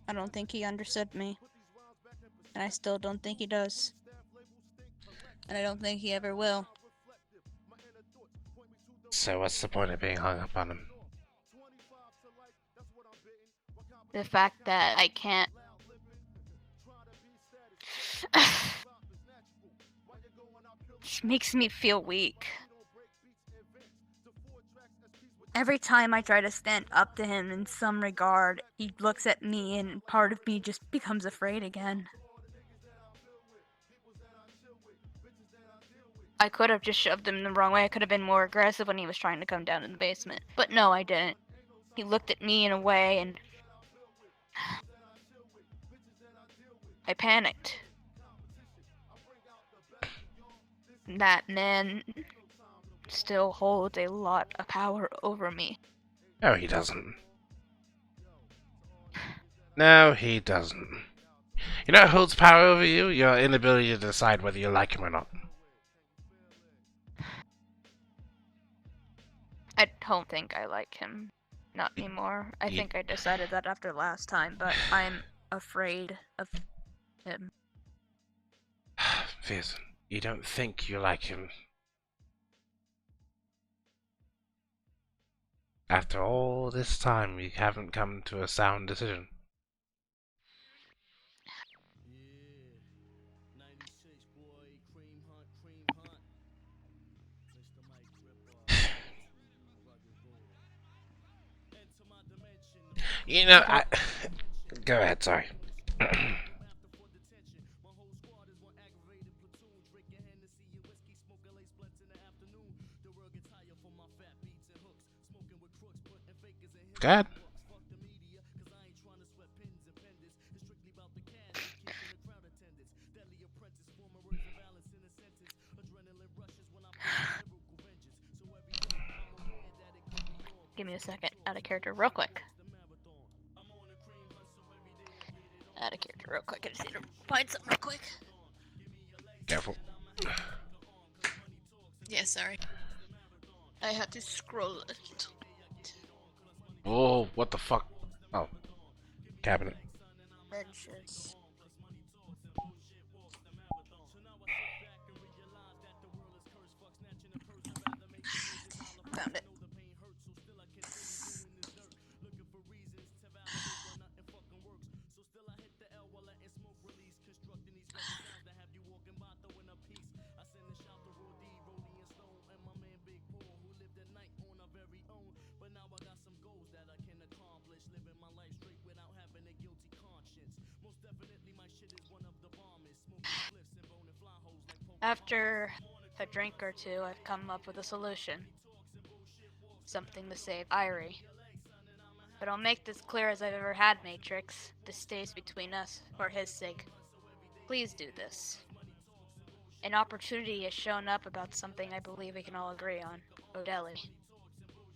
I don't think he understood me. And I still don't think he does. And I don't think he ever will. So what's the point of being hung up on him? The fact that I can't... makes me feel weak. Every time I try to stand up to him in some regard, he looks at me and part of me just becomes afraid again. I could have just shoved him the wrong way. I could have been more aggressive when he was trying to come down in the basement. But no, I didn't. He looked at me in a way and... I panicked. That man still holds a lot of power over me. No, he doesn't. No, he doesn't. You know what holds power over you? Your inability to decide whether you like him or not. I don't think I like him. Not anymore. I think I decided that after last time, but I'm afraid of him. Fizz, you don't think you like him. After all this time, you haven't come to a sound decision. You know, Go ahead, sorry. Go ahead. Give me a second. Out of character real quick. Out of character real quick. I just need to find something real quick. Careful. Yeah, sorry. I had to scroll it. Oh, what the fuck? Oh. Cabinet. Benches. Found it. After a drink or two, I've come up with a solution. Something to save Irie. But I'll make this clear as I've ever had, Matrix. This stays between us, for his sake. Please do this. An opportunity has shown up about something I believe we can all agree on. Odeli.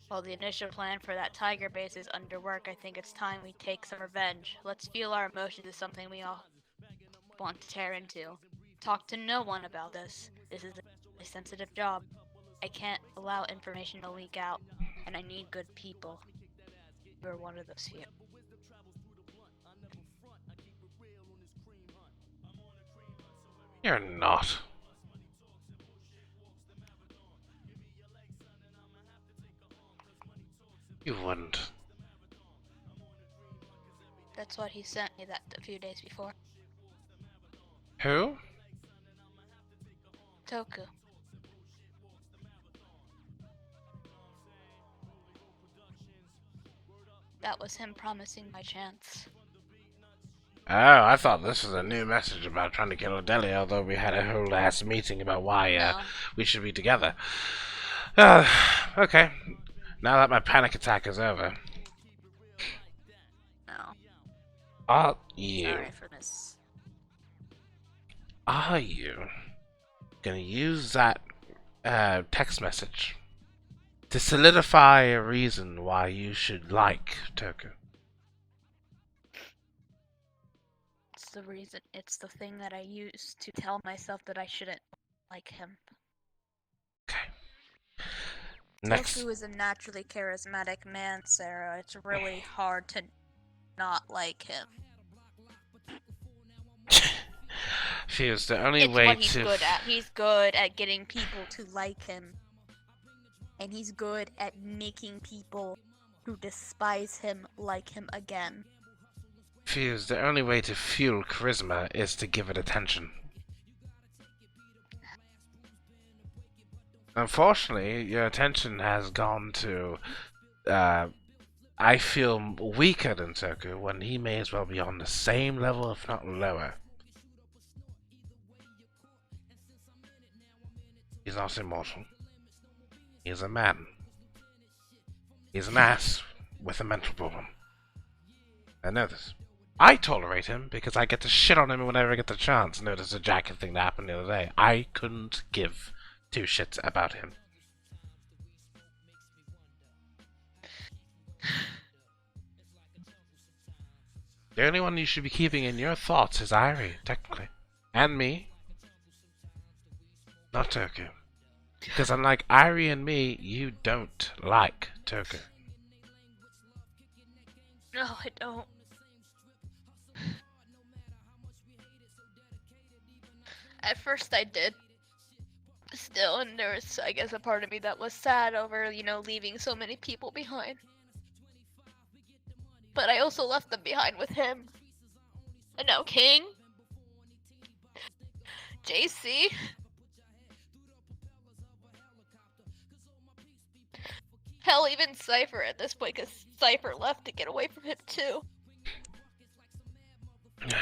While the initial plan for that Tiger base is under work, I think it's time we take some revenge. Let's fuel our emotions is something we all want to tear into. Talk to no one about this. This is a sensitive job. I can't allow information to leak out, and I need good people. You're one of those few. You're not. You wouldn't. That's what he sent me that a few days before. Who? Toku. That was him promising my chance. Oh, I thought this was a new message about trying to kill Odeli, although we had a whole ass meeting about why we should be together. Okay. Now that my panic attack is over. No. Are you? Sorry for this. Are you gonna use that text message to solidify a reason why you should like Toku? It's the reason. It's the thing that I use to tell myself that I shouldn't like him. Next. Toku is a naturally charismatic man, Sarah. It's really hard to not like him. Fuse, the only It's way what he's to... good at. He's good at getting people to like him. And he's good at making people who despise him like him again. Fuse, the only way to fuel charisma is to give it attention. Unfortunately, your attention has gone to, I feel weaker than Toku when he may as well be on the same level, if not lower. He's not immortal. He's a man. He's an ass with a mental problem. I know this. I tolerate him because I get to shit on him whenever I get the chance. Notice the jacket thing that happened the other day. I couldn't give two shits about him. The only one you should be keeping in your thoughts is Irie, technically. And me. Not Toku. Because unlike Irie and me, you don't like Toku. No, I don't. At first I did. Still, and there was, I guess, a part of me that was sad over, you know, leaving so many people behind. But I also left them behind with him. And now King, JC, hell, even Cypher at this point, because Cypher left to get away from him too.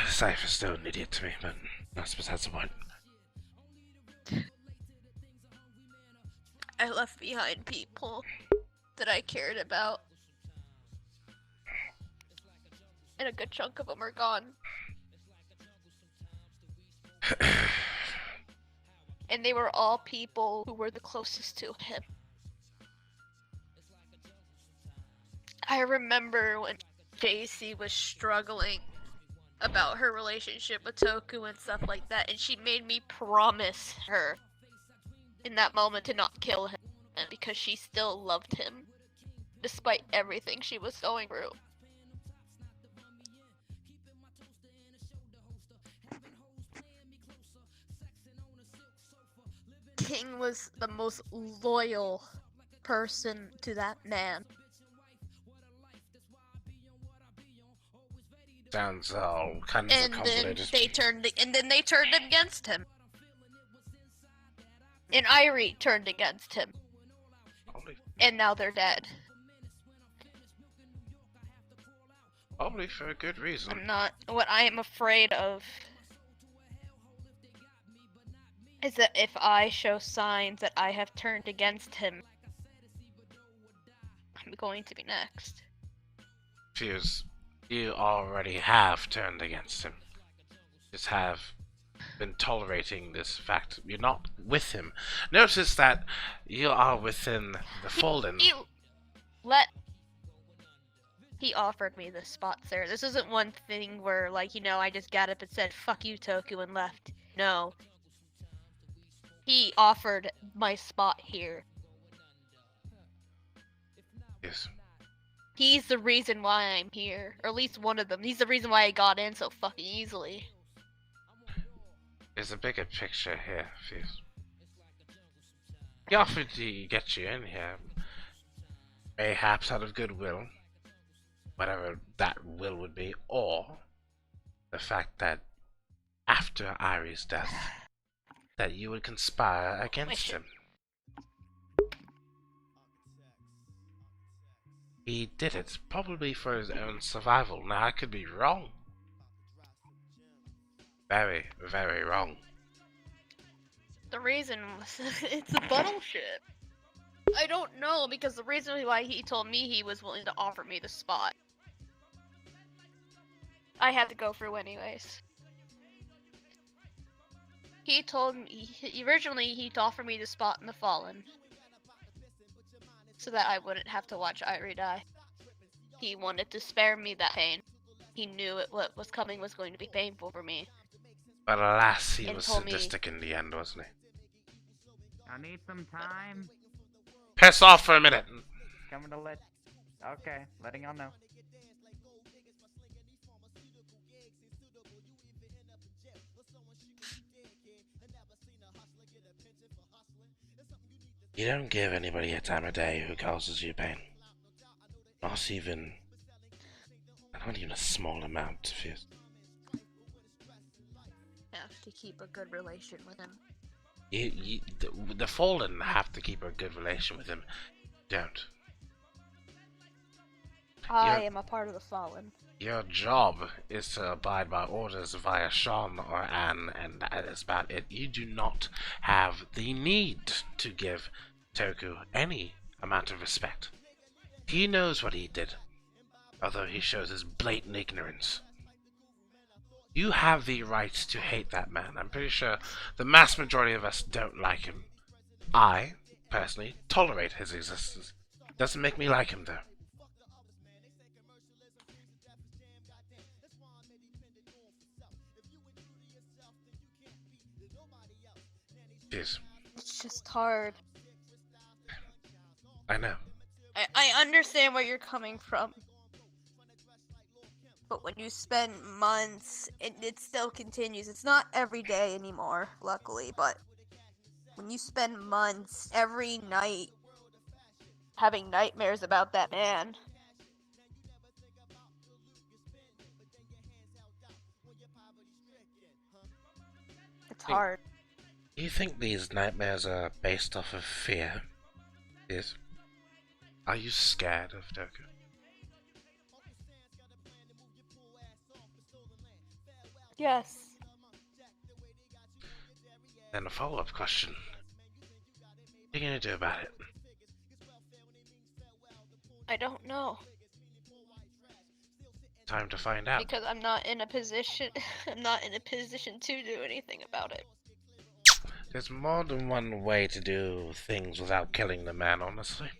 Cypher's still an idiot to me, but I suppose that's the point. I left behind people that I cared about. And a good chunk of them are gone. And they were all people who were the closest to him. I remember when JC was struggling about her relationship with Toku and stuff like that, and she made me promise her in that moment to not kill him, because she still loved him, despite everything she was going through. King was the most loyal person to that man. Sounds all kinds of And then complicated. they turned against him. And Irie turned against him. And now they're dead. Probably for a good reason. What I am afraid of is that if I show signs that I have turned against him, I'm going to be next. Fuse, you already have turned against him. Just have been tolerating this fact. You're not with him. Notice that you are within the Fallen. He offered me this spot, sir. This isn't one thing where, like, you know, I just got up and said, fuck you, Toku, and left. No. He offered my spot here. Yes. He's the reason why I'm here. Or at least one of them. He's the reason why I got in so fucking easily. There's a bigger picture here, Fuse. He offered to get you in here, perhaps out of goodwill, whatever that will would be, or the fact that after Irie's death, that you would conspire against him. He did it, probably for his own survival. Now, I could be wrong. Very, very wrong. The reason was, it's a bullshit. I don't know, because the reason why he told me he was willing to offer me the spot, I had to go through anyways. He told me, originally he'd offer me the spot in the Fallen, so that I wouldn't have to watch Irie die. He wanted to spare me that pain. He knew what was coming was going to be painful for me. But alas, he And was told me- sadistic in the end, wasn't he? I need some time. Piss off for a minute. Coming to let. Okay, letting y'all know. You don't give anybody a time of day who causes you pain. Not even a small amount, Fuse. Have to keep a good relation with him. The Fallen have to keep a good relation with him. Don't. I am a part of the Fallen. Your job is to abide by orders via Sean or Anne, and that is about it. You do not have the need to give Toku any amount of respect. He knows what he did, although he shows his blatant ignorance. You have the right to hate that man. I'm pretty sure the mass majority of us don't like him. I, personally, tolerate his existence. Doesn't make me like him, though. Jeez, It's just hard. I know. I understand where you're coming from. But when you spend months, it still continues. It's not every day anymore, luckily, but when you spend months every night having nightmares about that man. It's hard. Do you think these nightmares are based off of fear? Yes. Are you scared of Toku? Yes. Then a follow-up question. What are you gonna do about it? I don't know. Time to find out. Because I'm not in a position to do anything about it. There's more than one way to do things without killing the man, honestly.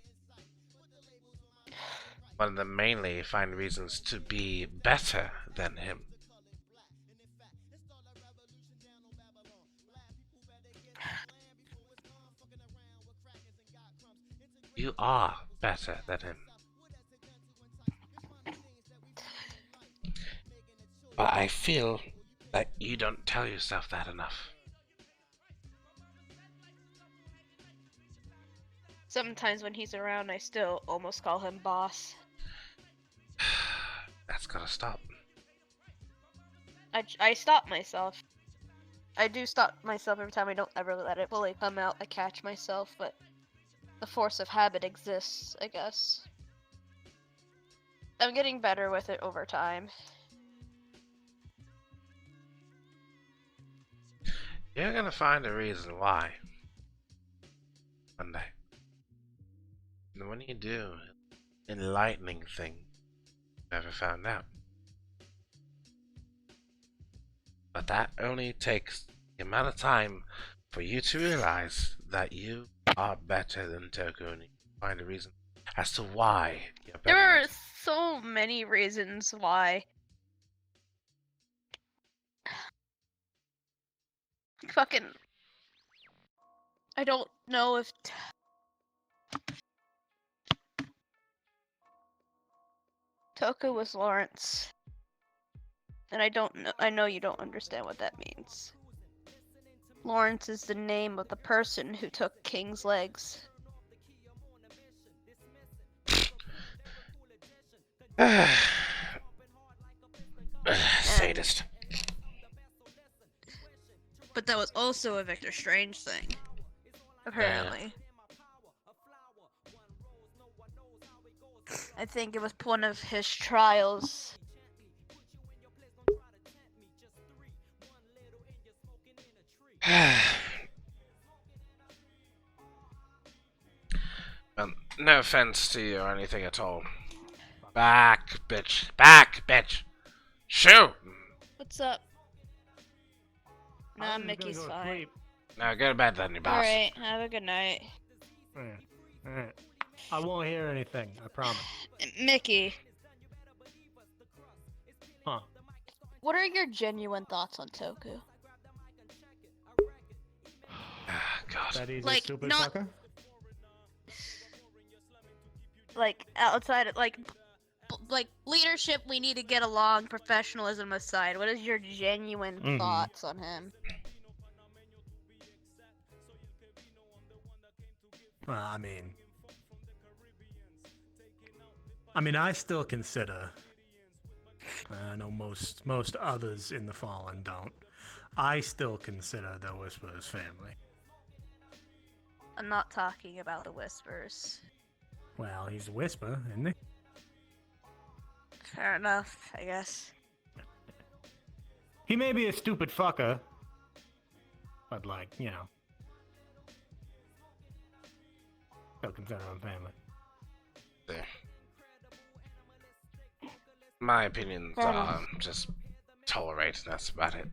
One of them mainly find reasons to be better than him. You are better than him. But I feel that you don't tell yourself that enough. Sometimes when he's around, I still almost call him boss. That's gotta stop. I stop myself. I do stop myself every time. I don't ever let it fully come out. I catch myself, but the force of habit exists, I guess. I'm getting better with it over time. You're gonna find a reason why. One day. And when you do, enlightening thing you've never found out. But that only takes the amount of time for you to realize that you are better than Toku, and you find a reason as to why you're better. There are so many reasons why. Fucking... I don't know if... Toku was Lawrence. And I know you don't understand what that means. Lawrence is the name of the person who took King's legs. Sadist. But that was also a Victor Strange thing. Apparently. I think it was one of his trials. No offense to you or anything at all. Back, bitch. Back, bitch. Shoot! What's up? Nah, Mickey's fine. Now go to bed then, you boss. Alright, have a good night. Alright. I won't hear anything, I promise. Mickey. Huh. What are your genuine thoughts on Toku? God. That he's Like, a stupid not- fucker? Like, outside of, like leadership, we need to get along, professionalism aside. What is your genuine thoughts on him? Well, I mean, I still consider. I know most others in the Fallen don't. I still consider the Whisperers family. I'm not talking about the Whispers. Well, he's a Whisper, isn't he? Fair enough, I guess. He may be a stupid fucker, but like, you know, still consider him family. There. My opinions are just tolerate, that's about it.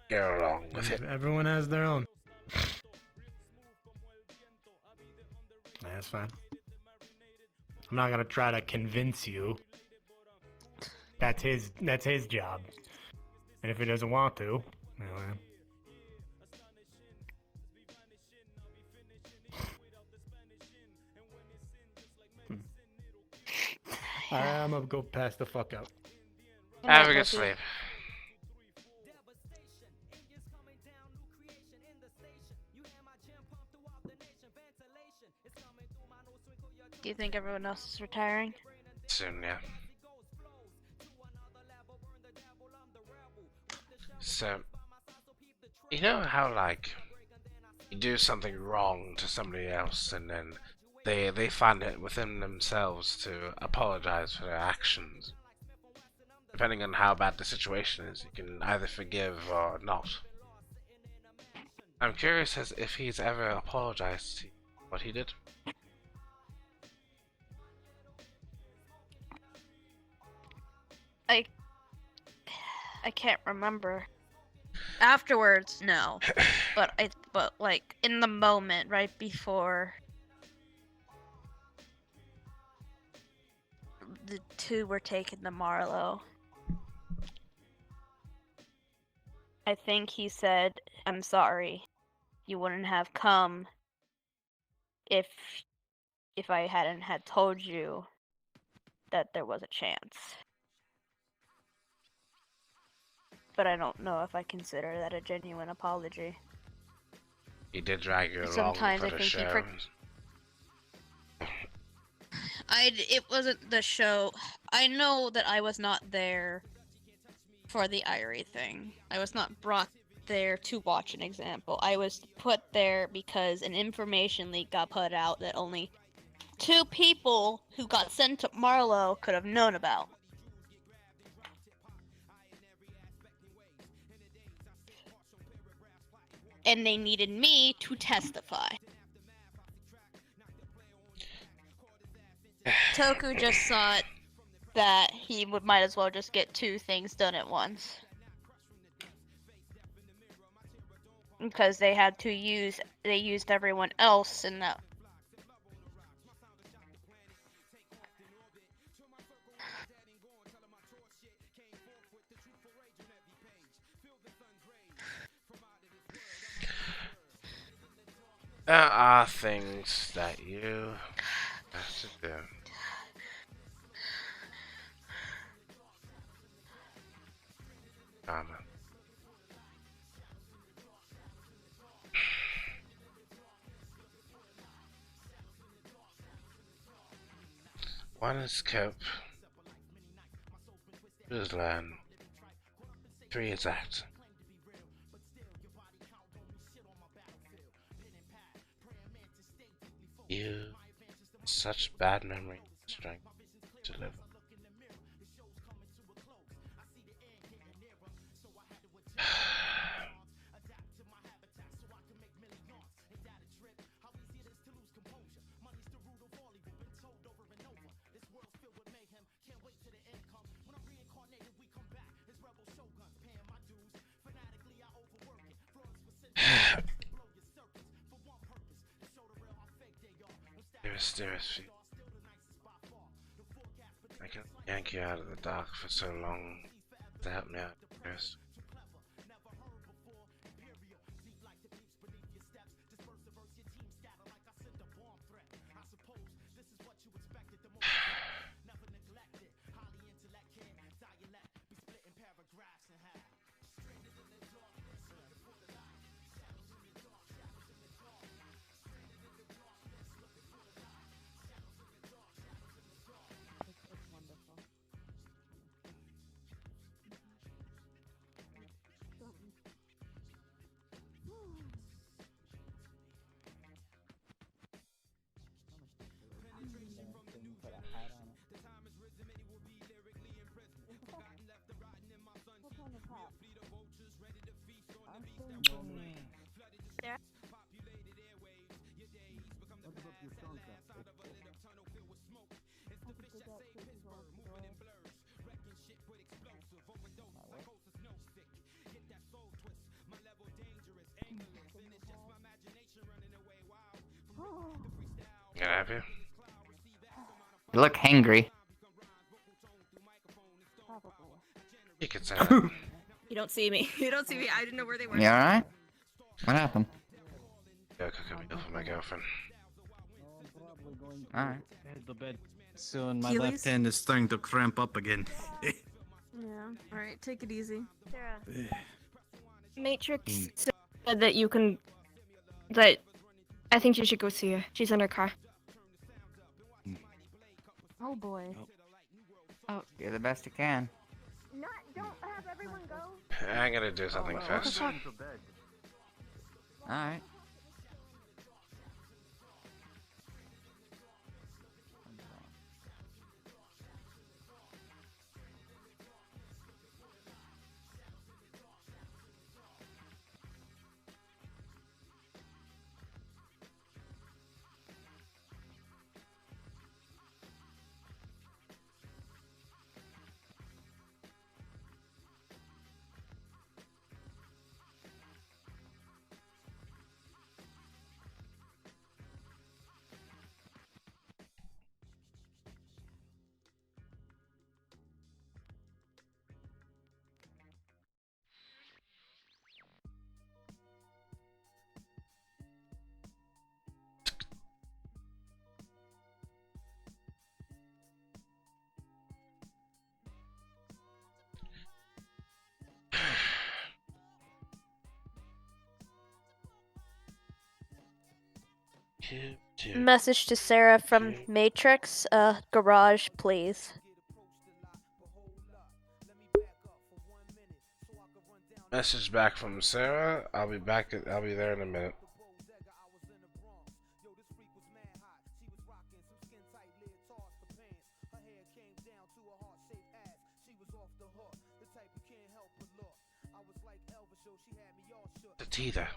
Get along with it. Everyone has their own. That's fine. I'm not gonna try to convince you. That's his job. And if he doesn't want to, well, I'm gonna go pass the fuck out. Have a good sleep. Do you think everyone else is retiring? Soon, yeah. So, you know how, like, you do something wrong to somebody else and then they find it within themselves to apologize for their actions. Depending on how bad the situation is, you can either forgive or not. I'm curious as if he's ever apologized to what he did. I can't remember. Afterwards, no. But like in the moment, right before the two were taken to Marlowe, I think he said, "I'm sorry. You wouldn't have come if I hadn't had told you that there was a chance." But I don't know if I consider that a genuine apology. He did drag you along Sometimes for I the think show. It wasn't the show. I know that I was not there for the Irie thing. I was not brought there to watch an example. I was put there because an information leak got put out that only 2 people who got sent to Marlowe could have known about. And they needed me to testify. Toku just thought that he might as well just get 2 things done at once. Because they had to they used everyone else in that. There are things that you have to do. Karma. One is cope. 2 is learn. 3 is act. You, such bad memory, strength to live. Mysterious feet. I can yank you out of the dark for so long to help me out. Yes. Can I have you? You look hangry. You can say that. You don't see me. You don't see me. I didn't know where they were. You alright? What happened? Go cook a meal for my girlfriend. Alright. The bed. Soon my Keely's? left hand is starting to cramp up again. Yeah. All right, take it easy. Sarah. Matrix said that you can. That I think you should go see her. She's in her car. Oh boy. Oh, you're the best you can. Don't have everyone go. I gotta do something first. Alright. Message to Sarah from Matrix. Garage, please. Message back from Sarah. I'll be back. I'll be there in a minute. The teeter.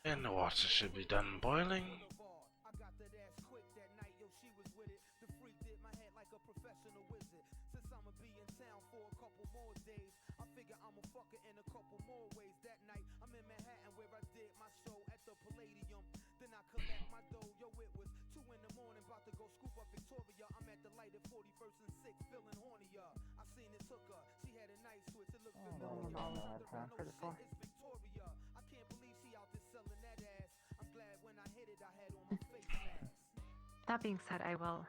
And the water should be done boiling. That being said, I will.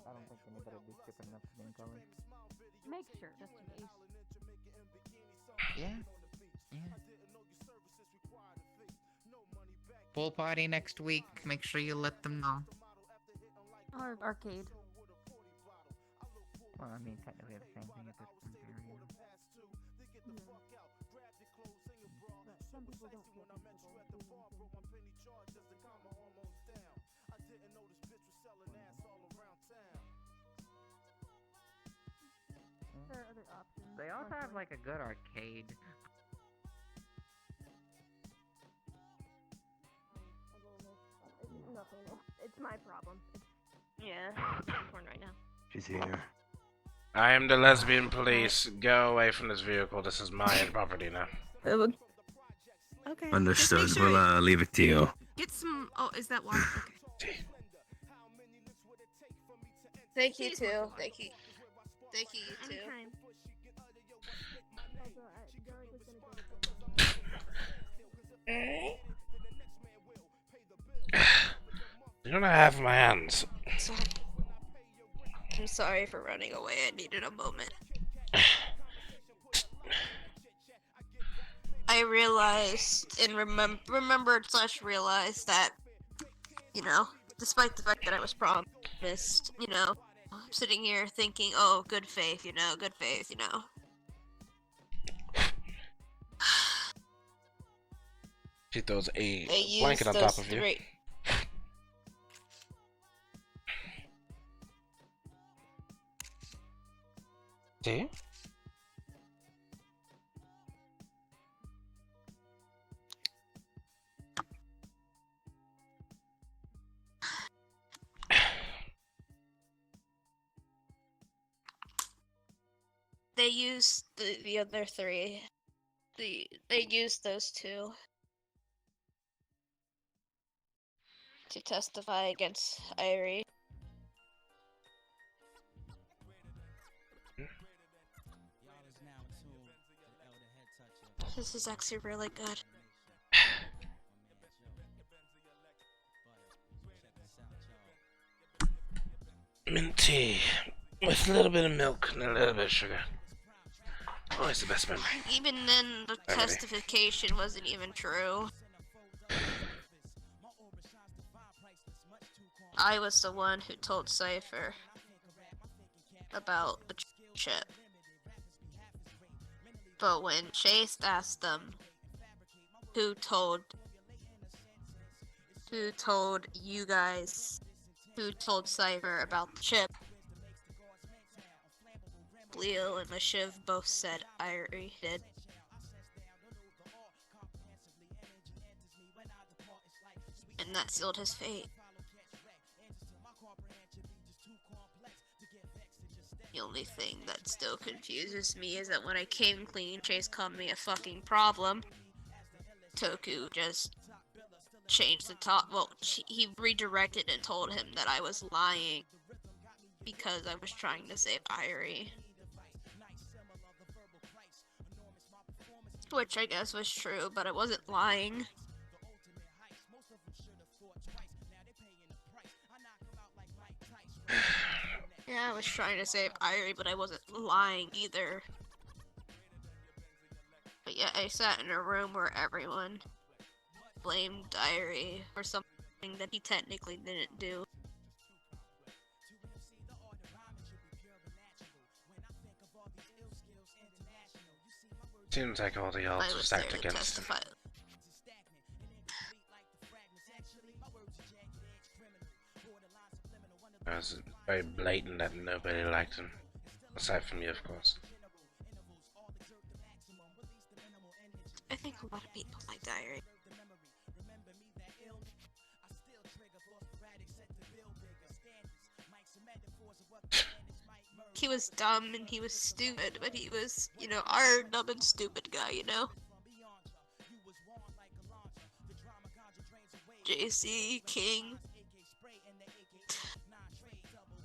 I don't think anybody would be stupid enough to name color. Make sure, just in case. Yeah. Pool party next week. Make sure you let them know. Or arcade. Well, I mean, technically the same thing at this point. Some people don't get There are other options. They also have like a good arcade. Nothing. It's my problem. Yeah. Porn right now. She's here. I am the lesbian police. Go away from this vehicle. This is my property now. Okay. Understood. Just make sure We'll leave it to you. Get some. Oh, is that water? Okay. Thank you too. Thank you. Thank you, you too. You don't have my hands. I'm sorry for running away. I needed a moment. I realized and remembered / realized that, you know, despite the fact that I was promised, you know, I'm sitting here thinking, oh, good faith, you know, good faith, you know. She throws a I blanket on used top those of you. three. See? they used the other three. They used those two to testify against Irie. This is actually really good. Mint tea with a little bit of milk and a little bit of sugar. Always the best memory. Even then, the Remedy. testification wasn't even true. I was the one who told Cypher about the chip. But when Chase asked them who told you guys, who told Cypher about the chip, Leo and Mashiv both said Irie did. And that sealed his fate. The only thing that still confuses me is that when I came clean, Chase called me a fucking problem. Toku just changed the top. Well, he redirected and told him that I was lying because I was trying to save Irie. Which I guess was true, but I wasn't lying. Yeah, I was trying to save Irie, but I wasn't lying either. But yeah, I sat in a room where everyone blamed Irie for something that he technically didn't do. Seems like all the I odds were was there stacked to against him. testify. It was very blatant that nobody liked him. Aside from you, of course. I think a lot of people like Irie. He was dumb and he was stupid, but he was, you know, our dumb and stupid guy, you know? JC, King.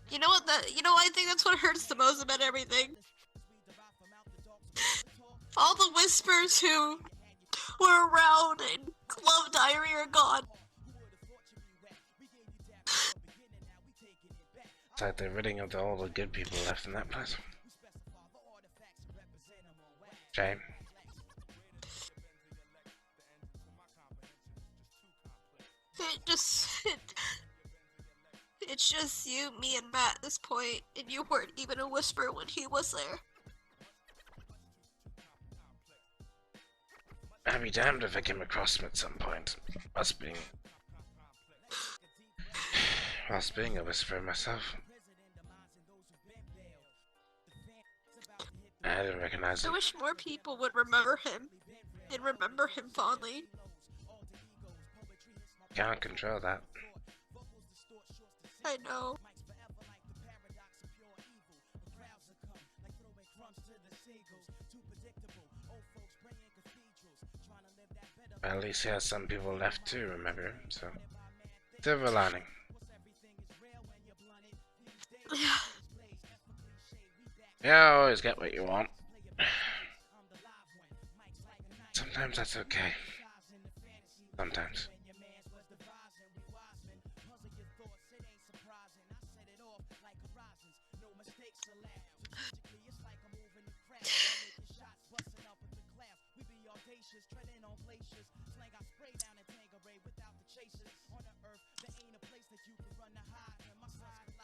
You know what I think that's what hurts the most about everything? All the whispers who were around and loved Irie are gone. It's like they're ridding of all the good people left in that place. Shame. It's just you, me, and Matt at this point, and you weren't even a whisper when he was there. I'd be damned if I came across him at some point. Whilst being a whisperer myself. I didn't recognize I him. wish more people would remember him, and remember him fondly. Can't control that. I know. At least he has some people left to remember him, so. Silver lining. Yeah, always get what you want. Sometimes that's okay. Sometimes.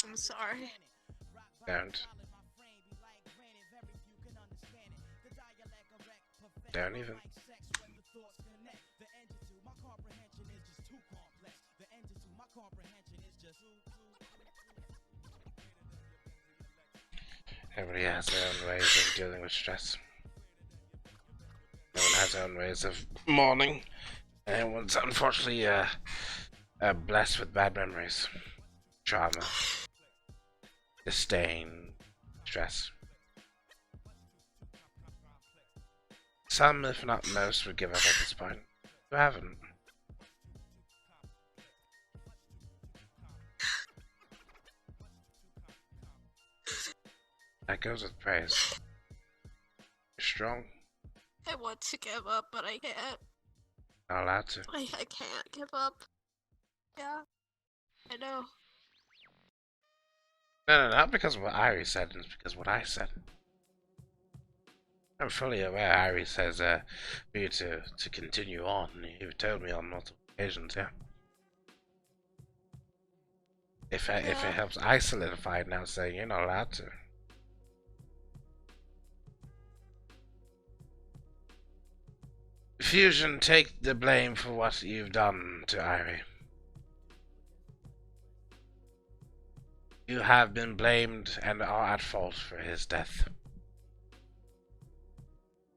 I'm sorry. Don't. Don't even. Everybody has their own ways of dealing with stress. Everyone has their own ways of mourning. And everyone's unfortunately blessed with bad memories, trauma, disdain, stress. Some, if not most, would give up at this point. You haven't. That goes with praise. You're strong. I want to give up, but I can't. Not allowed to. I can't give up. Yeah. I know. No, not because of what Irie said, it's because of what I said. I'm fully aware Irie says for you to continue on. You've told me on multiple occasions, yeah. If it helps I solidify it now, saying you're not allowed to. Fusion, take the blame for what you've done to Irie. You have been blamed and are at fault for his death.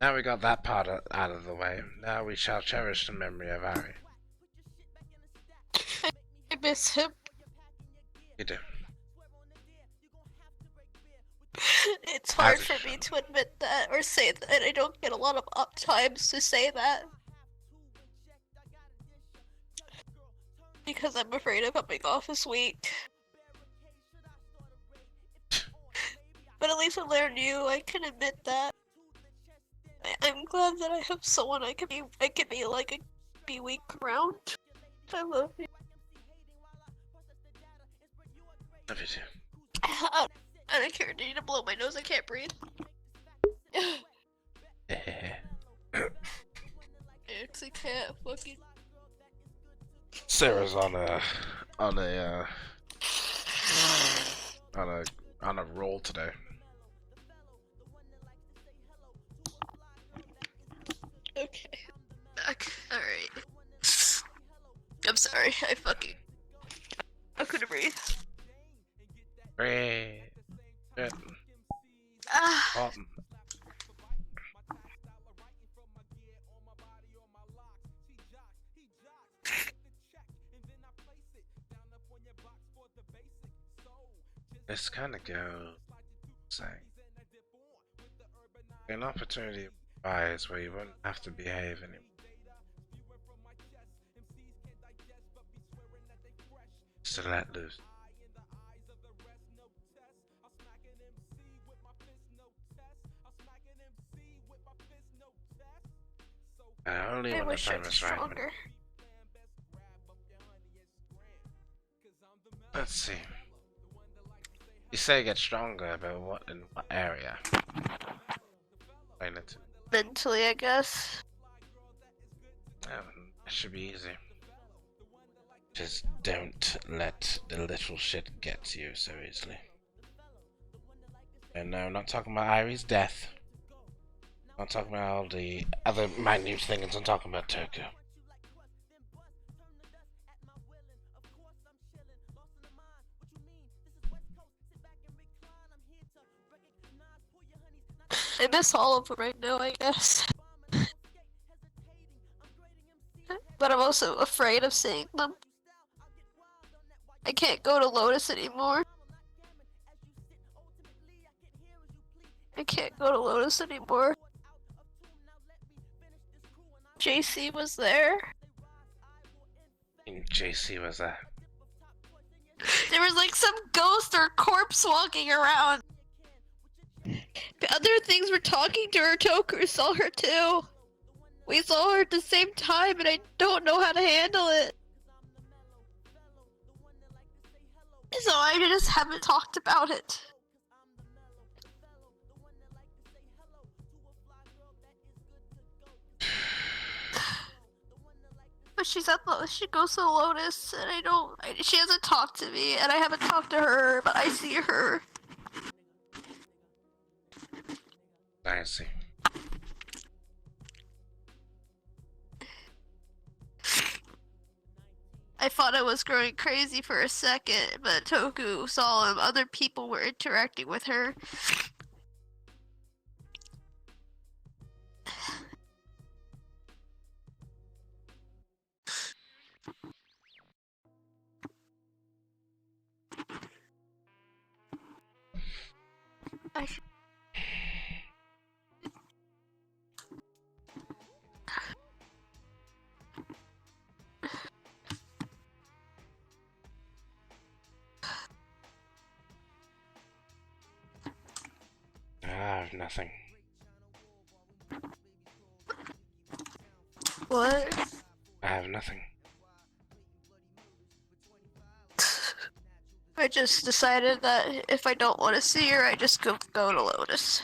Now we got that part out of the way. Now we shall cherish the memory of Irie. I miss him. You do. It's hard for me to admit that or say that. I don't get a lot of up times to say that. Because I'm afraid of coming off as weak. But at least I learned you. I can admit that. I'm glad that I have someone I can be weak around. I love you. Love you too. I don't care. I need to blow my nose. I can't breathe. I actually can't fucking. Sarah's on a roll today. Okay. Back. Alright. I'm sorry. I couldn't breathe. Breathe. Ah. This kind of goes saying an opportunity arises where you won't have to behave anymore. Just to let loose. Only I when wish the I time was is right. stronger. Let's see. You say get stronger, but what in what area? Explain it. Mentally, I guess. It should be easy. Just don't let the little shit get to you so easily. And no, I'm not talking about Irie's death. I'm not talking about all the other minute things. I'm talking about Toku. I miss all of them right now, I guess. But I'm also afraid of seeing them. I can't go to Lotus anymore. I can't go to Lotus anymore. JC was there. And JC was there. There was like some ghost or corpse walking around. The other things were talking to her. Toku saw her too. We saw her at the same time and I don't know how to handle it. So I just haven't talked about it. But she goes to Lotus and she hasn't talked to me and I haven't talked to her, but I see her. I see. I thought I was growing crazy for a second, but Toku saw him. Other people were interacting with her. nothing. What? I have nothing. I just decided that if I don't want to see her, I just go to Lotus.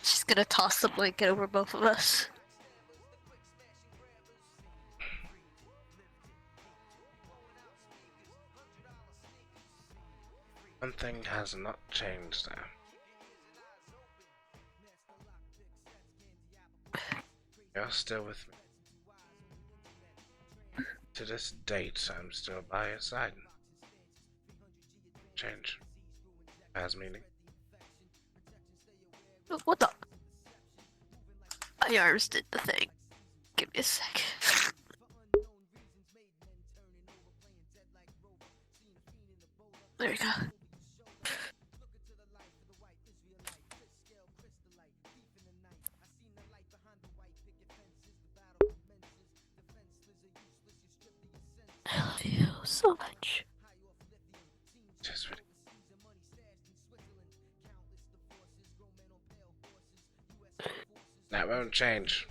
She's gonna toss the blanket over both of us. One thing has not changed there. You're still with me. To this date, I'm still by your side. Change has meaning. What the? My arms did the thing. Give me a sec. There you go. I love you so much. Just really. That won't change.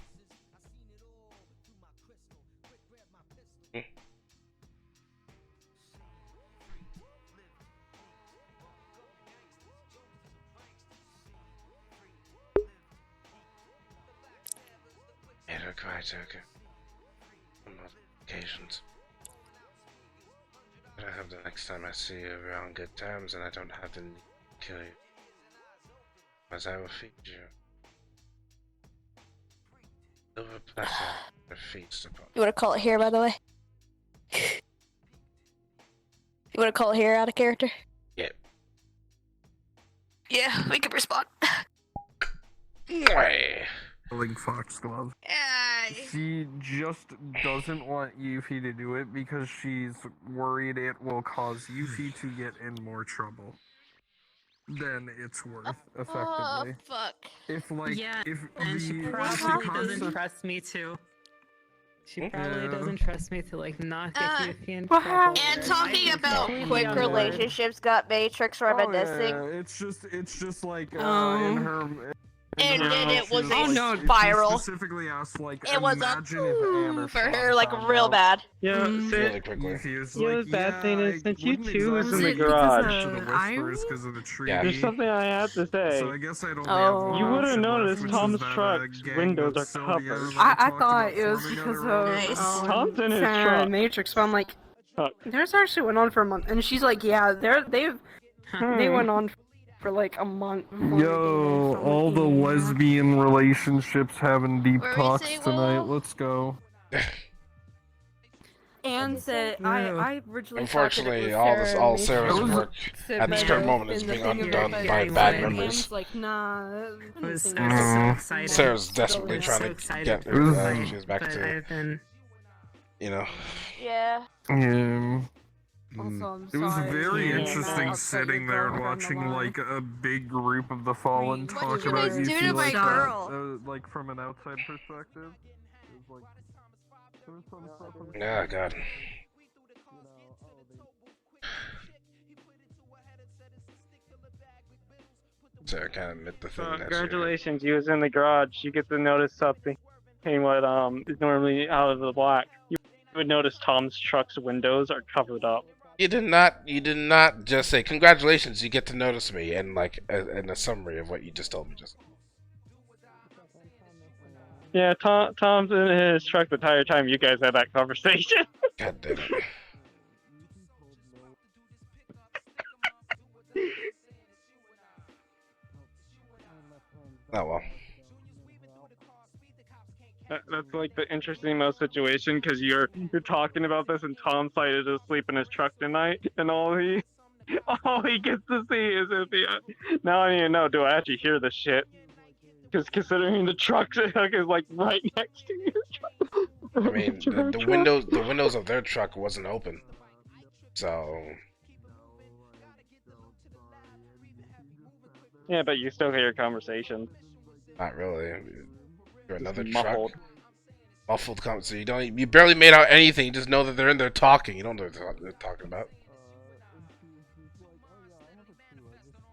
It'll quite okay. On most occasions. But I hope the next time I see you we're on good terms and I don't have to kill you. As I will feed you. Silver platter for feast upon. You wanna call it here, by the way? You wanna call it here out of character? Yep. Yeah, we can respond. Killing Foxglove. She just doesn't want Yuffie to do it because she's worried it will cause Yuffie to get in more trouble than it's worth, effectively. Fuck. If like, Yeah, if and she the probably concept- doesn't trust me too. She probably Yeah. doesn't trust me to like not get Yuffie in What trouble. And talking about completely quick on board. relationships got Matrix reminiscing. Oh, yeah, it's just like in Oh. her. And then it was she a she spiral. specifically asked like, It was a imagine if Anna for her, like real bad. Yeah, Really quickly. the bad thing is, since you two was in the Was it garage, because of the whispers because of the tree. Yeah. there's something I have to say. So I guess I don't Oh. have You one would have option noticed left, Tom's which is that, truck's gang windows with are Sylvia covered. that I talked thought about it was forming because other of robots. Tom's in his Sarah truck. and Matrix, but I'm like, Truck. there's actually went on for a month, and she's like, yeah, they went on for like a month. before they Yo, dated, so I'm all like, the yeah. lesbian relationships having deep What were you talks saying, tonight. Willow? Let's go. Anne said, I originally Unfortunately, thought that it was all Sarah Sarah's and Matrix work said at this that current in moment is the being thing of undone it, by but bad Anne's members. like, nah. I was so Mm. excited. Sarah's desperately I was trying so to excited get for her the back. fight, She's back but to, I've been you know. Yeah. Yeah. Also, I'm It was sorry. very Yeah. interesting I'll set sitting your there and girlfriend watching alive. like a big group of the Fallen What talk did you about guys do Yuffie to my like girl? that, like from an outside perspective. It was like there was some stuff on the Yeah, God. Sarah kind of admit the thing that she- Congratulations, you was in the garage. You get to notice something. What is normally out of the black. You would notice Tom's truck's windows are covered up. You did not just say congratulations. You get to notice me, and like in a summary of what you just told me just. Yeah, Tom's in his truck the entire time you guys had that conversation. God damn it. Oh well. That's what like the interesting most situation because you're talking about this and Tom decided to sleep in his truck tonight, and all he gets to see is if he. Now I need to know, do I actually hear the shit? Because considering the truck is like right next to your truck. I mean, the windows of their truck wasn't open, so. Yeah, but you still hear your conversation. Not really. You're another Muffled. truck. Muffled so you barely made out anything. You just know that they're in there talking. You don't know what they're talking about.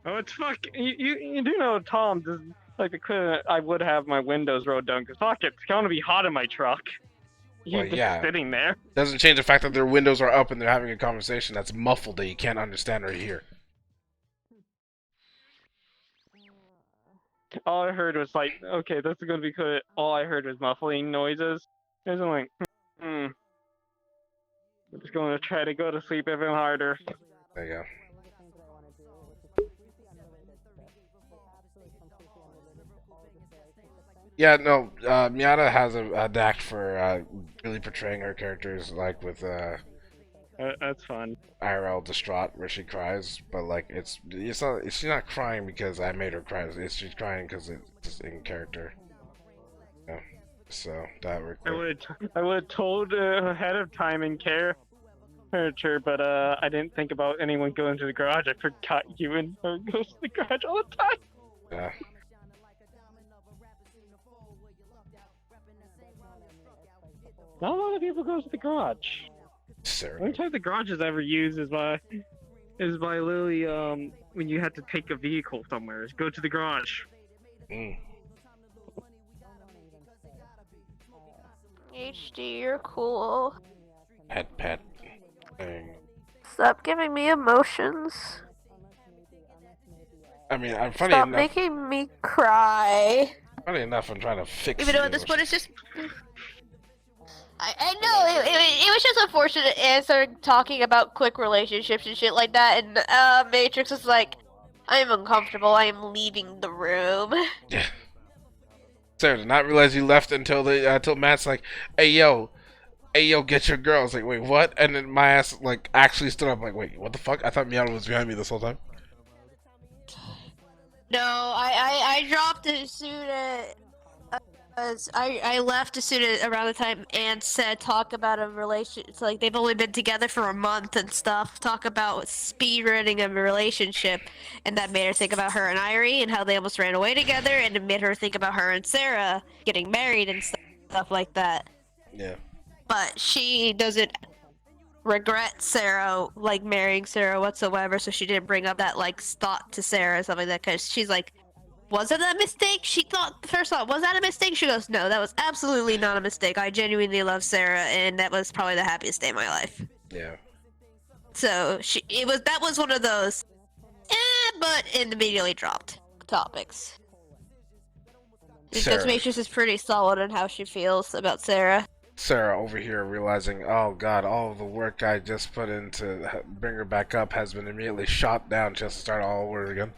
Oh, it's you do know Tom does like I would have my windows rolled down because fuck it's gonna be hot in my truck. He's Well, just yeah. sitting there. Doesn't change the fact that their windows are up and they're having a conversation that's muffled that you can't understand or hear. All I heard was like, okay, this is gonna be good. All I heard was muffling noises. And I'm like, I'm just gonna try to go to sleep even harder. There you go. Yeah, no, Miata has a knack for really portraying her characters like with that's fun. IRL distraught where she cries, but like it's not she's not crying because I made her cry. She's crying because it's just in character. Yeah, so that required. I would have told ahead of time in character, but I didn't think about anyone going to the garage. I forgot you and her goes to the garage all the time. Yeah. Not a lot of people go to the garage. Sarah. Only time the garage is ever used is by Lily when you had to take a vehicle somewhere. Is go to the garage. HD, you're cool. Pet. Thing. Stop giving me emotions. I mean, I'm funny Stop enough. making me cry. Funny enough, I'm trying to fix. Even though at this point it's just. I know it was just unfortunate and started talking about quick relationships and shit like that, and Matrix was like, "I am uncomfortable. I am leaving the room." Yeah. Sarah did not realize you left until Matt's like, "Hey yo, get your girl." I was like, "Wait, what?" And then my ass like actually stood up like, "Wait, what the fuck?" I thought Miata was behind me this whole time. No, I dropped it as soon as I left as soon as around the time Ann said talk about a relation. It's like they've only been together for a month and stuff. Talk about speedrunning of a relationship, and that made her think about her and Irie and how they almost ran away together, and it made her think about her and Sarah getting married and stuff like that. Yeah. But she doesn't regret Sarah like marrying Sarah whatsoever, so she didn't bring up that like thought to Sarah or something like that, because she's like, was it a mistake? She thought, first thought, was that a mistake? She goes, no, that was absolutely not a mistake. I genuinely love Sarah, and that was probably the happiest day of my life. Yeah. So that was one of those, but immediately dropped topics. Because Sarah. Matrix is pretty solid on how she feels about Sarah. Sarah over here realizing, oh god, all of the work I just put in to bring her back up has been immediately shot down just to start all over again.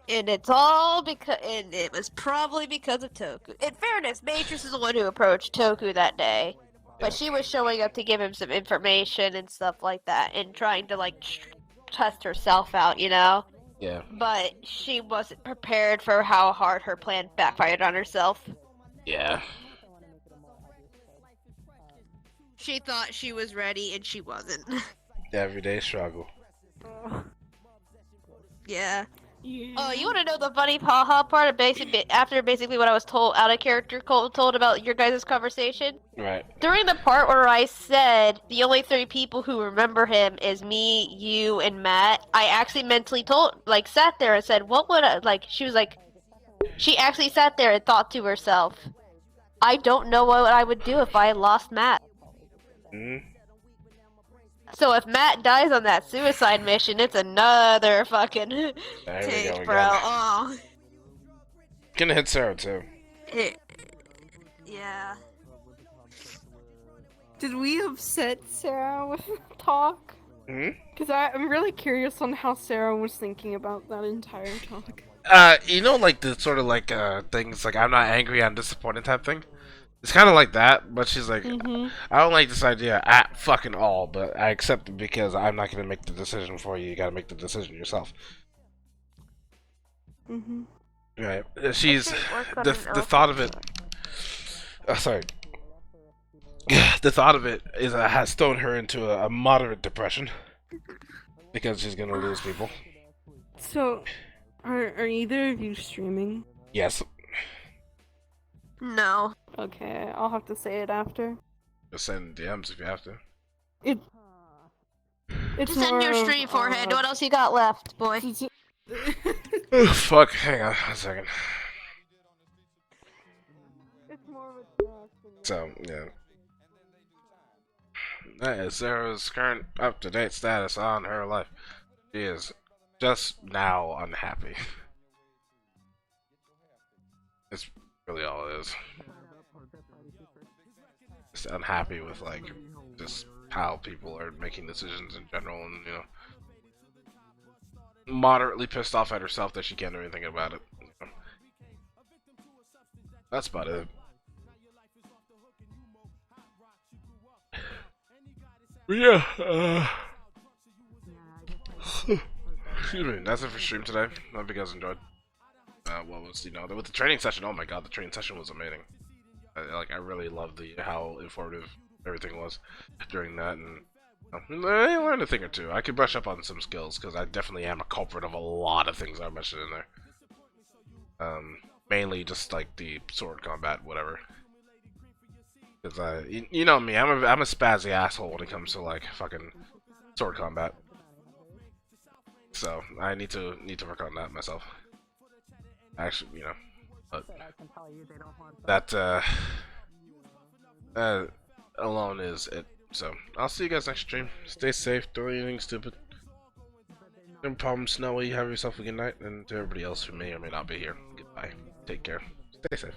And it's all because, and it was probably because of Toku. In fairness, Matrix is the one who approached Toku that day, but she was showing up to give him some information and stuff like that, and trying to like test herself out, you know? Yeah. But she wasn't prepared for how hard her plan backfired on herself. Yeah. She thought she was ready, and she wasn't. Everyday struggle. Yeah. Oh, you want to know the funny haha part of basically what I was told out of character told about your guys' conversation? Right. During the part where I said the only 3 people who remember him is me, you, and Matt, I actually mentally sat there and said, what would I, she was like, she actually sat there and thought to herself, I don't know what I would do if I lost Matt. So if Matt dies on that suicide mission, it's another fucking take, bro. Oh. Gonna hit Sarah too. Yeah. Did we upset Sarah with talk? Hmm? Because I'm really curious on how Sarah was thinking about that entire talk. You know, like the sort of like things like I'm not angry, I'm disappointed type thing. It's kind of like that, but she's like, I don't like this idea at fucking all, but I accept it because I'm not gonna make the decision for you. You gotta make the decision yourself. Right? She's the thought of it. Sorry. The thought of it is has thrown her into a moderate depression because she's gonna lose people. So, are either of you streaming? Yes. No. Okay, I'll have to say it after. Just send DMs if you have to. It's Just end your more stream, of, forehead. What else you got left, boy? Oh, fuck, hang on a second. So, yeah. That is Sarah's current up-to-date status on her life. She is just now unhappy. It's really all it is. Just unhappy with, like, just how people are making decisions in general, and, you know, moderately pissed off at herself that she can't do anything about it. That's about it. But yeah, excuse me, that's it for stream today. I hope you guys enjoyed. What was, you know, with the training session, oh my god, the training session was amazing. I really loved how informative everything was during that, and I learned a thing or two. I could brush up on some skills, because I definitely am a culprit of a lot of things I mentioned in there. Mainly just, like, the sword combat, whatever. Because, you know me, I'm a spazzy asshole when it comes to, like, fucking sword combat. So, I need to work on that myself. Actually, you know, but that, alone is it. So, I'll see you guys next stream. Stay safe, don't do anything stupid. No problem, Snowy. Have yourself a good night, and to everybody else who may or may not be here, goodbye. Take care. Stay safe.